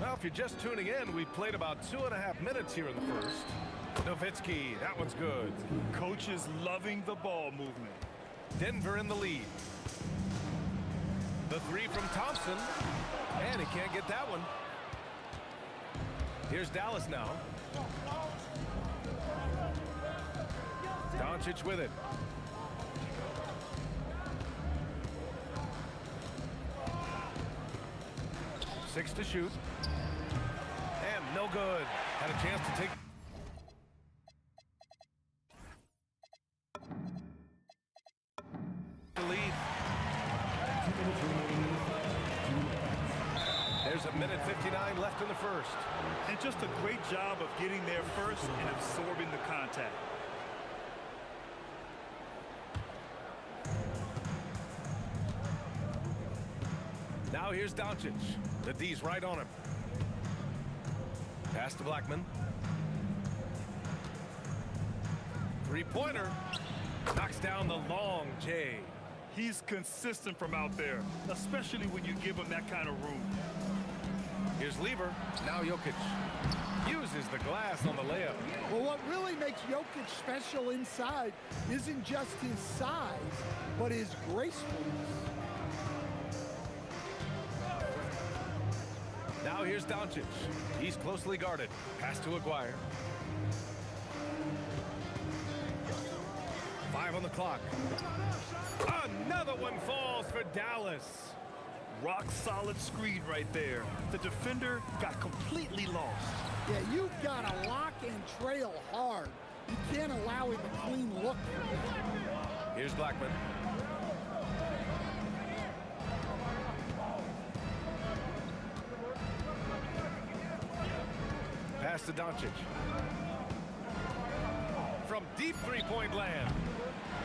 Well, if you're just tuning in, we've played about 2.5 minutes here in the first. Nowitzki, that one's good. Coach is loving the ball movement. Denver in the lead. The 3 from Thompson. And he can't get that one. Here's Dallas now. Doncic with it. Six to shoot. And no good. Had a chance to take the lead. There's a minute 59 left in the first. And just a great job of getting there first and absorbing the contact. Now here's Doncic. The D's right on him. Pass to Blackman. Three-pointer. Knocks down the long J. He's consistent from out there, especially when you give him that kind of room. Here's Lever. Now Jokic. Uses the glass on the layup. Well, what really makes Jokic special inside isn't just his size, but his gracefulness. Now here's Doncic. He's closely guarded. Pass to Aguirre. 5 on the clock. Another one falls for Dallas. Rock solid screen right there. The defender got completely lost. Yeah, you've got to lock and trail hard. You can't allow him a clean look. Here's Blackman. Pass to Doncic. From deep three-point land.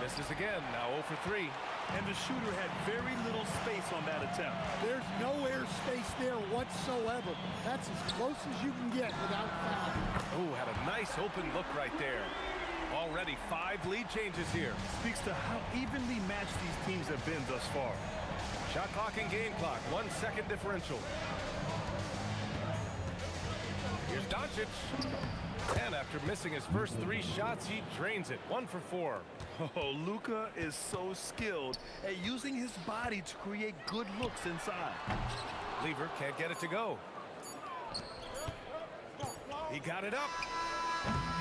Misses again, now 0 for 3. And the shooter had very little space on that attempt. There's no air space there whatsoever. That's as close as you can get without fouling. Oh, had a nice open look right there. Already 5 lead changes here. Speaks to how evenly matched these teams have been thus far. Shot clock and game clock, 1 second differential. Here's Doncic. And after missing his first 3 shots, he drains it. 1 for 4. Oh, Luka is so skilled at using his body to create good looks inside. Lever can't get it to go. He got it up.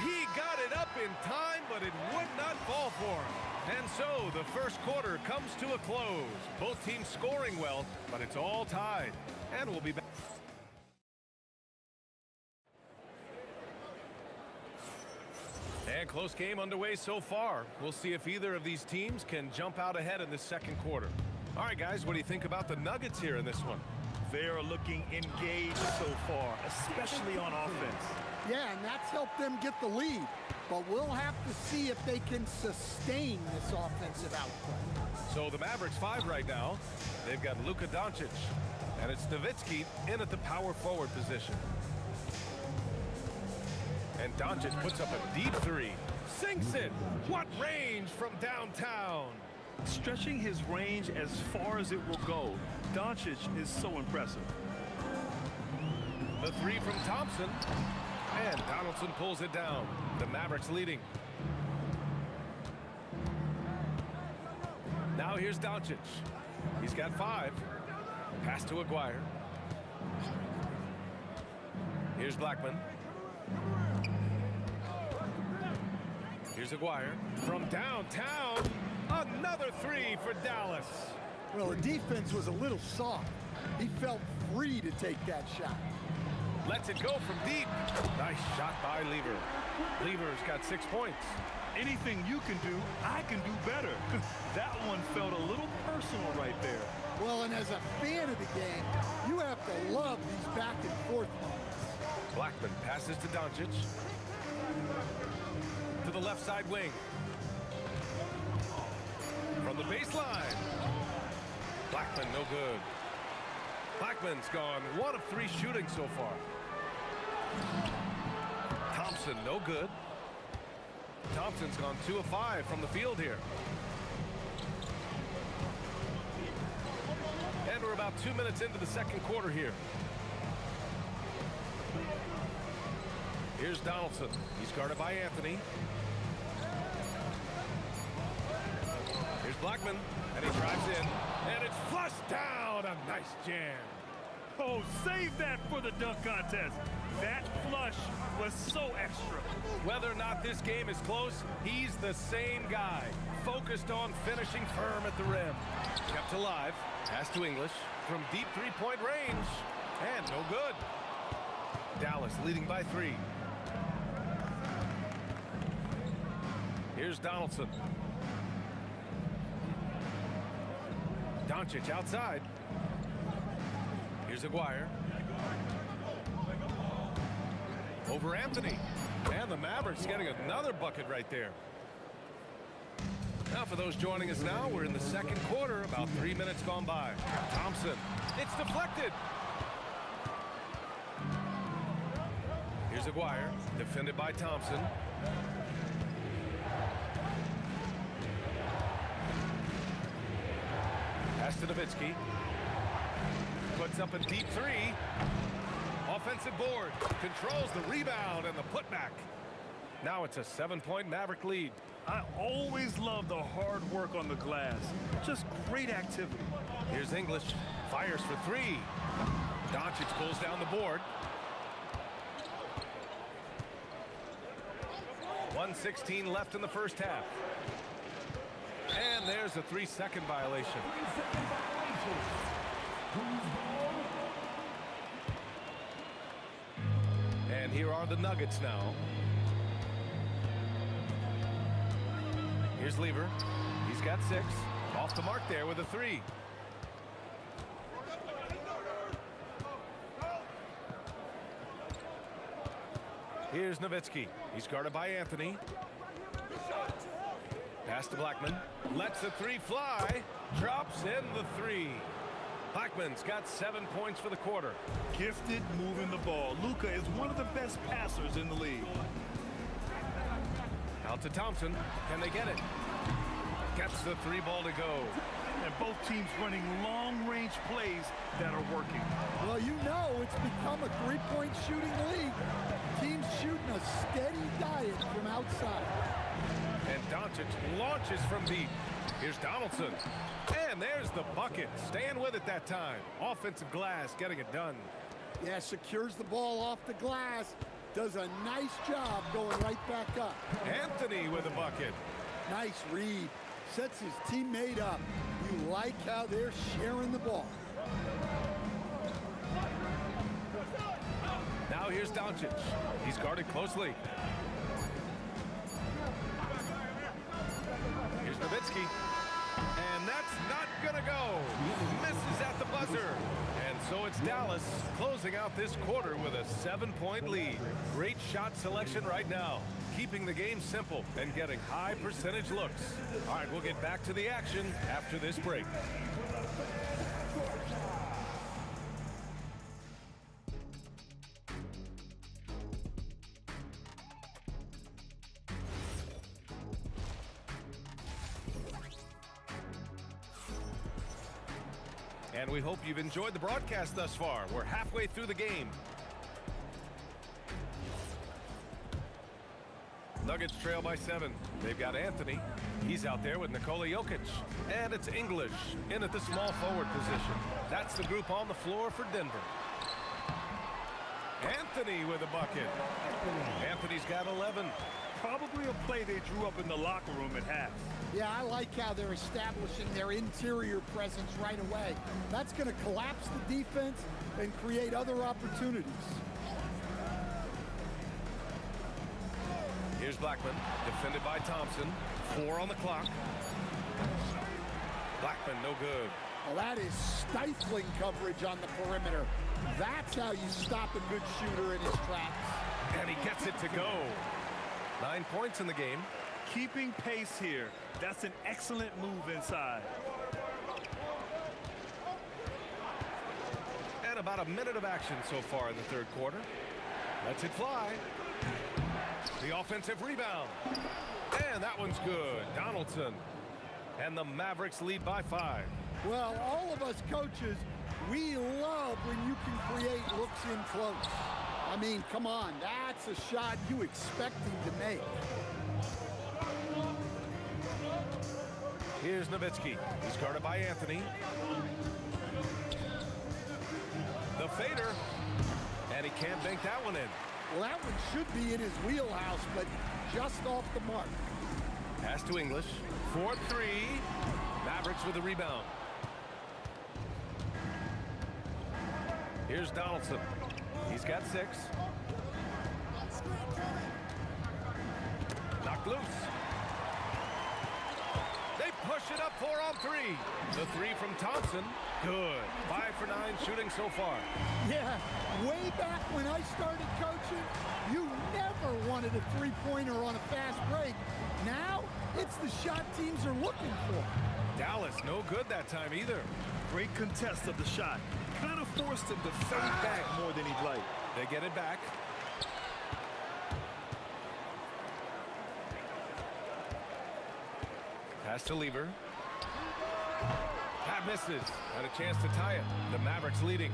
He got it up in time, but it would not fall for him. And so the first quarter comes to a close. Both teams scoring well, but it's all tied. And we'll be back. And close game underway so far. We'll see if either of these teams can jump out ahead in the second quarter. All right, guys, what do you think about the Nuggets here in this one? They're looking engaged so far, especially on offense. Yeah, and that's helped them get the lead. But we'll have to see if they can sustain this offensive output. So the Mavericks 5 right now. They've got Luka Doncic. And it's Nowitzki in at the power forward position. And Doncic puts up a deep 3. Sinks it. What range from downtown. Stretching his range as far as it will go. Doncic is so impressive. The 3 from Thompson. And Donaldson pulls it down. The Mavericks leading. Now here's Doncic. He's got 5. Pass to Aguirre. Here's Blackman. Here's Aguirre from downtown. Another 3 for Dallas. Well, the defense was a little soft. He felt free to take that shot. Lets it go from deep. Nice shot by Lever. Lever's got 6 points. Anything you can do, I can do better. That one felt a little personal right there. Well, and as a fan of the game, you have to love these back and forth moments. Blackman passes to Doncic. To the left side wing. From the baseline. Blackman no good. Blackman's gone 1 of 3 shooting so far. Thompson no good. Thompson's gone 2 of 5 from the field here. And we're about 2 minutes into the second quarter here. Here's Donaldson. He's guarded by Anthony. Here's Blackman, and he drives in, and it's flushed down. A nice jam. Oh, save that for the dunk contest. That flush was so extra. Whether or not this game is close, he's the same guy. Focused on finishing firm at the rim. Kept alive. Pass to English from deep 3-point range. And no good. Dallas leading by 3. Here's Donaldson. Doncic outside. Here's Aguirre. Over Anthony. And the Mavericks getting another bucket right there. Now for those joining us now, we're in the second quarter, about 3 minutes gone by. Thompson. It's deflected. Here's Aguirre, defended by Thompson. Pass to Nowitzki. Puts up a deep 3. Offensive board. Controls the rebound and the putback. Now it's a 7-point Maverick lead. I always love the hard work on the glass. Just great activity. Here's English. Fires for 3. Doncic pulls down the board. 1:16 left in the first half. And there's a 3-second violation. And here are the Nuggets now. Here's Lever. He's got 6. Off the mark there with a 3. Here's Nowitzki. He's guarded by Anthony. Pass to Blackman. Lets the 3 fly. Drops in the 3. Blackman's got 7 points for the quarter. Gifted moving the ball. Luka is one of the best passers in the league. Out to Thompson. Can they get it? Gets the 3 ball to go. And both teams running long-range plays that are working. Well, you know it's become a 3-point shooting league. Teams shooting a steady outside. And Doncic launches from deep. Here's Donaldson. And there's the bucket. Staying with it that time. Offensive glass getting it done. Yeah, secures the ball off the glass. Does a nice job going right back up. Anthony with a bucket. Nice read. Sets his teammate up. You like how they're sharing the ball. Now here's Doncic. He's guarded closely. Here's Nowitzki. And that's not gonna go. Misses at the buzzer. And so it's Dallas closing out this quarter with a 7-point lead. Great shot selection right now. Keeping the game simple and getting high percentage looks. All right, we'll get back to the action after this break. And we hope you've enjoyed the broadcast thus far. We're halfway through the game. Nuggets trail by 7. They've got Anthony. He's out there with Nikola Jokic. And it's English in at the small forward position. That's the group on the floor for Denver. Anthony with a bucket. Anthony's got 11. Probably a play they drew up in the locker room at half. Yeah, I like how they're establishing their interior presence right away. That's going to collapse the defense and create other opportunities. Here's Blackman, defended by Thompson. 4 on the clock. Blackman, no good. Well, that is stifling coverage on the perimeter. That's how you stop a good shooter in his tracks. And he gets it to go. 9 points in the game. Keeping pace here. That's an excellent move inside. And about a minute of action so far in the third quarter. Lets it fly. The offensive rebound. And that one's good. Donaldson. And the Mavericks lead by 5. Well, all of us coaches, we love when you can create looks in close. I mean, come on, that's a shot you expect him to make. Here's Nowitzki. He's guarded by Anthony. The fader. And he can't bank that one in. Well, that one should be in his wheelhouse, but just off the mark. Pass to English. 4-3. Mavericks with the rebound. Here's Donaldson. He's got 6. Knocked loose. They push it up 4 on 3. The 3 from Thompson. Good. 5 for 9 shooting so far. Yeah, way back when I started coaching, you never wanted a three-pointer on a fast break. Now, it's the shot teams are looking for. Dallas, no good that time either. Great contest of the shot. Kind of forced him to fade back more than he'd like. They get it back. Pass to Lever. That misses. Had a chance to tie it. The Mavericks leading.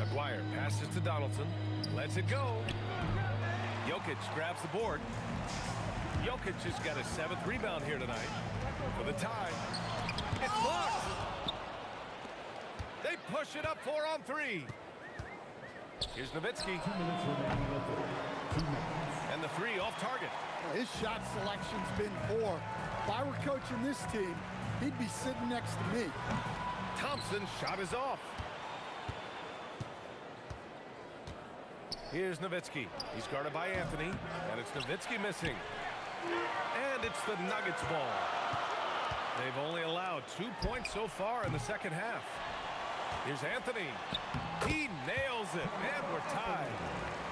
Aguirre passes to Donaldson. Lets it go. Jokic grabs the board. Jokic has got his 7th rebound here tonight. For the tie. It's blocked. They push it up 4 on 3. Here's Nowitzki. And the 3 off target. Well, his shot selection's been poor. If I were coaching this team, he'd be sitting next to me. Thompson's shot is off. Here's Nowitzki. He's guarded by Anthony. And it's Nowitzki missing. And it's the Nuggets ball. They've only allowed 2 points so far in the second half. Here's Anthony. He nails it. And we're tied.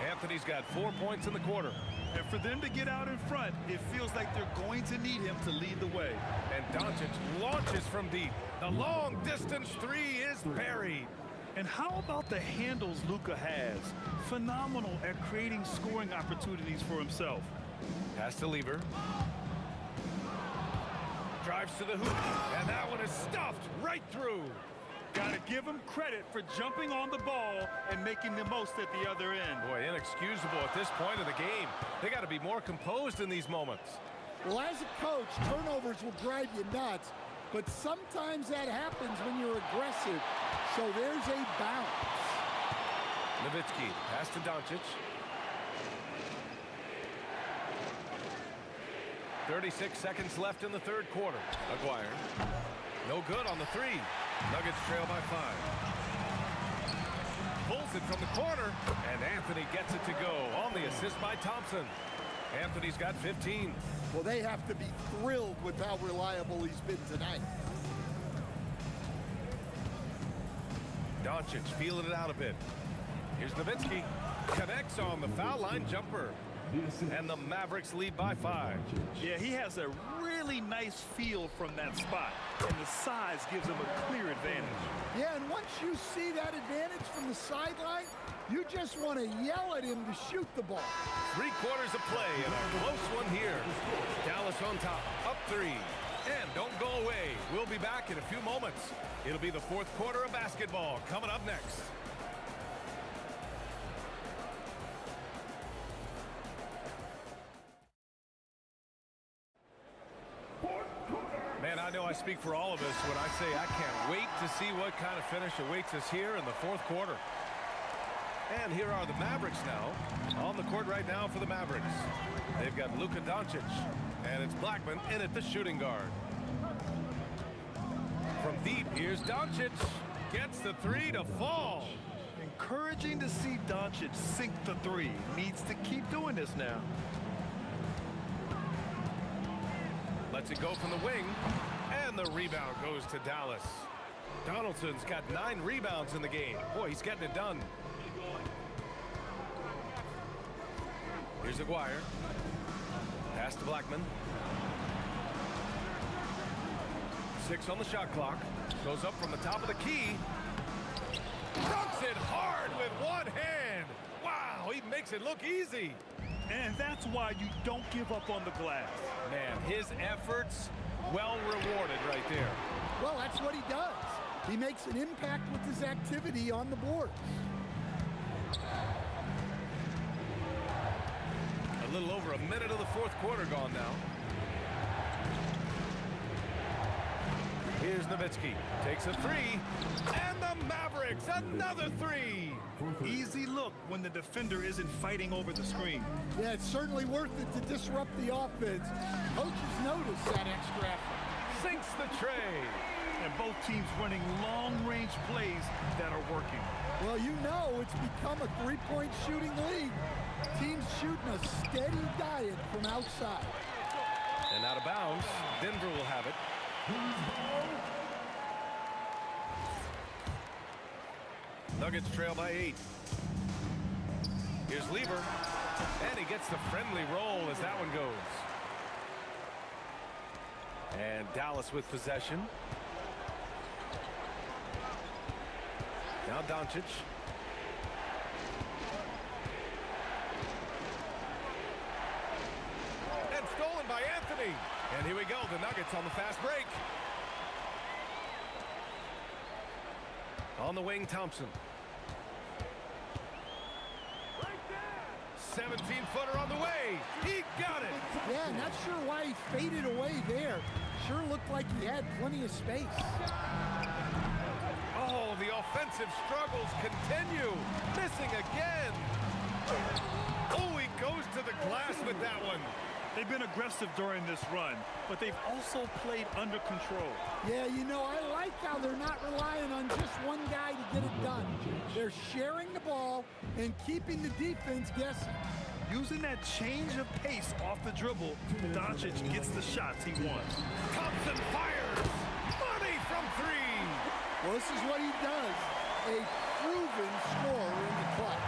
Anthony's got 4 points in the quarter. And for them to get out in front, it feels like they're going to need him to lead the way. And Doncic launches from deep. The long distance 3 is buried. And how about the handles Luka has? Phenomenal at creating scoring opportunities for himself. Pass to Lever. Drives to the hoop. And that one is stuffed right through. Got to give him credit for jumping on the ball and making the most at the other end. Boy, inexcusable at this point of the game. They got to be more composed in these moments. Well, as a coach, turnovers will drive you nuts, but sometimes that happens when you're aggressive. So there's a bounce. Nowitzki, pass to Doncic. 36 seconds left in the third quarter. Aguirre. No good on the three. Nuggets trail by 5. Pulls it from the corner, and Anthony gets it to go on the assist by Thompson. Anthony's got 15. Well, they have to be thrilled with how reliable he's been tonight. Doncic feeling it out a bit. Here's Nowitzki. Connects on the foul line jumper. And the Mavericks lead by 5. Yeah, he has a really nice feel from that spot, and the size gives him a clear advantage. Yeah, and once you see that advantage from the sideline, you just want to yell at him to shoot the ball. 3 quarters of play and a close one here. Dallas on top, up 3. And don't go away. We'll be back in a few moments. It'll be the fourth quarter of basketball coming up next. Man, I know I speak for all of us when I say I can't wait to see what kind of finish awaits us here in the fourth quarter. And here are the Mavericks now. On the court right now for the Mavericks. They've got Luka Doncic. And it's Blackman in at the shooting guard. From deep, here's Doncic. Gets the 3 to fall. Encouraging to see Doncic sink the 3. Needs to keep doing this now. Lets it go from the wing, and the rebound goes to Dallas. Donaldson's got 9 rebounds in the game. Boy, he's getting it done. Here's Aguirre. Pass to Blackman. 6 on the shot clock. Goes up from the top of the key. Dunks it hard with one hand. Wow, he makes it look easy. And that's why you don't give up on the glass. Man, his efforts well rewarded right there. Well, that's what he does. He makes an impact with his activity on the board. A little over a minute of the fourth quarter gone now. Here's Nowitzki. Takes a 3. And the Mavericks, another 3. Easy look when the defender isn't fighting over the screen. Yeah, it's certainly worth it to disrupt the offense. Coaches notice that extra effort. Sinks the tray. And both teams running long-range plays that are working. Well, you know it's become a three-point shooting league. Teams shooting a steady diet from outside. And out of bounds, Denver will have it. Nuggets trail by 8. Here's Lever. And he gets the friendly roll as that one goes. And Dallas with possession. Now Doncic. And stolen by Anthony. And here we go, the Nuggets on the fast break. On the wing, Thompson. 17-footer on the way. He got it. Yeah, not sure why he faded away there. Sure looked like he had plenty of space. Oh, the offensive struggles continue. Missing again. Oh, he goes to the glass with that one. They've been aggressive during this run, but they've also played under control. Yeah, you know, I like how they're not relying on just one guy to get it done. They're sharing the ball and keeping the defense guessing. Using that change of pace off the dribble, Doncic gets the shots he wants. Thompson fires. Money from 3. Well, this is what he does. A proven scorer in the clutch.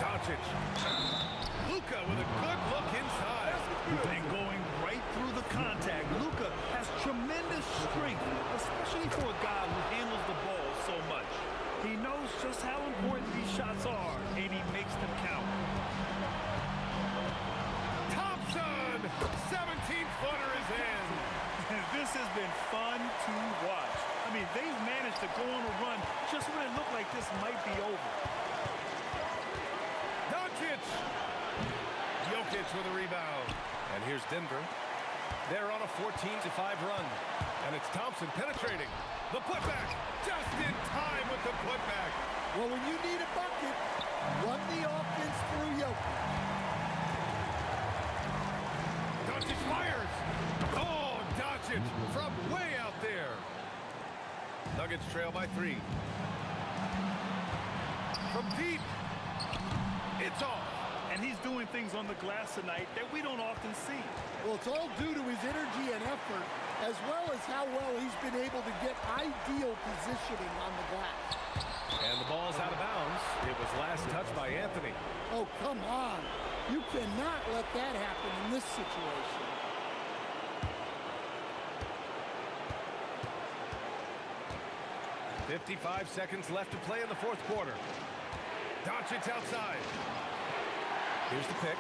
Doncic. Luka with a good look inside. And going right through the contact. Luka has tremendous strength, especially for a guy who handles the ball so much. He knows just how important these shots are, and he makes them count. Thompson! 17-footer is in. This has been fun to watch. I mean, they've managed to go on a run just when it looked like this might be over. Doncic! Jokic with a rebound. And here's Denver. They're on a 14-5 run. And it's Thompson penetrating. The putback. Just in time with the putback. Well, when you need a bucket, run the offense through Jokic. Doncic fires. Oh, Doncic from way out there. Nuggets trail by 3. From deep. It's off. And he's doing things on the glass tonight that we don't often see. Well, it's all due to his energy and effort, as well as how well he's been able to get ideal positioning on the glass. And the ball's out of bounds. It was last touched by Anthony. Oh, come on. You cannot let that happen in this situation. .55 seconds left to play in the fourth quarter. Doncic outside. Here's the pick.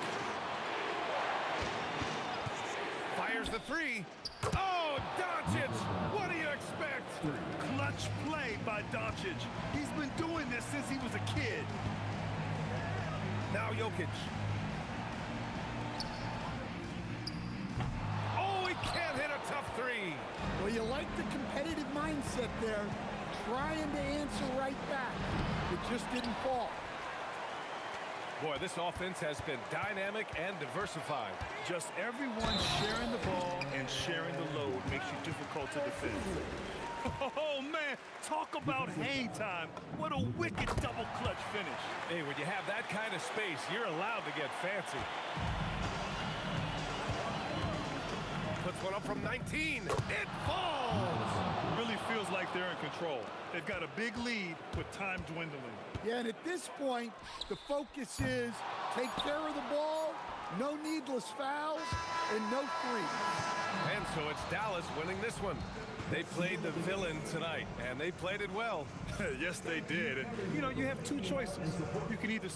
Fires the 3. Oh, Doncic! What do you expect? Clutch play by Doncic. He's been doing this since he was a kid. Now Jokic. Oh, he can't hit a tough 3. Well, you like the competitive mindset there, trying to answer right back. It just didn't fall. Boy, this offense has been dynamic and diversified. Just everyone sharing the ball and sharing the load makes you difficult to defend. Oh, man, talk about hang time. What a wicked double clutch finish. Hey, when you have that kind of space, you're allowed to get fancy. Puts one up from 19. It falls! Really feels like they're in control. They've got a big lead with time dwindling. Yeah, and at this point, the focus is take care of the ball, no needless fouls, and no threes. And so it's Dallas winning this one. They played the villain tonight, and they played it well. Yes, they did. And, you know, you have two choices. You can either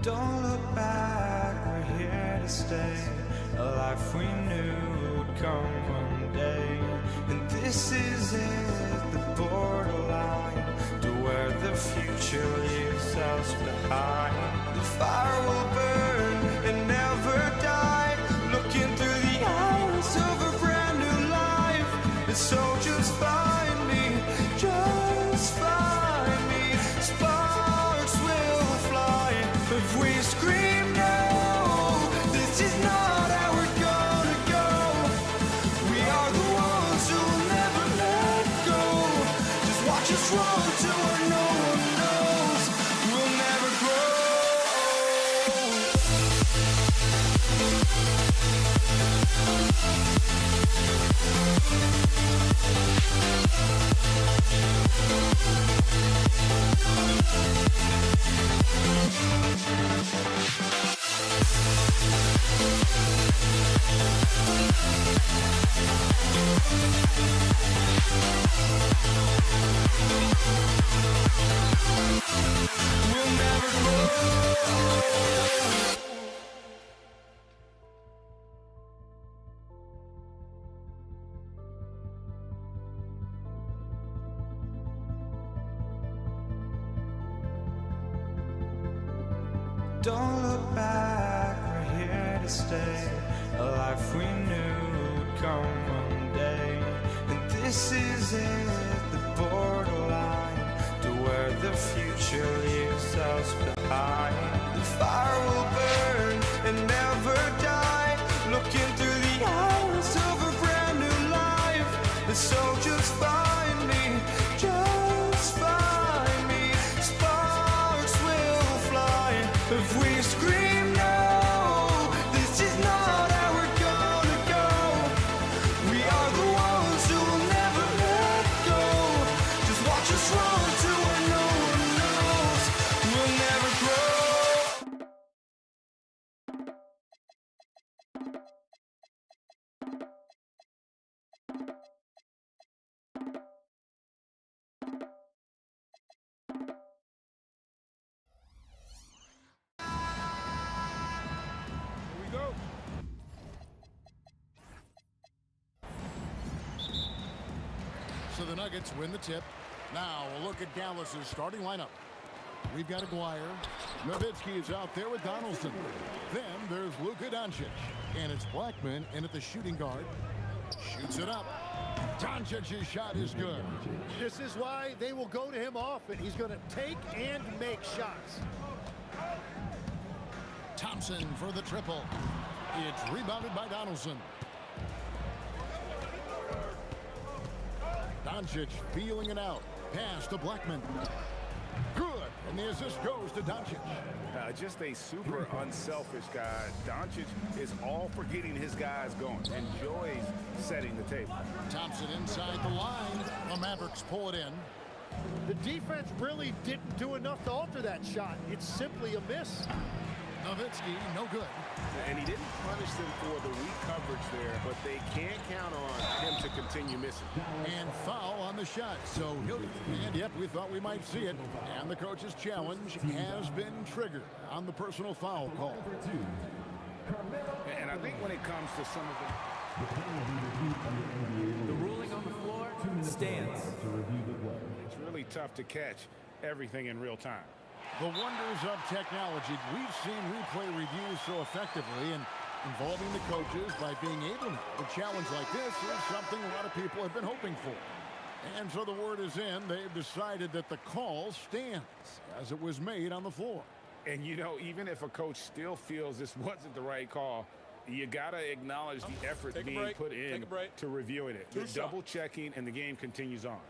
Don't look back, we're here to stay. A life we knew would come one day. And this is it, the borderline to where the future leaves us behind. The fire will burn and never die, looking through the eyes of a brand new life. And so just find me, just run to where no one knows. We'll never grow. We'll never grow. Don't look back, we're here to stay. A life we knew would come one day. And this is it, the borderline to where the future leaves us behind. The fire will burn and never die, looking through the eyes of a brand new life. And so just find me, just find me. Sparks will fly if we scream no. This is not how we're gonna go. We are the ones who will never let go. Just watch us run to where no one knows. We'll never grow. Here we go. So the Nuggets win the tip. Now a look at Dallas's starting lineup. We've got Aguirre. Nowitzki is out there with Donaldson. Then there's Luka Doncic. And it's Blackman in at the shooting guard. Shoots it up. Doncic's shot is good. This is why they will go to him often. He's going to take and make shots. Thompson for the triple. It's rebounded by Donaldson. Doncic feeling it out. Pass to Blackman. Good. And the assist goes to Doncic. Just a super unselfish guy. Doncic is all for getting his guys going. Enjoys setting the table. Thompson inside the line. The Mavericks pull it in. The defense really didn't do enough to alter that shot. It's simply a miss. Nowitzki, no good. And he didn't punish them for the weak coverage there, but they can't count on him to continue missing. And foul on the shot. So he'll, and yep, we thought we might see it. And the coach's challenge has been triggered on the personal foul call. And I think when it comes to some of The ruling on the floor stands. it's really tough to catch everything in real time. The wonders of technology. We've seen replay reviews so effectively, and involving the coaches by being able to. A challenge like this is something a lot of people have been hoping for. And so the word is in. They've decided that the call stands as it was made on the floor. And, you know, even if a coach still feels this wasn't the right call, you got to acknowledge the effort being put in to reviewing it. Double checking, and the game continues on.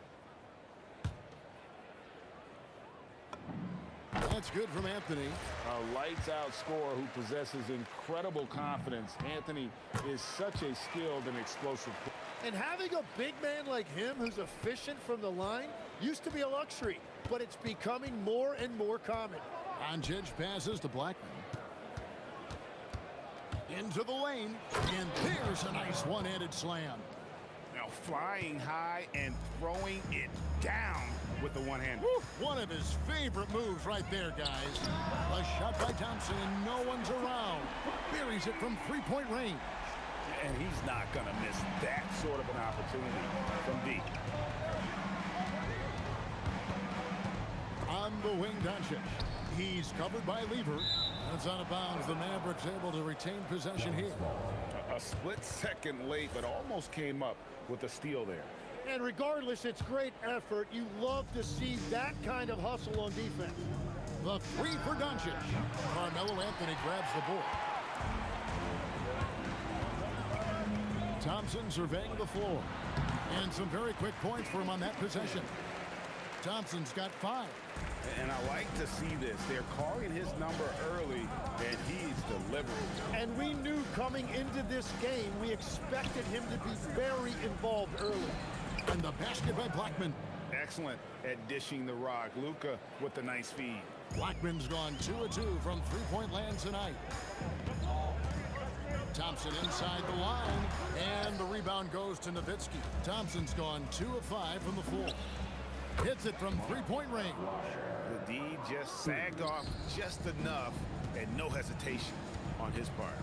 That's good from Anthony. A lights-out scorer who possesses incredible confidence. Anthony is such a skilled and explosive player. And having a big man like him who's efficient from the line used to be a luxury, but it's becoming more and more common. Doncic passes to Blackman. Into the lane, and there's a nice one-handed slam. Now flying high and throwing it down with the one hand. One of his favorite moves right there, guys. A shot by Thompson, and no one's around. Buries it from three-point range. And he's not going to miss that sort of an opportunity from deep. On the wing, Doncic. He's covered by Lever. That's out of bounds. The Mavericks able to retain possession here. A split second late, but almost came up with a steal there. And regardless, it's great effort. You love to see that kind of hustle on defense. The three for Doncic. Carmelo Anthony grabs the board. Thompson surveying the floor. And some very quick points for him on that possession. Thompson's got 5. And I like to see this. They're calling his number early, and he's delivering. And we knew coming into this game, we expected him to be very involved early. And the basket by Blackman. Excellent at dishing the rock. Luka with the nice feed. Blackman's gone 2 of 2 from three-point land tonight. Thompson inside the line, and the rebound goes to Nowitzki. Thompson's gone 2 of 5 from the floor. Hits it from three-point range. The D just sagged off just enough, and no hesitation on his part.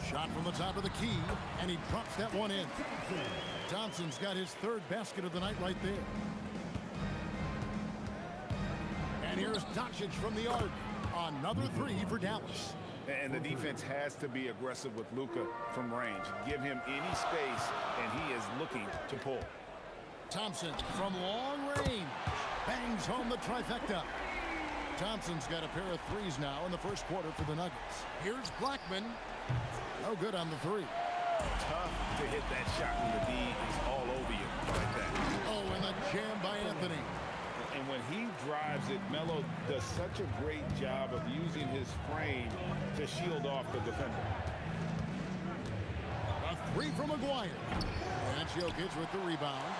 Shot from the top of the key, and he drops that one in. Thompson's got his 3rd basket of the night right there. And here's Doncic from the arc. Another 3 for Dallas. And the defense has to be aggressive with Luka from range. Give him any space, and he is looking to pull. Thompson from long range bangs home the trifecta. Thompson's got a pair of 3s now in the first quarter for the Nuggets. Here's Blackman. No good on the 3. Tough to hit that shot when the D is all over you like that. Oh, and the jam by Anthony. And when he drives it, Melo does such a great job of using his frame to shield off the defender. A 3 from McGuire. And Jokic with the rebound.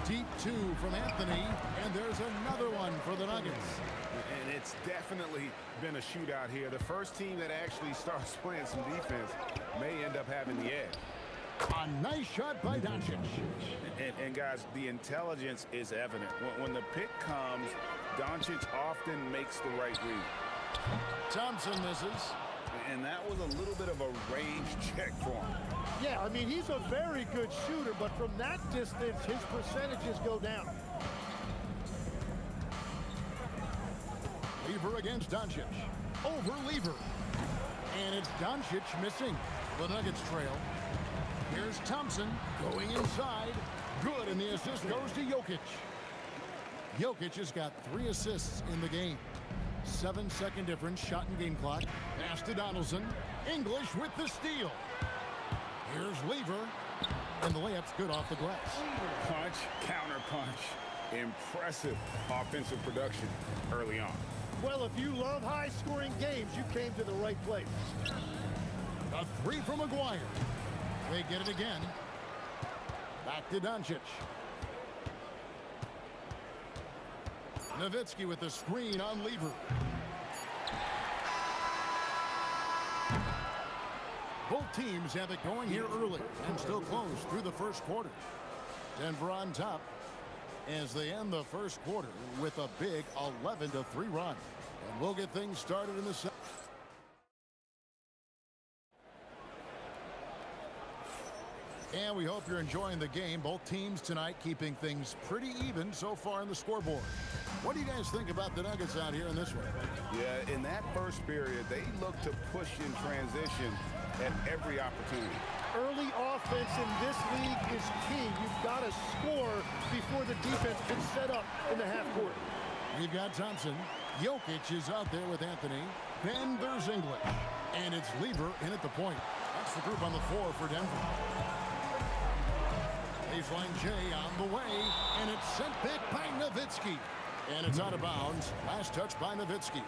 Deep 2 from Anthony, and there's another one for the Nuggets. And it's definitely been a shootout here. The first team that actually starts playing some defense may end up having the edge. A nice shot by Doncic. And guys, the intelligence is evident. When the pick comes, Doncic often makes the right read. Thompson misses. And that was a little bit of a range check for him. Yeah, I mean, he's a very good shooter, but from that distance, his percentages go down. Lever against Doncic. Over Lever. And it's Doncic missing. The Nuggets trail. Here's Thompson going inside. Good, and the assist goes to Jokic. Jokic has got 3 assists in the game. 7-second difference, shot and game clock. Pass to Donaldson. English with the steal. Here's Lever, and the layup's good off the glass. Punch, counter punch. Impressive offensive production early on. Well, if you love high-scoring games, you came to the right place. A 3 from McGuire. They get it again. Back to Doncic. Nowitzki with the screen on Lever. Both teams have it going here early and still close through the first quarter. Denver on top as they end the first quarter with a big 11-3 run. And we'll get things started in the second. And we hope you're enjoying the game. Both teams tonight keeping things pretty even so far in the scoreboard. What do you guys think about the Nuggets out here in this one? Yeah, in that first period, they look to push in transition at every opportunity. Early offense in this league is key. You've got to score before the defense can set up in the half court. We've got Thompson. Jokic is out there with Anthony. Then there's English. And it's Lever in at the point. That's the group on the floor for Denver. Baseline J on the way, and it's sent back by Nowitzki. And it's out of bounds. Last touch by Nowitzki.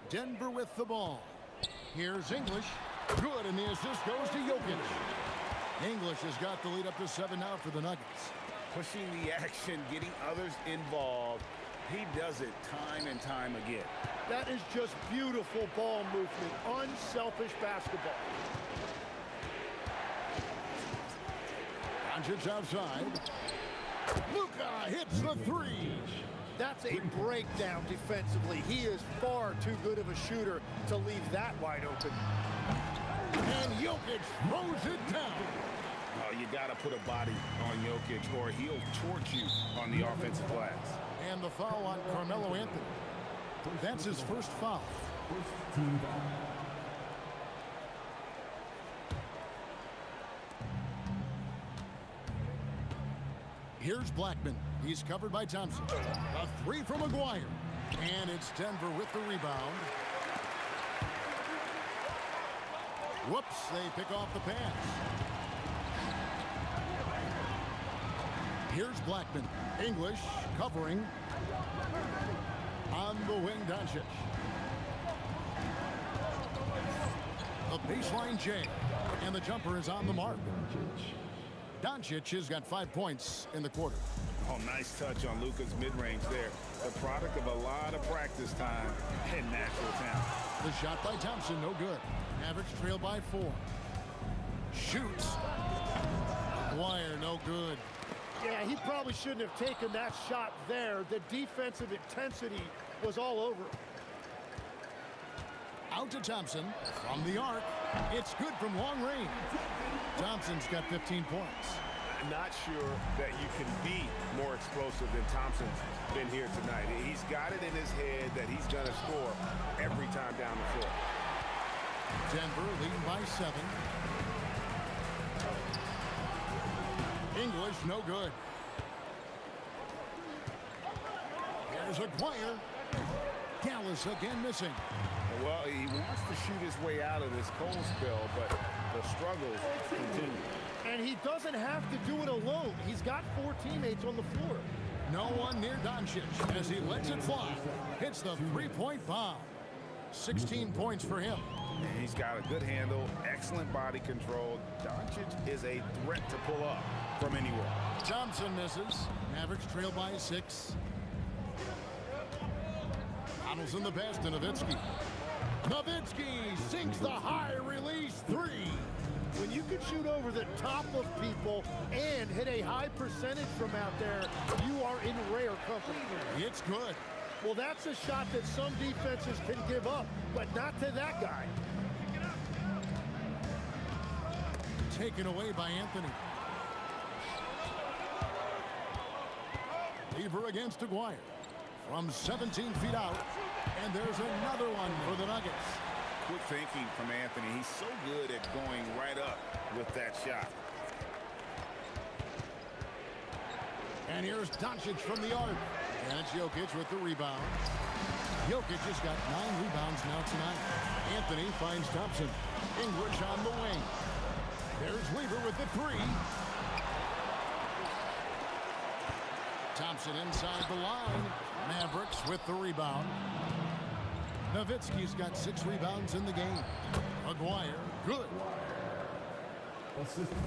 Denver with the ball. Here's English. Good, and the assist goes to Jokic. English has got the lead up to 7 now for the Nuggets. Pushing the action, getting others involved. He does it time and time again. That is just beautiful ball movement. Unselfish basketball. Doncic outside. Luka hits the 3. That's a breakdown defensively. He is far too good of a shooter to leave that wide open. And Jokic throws it down. Oh, you got to put a body on Jokic or he'll torch you on the offensive glass. And the foul on Carmelo Anthony. That's his first foul. Here's Blackman. He's covered by Thompson. A 3 from McGuire. And it's Denver with the rebound. Whoops, they pick off the pass. Here's Blackman. English covering. On the wing, Doncic. The baseline J. And the jumper is on the mark. Doncic has got 5 points in the quarter. Oh, nice touch on Luka's mid-range there. The product of a lot of practice time and natural talent. The shot by Thompson, no good. Mavericks trail by 4. Shoots. Wire, no good. Yeah, he probably shouldn't have taken that shot there. The defensive intensity was all over. Out to Thompson from the arc. It's good from long range. Thompson's got 15 points. I'm not sure that you can be more explosive than Thompson's been here tonight. He's got it in his head that he's going to score every time down the floor. Denver leading by 7. English, no good. Here's Aguirre. Dallas again missing. Well, he wants to shoot his way out of this cold spell, but the struggles continue. And he doesn't have to do it alone. He's got 4 teammates on the floor. No one near Doncic as he lets it fly. Hits the three-point bomb. 16 points for him. He's got a good handle, excellent body control. Doncic is a threat to pull up from anywhere. Thompson misses. Mavericks trail by 6. Donaldson the pass to Nowitzki. Nowitzki sinks the high release 3. When you can shoot over the top of people and hit a high percentage from out there, you are in rare company. It's good. Well, that's a shot that some defenses can give up, but not to that guy. Taken away by Anthony. Lever against Aguirre. From 17 feet out. And there's another one for the Nuggets. Quick thinking from Anthony. He's so good at going right up with that shot. And here's Doncic from the arc. And it's Jokic with the rebound. Jokic has got 9 rebounds now tonight. Anthony finds Thompson. English on the wing. There's Weaver with the 3. Thompson inside the line. Mavericks with the rebound. Nowitzki's got 6 rebounds in the game. Aguirre, good.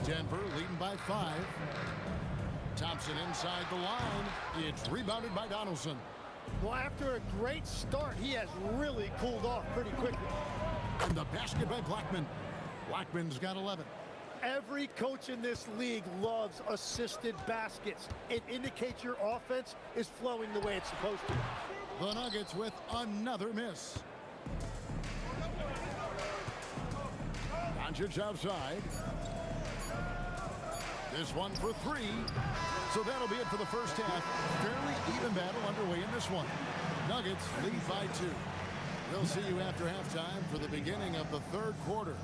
Denver leading by 5. Thompson inside the line. It's rebounded by Donaldson. Well, after a great start, he has really cooled off pretty quickly. And the basket by Blackman. Blackman's got 11. Every coach in this league loves assisted baskets. It indicates your offense is flowing the way it's supposed to. The Nuggets with another miss. Doncic outside. This one for 3. So that'll be it for the first half. Fairly even battle underway in this one. Nuggets lead by 2. We'll see you after halftime for the beginning of the 3rd quarter.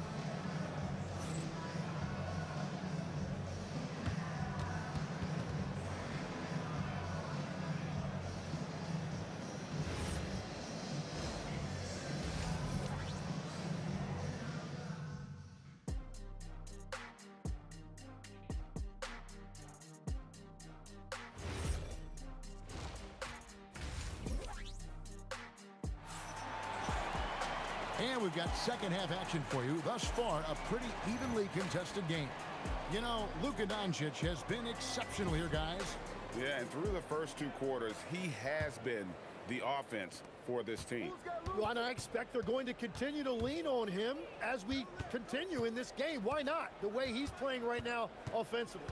And we've got second half action for you. Thus far, a pretty evenly contested game. You know, Luka Doncic has been exceptional here, guys. Yeah, and through the first 2 quarters, he has been the offense for this team. Well, and I expect they're going to continue to lean on him as we continue in this game. Why not? The way he's playing right now offensively.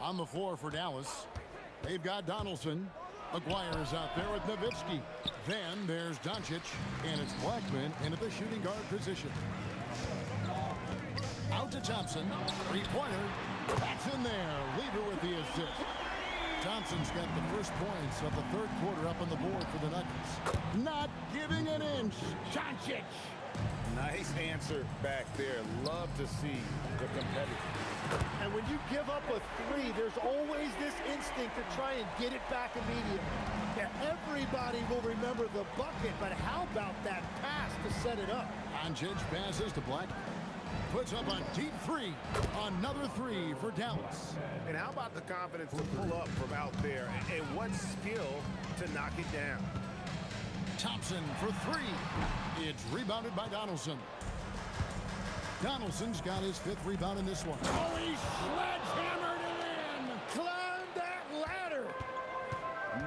On the floor for Dallas, they've got Donaldson. Aguirre is out there with Nowitzki. Then there's Doncic, and it's Blackman into the shooting guard position. Out to Thompson. 3-pointer. That's in there. Lever with the assist. Thompson's got the first points of the 3rd quarter up on the board for the Nuggets. Not giving an inch. Doncic. Nice answer back there. Love to see the competitor. And when you give up a 3, there's always this instinct to try and get it back immediately. Now, everybody will remember the bucket, but how about that pass to set it up? Doncic passes to Blackman. puts up a deep three. Another three for Dallas. And how about the confidence to pull up from out there? And what skill to knock it down? Thompson for three. It's rebounded by Donaldson. Donaldson's got his 5th rebound in this one. Oh, he sledgehammered it in. Climb that ladder.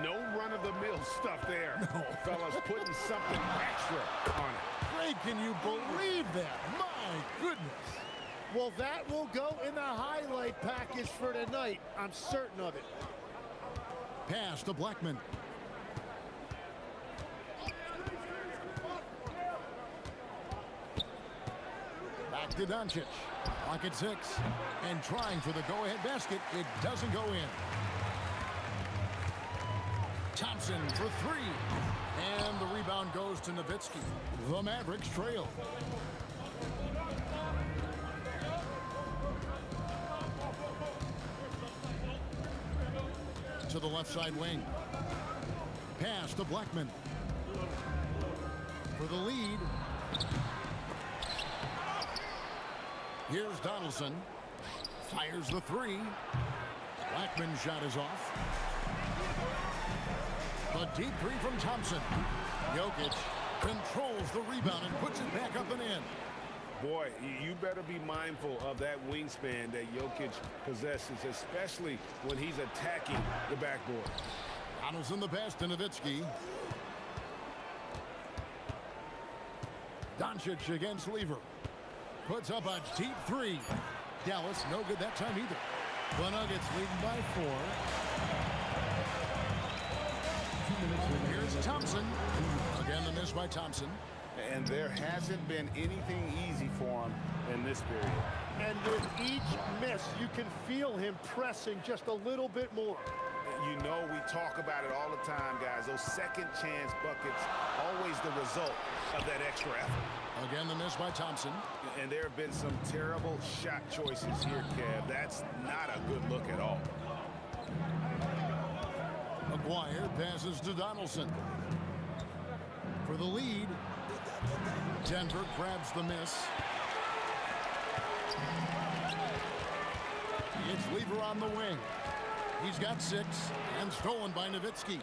No run-of-the-mill stuff there. No. Fellas putting something extra on it. Greg, can you believe that? My goodness. Well, that will go in the highlight package for tonight. I'm certain of it. Pass to Blackman. Back to Doncic. Clock at 6. And trying for the go-ahead basket. It doesn't go in. Thompson for 3. And the rebound goes to Nowitzki. The Mavericks trail. To the left side wing. Pass to Blackman. For the lead. Here's Donaldson. Fires the 3. Blackman's shot is off. A deep 3 from Thompson. Jokic controls the rebound and puts it back up and in. Boy, you better be mindful of that wingspan that Jokic possesses, especially when he's attacking the backboard. Donaldson the pass to Nowitzki. Doncic against Lever. Puts up a deep 3. Dallas no good that time either. The Nuggets leading by 4. Here's Thompson. Again the miss by Thompson. And there hasn't been anything easy for him in this period. And with each miss, you can feel him pressing just a little bit more. You know, we talk about it all the time, guys. Those second chance buckets, always the result of that extra effort. Again, the miss by Thompson. And there have been some terrible shot choices here, Kev. That's not a good look at all. McGuire passes to Donaldson. For the lead. Denver grabs the miss. It's Lever on the wing. He's got 6 and stolen by Nowitzki.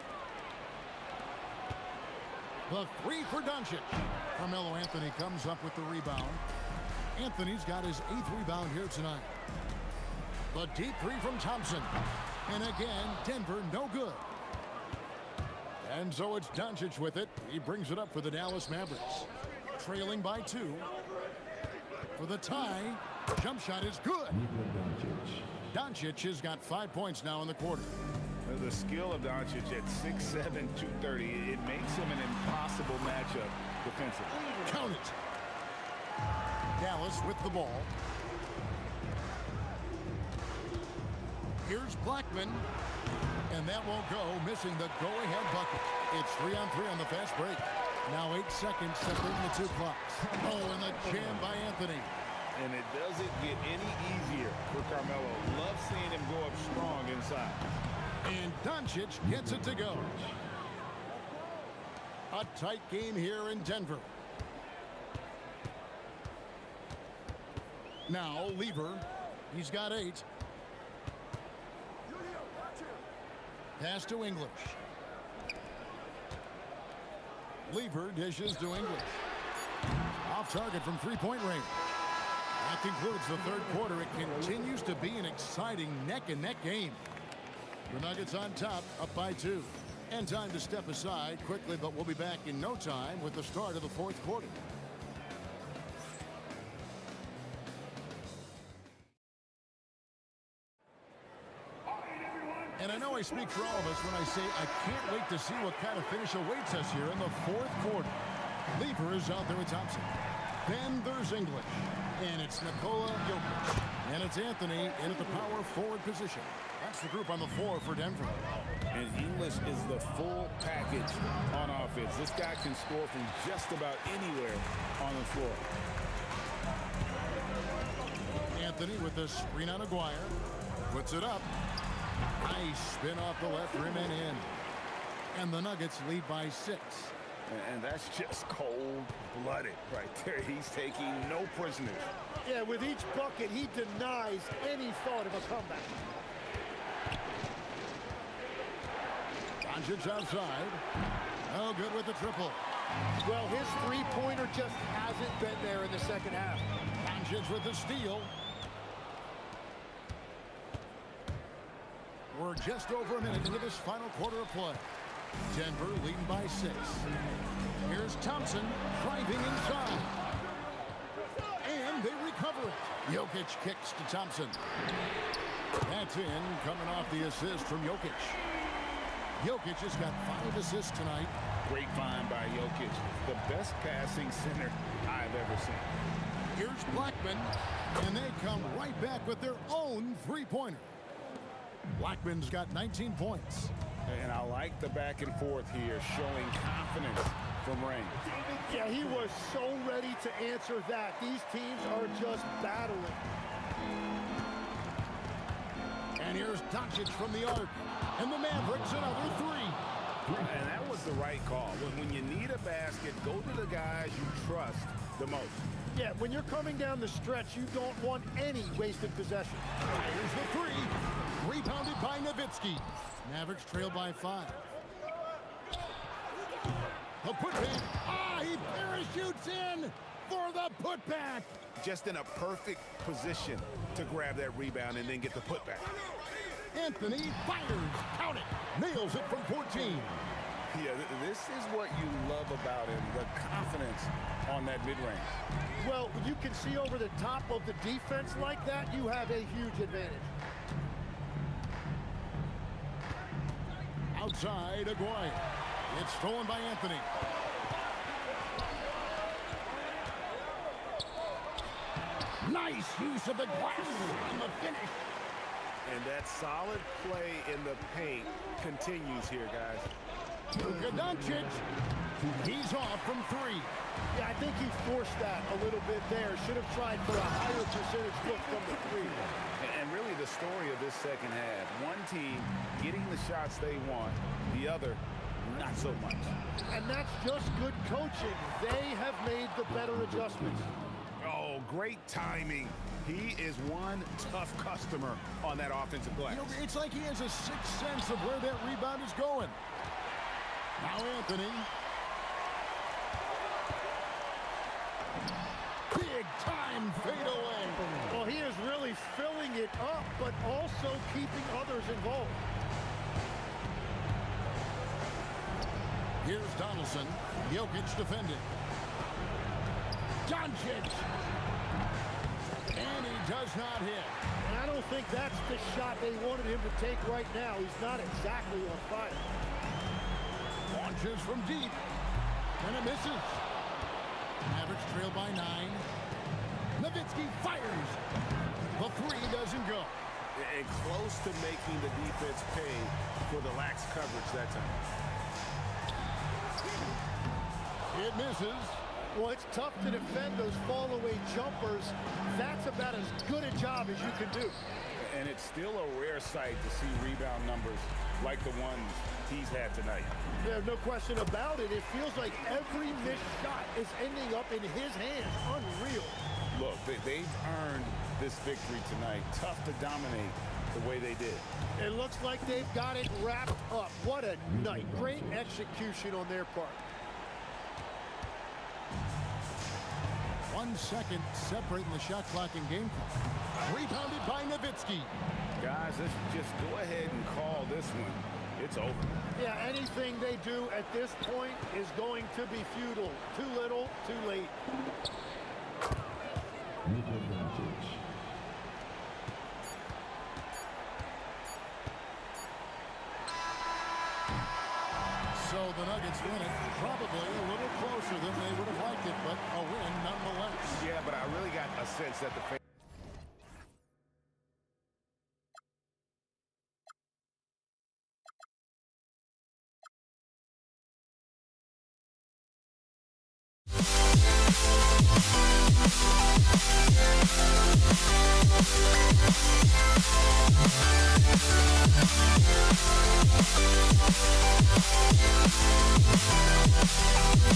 The 3 for Doncic. Carmelo Anthony comes up with the rebound. Anthony's got his 8th rebound here tonight. The deep 3 from Thompson. And again, Denver no good. And so it's Doncic with it. He brings it up for the Dallas Mavericks. Trailing by 2. For the tie, jump shot is good. Doncic has got 5 points now in the quarter. The skill of Doncic at 6'7", 230, it makes him an impossible matchup defensively. Count it. Dallas with the ball. Here's Blackman. And that won't go, missing the go-ahead bucket. It's 3-on-3 on the fast break. Now 8 seconds separating the 2 clocks. Oh, and the jam by Anthony. And it doesn't get any easier for Carmelo. Love seeing him go up strong inside. And Doncic gets it to go. A tight game here in Denver. Now Lever. He's got 8. Pass to English. Lever dishes to English. Off target from 3-point range. That concludes the 3rd quarter. It continues to be an exciting neck-and-neck game. The Nuggets on top, up by 2. And time to step aside quickly, but we'll be back in no time with the start of the 4th quarter. And I know I speak for all of us when I say I can't wait to see what kind of finish awaits us here in the 4th quarter. Lever is out there with Thompson. Then there's English. And it's Nikola Jokic. And it's Anthony in at the power forward position. That's the group on the floor for Denver. And English is the full package on offense. This guy can score from just about anywhere on the floor. Anthony with the screen on Aguirre. Puts it up. Nice spin off the left rim and in. And the Nuggets lead by 6. And that's just cold-blooded right there. He's taking no prisoners. Yeah, with each bucket, he denies any thought of a comeback. Doncic outside. No good with the triple. Well, his three-pointer just hasn't been there in the second half. Doncic with the steal. We're just over a minute into this final quarter of play. Denver leading by 6. Here's Thompson driving inside. And they recover it. Jokic kicks to Thompson. That's in, coming off the assist from Jokic. Jokic has got 5 assists tonight. Great find by Jokic. The best passing center I've ever seen. Here's Blackman. And they come right back with their own three-pointer. Blackman's got 19 points. And I like the back and forth here, showing confidence from range. Yeah, he was so ready to answer that. These teams are just battling. And here's Doncic from the arc. And the Mavericks another 3. And that was the right call. When you need a basket, go to the guys you trust the most. Yeah, when you're coming down the stretch, you don't want any wasted possession. Here's the 3. Rebounded by Nowitzki. Mavericks trail by 5. The putback. He parachutes in for the putback. Just in a perfect position to grab that rebound and then get the putback. Anthony fires. Count it. Nails it from 14. Yeah, this is what you love about him, the confidence on that mid-range. Well, when you can see over the top of the defense like that, you have a huge advantage. Outside, Aguirre. It's stolen by Anthony. Nice use of the glass on the finish. And that solid play in the paint continues here, guys. Luka Doncic. He's off from 3. Yeah, I think he forced that a little bit there. Should have tried for a higher percentage look from the 3. And really the story of this second half. One team getting the shots they want, the other not so much. And that's just good coaching. They have made the better adjustments. Oh, great timing. He is one tough customer on that offensive glass. You know, it's like he has a sixth sense of where that rebound is going. Now Anthony. Big time fadeaway. Well, he is really filling it up, but also keeping others involved. Here's Donaldson. Jokic defended. Doncic. And he does not hit. And I don't think that's the shot they wanted him to take right now. He's not exactly on fire. Launches from deep. And it misses. Mavericks trail by 9. Nowitzki fires. The 3 doesn't go. And close to making the defense pay for the lax coverage that time. It misses. Well, it's tough to defend those fall-away jumpers. That's about as good a job as you can do. And it's still a rare sight to see rebound numbers like the ones he's had tonight. Yeah, no question about it. It feels like every missed shot is ending up in his hands. Unreal. Look, they've earned this victory tonight. Tough to dominate the way they did. It looks like they've got it wrapped up. What a night. Great execution on their part. 1 second separating the shot clock and game clock. Rebounded by Nowitzki. Guys, let's just go ahead and call this one. It's over. Yeah, anything they do at this point is going to be futile. Too little, too late. So the Nuggets win it, probably a little closer than they would have liked it, but a win nonetheless. Yeah, but I really got a sense that the fans We'll be right back.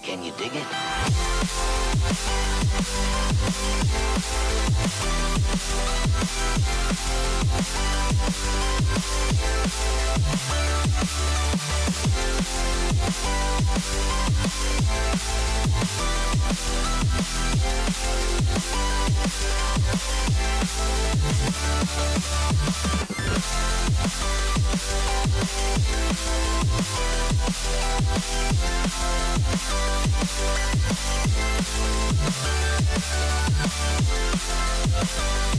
Can you dig it? We'll be right back.